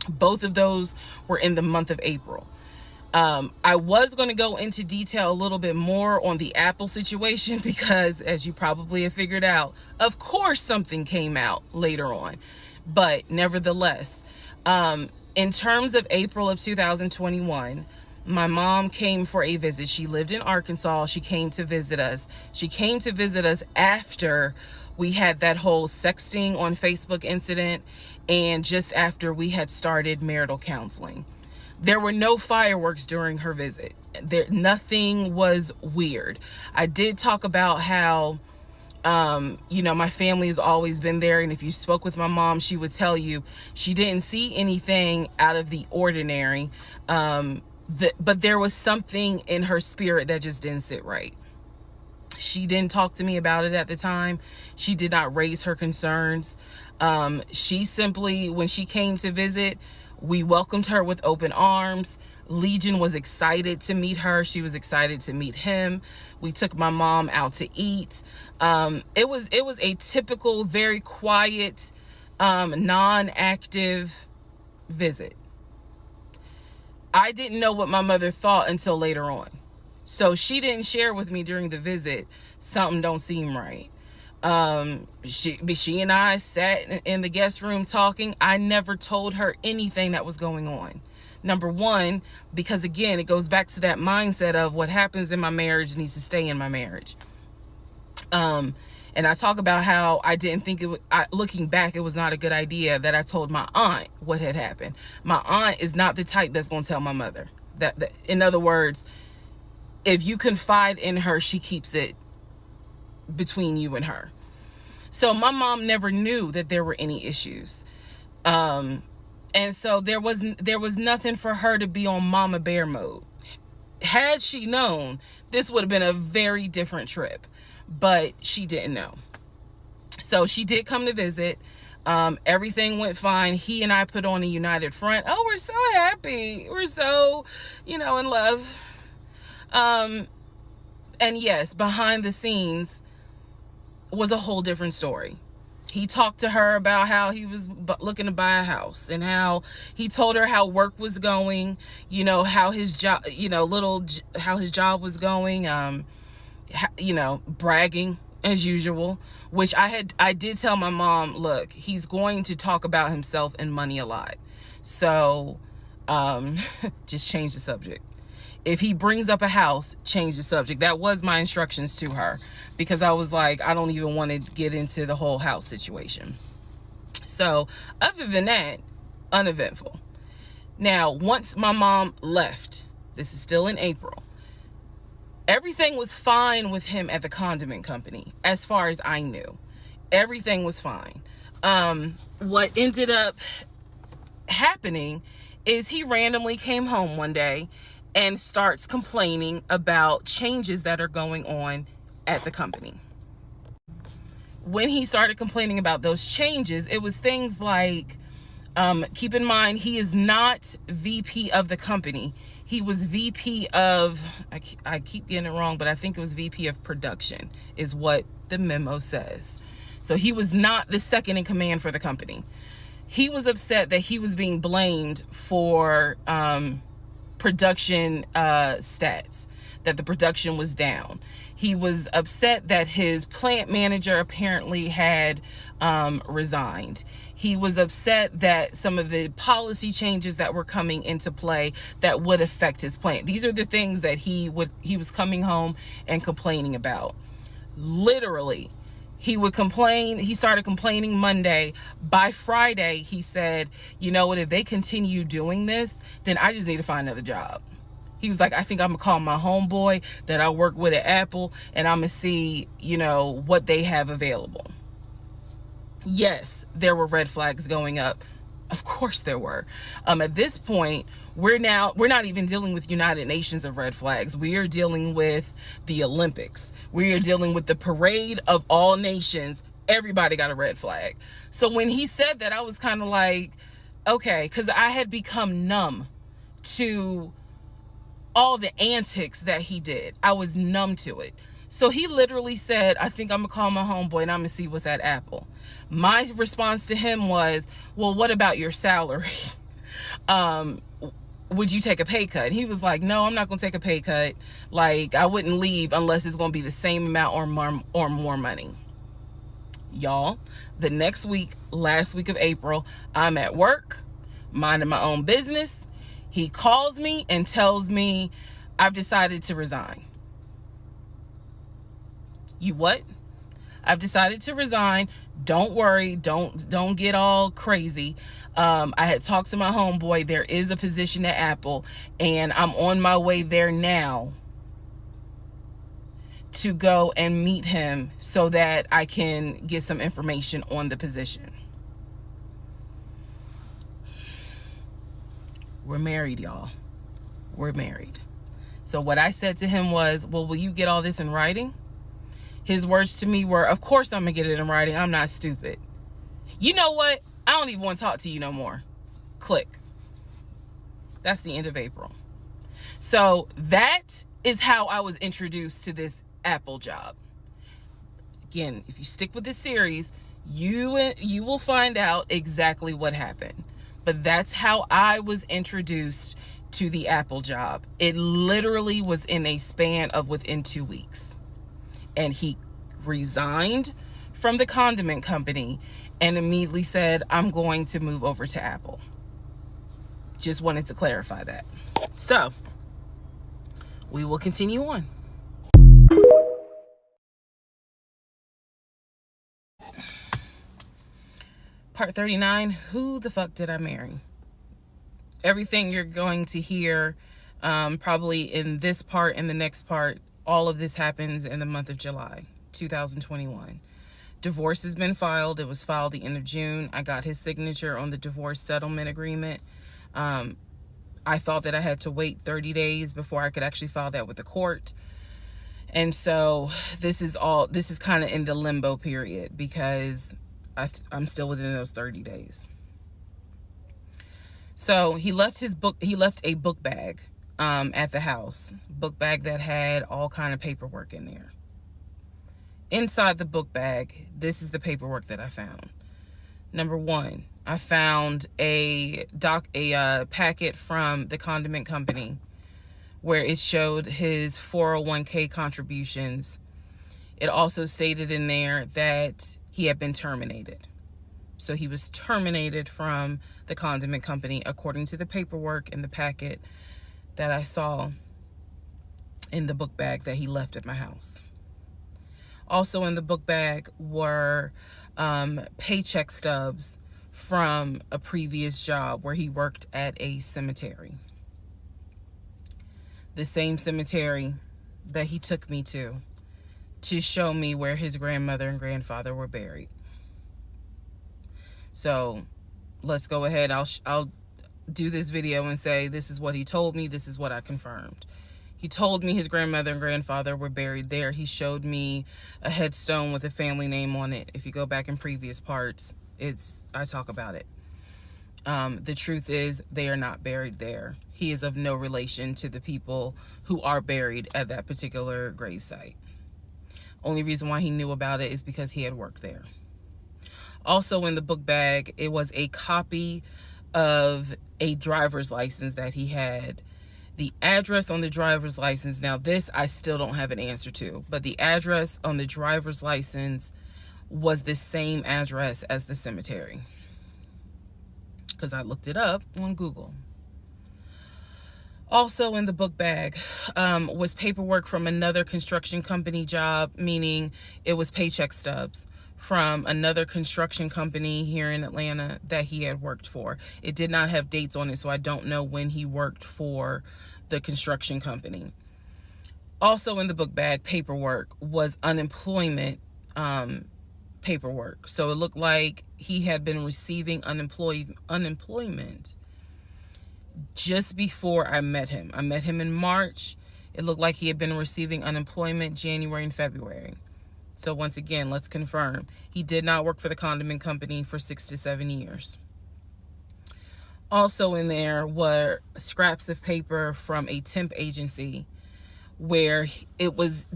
Both of those were in the month of April. I was going to go into detail a little bit more on the Apple situation because, as you probably have figured out, of course something came out later on. But nevertheless, in terms of April of 2021, My mom came for a visit. She lived in Arkansas. She came to visit us. She came to visit us after we had that whole sexting on Facebook incident, and just after we had started marital counseling. There were no fireworks during her visit. Nothing was weird. I did talk about how my family has always been there, and if you spoke with my mom, she would tell you she didn't see anything out of the ordinary, but there was something in her spirit that just didn't sit right. She didn't talk to me about it at the time. She did not raise her concerns. She simply, when she came to visit, we welcomed her with open arms. Legion was excited to meet her. She was excited to meet him. We took my mom out to eat. It was a typical, very quiet, non-active visit. I didn't know what my mother thought until later on. So she didn't share with me during the visit, something don't seem right. She and I sat in the guest room talking. I never told her anything that was going on. Number one, because again, it goes back to that mindset of what happens in my marriage needs to stay in my marriage. And I talk about how I didn't think looking back, it was not a good idea that I told my aunt what had happened. My aunt is not the type that's going to tell my mother. That in other words, if you confide in her, she keeps it between you and her. So my mom never knew that there were any issues. And so there was nothing for her to be on mama bear mode. Had she known, this would have been a very different trip, but she didn't know. So she did come to visit. Everything went fine. He and I put on a united front. Oh, we're so happy. We're so, in love. And yes, behind the scenes was a whole different story. He talked to her about how he was looking to buy a house, and how he told her how work was going, how his job, how his job was going, bragging as usual, which I did tell my mom, look, he's going to talk about himself and money a lot. So, just change the subject. If he brings up a house, change the subject. That was my instructions to her, because I was like, I don't even want to get into the whole house situation. So other than that, uneventful. Now, once my mom left, this is still in April, everything was fine with him at the condiment company. As far as I knew, everything was fine. What ended up happening is he randomly came home one day and starts complaining about changes that are going on at the company. When he started complaining about those changes, it was things like, keep in mind, he is not VP of the company. He was VP of, I keep getting it wrong, but I think it was VP of production is what the memo says. So he was not the second in command for the company. He was upset that he was being blamed for, production stats, that the production was down. He was upset that his plant manager apparently had resigned. He was upset that some of the policy changes that were coming into play that would affect his plant. These are the things that he was coming home and complaining about. Literally, he would complain. He started complaining Monday. By Friday, he said, you know what, if they continue doing this, then I just need to find another job. He was like, I think I'm going to call my homeboy that I work with at Apple, and I'm going to see, what they have available. Yes, there were red flags going up. Of course there were. At this point, we're not even dealing with United Nations of red flags. We are dealing with the Olympics. We are dealing with the parade of all nations. Everybody got a red flag. So when he said that, I was kind of like, okay, because I had become numb to all the antics that he did. I was numb to it. So he literally said, I think I'm going to call my homeboy and I'm going to see what's at Apple. My response to him was, well, what about your salary? Would you take a pay cut? And he was like, no, I'm not going to take a pay cut. Like, I wouldn't leave unless it's going to be the same amount or more money. Y'all, the next week, last week of April, I'm at work, minding my own business. He calls me and tells me, I've decided to resign. You what? I've decided to resign. Don't worry. Don't get all crazy. I had talked to my homeboy. There is a position at Apple, and I'm on my way there now to go and meet him so that I can get some information on the position. We're married, y'all. We're married. So what I said to him was, well, will you get all this in writing? His words to me were, of course I'm going to get it in writing. I'm not stupid. You know what? I don't even want to talk to you no more. Click. That's the end of April. So that is how I was introduced to this Apple job. Again, if you stick with this series, you will find out exactly what happened. But that's how I was introduced to the Apple job. It literally was in a span of within 2 weeks. And he resigned from the condiment company and immediately said, I'm going to move over to Apple. Just wanted to clarify that. So we will continue on. Part 39, who the fuck did I marry? Everything you're going to hear probably in this part and the next part, all of this happens in the month of July, 2021. Divorce has been filed. It was filed the end of June. I got his signature on the divorce settlement agreement. I thought that I had to wait 30 days before I could actually file that with the court. And so this is kind of in the limbo period because I'm still within those 30 days. So he left a book bag at the house, book bag that had all kind of paperwork in there. Inside the book bag, this is the paperwork that I found. Number one, I found a packet from the condiment company where it showed his 401k contributions. It also stated in there that he had been terminated. So he was terminated from the condiment company according to the paperwork in the packet that I saw in the book bag that he left at my house. Also in the book bag were paycheck stubs from a previous job where he worked at a cemetery. The same cemetery that he took me to show me where his grandmother and grandfather were buried. So let's go ahead. I'll do this video and say this is what he told me. This is what I confirmed. He told me his grandmother and grandfather were buried there. He showed me a headstone with a family name on it. If you go back in previous parts, I talk about it. The truth is they are not buried there. He is of no relation to the people who are buried at that particular gravesite. Only reason why he knew about it is because he had worked there. Also in the book bag, it was a copy of a driver's license that he had. The address on the driver's license, now this I still don't have an answer to, but the address on the driver's license was the same address as the cemetery, because I looked it up on Google. Also in the book bag was paperwork from another construction company job, meaning it was paycheck stubs from another construction company here in Atlanta that he had worked for. It did not have dates on it, so I don't know when he worked for the construction company. Also in the book bag paperwork was unemployment paperwork. So it looked like he had been receiving unemployment just before I met him. I met him in March. It looked like he had been receiving unemployment January and February. So once again, let's confirm. He did not work for the condiment company for 6 to 7 years. Also in there were scraps of paper from a temp agency where it was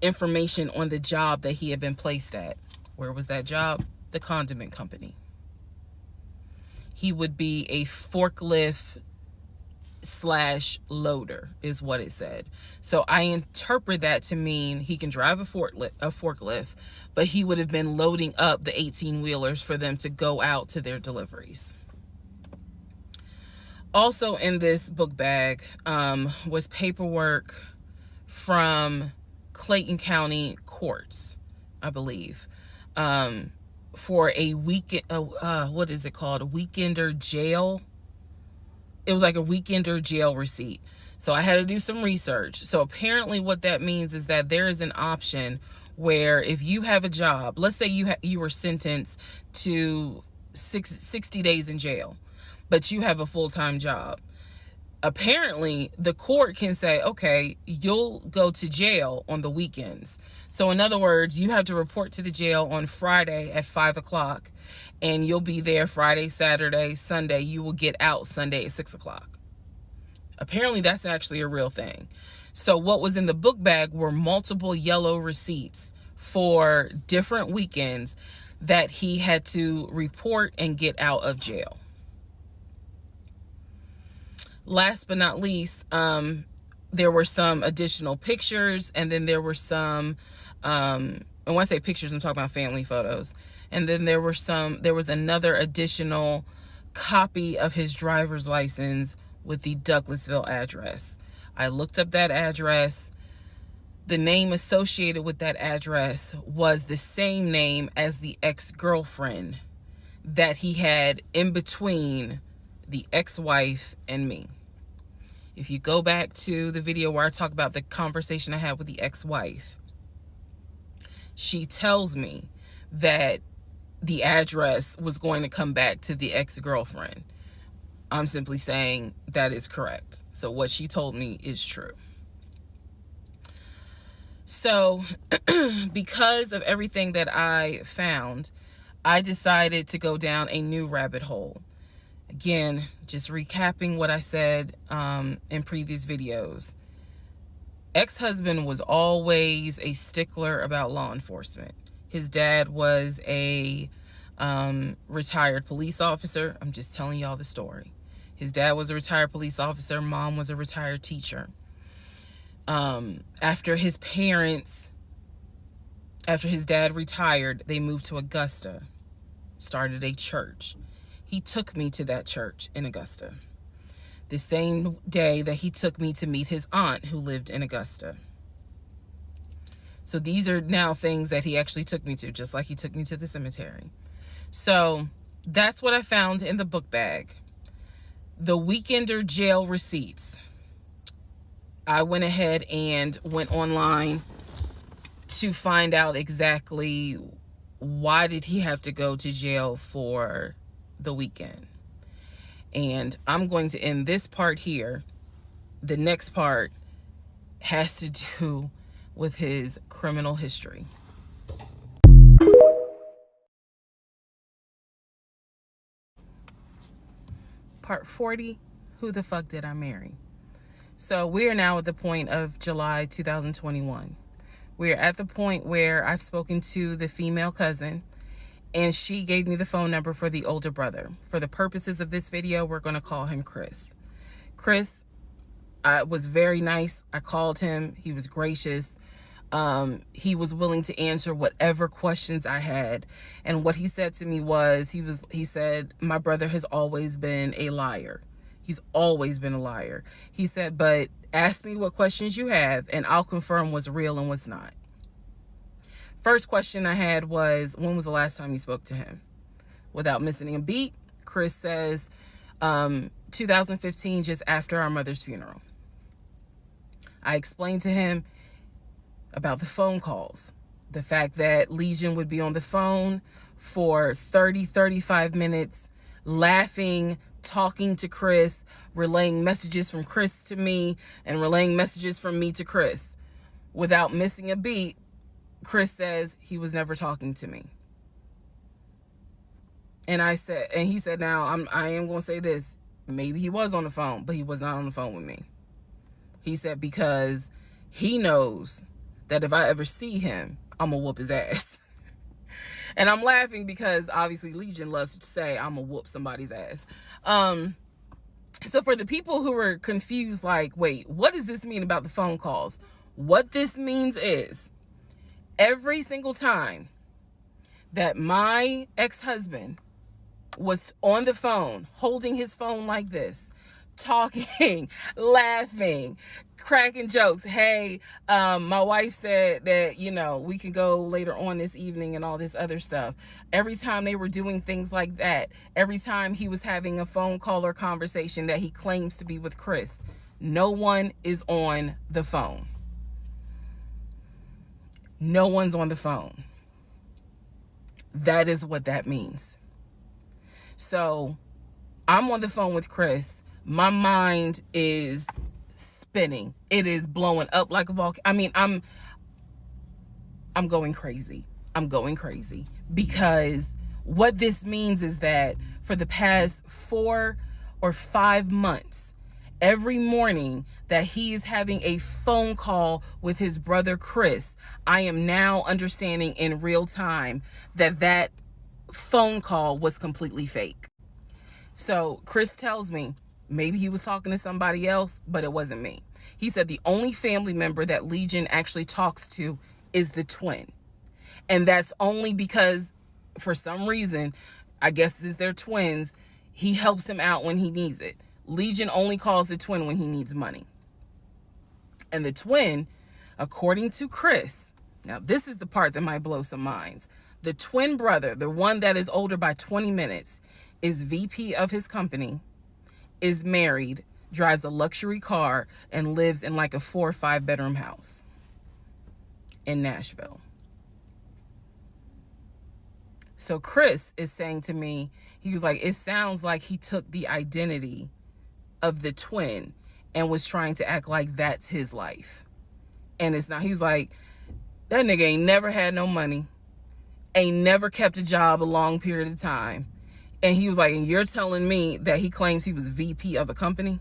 information on the job that he had been placed at. Where was that job? The condiment company. He would be a forklift / loader is what it said. So I interpret that to mean he can drive a forklift, but he would have been loading up the 18-wheelers for them to go out to their deliveries. Also in this book bag was paperwork from Clayton County courts, I believe, for a weekend, what is it called? A weekender jail. It was like a weekender jail receipt. So I had to do some research. So apparently what that means is that there is an option where if you have a job, let's say you were sentenced to 60 days in jail, but you have a full-time job. Apparently, the court can say, okay, you'll go to jail on the weekends. So in other words, you have to report to the jail on Friday at 5 o'clock, and you'll be there Friday, Saturday, Sunday. You will get out Sunday at 6 o'clock. Apparently, that's actually a real thing. So what was in the book bag were multiple yellow receipts for different weekends that he had to report and get out of jail. Last but not least, there were some additional pictures, and then there were some, and when I say pictures, I'm talking about family photos. And then there was another additional copy of his driver's license with the Douglasville address. I looked up that address. The name associated with that address was the same name as the ex-girlfriend that he had in between the ex-wife and me. If you go back to the video where I talk about the conversation I had with the ex-wife, she tells me that the address was going to come back to the ex-girlfriend. I'm simply saying that is correct. So what she told me is true. So because of everything that I found, I decided to go down a new rabbit hole. Again, just recapping what I said in previous videos. Ex-husband was always a stickler about law enforcement. His dad was a retired police officer. I'm just telling y'all the story. His dad was a retired police officer. Mom was a retired teacher. After his dad retired, they moved to Augusta, started a church. He took me to that church in Augusta. The same day that he took me to meet his aunt who lived in Augusta. So these are now things that he actually took me to, just like he took me to the cemetery. So that's what I found in the book bag. The weekender jail receipts. I went ahead and went online to find out exactly why did he have to go to jail for the weekend. And I'm going to end this part here. The next part has to do with his criminal history. Part 40, who the fuck did I marry? So we are now at the point of July 2021. We are at the point where I've spoken to the female cousin, and she gave me the phone number for the older brother. For the purposes of this video, we're going to call him Chris. Chris was very nice. I called him. He was gracious. He was willing to answer whatever questions I had. And what he said to me was, he said, my brother has always been a liar. He's always been a liar. He said, but ask me what questions you have and I'll confirm what's real and what's not. First question I had was, when was the last time you spoke to him? Without missing a beat, Chris says, 2015, just after our mother's funeral. I explained to him about the phone calls, the fact that Legion would be on the phone for 35 minutes, laughing, talking to Chris, relaying messages from Chris to me, and relaying messages from me to Chris. Without missing a beat, Chris says he was never talking to me. And he said, now I am going to say this. Maybe he was on the phone, but he was not on the phone with me. He said, because he knows that if I ever see him, I'm going to whoop his ass. And I'm laughing because obviously Legion loves to say I'm going to whoop somebody's ass. So for the people who were confused, like, wait, what does this mean about the phone calls? What this means is every single time that my ex-husband was on the phone, holding his phone like this, talking, laughing, cracking jokes. Hey, my wife said that, we can go later on this evening and all this other stuff. Every time they were doing things like that, every time he was having a phone call or conversation that he claims to be with Chris, no one is on the phone. No one's on the phone. That is what that means. So I'm on the phone with Chris. My mind is spinning. It is blowing up like a volcano. I mean, I'm going crazy. I'm going crazy because what this means is that for the past 4 or 5 months, every morning that he is having a phone call with his brother Chris, I am now understanding in real time that that phone call was completely fake. So Chris tells me maybe he was talking to somebody else, but it wasn't me. He said the only family member that Legion actually talks to is the twin. And that's only because for some reason, I guess it's their twins, he helps him out when he needs it. Legion only calls the twin when he needs money. And the twin, according to Chris, now this is the part that might blow some minds. The twin brother, the one that is older by 20 minutes, is VP of his company, is married, drives a luxury car, and lives in like a 4 or 5 bedroom house in Nashville. So Chris is saying to me, he was like, it sounds like he took the identity of the twin and was trying to act like that's his life. And it's not. He was like, that nigga ain't never had no money, ain't never kept a job a long period of time. And he was like, and you're telling me that he claims he was VP of a company?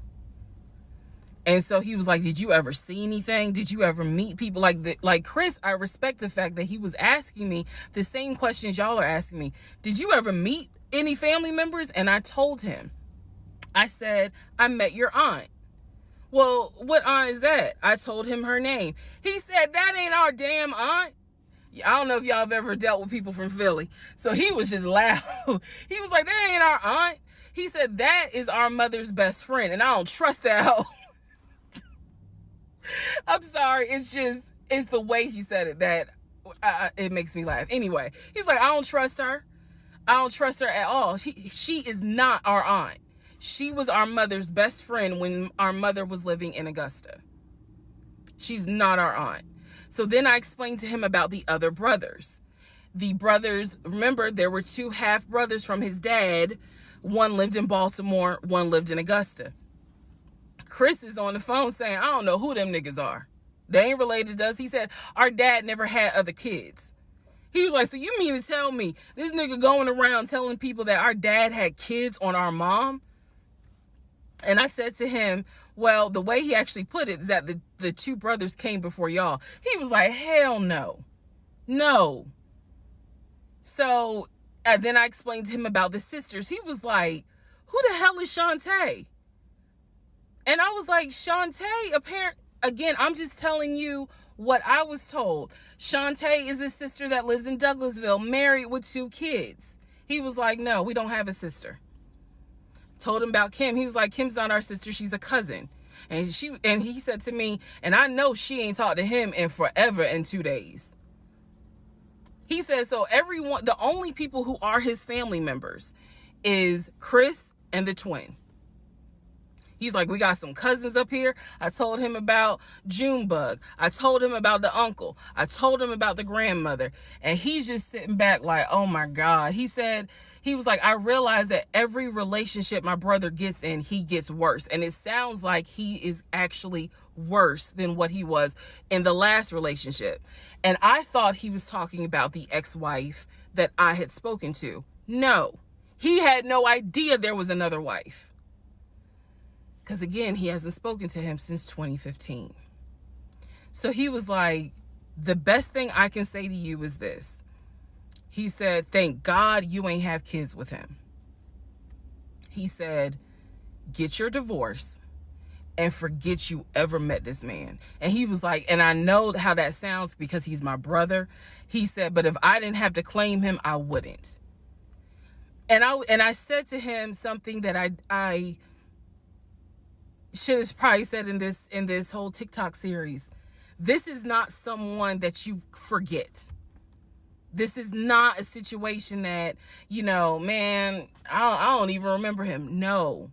And so he was like, did you ever see anything? Did you ever meet people like Chris? I respect the fact that he was asking me the same questions y'all are asking me. Did you ever meet any family members? And I told him, I said, I met your aunt. Well, what aunt is that? I told him her name. He said, that ain't our damn aunt. I don't know if y'all have ever dealt with people from Philly. So he was just loud. He was like, that ain't our aunt. He said, that is our mother's best friend. And I don't trust that hoe. I'm sorry. It's the way he said it that it makes me laugh. Anyway, he's like, I don't trust her. I don't trust her at all. She is not our aunt. She was our mother's best friend when our mother was living in Augusta. She's not our aunt. So then I explained to him about the other brothers. The brothers, remember, there were 2 half brothers from his dad. One lived in Baltimore, one lived in Augusta. Chris is on the phone saying, I don't know who them niggas are. They ain't related to us. He said, our dad never had other kids. He was like, so you mean to tell me this nigga going around telling people that our dad had kids on our mom? And I said to him, well, the way he actually put it is that the 2 brothers came before y'all. He was like, hell no. No. So then I explained to him about the sisters. He was like, who the hell is Shantae? And I was like, Shantae, again, I'm just telling you what I was told. Shantae is a sister that lives in Douglasville, married with 2 kids. He was like, no, we don't have a sister. Told him about Kim. He was like, Kim's not our sister. She's a cousin. And he said to me, and I know she ain't talked to him in forever in 2 days. He said, so everyone, the only people who are his family members is Chris and the twin. He's like, we got some cousins up here. I told him about Junebug. I told him about the uncle. I told him about the grandmother. And he's just sitting back like, oh my God. He said, he was like, I realized that every relationship my brother gets in, he gets worse. And it sounds like he is actually worse than what he was in the last relationship. And I thought he was talking about the ex-wife that I had spoken to. No, he had no idea there was another wife. Because again, he hasn't spoken to him since 2015. So he was like, the best thing I can say to you is this. He said, thank God you ain't have kids with him. He said, get your divorce and forget you ever met this man. And he was like, and I know how that sounds because he's my brother. He said, but if I didn't have to claim him, I wouldn't. And I said to him something that I shit is probably said in this whole TikTok series. This is not someone that you forget. This is not a situation that, man, I don't even remember him. No.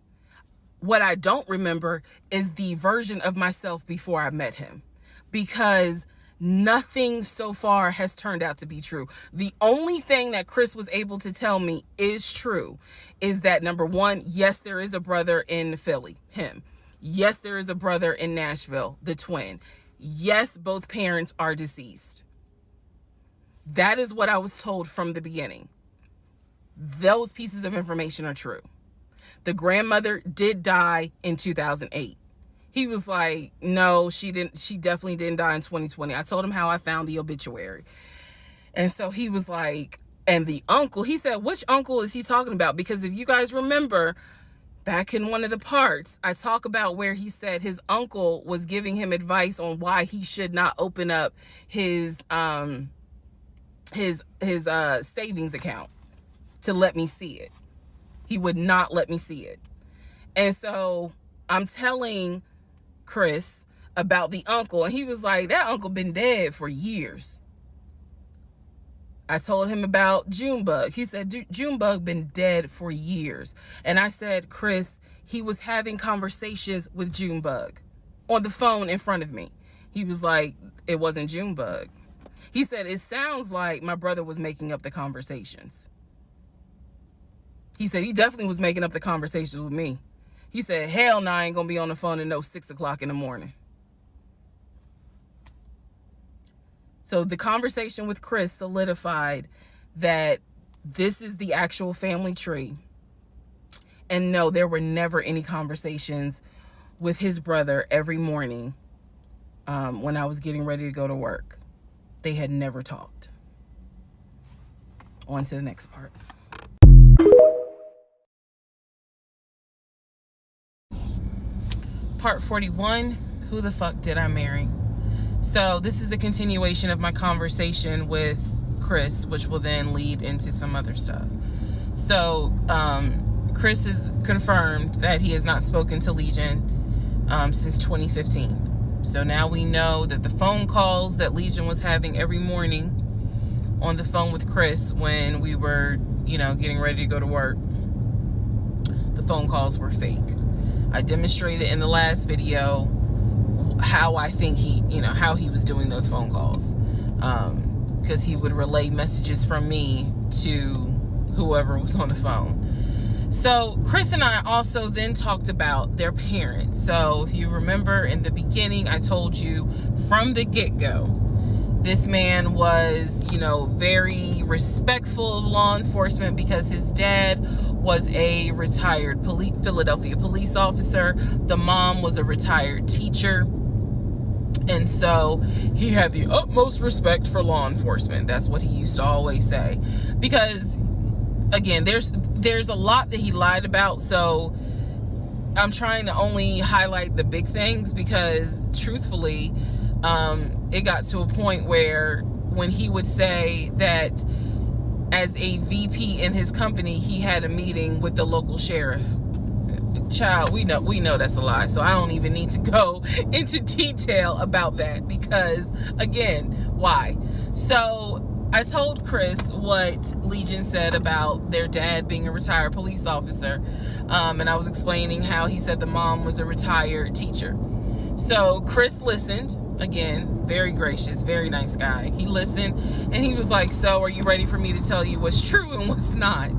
What I don't remember is the version of myself before I met him, because nothing so far has turned out to be true. The only thing that Chris was able to tell me is true is that, number one, yes, there is a brother in Philly, him. Yes, there is a brother in Nashville, the twin. Yes, both parents are deceased. That is what I was told from the beginning. Those pieces of information are true. The grandmother did die in 2008. He was like, no, she definitely didn't die in 2020. I told him how I found the obituary. And so he was like, and the uncle, he said, which uncle is he talking about? Because if you guys remember, back in one of the parts, I talk about where he said his uncle was giving him advice on why he should not open up his savings account to let me see it. He would not let me see it. And so I'm telling Chris about the uncle, and he was like, that uncle been dead for years. I told him about Junebug. He said, Junebug been dead for years. And I said, Chris, he was having conversations with Junebug on the phone in front of me. He was like, it wasn't Junebug. He said, it sounds like my brother was making up the conversations. He said he definitely was making up the conversations with me. He said, hell no, I ain't gonna be on the phone at no 6 o'clock in the morning. So the conversation with Chris solidified that this is the actual family tree. And no, there were never any conversations with his brother every morning when I was getting ready to go to work. They had never talked. On to the next part. Part 41, who the fuck did I marry? So this is a continuation of my conversation with Chris, which will then lead into some other stuff. So Chris has confirmed that he has not spoken to Legion since 2015. So now we know that the phone calls that Legion was having every morning on the phone with Chris when we were, getting ready to go to work, the phone calls were fake. I demonstrated in the last video how I think how he was doing those phone calls. Because he would relay messages from me to whoever was on the phone. So Chris and I also then talked about their parents. So if you remember in the beginning, I told you from the get-go, this man was, very respectful of law enforcement because his dad was a retired Philadelphia police officer. The mom was a retired teacher. And so he had the utmost respect for law enforcement. That's what he used to always say. Because, again, there's a lot that he lied about. So I'm trying to only highlight the big things because, truthfully, it got to a point where when he would say that as a VP in his company, he had a meeting with the local sheriff. Child, we know that's a lie. So I don't even need to go into detail about that because, again, why? So I told Chris what Legion said about their dad being a retired police officer. And I was explaining how he said the mom was a retired teacher. So Chris listened. Again, very gracious, very nice guy. He listened and he was like, so are you ready for me to tell you what's true and what's not?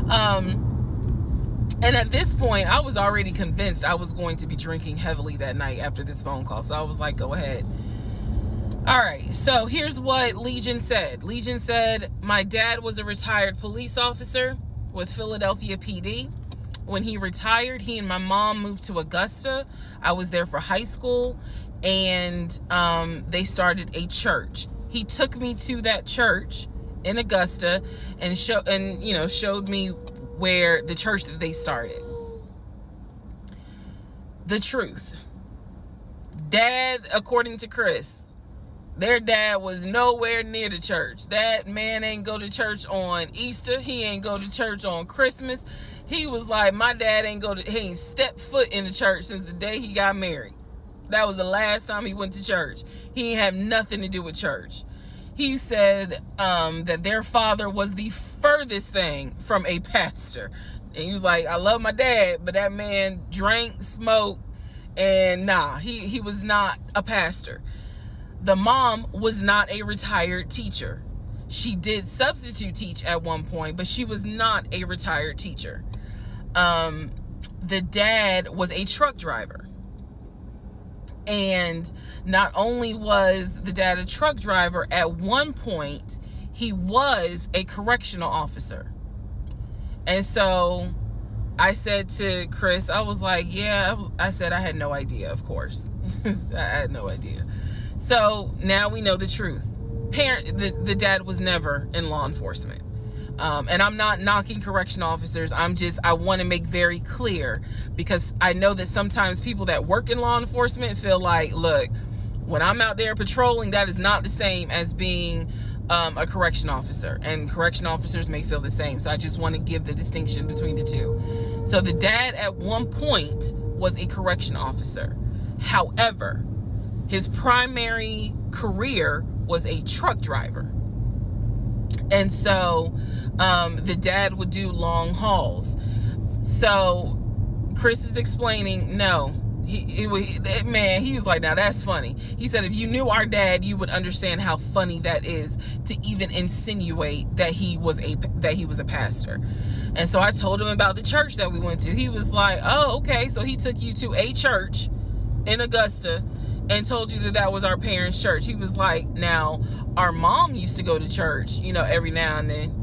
And at this point, I was already convinced I was going to be drinking heavily that night after this phone call. So I was like, go ahead. All right. So here's what Legion said. Legion said, my dad was a retired police officer with Philadelphia PD. When he retired, he and my mom moved to Augusta. I was there for high school. And they started a church. He took me to that church in Augusta and showed me where the church that they started. The truth. Dad, according to Chris, their dad was nowhere near the church. That man ain't go to church on Easter. He ain't go to church on Christmas. He was like, my dad he ain't stepped foot in the church since the day he got married. That was the last time he went to church. He didn't have nothing to do with church. He said that their father was the furthest thing from a pastor. And he was like, I love my dad, but that man drank, smoked, and he was not a pastor. The mom was not a retired teacher. She did substitute teach at one point, but she was not a retired teacher. The dad was a truck driver. And not only was the dad a truck driver, at one point, he was a correctional officer. And so I said to Chris, I was like, I said I had no idea, of course. I had no idea. So now we know the truth. The dad was never in law enforcement. And I'm not knocking correction officers. I want to make very clear, because I know that sometimes people that work in law enforcement feel like, look, when I'm out there patrolling, that is not the same as being a correction officer, and correction officers may feel the same. So I just want to give the distinction between the two. So the dad at one point was a correction officer. However, his primary career was a truck driver. And so the dad would do long hauls. So Chris is explaining, no, he was like, now that's funny. He said, if you knew our dad, you would understand how funny that is to even insinuate that he was a pastor. And so I told him about the church that we went to. He was like, oh, okay. So he took you to a church in Augusta and told you that was our parents' church. He was like, now, our mom used to go to church, every now and then.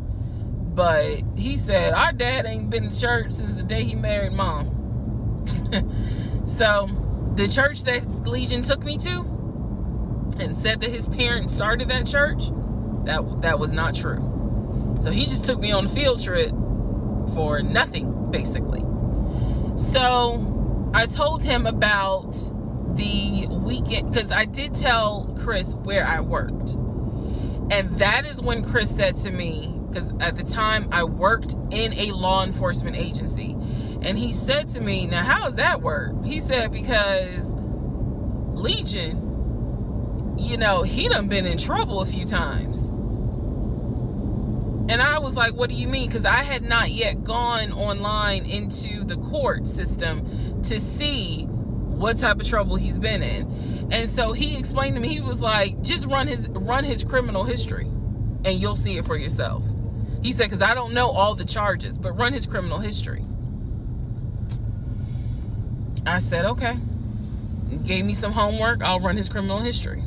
But he said, our dad ain't been to church since the day he married mom. So the church that Legion took me to and said that his parents started that church, that was not true. So he just took me on a field trip for nothing, basically. So I told him about the weekend, because I did tell Chris where I worked. And that is when Chris said to me, because at the time I worked in a law enforcement agency, and he said to me, now how does that work? He said, because Legion, he done been in trouble a few times. And I was like, what do you mean? Because I had not yet gone online into the court system to see what type of trouble he's been in. And so he explained to me, he was like, just run his criminal history and you'll see it for yourself. He said, because I don't know all the charges, but run his criminal history. I said, okay. He gave me some homework. I'll run his criminal history.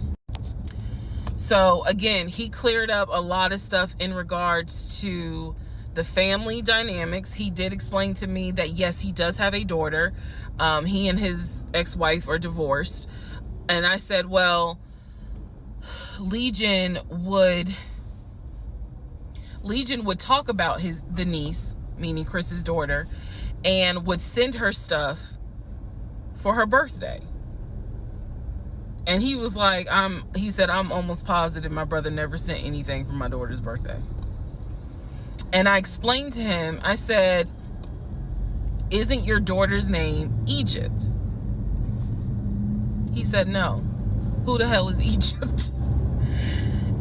So again, he cleared up a lot of stuff in regards to the family dynamics. He did explain to me that, yes, he does have a daughter. He and his ex-wife are divorced. And I said, well, Legion would talk about the niece, meaning Chris's daughter, and would send her stuff for her birthday. And he was like, he said, I'm almost positive my brother never sent anything for my daughter's birthday. And I explained to him, I said, isn't your daughter's name Egypt? He said, no. Who the hell is Egypt?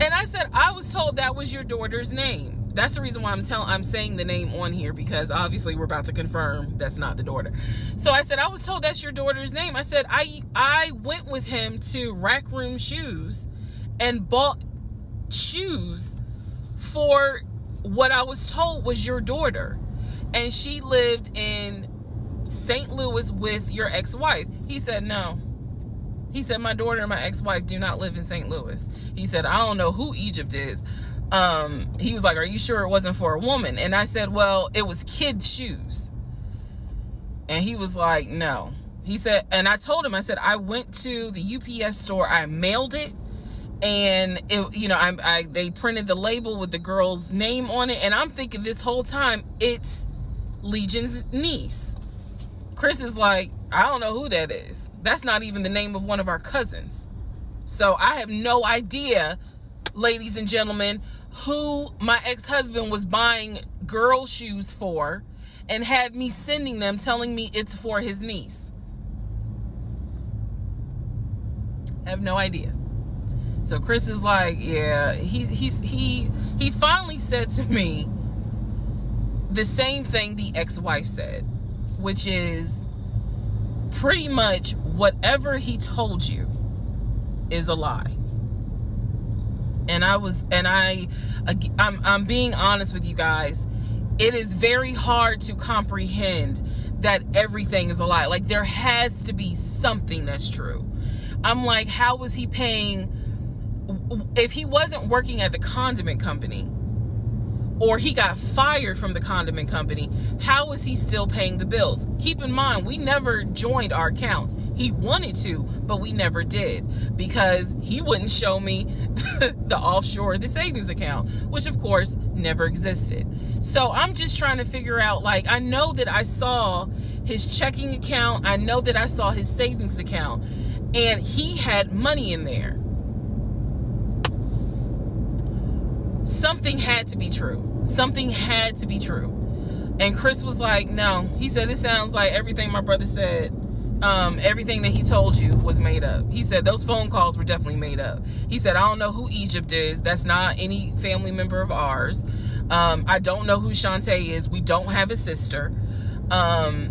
And I said, I was told that was your daughter's name. That's the reason why I'm saying the name on here, because obviously we're about to confirm that's not the daughter. So I said, I was told that's your daughter's name. I said, I went with him to Rack Room Shoes and bought shoes for what I was told was your daughter. And she lived in St. Louis with your ex-wife. He said, no. He said, my daughter and my ex-wife do not live in St. Louis. He said, I don't know who Egypt is. He was like, are you sure it wasn't for a woman? And I said, well, it was kids' shoes. And he was like, no. He said, and I told him, I said, I went to the UPS store, I mailed it, and it, they printed the label with the girl's name on it, and I'm thinking this whole time it's Legion's niece. Chris is like, I don't know who that is. That's not even the name of one of our cousins. So I have no idea, ladies and gentlemen, who my ex-husband was buying girl shoes for and had me sending them telling me it's for his niece. I have no idea. So Chris is like, yeah, he finally said to me the same thing the ex-wife said, which is pretty much whatever he told you is a lie. And I'm being honest with you guys. It is very hard to comprehend that everything is a lie. Like, there has to be something that's true. I'm like, how was he paying? If he wasn't working at the condiment company, or he got fired from the condiment company, how was he still paying the bills? Keep in mind, we never joined our accounts. He wanted to, but we never did, because he wouldn't show me the offshore, the savings account, which of course never existed. So I'm just trying to figure out, like, I know that I saw his checking account. I know that I saw his savings account, and he had money in there. Something had to be true. Something had to be true. And Chris was like, no. He said, it sounds like everything my brother said, everything that he told you was made up. He said, those phone calls were definitely made up. He said, I don't know who Egypt is. That's not any family member of ours. I don't know who Shantae is. We don't have a sister.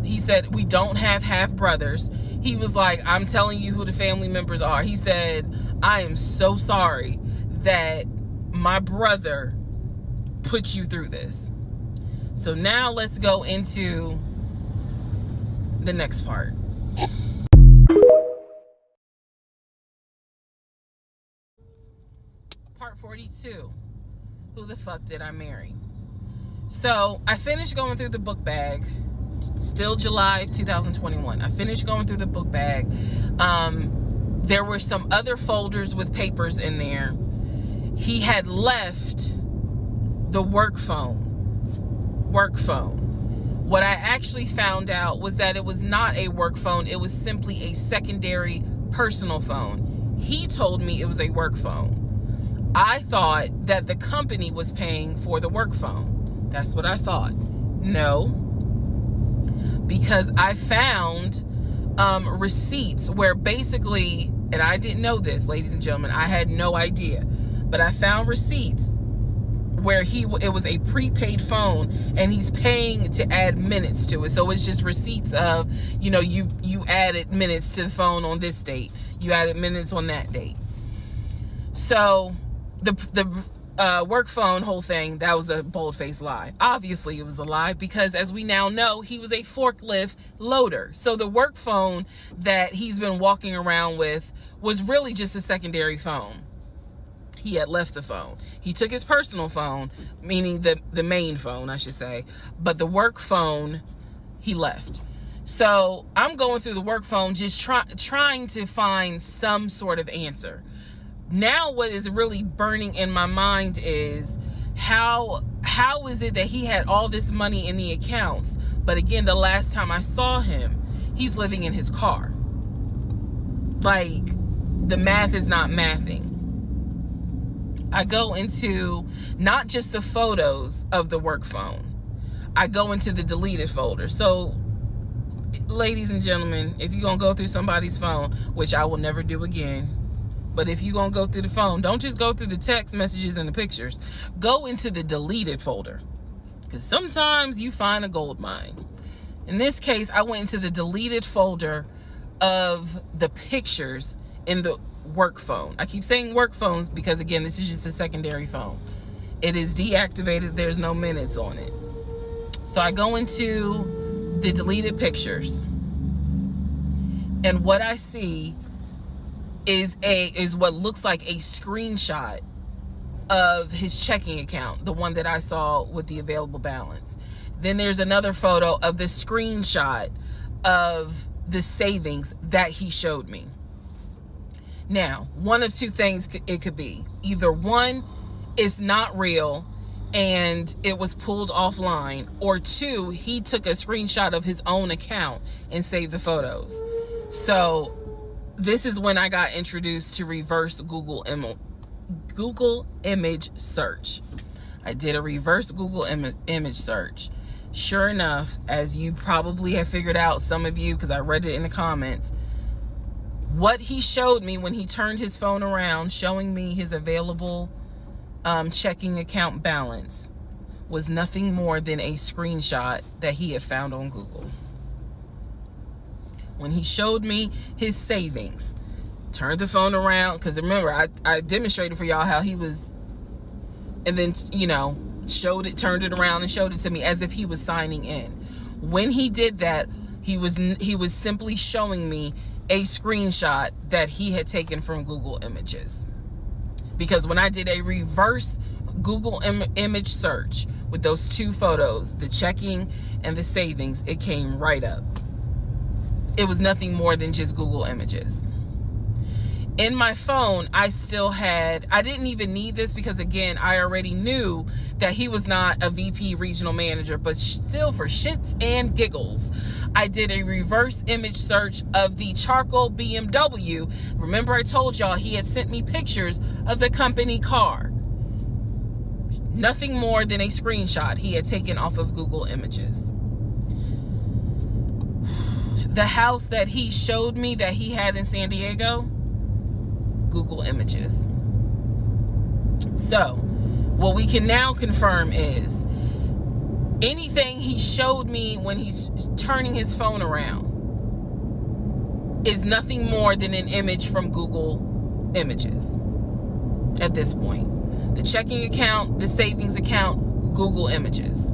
He said, we don't have half brothers. He was like, I'm telling you who the family members are. He said, I am so sorry that my brother put you through this. So now let's go into the next part. Part 42. Who the fuck did I marry? So I finished going through the book bag. Still July of 2021. I finished going through the book bag. There were some other folders with papers in there. He had left the work phone. What I actually found out was that it was not a work phone. It was simply a secondary personal phone. He told me it was a work phone. I thought that the company was paying for the work phone. That's what I thought. No, because I found receipts where basically, and I didn't know this, ladies and gentlemen, I had no idea. But I found receipts where it was a prepaid phone, and he's paying to add minutes to it. So it's just receipts of, you added minutes to the phone on this date. You added minutes on that date. So the work phone whole thing, that was a bold-faced lie. Obviously it was a lie, because as we now know, he was a forklift loader. So the work phone that he's been walking around with was really just a secondary phone. He had left the phone. He took his personal phone, meaning the main phone, I should say. But the work phone, he left. So I'm going through the work phone, just trying to find some sort of answer. Now what is really burning in my mind is how is it that he had all this money in the accounts, but again, the last time I saw him, he's living in his car. Like, the math is not mathing. I go into not just the photos of the work phone. I go into the deleted folder. So, ladies and gentlemen, if you're going to go through somebody's phone, which I will never do again, but if you're going to go through the phone, don't just go through the text messages and the pictures. Go into the deleted folder, because sometimes you find a gold mine. In this case, I went into the deleted folder of the pictures in the work phone. I keep saying work phones because, again, this is just a secondary phone. It is deactivated. There's no minutes on it. So I go into the deleted pictures, and what I see is what looks like a screenshot of his checking account, the one that I saw with the available balance. Then there's another photo of the screenshot of the savings that he showed me. Now, one of two things it could be. Either one, it's not real and it was pulled offline, or two, he took a screenshot of his own account and saved the photos. So this is when I got introduced to reverse Google image search. I did a reverse Google image search. Sure enough, as you probably have figured out, some of you, because I read it in the comments, what he showed me when he turned his phone around, showing me his available checking account balance, was nothing more than a screenshot that he had found on Google. When he showed me his savings, turned the phone around, because remember, I demonstrated for y'all how he was, and then, showed it, turned it around and showed it to me as if he was signing in. When he did that, he was simply showing me a screenshot that he had taken from Google Images. Because when I did a reverse Google image search with those two photos, the checking and the savings, it came right up. It was nothing more than just Google Images. In my phone, I didn't even need this because, again, I already knew that he was not a VP regional manager, but still, for shits and giggles, I did a reverse image search of the charcoal BMW. Remember, I told y'all he had sent me pictures of the company car. Nothing more than a screenshot he had taken off of Google Images. The house that he showed me that he had in San Diego, Google Images. So, what we can now confirm is anything he showed me when he's turning his phone around is nothing more than an image from Google Images at this point. The checking account, the savings account, Google Images.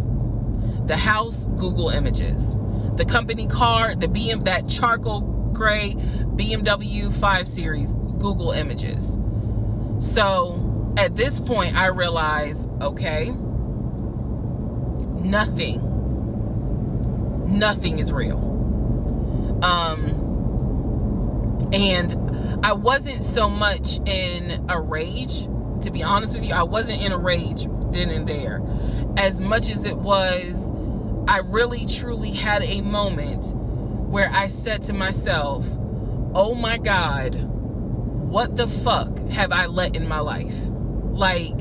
The house, Google Images. The company car, that charcoal gray BMW 5 Series, Google Images. So at this point, I realized, okay, nothing is real. And I wasn't so much in a rage, to be honest with you. I wasn't in a rage then and there, as much as it was, I really truly had a moment where I said to myself, oh my God, what the fuck have I let in my life? Like,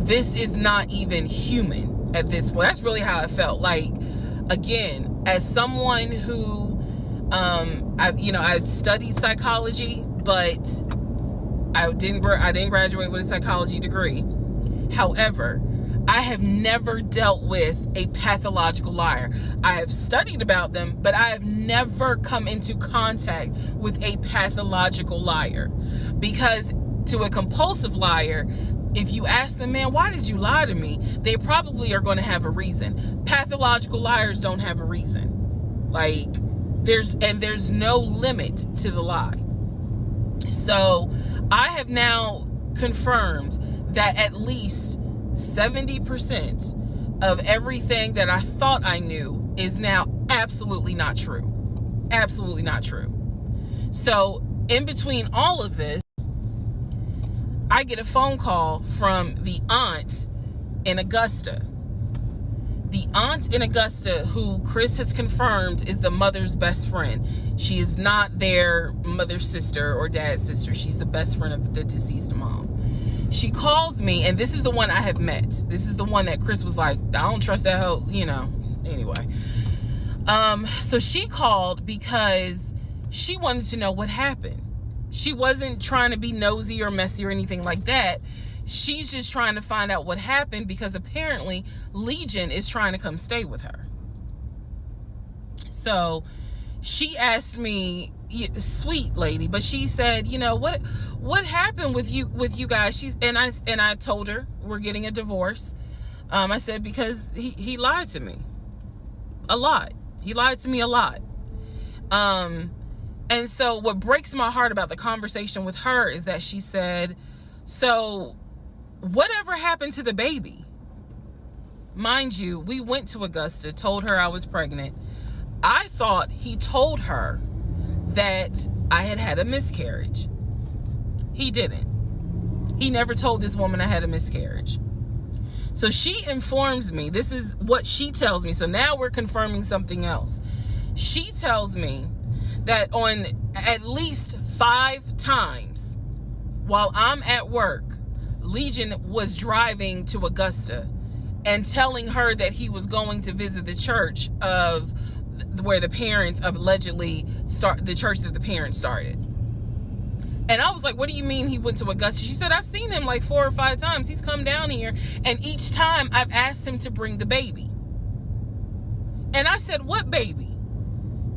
this is not even human at this point. That's really how I felt. Like, again, as someone who, I studied psychology, but I didn't graduate with a psychology degree. However, I have never dealt with a pathological liar. I have studied about them, but I have never come into contact with a pathological liar. Because to a compulsive liar, if you ask them, man, why did you lie to me? They probably are going to have a reason. Pathological liars don't have a reason. Like, there's no limit to the lie. So I have now confirmed that at least 70% of everything that I thought I knew is now absolutely not true. Absolutely not true. So in between all of this, I get a phone call from the aunt in Augusta. The aunt in Augusta, who Chris has confirmed is the mother's best friend. She is not their mother's sister or dad's sister. She's the best friend of the deceased mom. She calls me, and this is the one I have met. This is the one that Chris was like, I don't trust that hoe, anyway. So she called because she wanted to know what happened. She wasn't trying to be nosy or messy or anything like that. She's just trying to find out what happened because apparently Legion is trying to come stay with her. So she asked me, sweet lady, but she said, what happened with you guys? And I told her we're getting a divorce. I said, because he lied to me a lot. He lied to me a lot. And so what breaks my heart about the conversation with her is that she said, so whatever happened to the baby? Mind you, we went to Augusta, told her I was pregnant. I thought he told her that I had a miscarriage. He didn't. He never told this woman I had a miscarriage. So she informs me, this is what she tells me. So now we're confirming something else. She tells me that on at least 5 times while I'm at work, Legion was driving to Augusta and telling her that he was going to visit the church of where the parents allegedly the church that the parents started. And I was like, what do you mean he went to Augusta? She said, I've seen him like 4 or 5 times. He's come down here, and each time I've asked him to bring the baby. And I said, what baby?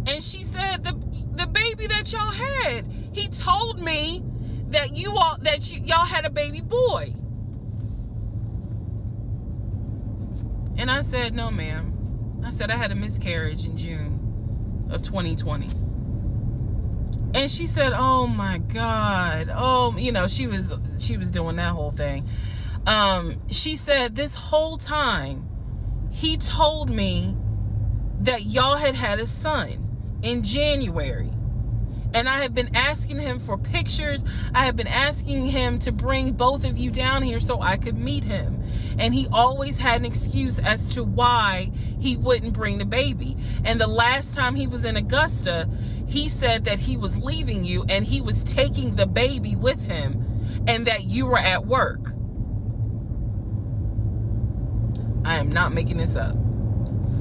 And she said, the baby that y'all had. He told me that y'all had a baby boy. And I said, no, ma'am. I said, I had a miscarriage in June of 2020. And she said, oh my God. Oh, she was doing that whole thing. She said, this whole time he told me that y'all had a son in January. And I have been asking him for pictures. I have been asking him to bring both of you down here so I could meet him. And he always had an excuse as to why he wouldn't bring the baby. And the last time he was in Augusta, he said that he was leaving you and he was taking the baby with him and that you were at work. I am not making this up.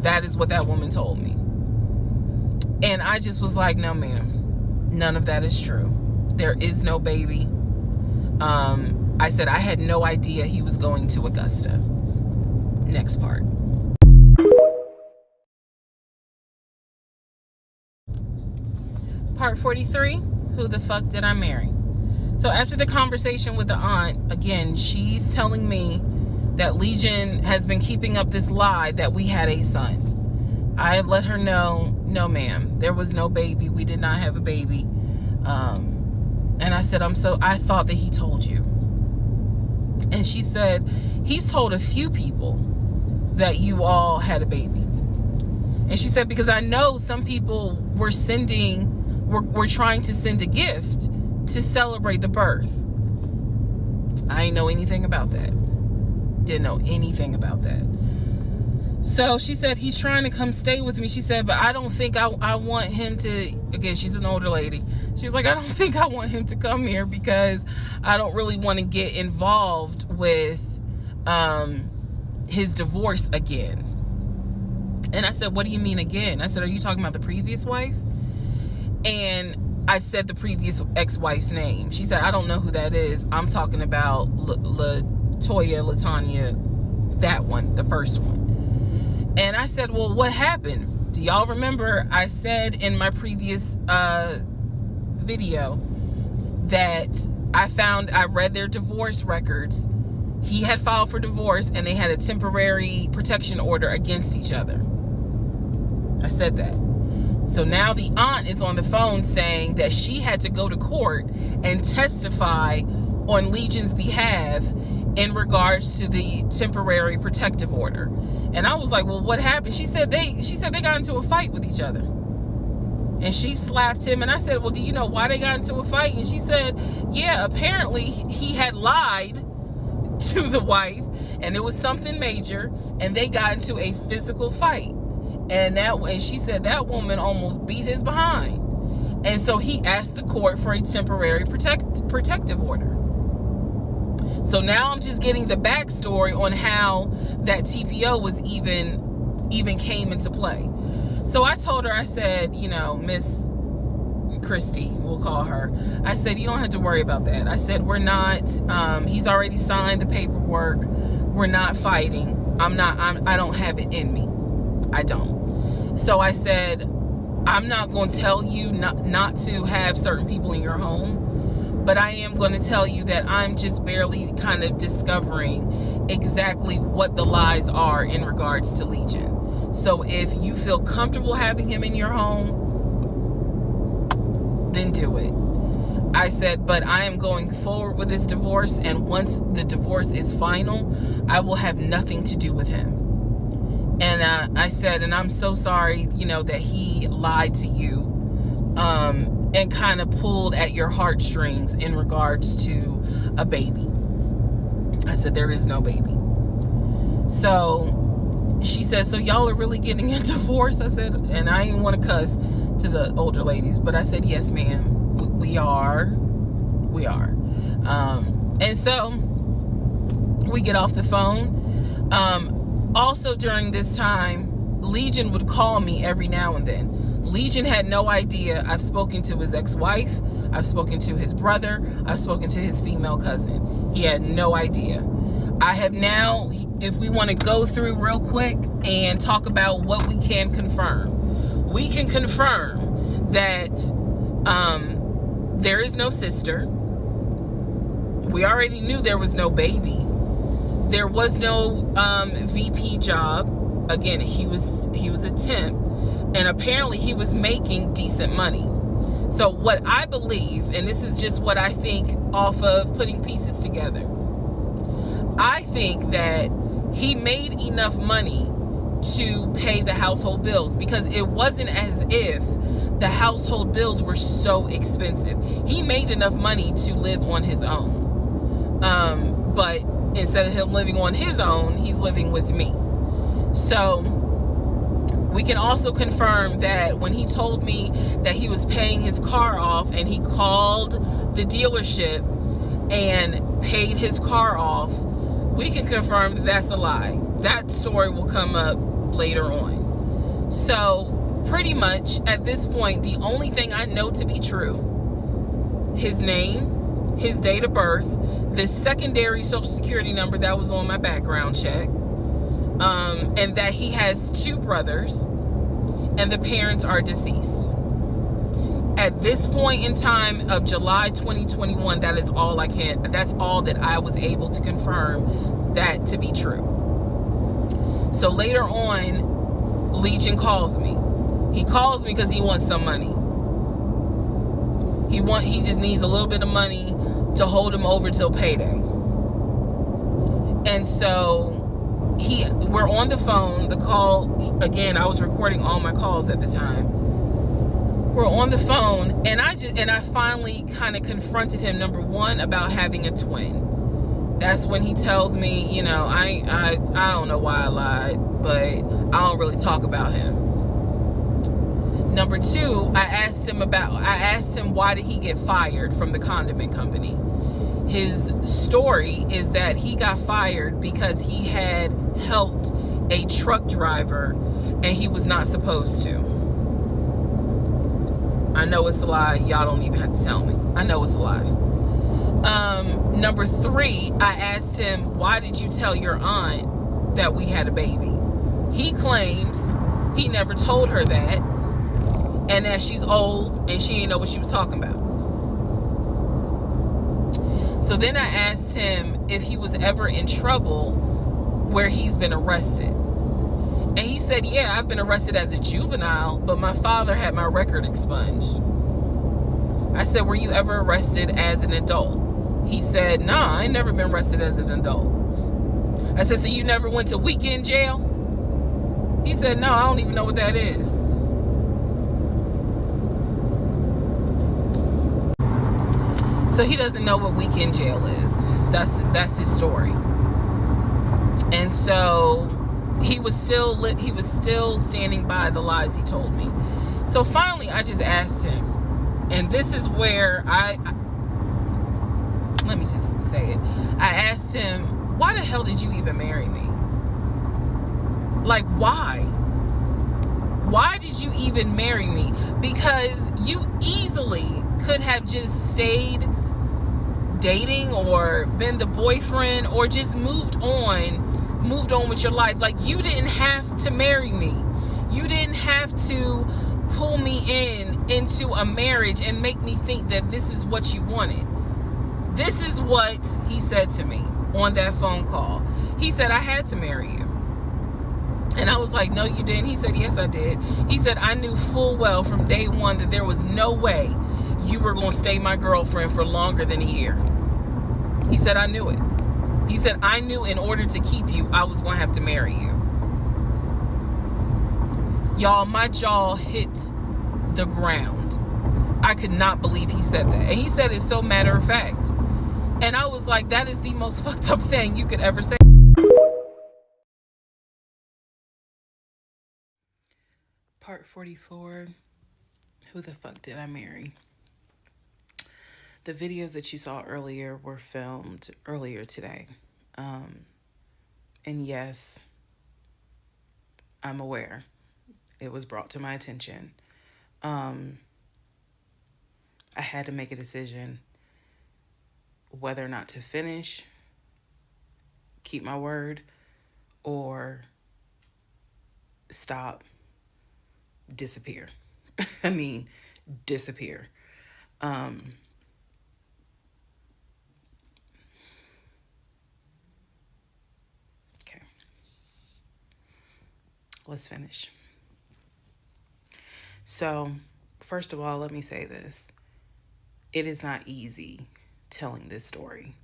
That is what that woman told me. And I just was like, no, ma'am. None of that is true. There is no baby. I said I had no idea he was going to Augusta. Next part. Part 43, who the fuck did I marry? So after the conversation with the aunt, again, she's telling me that Legion has been keeping up this lie that we had a son. I let her know, no ma'am, there was no baby. We did not have a baby. And I said, I thought that he told you. And she said, he's told a few people that you all had a baby. And she said, because I know some people were trying to send a gift to celebrate the birth. I didn't know anything about that. Didn't know anything about that. So she said, he's trying to come stay with me. She said, but I don't think I want him to, again, she's an older lady. She's like, I don't think I want him to come here because I don't really want to get involved with his divorce again. And I said, what do you mean again? I said, are you talking about the previous wife? And I said the previous ex-wife's name. She said, I don't know who that is. I'm talking about LaTanya, that one, the first one. And I said, well, what happened? Do y'all remember I said in my previous video that I read their divorce records. He had filed for divorce and they had a temporary protection order against each other. I said that. So now the aunt is on the phone saying that she had to go to court and testify on Legion's behalf in regards to the temporary protective order. And I was like, well, what happened? She said they got into a fight with each other. And she slapped him. And I said, well, do you know why they got into a fight? And she said, yeah, apparently he had lied to the wife and it was something major and they got into a physical fight. And she said that woman almost beat his behind. And so he asked the court for a temporary protective order. So now I'm just getting the backstory on how that TPO was even came into play. So I told her, I said, Miss Christy, we'll call her. I said, you don't have to worry about that. I said, we're not, he's already signed the paperwork. We're not fighting. I don't have it in me. I don't. So I said, I'm not going to tell you not to have certain people in your home. But I am going to tell you that I'm just barely kind of discovering exactly what the lies are in regards to Legion. So if you feel comfortable having him in your home, then do it. I said, but I am going forward with this divorce. And once the divorce is final, I will have nothing to do with him. And I said, and I'm so sorry, that he lied to you. And kind of pulled at your heartstrings in regards to a baby. I said, there is no baby. So she said, so y'all are really getting a divorce? I said, and I didn't want to cuss to the older ladies, but I said, yes, ma'am, we are. And so we get off the phone. Also during this time, Legion would call me every now and then. Legion had no idea. I've spoken to his ex-wife, I've spoken to his brother, I've spoken to his female cousin. He had no idea. I have now, if we want to go through real quick and talk about what we can confirm. We can confirm that there is no sister. We already knew there was no baby. There was no VP job. Again, he was a temp, and apparently he was making decent money. So what I believe, and this is just what I think off of putting pieces together, I think that he made enough money to pay the household bills, because it wasn't as if the household bills were so expensive. He made enough money to live on his own. But instead of him living on his own, he's living with me. So we can also confirm that when he told me that he was paying his car off and he called the dealership and paid his car off, we can confirm that that's a lie. That story will come up later on. So pretty much at this point, the only thing I know to be true, his name, his date of birth, the secondary social security number that was on my background check, and that he has 2 brothers and the parents are deceased. At this point in time of July 2021, that's all that I was able to confirm that to be true. So later on, Legion calls me. He calls me because he wants some money. He just needs a little bit of money to hold him over till payday. And so we're on the phone. The call, again, I was recording all my calls at the time. We're on the phone, and I finally kind of confronted him, number one, about having a twin. That's when he tells me, you know, I don't know why I lied, but I don't really talk about him. Number two, I asked him why did he get fired from the condiment company. His story is that he got fired because he had helped a truck driver and he was not supposed to. I know it's a lie. Y'all don't even have to tell me. I know it's a lie. Number three, I asked him, why did you tell your aunt that we had a baby? He claims he never told her that, and that she's old and she didn't know what she was talking about. So then I asked him if he was ever in trouble where he's been arrested. And he said, yeah, I've been arrested as a juvenile, but my father had my record expunged. I said, were you ever arrested as an adult? He said, nah, I ain't never been arrested as an adult. I said, so you never went to weekend jail? He said, no, I don't even know what that is. So he doesn't know what weekend jail is. That's his story. And so he was still standing by the lies he told me. So finally, I just asked him, and this is where let me just say it. I asked him, why the hell did you even marry me? Like, why? Why did you even marry me? Because you easily could have just stayed dating or been the boyfriend or just moved on with your life. Like, you didn't have to marry me. You didn't have to pull me into a marriage and make me think that this is what you wanted. This is what he said to me on that phone call. He said, I had to marry you. And I was like, no, you didn't. He said, yes, I did. He said, I knew full well from day one that there was no way you were going to stay my girlfriend for longer than a year. He said, I knew it. He said, I knew in order to keep you, I was going to have to marry you. Y'all, my jaw hit the ground. I could not believe he said that. And he said it so matter of fact. And I was like, that is the most fucked up thing you could ever say. Part 44, who the fuck did I marry? The videos that you saw earlier were filmed earlier today. And yes, I'm aware. It was brought to my attention. Um, I had to make a decision whether or not to finish, keep my word, or stop, disappear. I mean, disappear. Um, okay, let's finish. So, first of all, let me say this. It is not easy telling this story.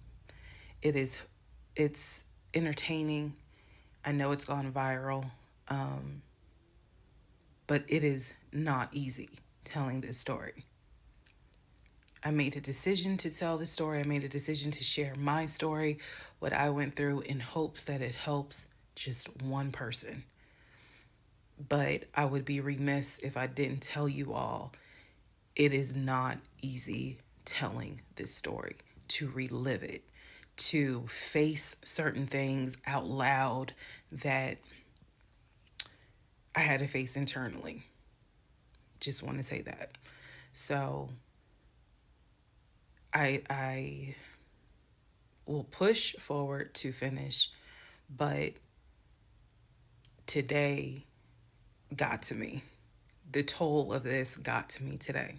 It is, it's entertaining. I know it's gone viral, um, but it is not easy telling this story. I made a decision to tell the story. I made a decision to share my story, what I went through, in hopes that it helps just one person. But I would be remiss if I didn't tell you all it is not easy telling this story, to relive it, to face certain things out loud that I had to face internally. Just want to say that. So I will push forward to finish, but today got to me. The toll of this got to me today.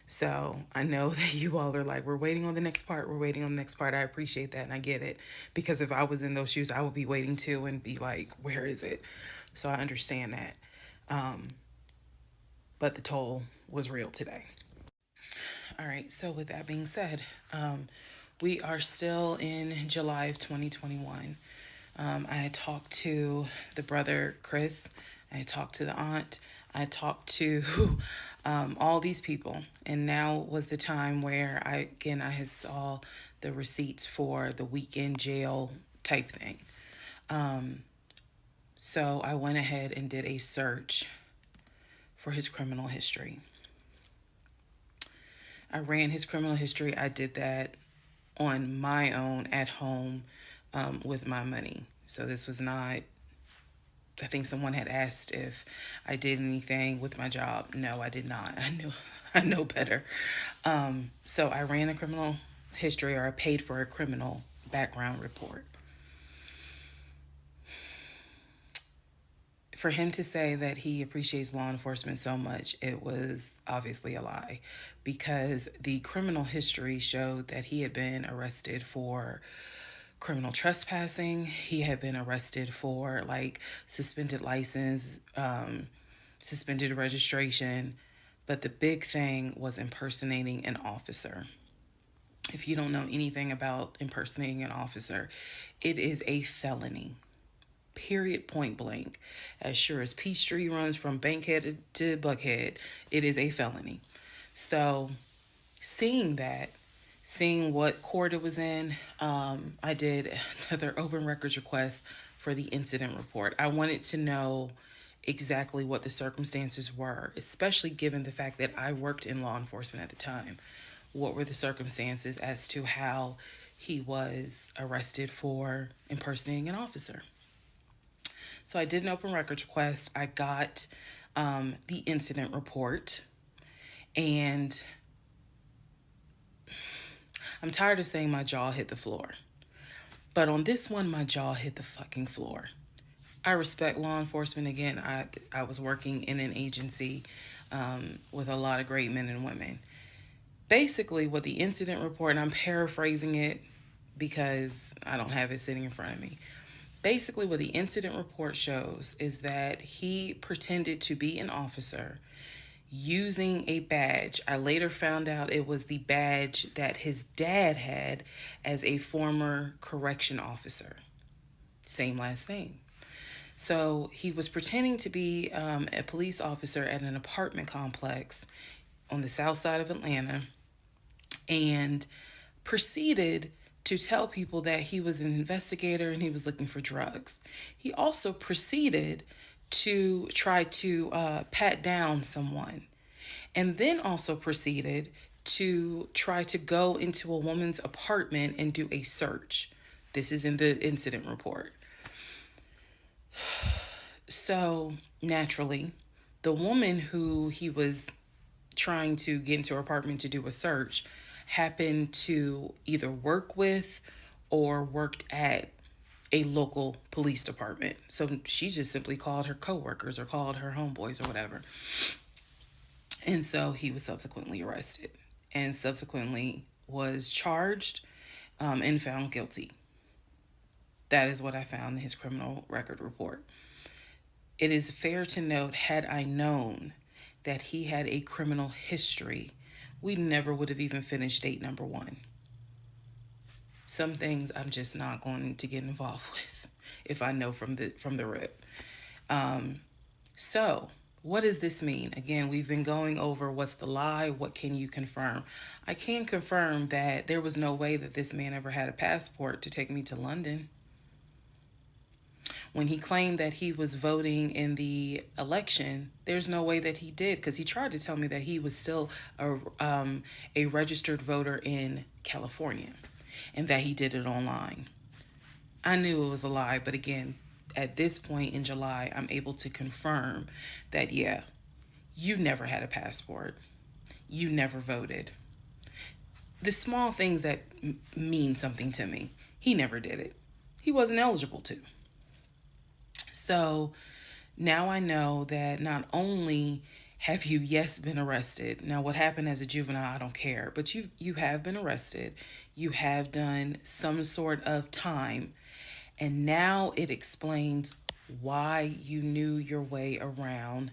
So I know that you all are like, we're waiting on the next part. We're waiting on the next part. I appreciate that and I get it. Because if I was in those shoes, I would be waiting too and be like, where is it? So I understand that. But the toll was real today. All right. So with that being said, we are still in July of 2021. I had talked to the brother, Chris. I talked to the aunt. I talked to all these people. And now was the time where I had saw the receipts for the weekend jail type thing. So I went ahead and did a search for his criminal history. I ran his criminal history. I did that on my own at home with my money. So this was not, I think someone had asked if I did anything with my job. No, I did not. I know better. So I ran a criminal history, or I paid for a criminal background report. For him to say that he appreciates law enforcement so much, it was obviously a lie, because the criminal history showed that he had been arrested for criminal trespassing. He had been arrested for like suspended license, suspended registration. But the big thing was impersonating an officer. If you don't know anything about impersonating an officer, it is a felony. Period, point blank. As sure as Peachtree runs from Bankhead to Buckhead, it is a felony. So, seeing that, seeing what court it was in, I did another open records request for the incident report. I wanted to know exactly what the circumstances were, especially given the fact that I worked in law enforcement at the time. What were the circumstances as to how he was arrested for impersonating an officer? So I did an open records request. I got the incident report, and I'm tired of saying my jaw hit the floor. But on this one, my jaw hit the fucking floor. I respect law enforcement. Again, I was working in an agency with a lot of great men and women. Basically, what the incident report, and I'm paraphrasing it because I don't have it sitting in front of me. Basically, what the incident report shows is that he pretended to be an officer using a badge. I later found out it was the badge that his dad had as a former correction officer. Same last name. So he was pretending to be a police officer at an apartment complex on the south side of Atlanta, and proceeded to tell people that he was an investigator and he was looking for drugs. He also proceeded to try to pat down someone, and then also proceeded to try to go into a woman's apartment and do a search. This is in the incident report. So naturally, the woman who he was trying to get into her apartment to do a search happened to either work with or worked at a local police department. So she just simply called her coworkers or called her homeboys or whatever. And so he was subsequently arrested and subsequently was charged and found guilty. That is what I found in his criminal record report. It is fair to note, had I known that he had a criminal history, we never would have even finished date number one. Some things I'm just not going to get involved with if I know from the rip. So, what does this mean? Again, we've been going over what's the lie, what can you confirm? I can confirm that there was no way that this man ever had a passport to take me to London. When he claimed that he was voting in the election, there's no way that he did, because he tried to tell me that he was still a registered voter in California and that he did it online. I knew it was a lie, but again, at this point in July, I'm able to confirm that, yeah, you never had a passport. You never voted. The small things that mean something to me, he never did it. He wasn't eligible to. So now I know that not only have you, yes, been arrested. Now, what happened as a juvenile, I don't care. But you have been arrested. You have done some sort of time. And now it explains why you knew your way around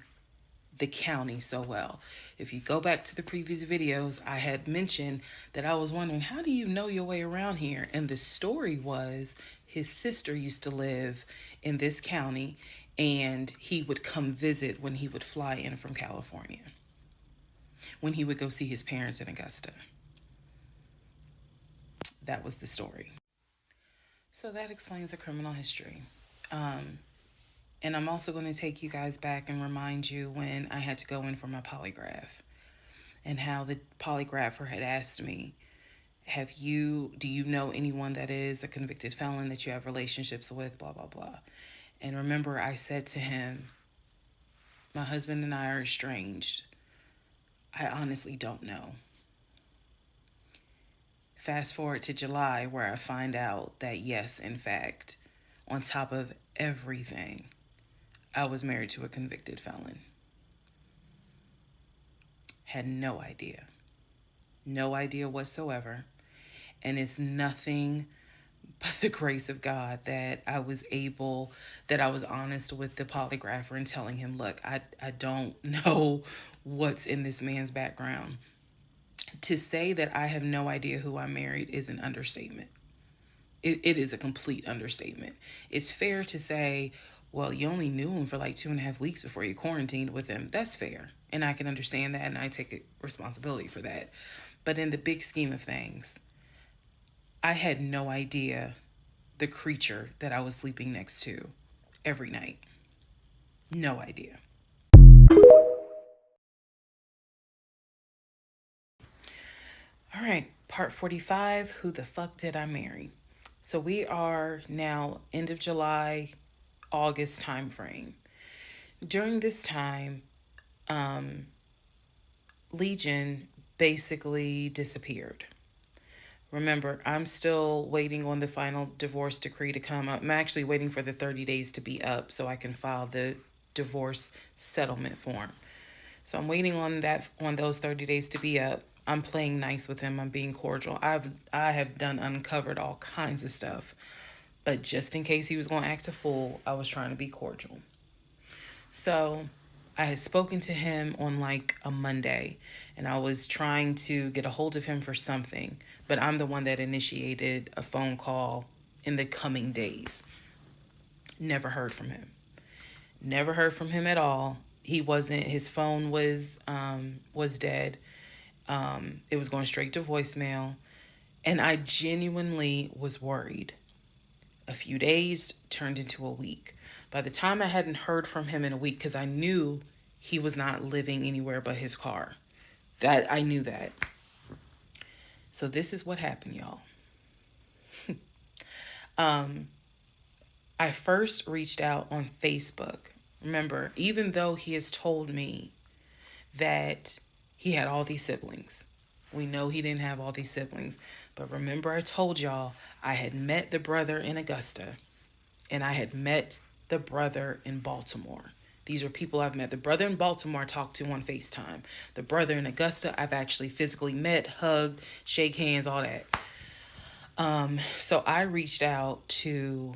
the county so well. If you go back to the previous videos, I had mentioned that I was wondering, how do you know your way around here? And the story was his sister used to live in this county, and he would come visit when he would fly in from California, when he would go see his parents in Augusta. That was the story. So that explains the criminal history. And I'm also going to take you guys back and remind you when I had to go in for my polygraph and how the polygrapher had asked me, do you know anyone that is a convicted felon that you have relationships with, blah, blah, blah. And remember, I said to him, my husband and I are estranged. I honestly don't know. Fast forward to July, where I find out that yes, in fact, on top of everything, I was married to a convicted felon. Had no idea. No idea whatsoever. And it's nothing but the grace of God that I was honest with the polygrapher and telling him, look, I don't know what's in this man's background. To say that I have no idea who I married is an understatement. It is a complete understatement. It's fair to say, well, you only knew him for like 2.5 weeks before you quarantined with him. That's fair. And I can understand that, and I take responsibility for that. But in the big scheme of things, I had no idea the creature that I was sleeping next to every night. No idea. All right, part 45, who the fuck did I marry? So we are now end of July, August time frame. During this time, Legion basically disappeared. Remember, I'm still waiting on the final divorce decree to come up. I'm actually waiting for the 30 days to be up so I can file the divorce settlement form. So I'm waiting on those 30 days to be up. I'm playing nice with him. I'm being cordial. I have uncovered all kinds of stuff. But just in case he was going to act a fool, I was trying to be cordial. So I had spoken to him on like a Monday, and I was trying to get a hold of him for something, but I'm the one that initiated a phone call in the coming days. Never heard from him. Never heard from him at all. His phone was dead. It was going straight to voicemail, and I genuinely was worried. A few days turned into a week. By the time I hadn't heard from him in a week, because I knew he was not living anywhere but his car. I knew that. So this is what happened, y'all. I first reached out on Facebook Remember, even though he has told me that he had all these siblings, we know he didn't have all these siblings. But remember, I told y'all I had met the brother in Augusta and I had met the brother in Baltimore. These are people I've met. The brother in Baltimore I talked to on FaceTime. The brother in Augusta I've actually physically met, hugged, shake hands, all that. So I reached out to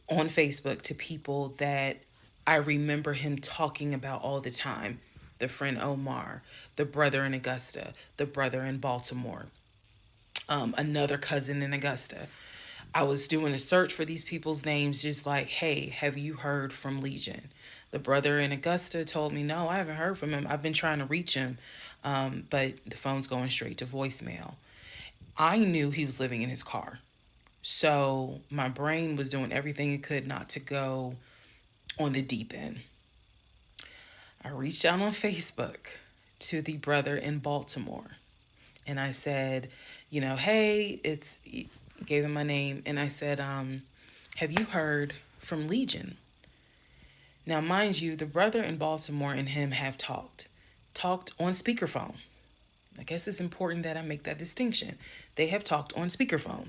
on Facebook to people that I remember him talking about all the time. The friend Omar, the brother in Augusta, the brother in Baltimore, another cousin in Augusta. I was doing a search for these people's names, just like, hey, have you heard from Legion? The brother in Augusta told me, no, I haven't heard from him. I've been trying to reach him, but the phone's going straight to voicemail. I knew he was living in his car. So my brain was doing everything it could not to go on the deep end. I reached out on Facebook to the brother in Baltimore and I said, hey, gave him my name and I said, have you heard from Legion? Now, mind you, the brother in Baltimore and him have talked on speakerphone. I guess it's important that I make that distinction. They have talked on speakerphone.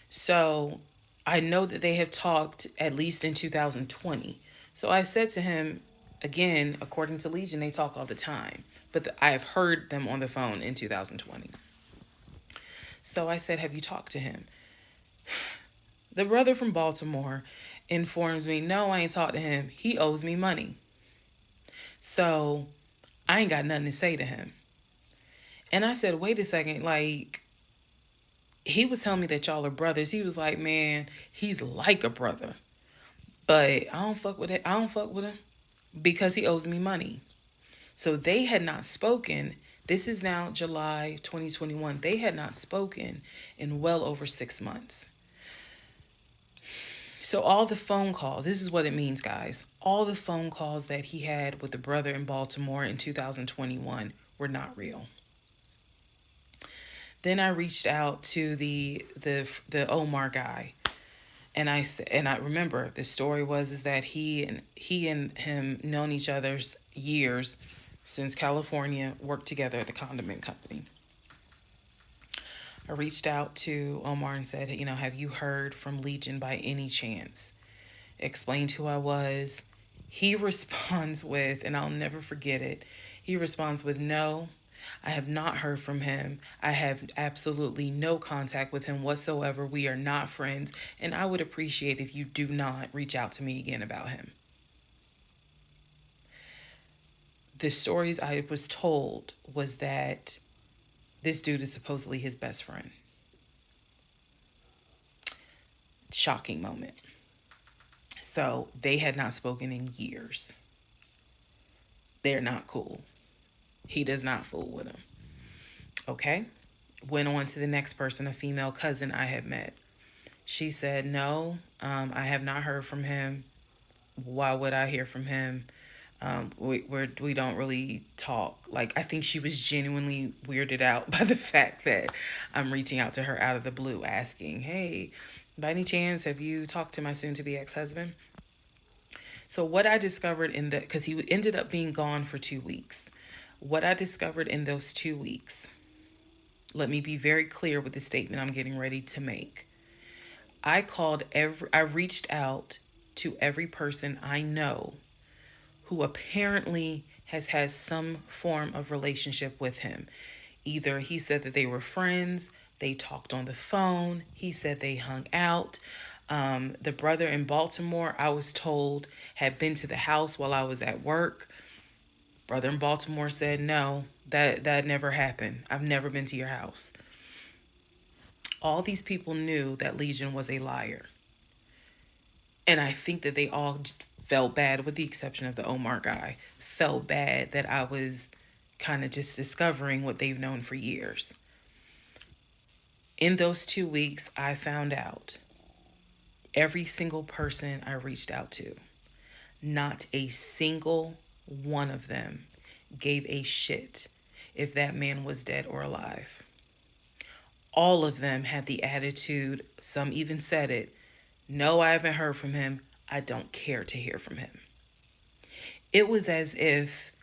So I know that they have talked at least in 2020. So I said to him, again, according to Legion, they talk all the time. But I have heard them on the phone in 2020. So I said, have you talked to him? The brother from Baltimore informs me, no, I ain't talked to him. He owes me money. So I ain't got nothing to say to him. And I said, wait a second, like, he was telling me that y'all are brothers. He was like, man, he's like a brother. But I don't fuck with it. I don't fuck with him because he owes me money. So they had not spoken. This is now July 2021. They had not spoken in well over 6 months. So all the phone calls, this is what it means, guys. All the phone calls that he had with the brother in Baltimore in 2021 were not real. Then I reached out to the Omar guy, and I remember the story was that he and him known each other's years since California, worked together at the condiment company. I reached out to Omar and said, have you heard from Legion by any chance? Explained who I was. He responds with, and I'll never forget it, he responds with, no, I have not heard from him. I have absolutely no contact with him whatsoever. We are not friends, and I would appreciate if you do not reach out to me again about him. The stories I was told was that this dude is supposedly his best friend. Shocking moment. So they had not spoken in years. They're not cool. He does not fool with him. Okay. Went on to the next person, a female cousin I had met. She said, no, I have not heard from him. Why would I hear from him? We don't really talk. Like, I think she was genuinely weirded out by the fact that I'm reaching out to her out of the blue asking, hey, by any chance, have you talked to my soon-to-be ex-husband? So what I discovered because he ended up being gone for 2 weeks. What I discovered in those 2 weeks, let me be very clear with the statement I'm getting ready to make. I reached out to every person I know who apparently has had some form of relationship with him. Either he said that they were friends, they talked on the phone, he said they hung out. The brother in Baltimore, I was told, had been to the house while I was at work. Brother in Baltimore said, no, that never happened. I've never been to your house. All these people knew that Legion was a liar. And I think that they all felt bad, with the exception of the Omar guy, felt bad that I was kind of just discovering what they've known for years. In those 2 weeks, I found out every single person I reached out to, not a single one of them gave a shit if that man was dead or alive. All of them had the attitude, some even said it, no, I haven't heard from him. I don't care to hear from him. It was as if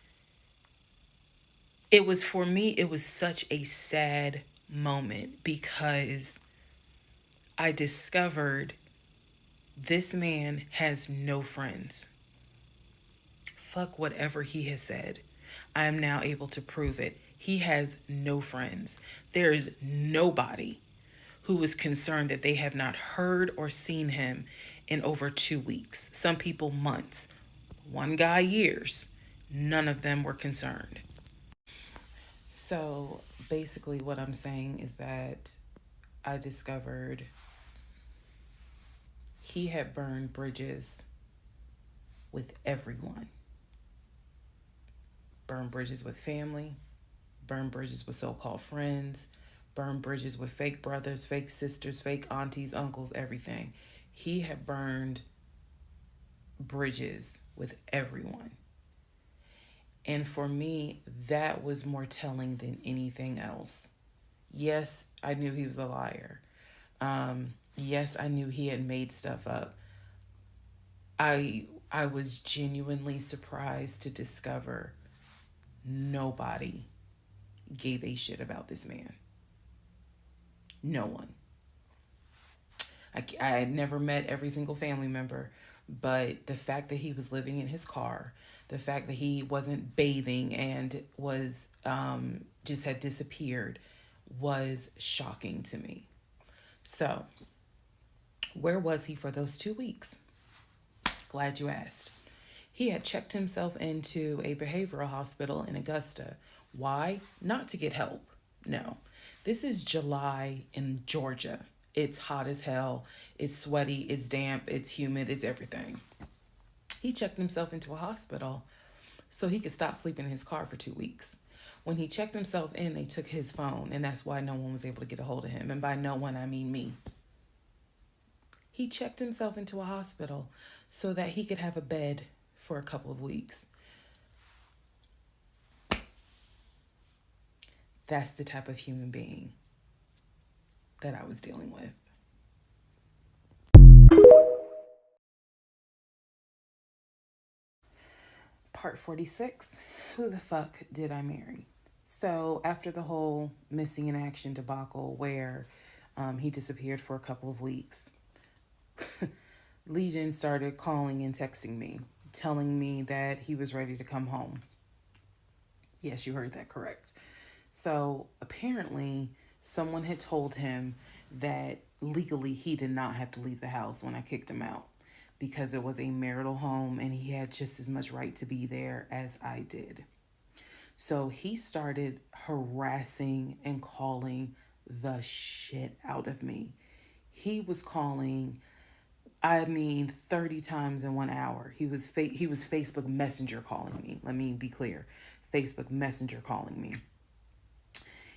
it was for me, it was such a sad moment because I discovered this man has no friends. Fuck whatever he has said. I am now able to prove it. He has no friends. There is nobody who is concerned that they have not heard or seen him in over 2 weeks. Some people, months. One guy, years. None of them were concerned. So basically, what I'm saying is that I discovered he had burned bridges with everyone. Burned bridges with family, burned bridges with so called friends, burned bridges with fake brothers, fake sisters, fake aunties, uncles, everything. He had burned bridges with everyone. And for me, that was more telling than anything else. Yes, I knew he was a liar. Yes, I knew he had made stuff up. I was genuinely surprised to discover nobody gave a shit about this man. No one. I had never met every single family member, but the fact that he was living in his car, the fact that he wasn't bathing and was just had disappeared was shocking to me. So, where was he for those 2 weeks? Glad you asked. He had checked himself into a behavioral hospital in Augusta. Why? Not to get help. No. This is July in Georgia. It's hot as hell. It's sweaty. It's damp. It's humid. It's everything. He checked himself into a hospital so he could stop sleeping in his car for 2 weeks. When he checked himself in, they took his phone, and that's why no one was able to get a hold of him. And by no one, I mean me. He checked himself into a hospital so that he could have a bed for a couple of weeks. That's the type of human being that I was dealing with. Part 46, who the fuck did I marry? So after the whole missing in action debacle where he disappeared for a couple of weeks, Legion started calling and texting me, telling me that he was ready to come home. Yes, you heard that correct. So apparently someone had told him that legally he did not have to leave the house when I kicked him out because it was a marital home and he had just as much right to be there as I did. So he started harassing and calling the shit out of me. He was calling, 30 times in 1 hour. He was Facebook Messenger calling me. Let me be clear. Facebook Messenger calling me.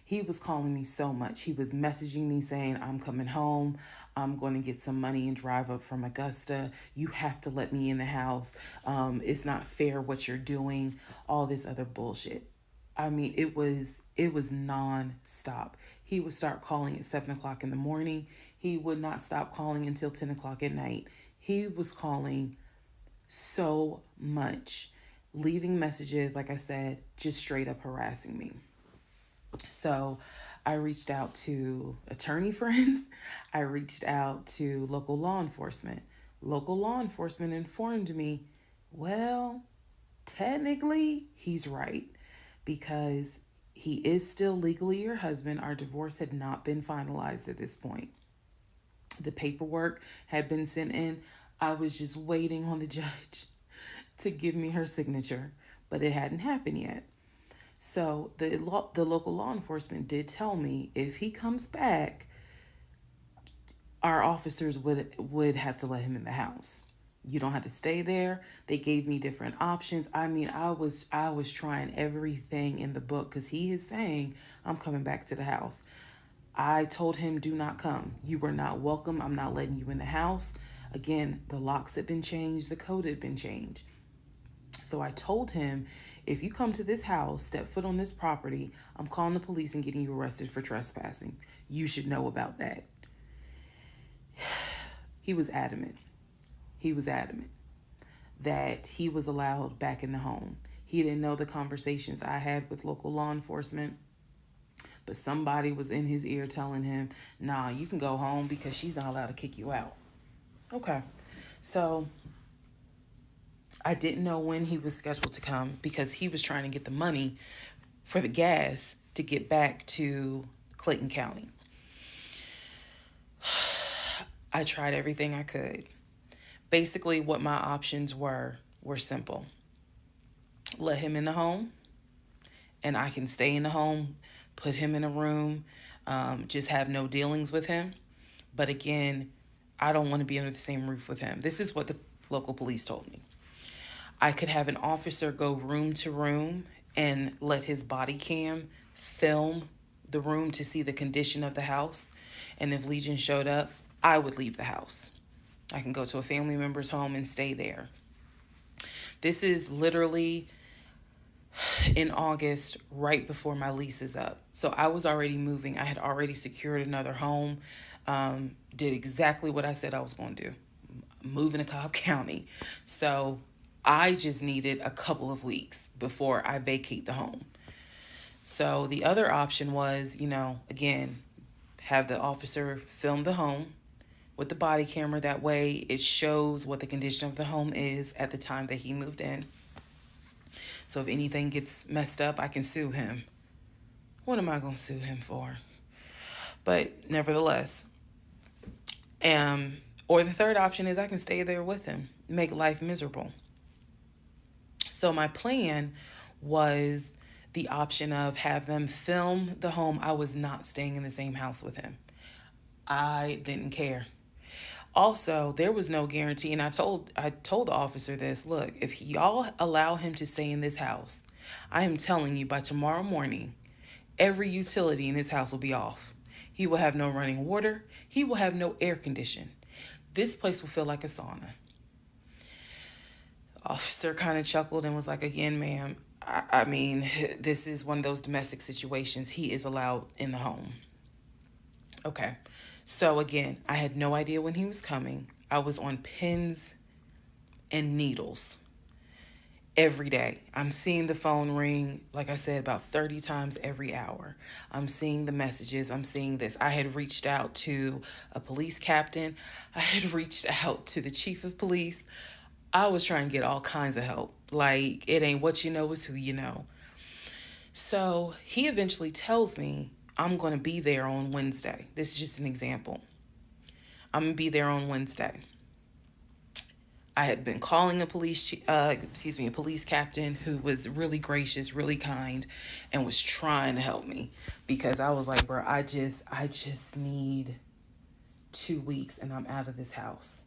He was calling me so much. He was messaging me saying, I'm coming home. I'm going to get some money and drive up from Augusta. You have to let me in the house. It's not fair what you're doing. All this other bullshit. It was non-stop. He would start calling at 7 o'clock in the morning. He would not stop calling until 10 o'clock at night. He was calling so much, leaving messages, like I said, just straight up harassing me. So I reached out to attorney friends. I reached out to local law enforcement. Local law enforcement informed me, well, technically he's right because he is still legally your husband. Our divorce had not been finalized at this point. The paperwork had been sent in. I was just waiting on the judge to give me her signature, but it hadn't happened yet. So the local law enforcement did tell me if he comes back, our officers would have to let him in the house. You don't have to stay there. They gave me different options. I was trying everything in the book because he is saying I'm coming back to the house. I told him, do not come. You were not welcome. I'm not letting you in the house. Again, the locks had been changed. The code had been changed. So I told him, if you come to this house, step foot on this property, I'm calling the police and getting you arrested for trespassing. You should know about that. He was adamant. that he was allowed back in the home. He didn't know the conversations I had with local law enforcement, but somebody was in his ear telling him, nah, you can go home because she's not allowed to kick you out. Okay. So I didn't know when he was scheduled to come because he was trying to get the money for the gas to get back to Clayton County. I tried everything I could. Basically, what my options were simple. Let him in the home, and I can stay in the home, put him in a room, just have no dealings with him. But again, I don't want to be under the same roof with him. This is what the local police told me. I could have an officer go room to room and let his body cam film the room to see the condition of the house. And if Legion showed up, I would leave the house. I can go to a family member's home and stay there. This is literally in August, right before my lease is up. So I was already moving. I had already secured another home, did exactly what I said I was going to do, moving to Cobb County. So I just needed a couple of weeks before I vacate the home. So the other option was, again, have the officer film the home with the body camera. That way it shows what the condition of the home is at the time that he moved in. So if anything gets messed up, I can sue him. What am I going to sue him for? But nevertheless, or the third option is I can stay there with him, make life miserable. So my plan was the option of have them film the home. I was not staying in the same house with him. I didn't care. Also, there was no guarantee, and I told the officer this, look, if y'all allow him to stay in this house, I am telling you by tomorrow morning, every utility in this house will be off. He will have no running water. He will have no air condition. This place will feel like a sauna. Officer kind of chuckled and was like, again, ma'am, I mean, this is one of those domestic situations. He is allowed in the home. Okay. So again, I had no idea when he was coming. I was on pins and needles every day. I'm seeing the phone ring, like I said, about 30 times every hour. I'm seeing the messages. I'm seeing this. I had reached out to a police captain. I had reached out to the chief of police. I was trying to get all kinds of help. Like, it ain't what you know, is who you know. So he eventually tells me, I'm going to be there on Wednesday. This is just an example. I'm going to be there on Wednesday. I had been calling a police captain who was really gracious, really kind, and was trying to help me because I was like, bro, I just need 2 weeks and I'm out of this house.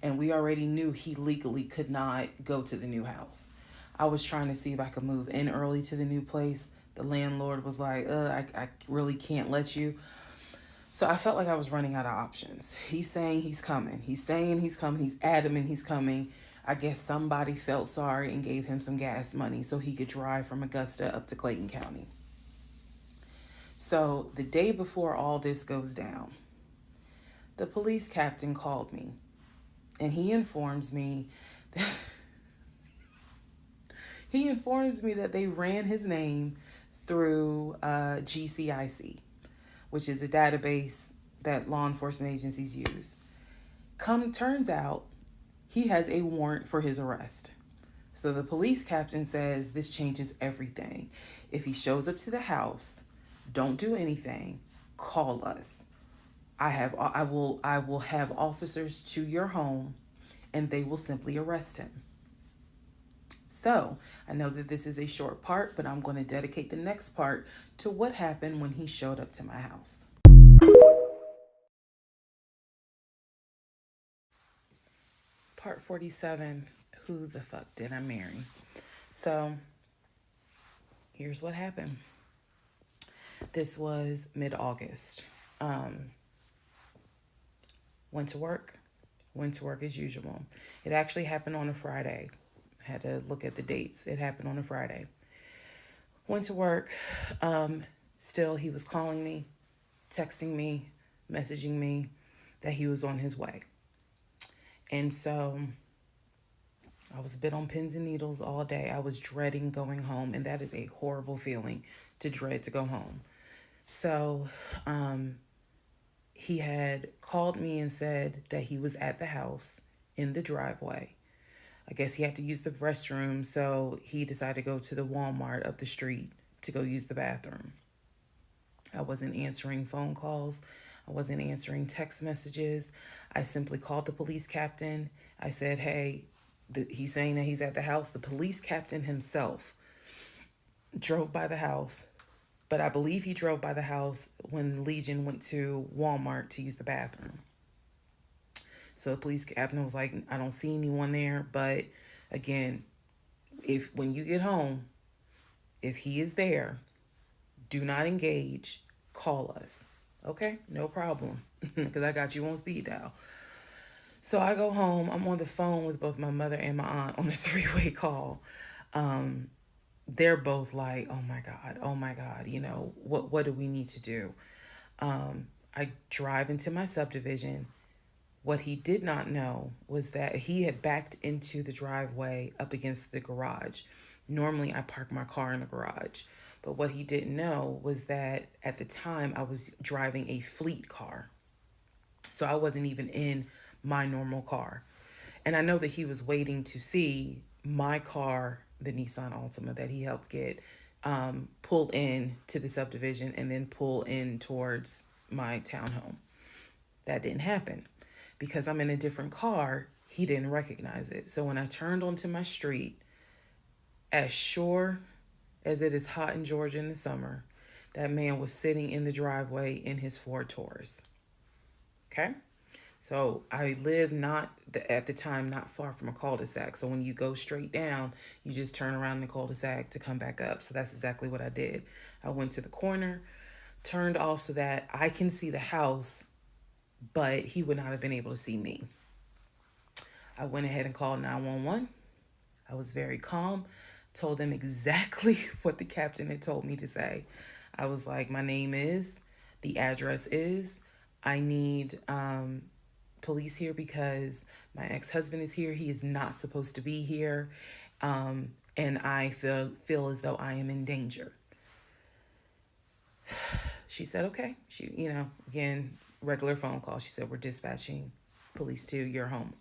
And we already knew he legally could not go to the new house. I was trying to see if I could move in early to the new place. The landlord was like, I really can't let you. So I felt like I was running out of options. He's saying he's coming. He's saying he's coming. He's adamant he's coming. I guess somebody felt sorry and gave him some gas money so he could drive from Augusta up to Clayton County. So the day before all this goes down, the police captain called me and he informs me that they ran his name through GCIC, which is a database that law enforcement agencies use. Turns out, he has a warrant for his arrest. So the police captain says this changes everything. If he shows up to the house, don't do anything, call us. I will have officers to your home and they will simply arrest him. So I know that this is a short part, but I'm going to dedicate the next part to what happened when he showed up to my house. Part 47, who the fuck did I marry? So here's what happened. This was mid-August. Went to work as usual. It actually happened on a Friday. Had to look at the dates. It happened on a Friday. Went to work. Still, he was calling me, texting me, messaging me that he was on his way. And so I was a bit on pins and needles all day. I was dreading going home, and that is a horrible feeling to dread to go home. So, he had called me and said that he was at the house in the driveway. I guess he had to use the restroom, so he decided to go to the Walmart up the street to go use the bathroom. I wasn't answering phone calls. I wasn't answering text messages. I simply called the police captain. I said, hey, he's saying that he's at the house. The police captain himself drove by the house, but I believe he drove by the house when Legion went to Walmart to use the bathroom. So the police captain was like, I don't see anyone there, but again, if when you get home, if he is there, do not engage, call us. Okay, no problem, because I got you on speed dial. So I go home. I'm on the phone with both my mother and my aunt on a three-way call. They're both like, oh my God, what do we need to do? I drive into my subdivision. What he did not know was that he had backed into the driveway up against the garage. Normally, I park my car in the garage. But what he didn't know was that at the time I was driving a fleet car. So I wasn't even in my normal car. And I know that he was waiting to see my car, the Nissan Altima that he helped get, pull in to the subdivision and then pull in towards my townhome. That didn't happen. Because I'm in a different car, he didn't recognize it. So when I turned onto my street, as sure as it is hot in Georgia in the summer, that man was sitting in the driveway in his Ford Taurus. Okay? So I live at the time, not far from a cul-de-sac. So when you go straight down, you just turn around the cul-de-sac to come back up. So that's exactly what I did. I went to the corner, turned off so that I can see the house, but he would not have been able to see me. I went ahead and called 911. I was very calm, told them exactly what the captain had told me to say. I was like, my name is, the address is, I need police here because my ex-husband is here. He is not supposed to be here. And I feel as though I am in danger. She said, okay. She, again, regular phone call. She said, we're dispatching police to your home.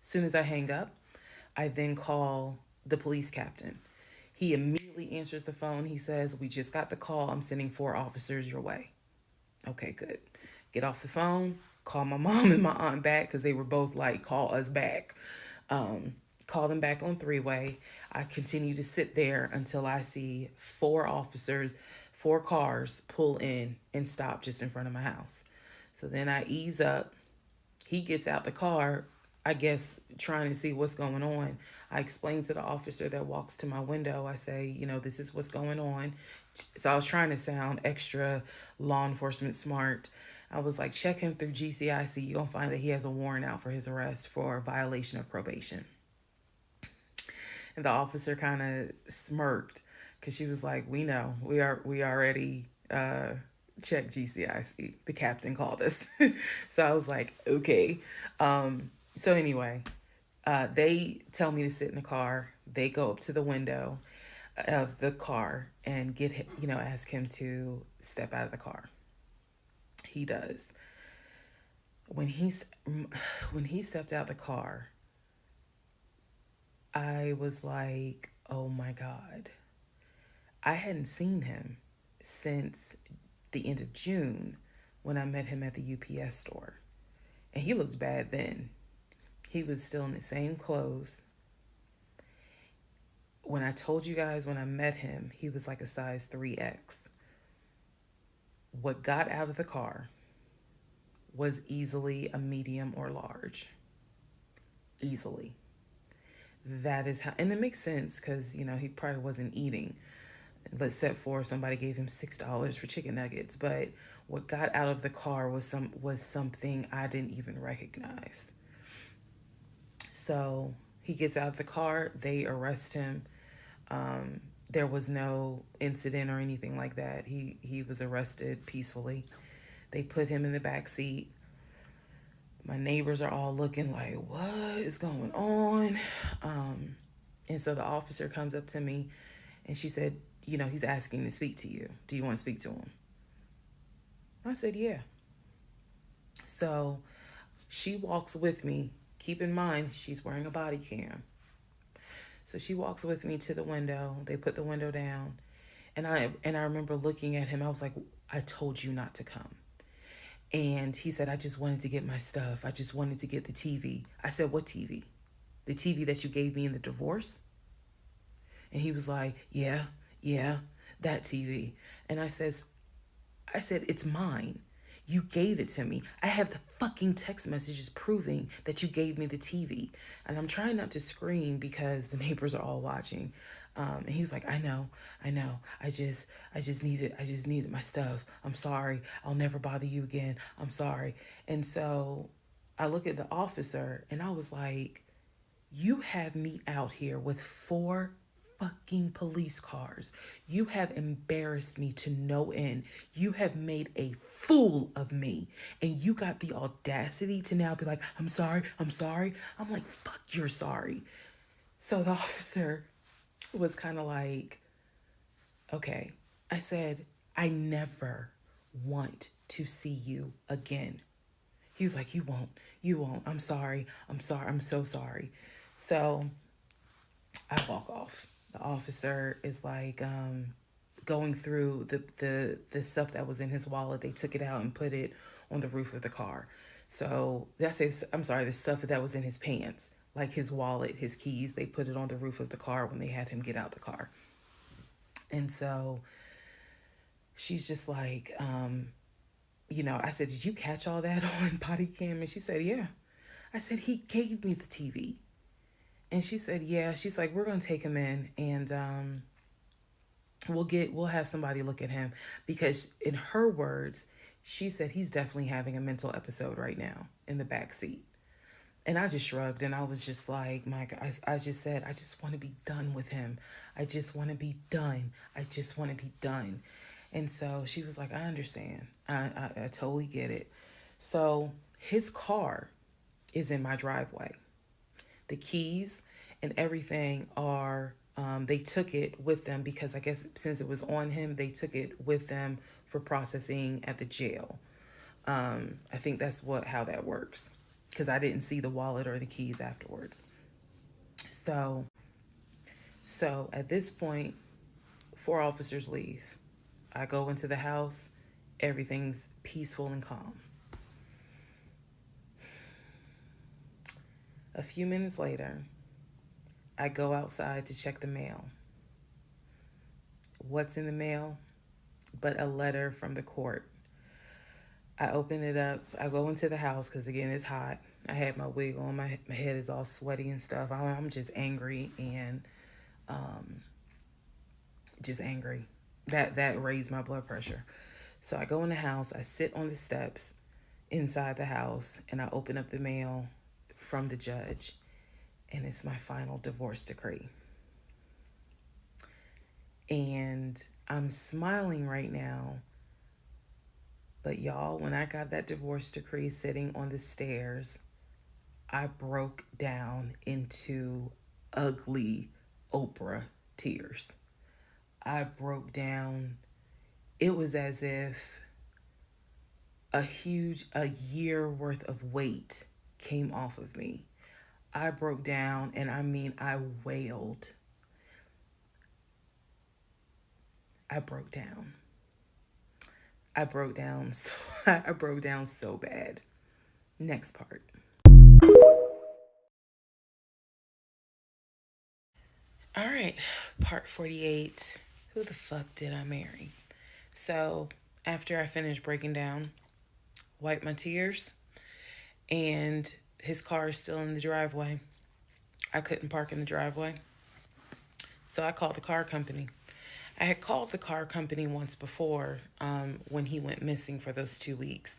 As soon as I hang up, I then call the police captain. He immediately answers the phone. He says, we just got the call. I'm sending 4 officers your way. Okay, good. Get off the phone. Call my mom and my aunt back because they were both like, call us back. Call them back on 3-way. I continue to sit there until I see 4 officers, 4 cars pull in and stop just in front of my house. So then I ease up. He gets out the car, I guess, trying to see what's going on. I explain to the officer that walks to my window. I say, this is what's going on. So I was trying to sound extra law enforcement smart. I was like, check him through GCIC. You're going to find that he has a warrant out for his arrest for violation of probation. And the officer kind of smirked because she was like, we know. We already checked GCIC. The captain called us. So I was like, okay. So anyway, they tell me to sit in the car. They go up to the window of the car and ask him to step out of the car. He does. When he stepped out the car, I was like, oh my God. I hadn't seen him since the end of June when I met him at the UPS store. And he looked bad then. He was still in the same clothes. When I told you guys when I met him, he was like a size 3X. What got out of the car was easily a medium or large. Easily. That is how, and it makes sense because, he probably wasn't eating. Let's set for somebody gave him $6 for chicken nuggets. But what got out of the car was something I didn't even recognize. So he gets out of the car, they arrest him. There was no incident or anything like that. He was arrested peacefully. They put him in the back seat. My neighbors are all looking like, what is going on? And so the officer comes up to me and she said, he's asking to speak to you. Do you want to speak to him? I said, yeah. So she walks with me. Keep in mind, she's wearing a body cam. So she walks with me to the window. They put the window down. And I remember looking at him. I was like, I told you not to come. And he said, I just wanted to get my stuff. I just wanted to get the TV. I said, what TV? The TV that you gave me in the divorce? And he was like, yeah, that TV. And I said, it's mine. You gave it to me. I have the fucking text messages proving that you gave me the TV. And I'm trying not to scream because the neighbors are all watching. And he was like, I know. I just needed my stuff. I'm sorry. I'll never bother you again. I'm sorry. And so I look at the officer and I was like, you have me out here with 4 fucking police cars. You have embarrassed me to no end. You have made a fool of me. And you got the audacity to now be like, I'm sorry. I'm like, fuck, you're sorry. So the officer was kind of like, okay. I said, I never want to see you again. He was like, you won't. I'm sorry. I'm so sorry. So I walk off. The officer is like going through the stuff that was in his wallet. They took it out and put it on the roof of the car. So the stuff that was in his pants, like his wallet, his keys, they put it on the roof of the car when they had him get out the car. And so she's just like, I said, did you catch all that on body cam? And she said, yeah. I said, he gave me the TV. And she said, yeah. She's like, we're going to take him in and we'll have somebody look at him, because in her words, she said he's definitely having a mental episode right now in the back seat. And I just shrugged and I was just like, my God, I just said, I just want to be done with him. I just want to be done. And so she was like, I understand. I totally get it. So his car is in my driveway. The keys and everything are, they took it with them because I guess since it was on him, they took it with them for processing at the jail. I think that's how that works, because I didn't see the wallet or the keys afterwards. So at this point, 4 officers leave. I go into the house. Everything's peaceful and calm. A few minutes later, I go outside to check the mail. What's in the mail but a letter from the court? I open it up. I go into the house because, again, it's hot. I had my wig on. My head is all sweaty and stuff. I'm just angry and just angry. That raised my blood pressure. So I go in the house. I sit on the steps inside the house and I open up the mail from the judge. And it's my final divorce decree. And I'm smiling right now. But y'all, when I got that divorce decree sitting on the stairs, I broke down into ugly Oprah tears. I broke down. It was as if a year worth of weight came off of me. I broke down, and I mean, I wailed. I broke down. I broke down so bad. Next part. All right, part 48. Who the fuck did I marry? So after I finished breaking down, wiped my tears, and his car is still in the driveway. I couldn't park in the driveway. So I called the car company. I had called the car company once before when he went missing for those 2 weeks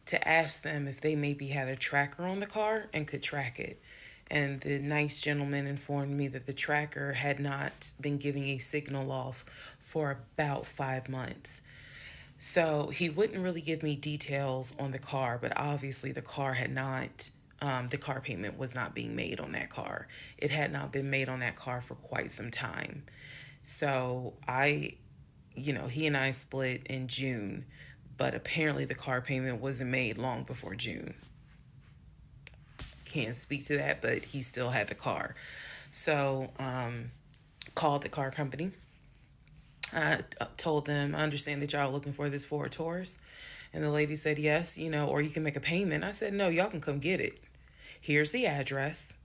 to ask them if they maybe had a tracker on the car and could track it. And the nice gentleman informed me that the tracker had not been giving a signal off for about 5 months. So he wouldn't really give me details on the car, but obviously the car had not, the car payment was not being made on that car. It had not been made on that car for quite some time. So he and I split in June, but apparently the car payment wasn't made long before June. Can't speak to that, but he still had the car. So, called the car company. I told them, I understand that y'all are looking for this Ford Taurus. And the lady said, yes, or you can make a payment. I said, no, y'all can come get it. Here's the address.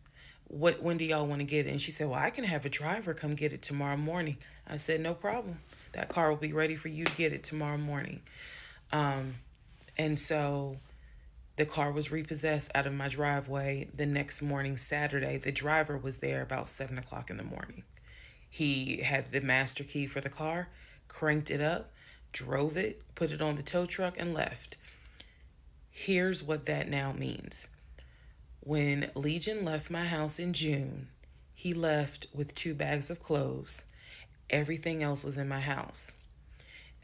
When do y'all want to get it? And she said, well, I can have a driver come get it tomorrow morning. I said, no problem. That car will be ready for you to get it tomorrow morning. And so the car was repossessed out of my driveway the next morning, Saturday. The driver was there about 7 o'clock in the morning. He had the master key for the car, cranked it up, drove it, put it on the tow truck, and left. Here's what that now means. When Legion left my house in June, he left with 2 bags of clothes. Everything else was in my house.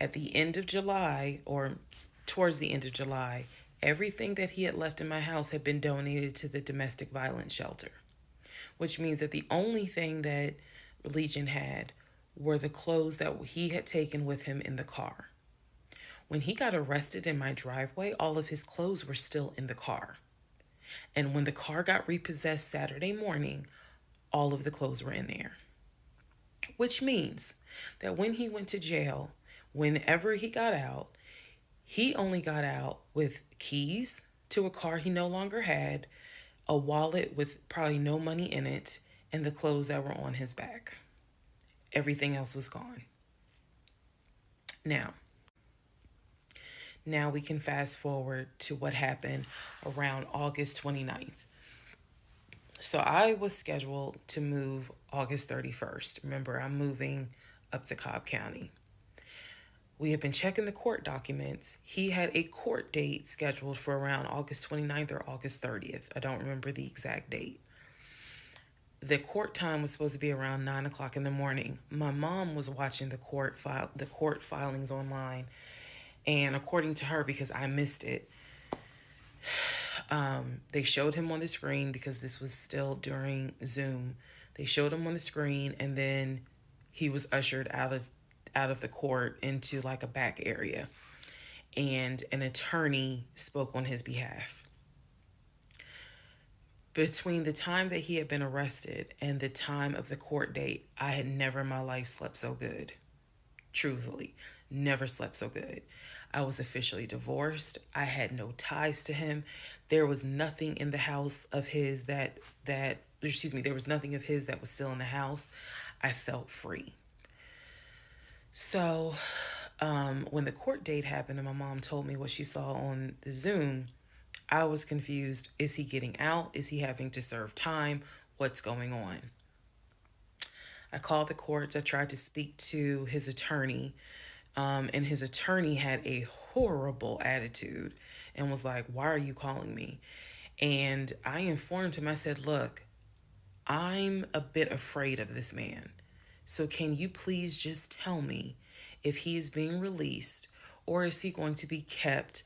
At the end of July, or towards the end of July, everything that he had left in my house had been donated to the domestic violence shelter, which means that the only thing that Legion had were the clothes that he had taken with him in the car. When he got arrested in my driveway, all of his clothes were still in the car. And when the car got repossessed Saturday morning, all of the clothes were in there. Which means that when he went to jail, whenever he got out, he only got out with keys to a car he no longer had, a wallet with probably no money in it, and the clothes that were on his back. Everything else was gone. Now we can fast forward to what happened around August 29th. So I was scheduled to move August 31st. Remember, I'm moving up to Cobb County. We had been checking the court documents. He had a court date scheduled for around August 29th or August 30th. I don't remember the exact date. The court time was supposed to be around 9 o'clock in the morning. My mom was watching the court filings online, and according to her, because I missed it, they showed him on the screen because this was still during Zoom. They showed him on the screen, and then he was ushered out of the court into like a back area, and an attorney spoke on his behalf. Between the time that he had been arrested and the time of the court date, I had never in my life slept so good. Truthfully, never slept so good. I was officially divorced. I had no ties to him. There was nothing in the house of his there was nothing of his that was still in the house. I felt free. So, when the court date happened and my mom told me what she saw on the Zoom, I was confused. Is he getting out? Is he having to serve time? What's going on? I called the courts. I tried to speak to his attorney, and his attorney had a horrible attitude and was like, why are you calling me? And I informed him, I said, look, I'm a bit afraid of this man. So can you please just tell me if he is being released, or is he going to be kept,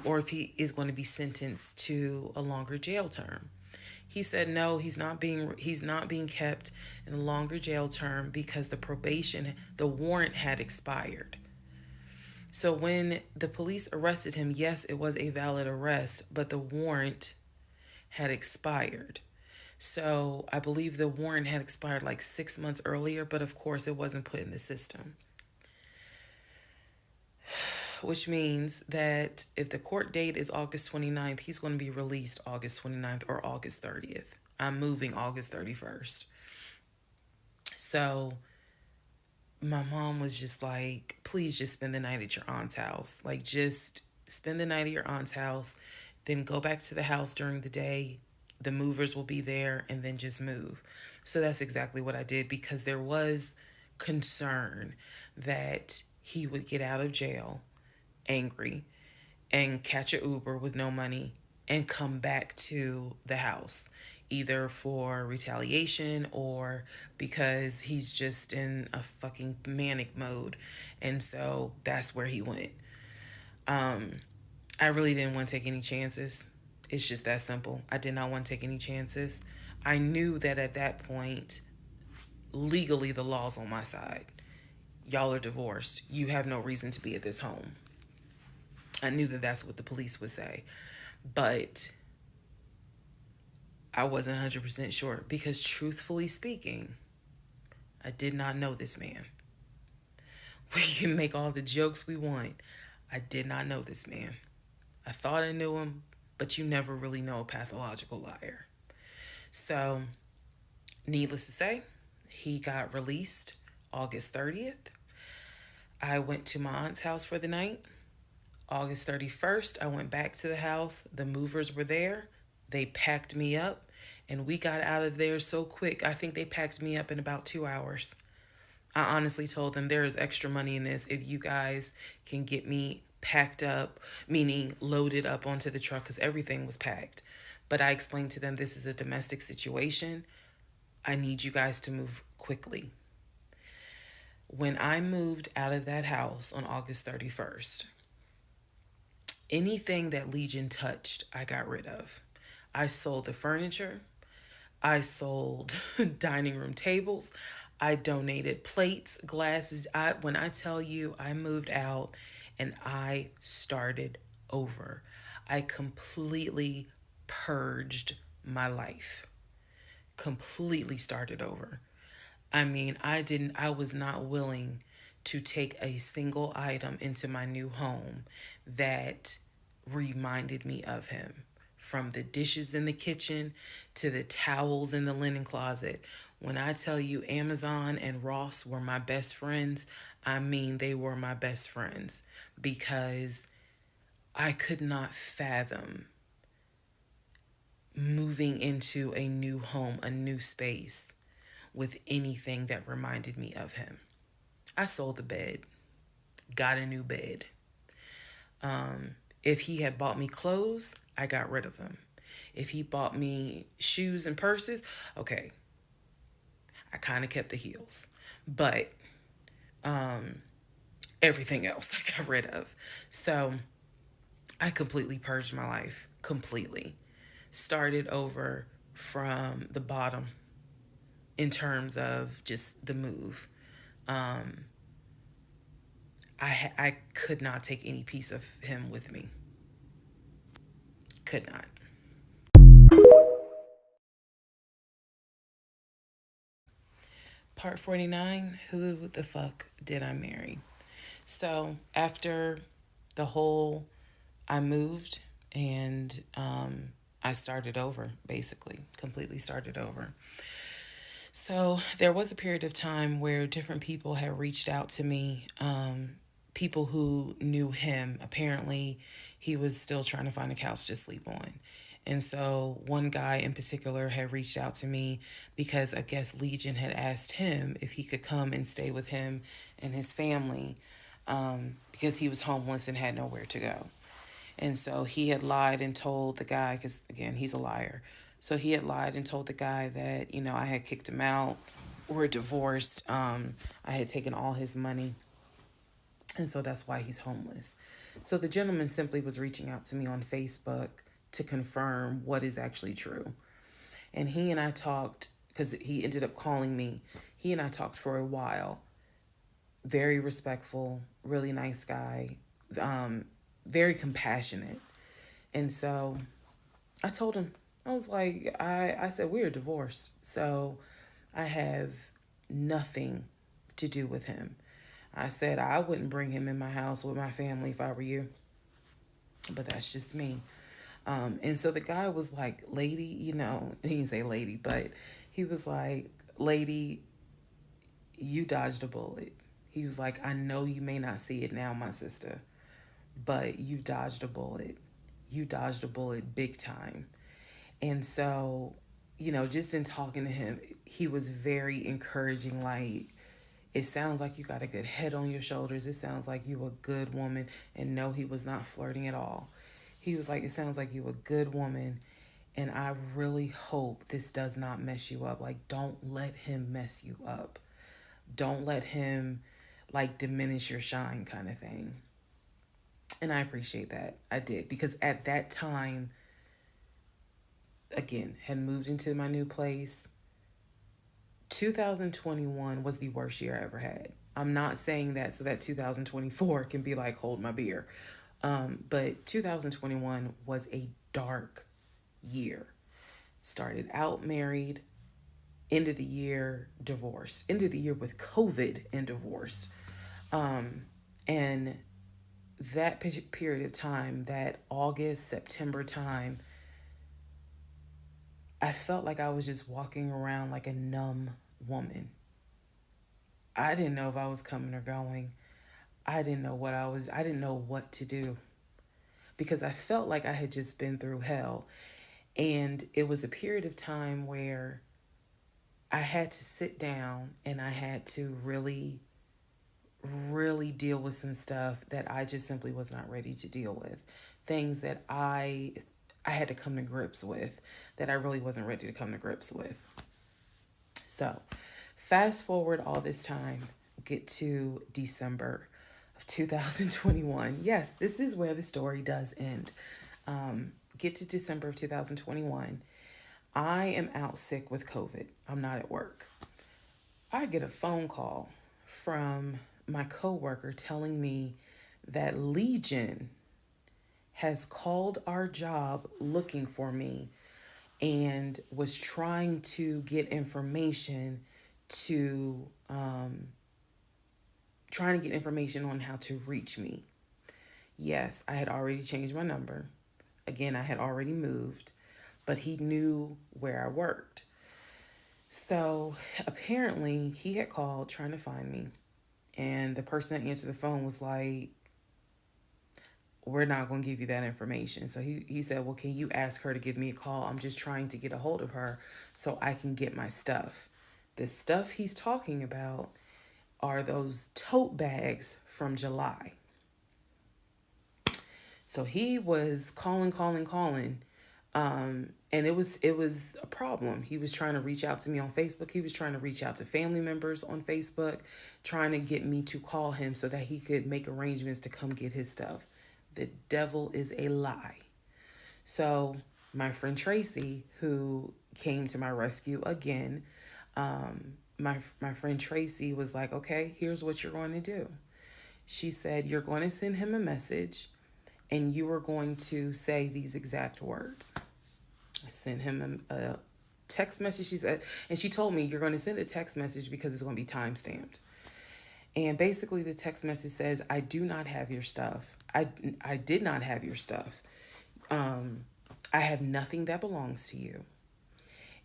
or if he is going to be sentenced to a longer jail term? He said no, he's not being kept in a longer jail term because the warrant had expired. So when the police arrested him, yes, it was a valid arrest, but the warrant had expired. So I believe the warrant had expired like 6 months earlier, but of course it wasn't put in the system. Which means that if the court date is August 29th, he's going to be released August 29th or August 30th. I'm moving August 31st. So my mom was just like, please just spend the night at your aunt's house. Like, just spend the night at your aunt's house, then go back to the house during the day. The movers will be there, and then just move. So that's exactly what I did, because there was concern that he would get out of jail angry and catch an Uber with no money and come back to the house, either for retaliation or because he's just in a fucking manic mode. And so that's where he went. I really didn't want to take any chances. It's just that simple. I did not want to take any chances. I knew that at that point, legally, the law's on my side. Y'all are divorced. You have no reason to be at this home. I knew that that's what the police would say. But I wasn't 100% sure because, truthfully speaking, I did not know this man. We can make all the jokes we want. I did not know this man. I thought I knew him, but you never really know a pathological liar. So, needless to say, he got released August 30th. I went to my aunt's house for the night. August 31st, I went back to the house. The movers were there. They packed me up, and we got out of there so quick. I think they packed me up in about 2 hours. I honestly told them there is extra money in this if you guys can get me packed up, meaning loaded up onto the truck because everything was packed. But I explained to them this is a domestic situation. I need you guys to move quickly. When I moved out of that house on August 31st, anything that Legion touched, I got rid of. I sold the furniture. I sold dining room tables. I donated plates, glasses. When I tell you I moved out and I started over, I completely purged my life. Completely started over. I mean, I was not willing to take a single item into my new home that reminded me of him. From the dishes in the kitchen to the towels in the linen closet. When I tell you Amazon and Ross were my best friends, I mean they were my best friends because I could not fathom moving into a new home, a new space with anything that reminded me of him. I sold the bed, got a new bed. If he had bought me clothes, I got rid of them. If he bought me shoes and purses, okay, I kind of kept the heels. But everything else I got rid of. So I completely purged my life. Completely. Started over from the bottom in terms of just the move. I could not take any piece of him with me. Could not. Part 49, who the fuck did I marry? So after the whole, I moved and I started over, basically, completely started over. So there was a period of time where different people had reached out to me, people who knew him. Apparently, he was still trying to find a couch to sleep on. And so one guy in particular had reached out to me because I guess Legion had asked him if he could come and stay with him and his family because he was homeless and had nowhere to go. And so he had lied and told the guy, because again, he's a liar. So he had lied and told the guy that, I had kicked him out. We're divorced. I had taken all his money. And so that's why he's homeless. So the gentleman simply was reaching out to me on Facebook to confirm what is actually true. And he and I talked, because he ended up calling me. He and I talked for a while. Very respectful, really nice guy, very compassionate. And so I told him, I was like, I said, we are divorced. So I have nothing to do with him. I said, I wouldn't bring him in my house with my family if I were you. But that's just me. And so the guy was like, lady, he didn't say lady, but he was like, lady, you dodged a bullet. He was like, I know you may not see it now, my sister, but you dodged a bullet. You dodged a bullet big time. And so, just in talking to him, he was very encouraging. Like, it sounds like you got a good head on your shoulders. It sounds like you a good woman. And no, he was not flirting at all. He was like, it sounds like you a good woman. And I really hope this does not mess you up. Like, don't let him mess you up. Don't let him, like, diminish your shine kind of thing. And I appreciate that. I did. Because at that time, again, had moved into my new place. 2021 was the worst year I ever had. I'm not saying that so that 2024 can be like, hold my beer. But 2021 was a dark year. Started out married, end of the year divorce, end of the year with COVID and divorce. And that period of time, that August, September time, I felt like I was just walking around like a numb woman. I didn't know if I was coming or going. I didn't know what to do because I felt like I had just been through hell. And it was a period of time where I had to sit down and I had to really, really deal with some stuff that I just simply was not ready to deal with. Things that I had to come to grips with that I really wasn't ready to come to grips with. So, fast forward all this time, get to December of 2021. Yes, this is where the story does end. Get to December of 2021. I am out sick with COVID. I'm not at work. I get a phone call from my coworker telling me that Legion has called our job looking for me and was trying to get information to on how to reach me. Yes, I had already changed my number. Again, I had already moved, but he knew where I worked. So apparently he had called trying to find me, and the person that answered the phone was like, we're not going to give you that information. So he said, well, can you ask her to give me a call? I'm just trying to get a hold of her so I can get my stuff. The stuff he's talking about are those tote bags from July. So he was calling. And it was a problem. He was trying to reach out to me on Facebook. He was trying to reach out to family members on Facebook, trying to get me to call him so that he could make arrangements to come get his stuff. The devil is a lie. So my friend Tracy, who came to my rescue again, my friend Tracy was like, okay, here's what you're going to do. She said, you're going to send him a message and you are going to say these exact words. I sent him a text message, she said, and she told me, you're going to send a text message because it's going to be time stamped. And basically the text message says, I do not have your stuff. I did not have your stuff. I have nothing that belongs to you.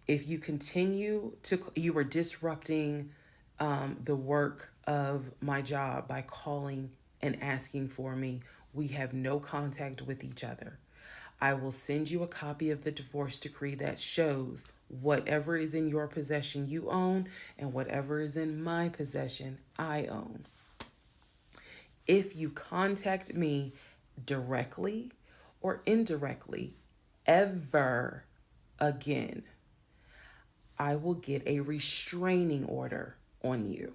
If you continue you are disrupting the work of my job by calling and asking for me. We have no contact with each other. I will send you a copy of the divorce decree that shows whatever is in your possession you own and whatever is in my possession I own. If you contact me directly or indirectly ever again, I will get a restraining order on you.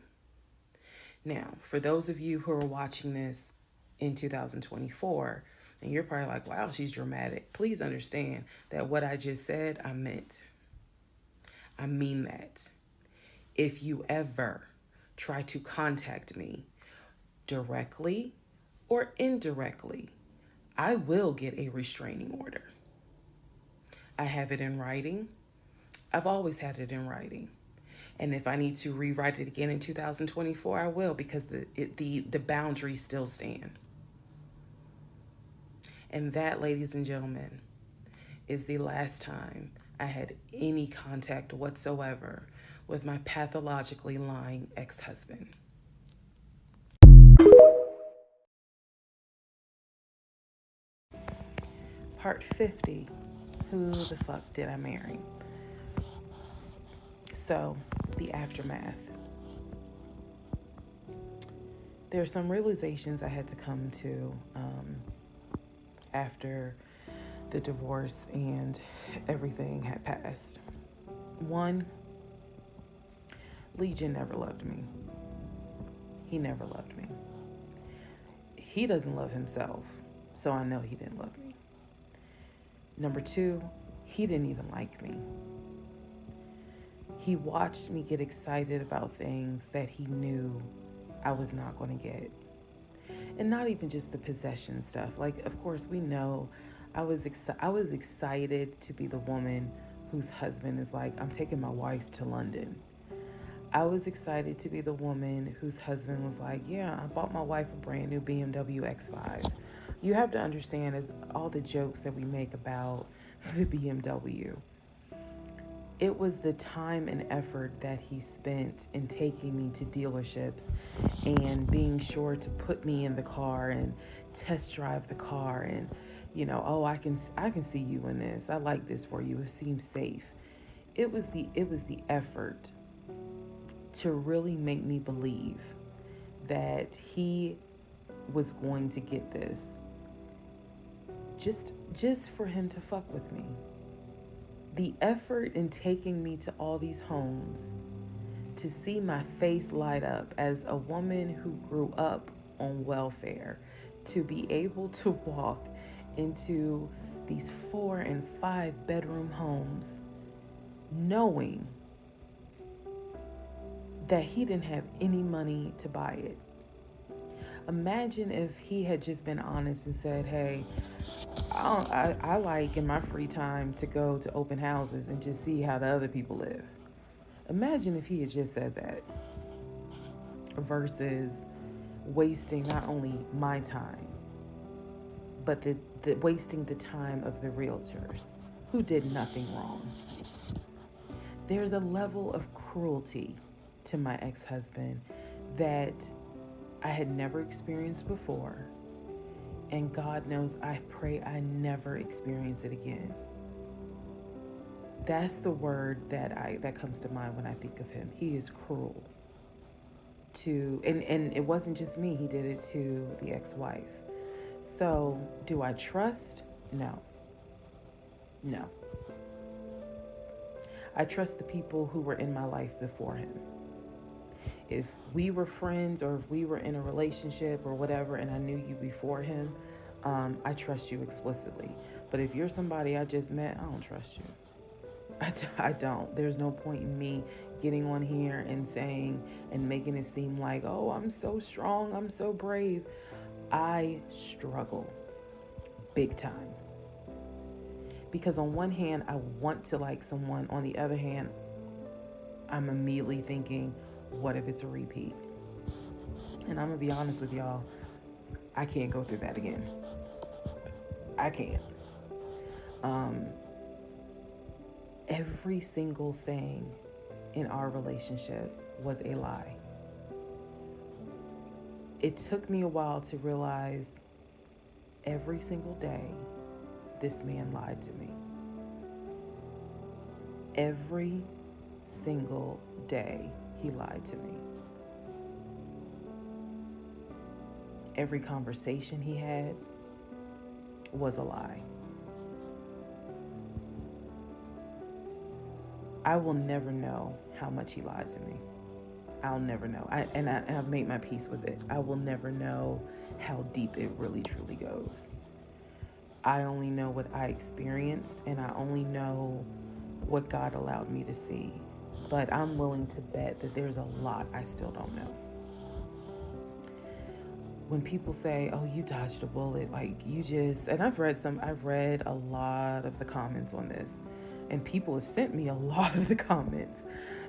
Now, for those of you who are watching this in 2024, and you're probably like, wow, she's dramatic. Please understand that what I just said, I meant. I mean that. If you ever try to contact me directly or indirectly, I will get a restraining order. I have it in writing. I've always had it in writing. And if I need to rewrite it again in 2024, I will, because the boundaries still stand. And that, ladies and gentlemen, is the last time I had any contact whatsoever with my pathologically lying ex-husband. Part 50, who the fuck did I marry? So, the aftermath. There are some realizations I had to come to after the divorce and everything had passed. One, Legion never loved me. He never loved me. He doesn't love himself. So I know he didn't love me. Number two, he didn't even like me. He watched me get excited about things that he knew I was not going to get. And not even just the possession stuff. Like, of course, we know I was excited to be the woman whose husband is like, I'm taking my wife to London. I was excited to be the woman whose husband was like, yeah, I bought my wife a brand new BMW X5. You have to understand, as all the jokes that we make about the BMW, it was the time and effort that he spent in taking me to dealerships and being sure to put me in the car and test drive the car and, oh, I can see you in this. I like this for you. It seems safe. It was the effort to really make me believe that he was going to get this, just for him to fuck with me. The effort in taking me to all these homes, to see my face light up as a woman who grew up on welfare, to be able to walk into these 4 and 5 bedroom homes knowing that he didn't have any money to buy it. Imagine if he had just been honest and said, hey, I like in my free time to go to open houses and just see how the other people live. Imagine if he had just said that versus wasting not only my time, but the wasting the time of the realtors who did nothing wrong. There's a level of cruelty to my ex-husband that I had never experienced before. And God knows, I pray I never experience it again. That's the word that comes to mind when I think of him. He is cruel. And it wasn't just me, he did it to the ex-wife. So, do I trust? No. No. I trust the people who were in my life before him. If we were friends or if we were in a relationship or whatever and I knew you before him, I trust you explicitly. But if you're somebody I just met, I don't trust you. I don't. There's no point in me getting on here and saying and making it seem like, oh, I'm so strong, I'm so brave. I struggle big time. Because on one hand, I want to like someone. On the other hand, I'm immediately thinking, what if it's a repeat? And I'm going to be honest with y'all, I can't go through that again. I can't. Every single thing in our relationship was a lie. It took me a while to realize every single day this man lied to me. Every single day he lied to me. Every conversation he had was a lie. I will never know how much he lied to me. I'll never know. I've made my peace with it. I will never know how deep it really truly goes. I only know what I experienced, and I only know what God allowed me to see. But I'm willing to bet that there's a lot I still don't know. When people say, oh, you dodged a bullet, like you just, and I've read a lot of the comments on this, and people have sent me a lot of the comments.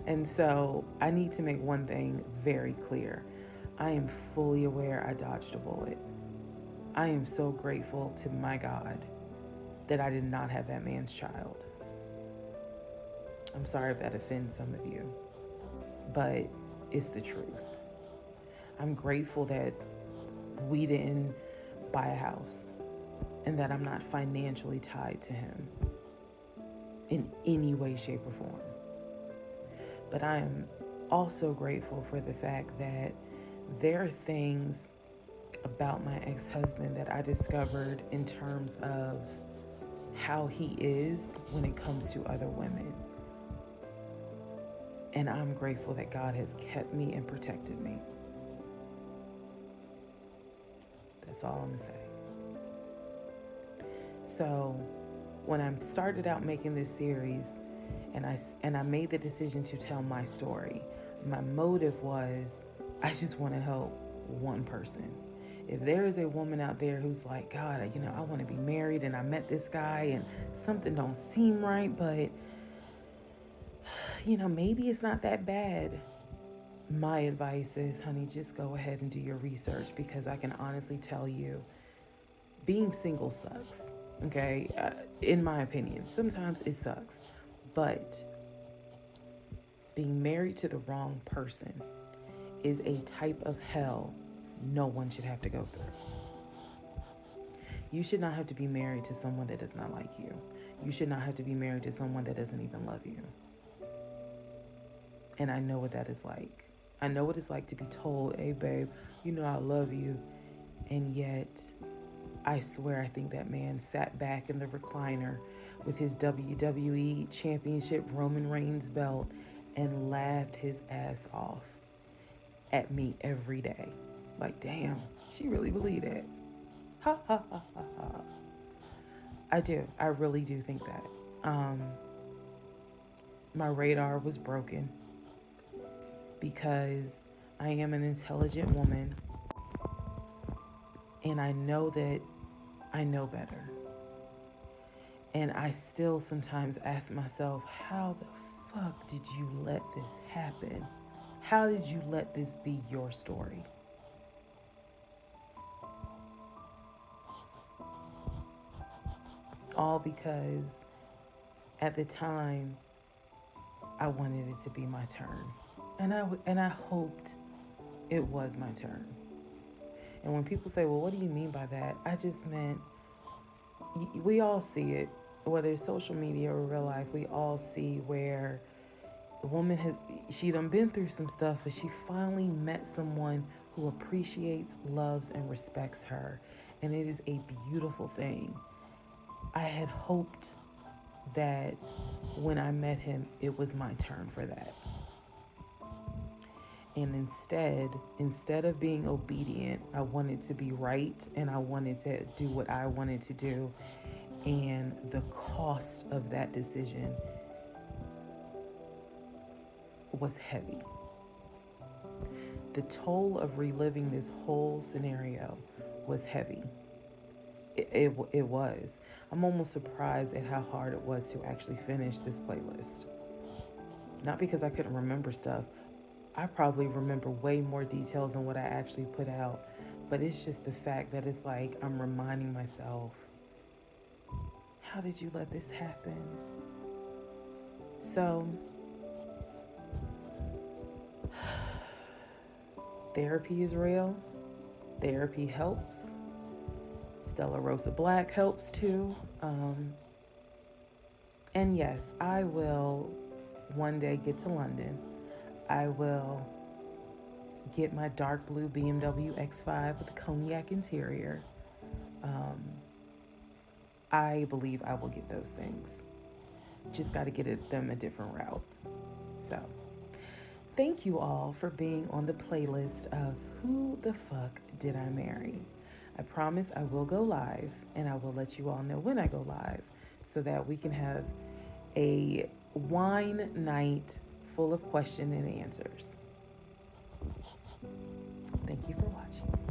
And so I need to make one thing very clear. I am fully aware I dodged a bullet. I am so grateful to my God that I did not have that man's child. I'm sorry if that offends some of you, but it's the truth. I'm grateful that we didn't buy a house and that I'm not financially tied to him in any way, shape, or form. But I am also grateful for the fact that there are things about my ex-husband that I discovered in terms of how he is when it comes to other women. And I'm grateful that God has kept me and protected me. That's all I'm going to say. So when I started out making this series, and I made the decision to tell my story, my motive was I just want to help one person. If there is a woman out there who's like, God, I want to be married, and I met this guy and something don't seem right, but maybe it's not that bad. My advice is, honey, just go ahead and do your research, because I can honestly tell you, being single sucks. Okay, in my opinion, sometimes it sucks, but being married to the wrong person is a type of hell no one should have to go through. You should not have to be married to someone that does not like you. You should not have to be married to someone that doesn't even love you. And I know what that is like. I know what it's like to be told, hey, babe, I love you. And yet, I swear, I think that man sat back in the recliner with his WWE Championship Roman Reigns belt and laughed his ass off at me every day. Like, damn, she really believed it. Ha ha ha ha ha. I do. I really do think that. My radar was broken because I am an intelligent woman, and I know that I know better. And I still sometimes ask myself, how the fuck did you let this happen? How did you let this be your story? All because at the time I wanted it to be my turn. And I hoped it was my turn. And when people say, well, what do you mean by that? I just meant, we all see it, whether it's social media or real life, we all see where the woman she done been through some stuff, but she finally met someone who appreciates, loves, and respects her. And it is a beautiful thing. I had hoped that when I met him, it was my turn for that. And instead of being obedient, I wanted to be right, and I wanted to do what I wanted to do. And the cost of that decision was heavy. The toll of reliving this whole scenario was heavy. It was. I'm almost surprised at how hard it was to actually finish this playlist. Not because I couldn't remember stuff. I probably remember way more details than what I actually put out. But it's just the fact that it's like I'm reminding myself, how did you let this happen? So, therapy is real. Therapy helps. Stella Rosa Black helps too. And yes, I will one day get to London. I will get my dark blue BMW X5 with a cognac interior. I believe I will get those things. Just got to get them a different route. So, thank you all for being on the playlist of Who the Fuck Did I Marry? I promise I will go live, and I will let you all know when I go live so that we can have a wine night full of questions and answers. Thank you for watching.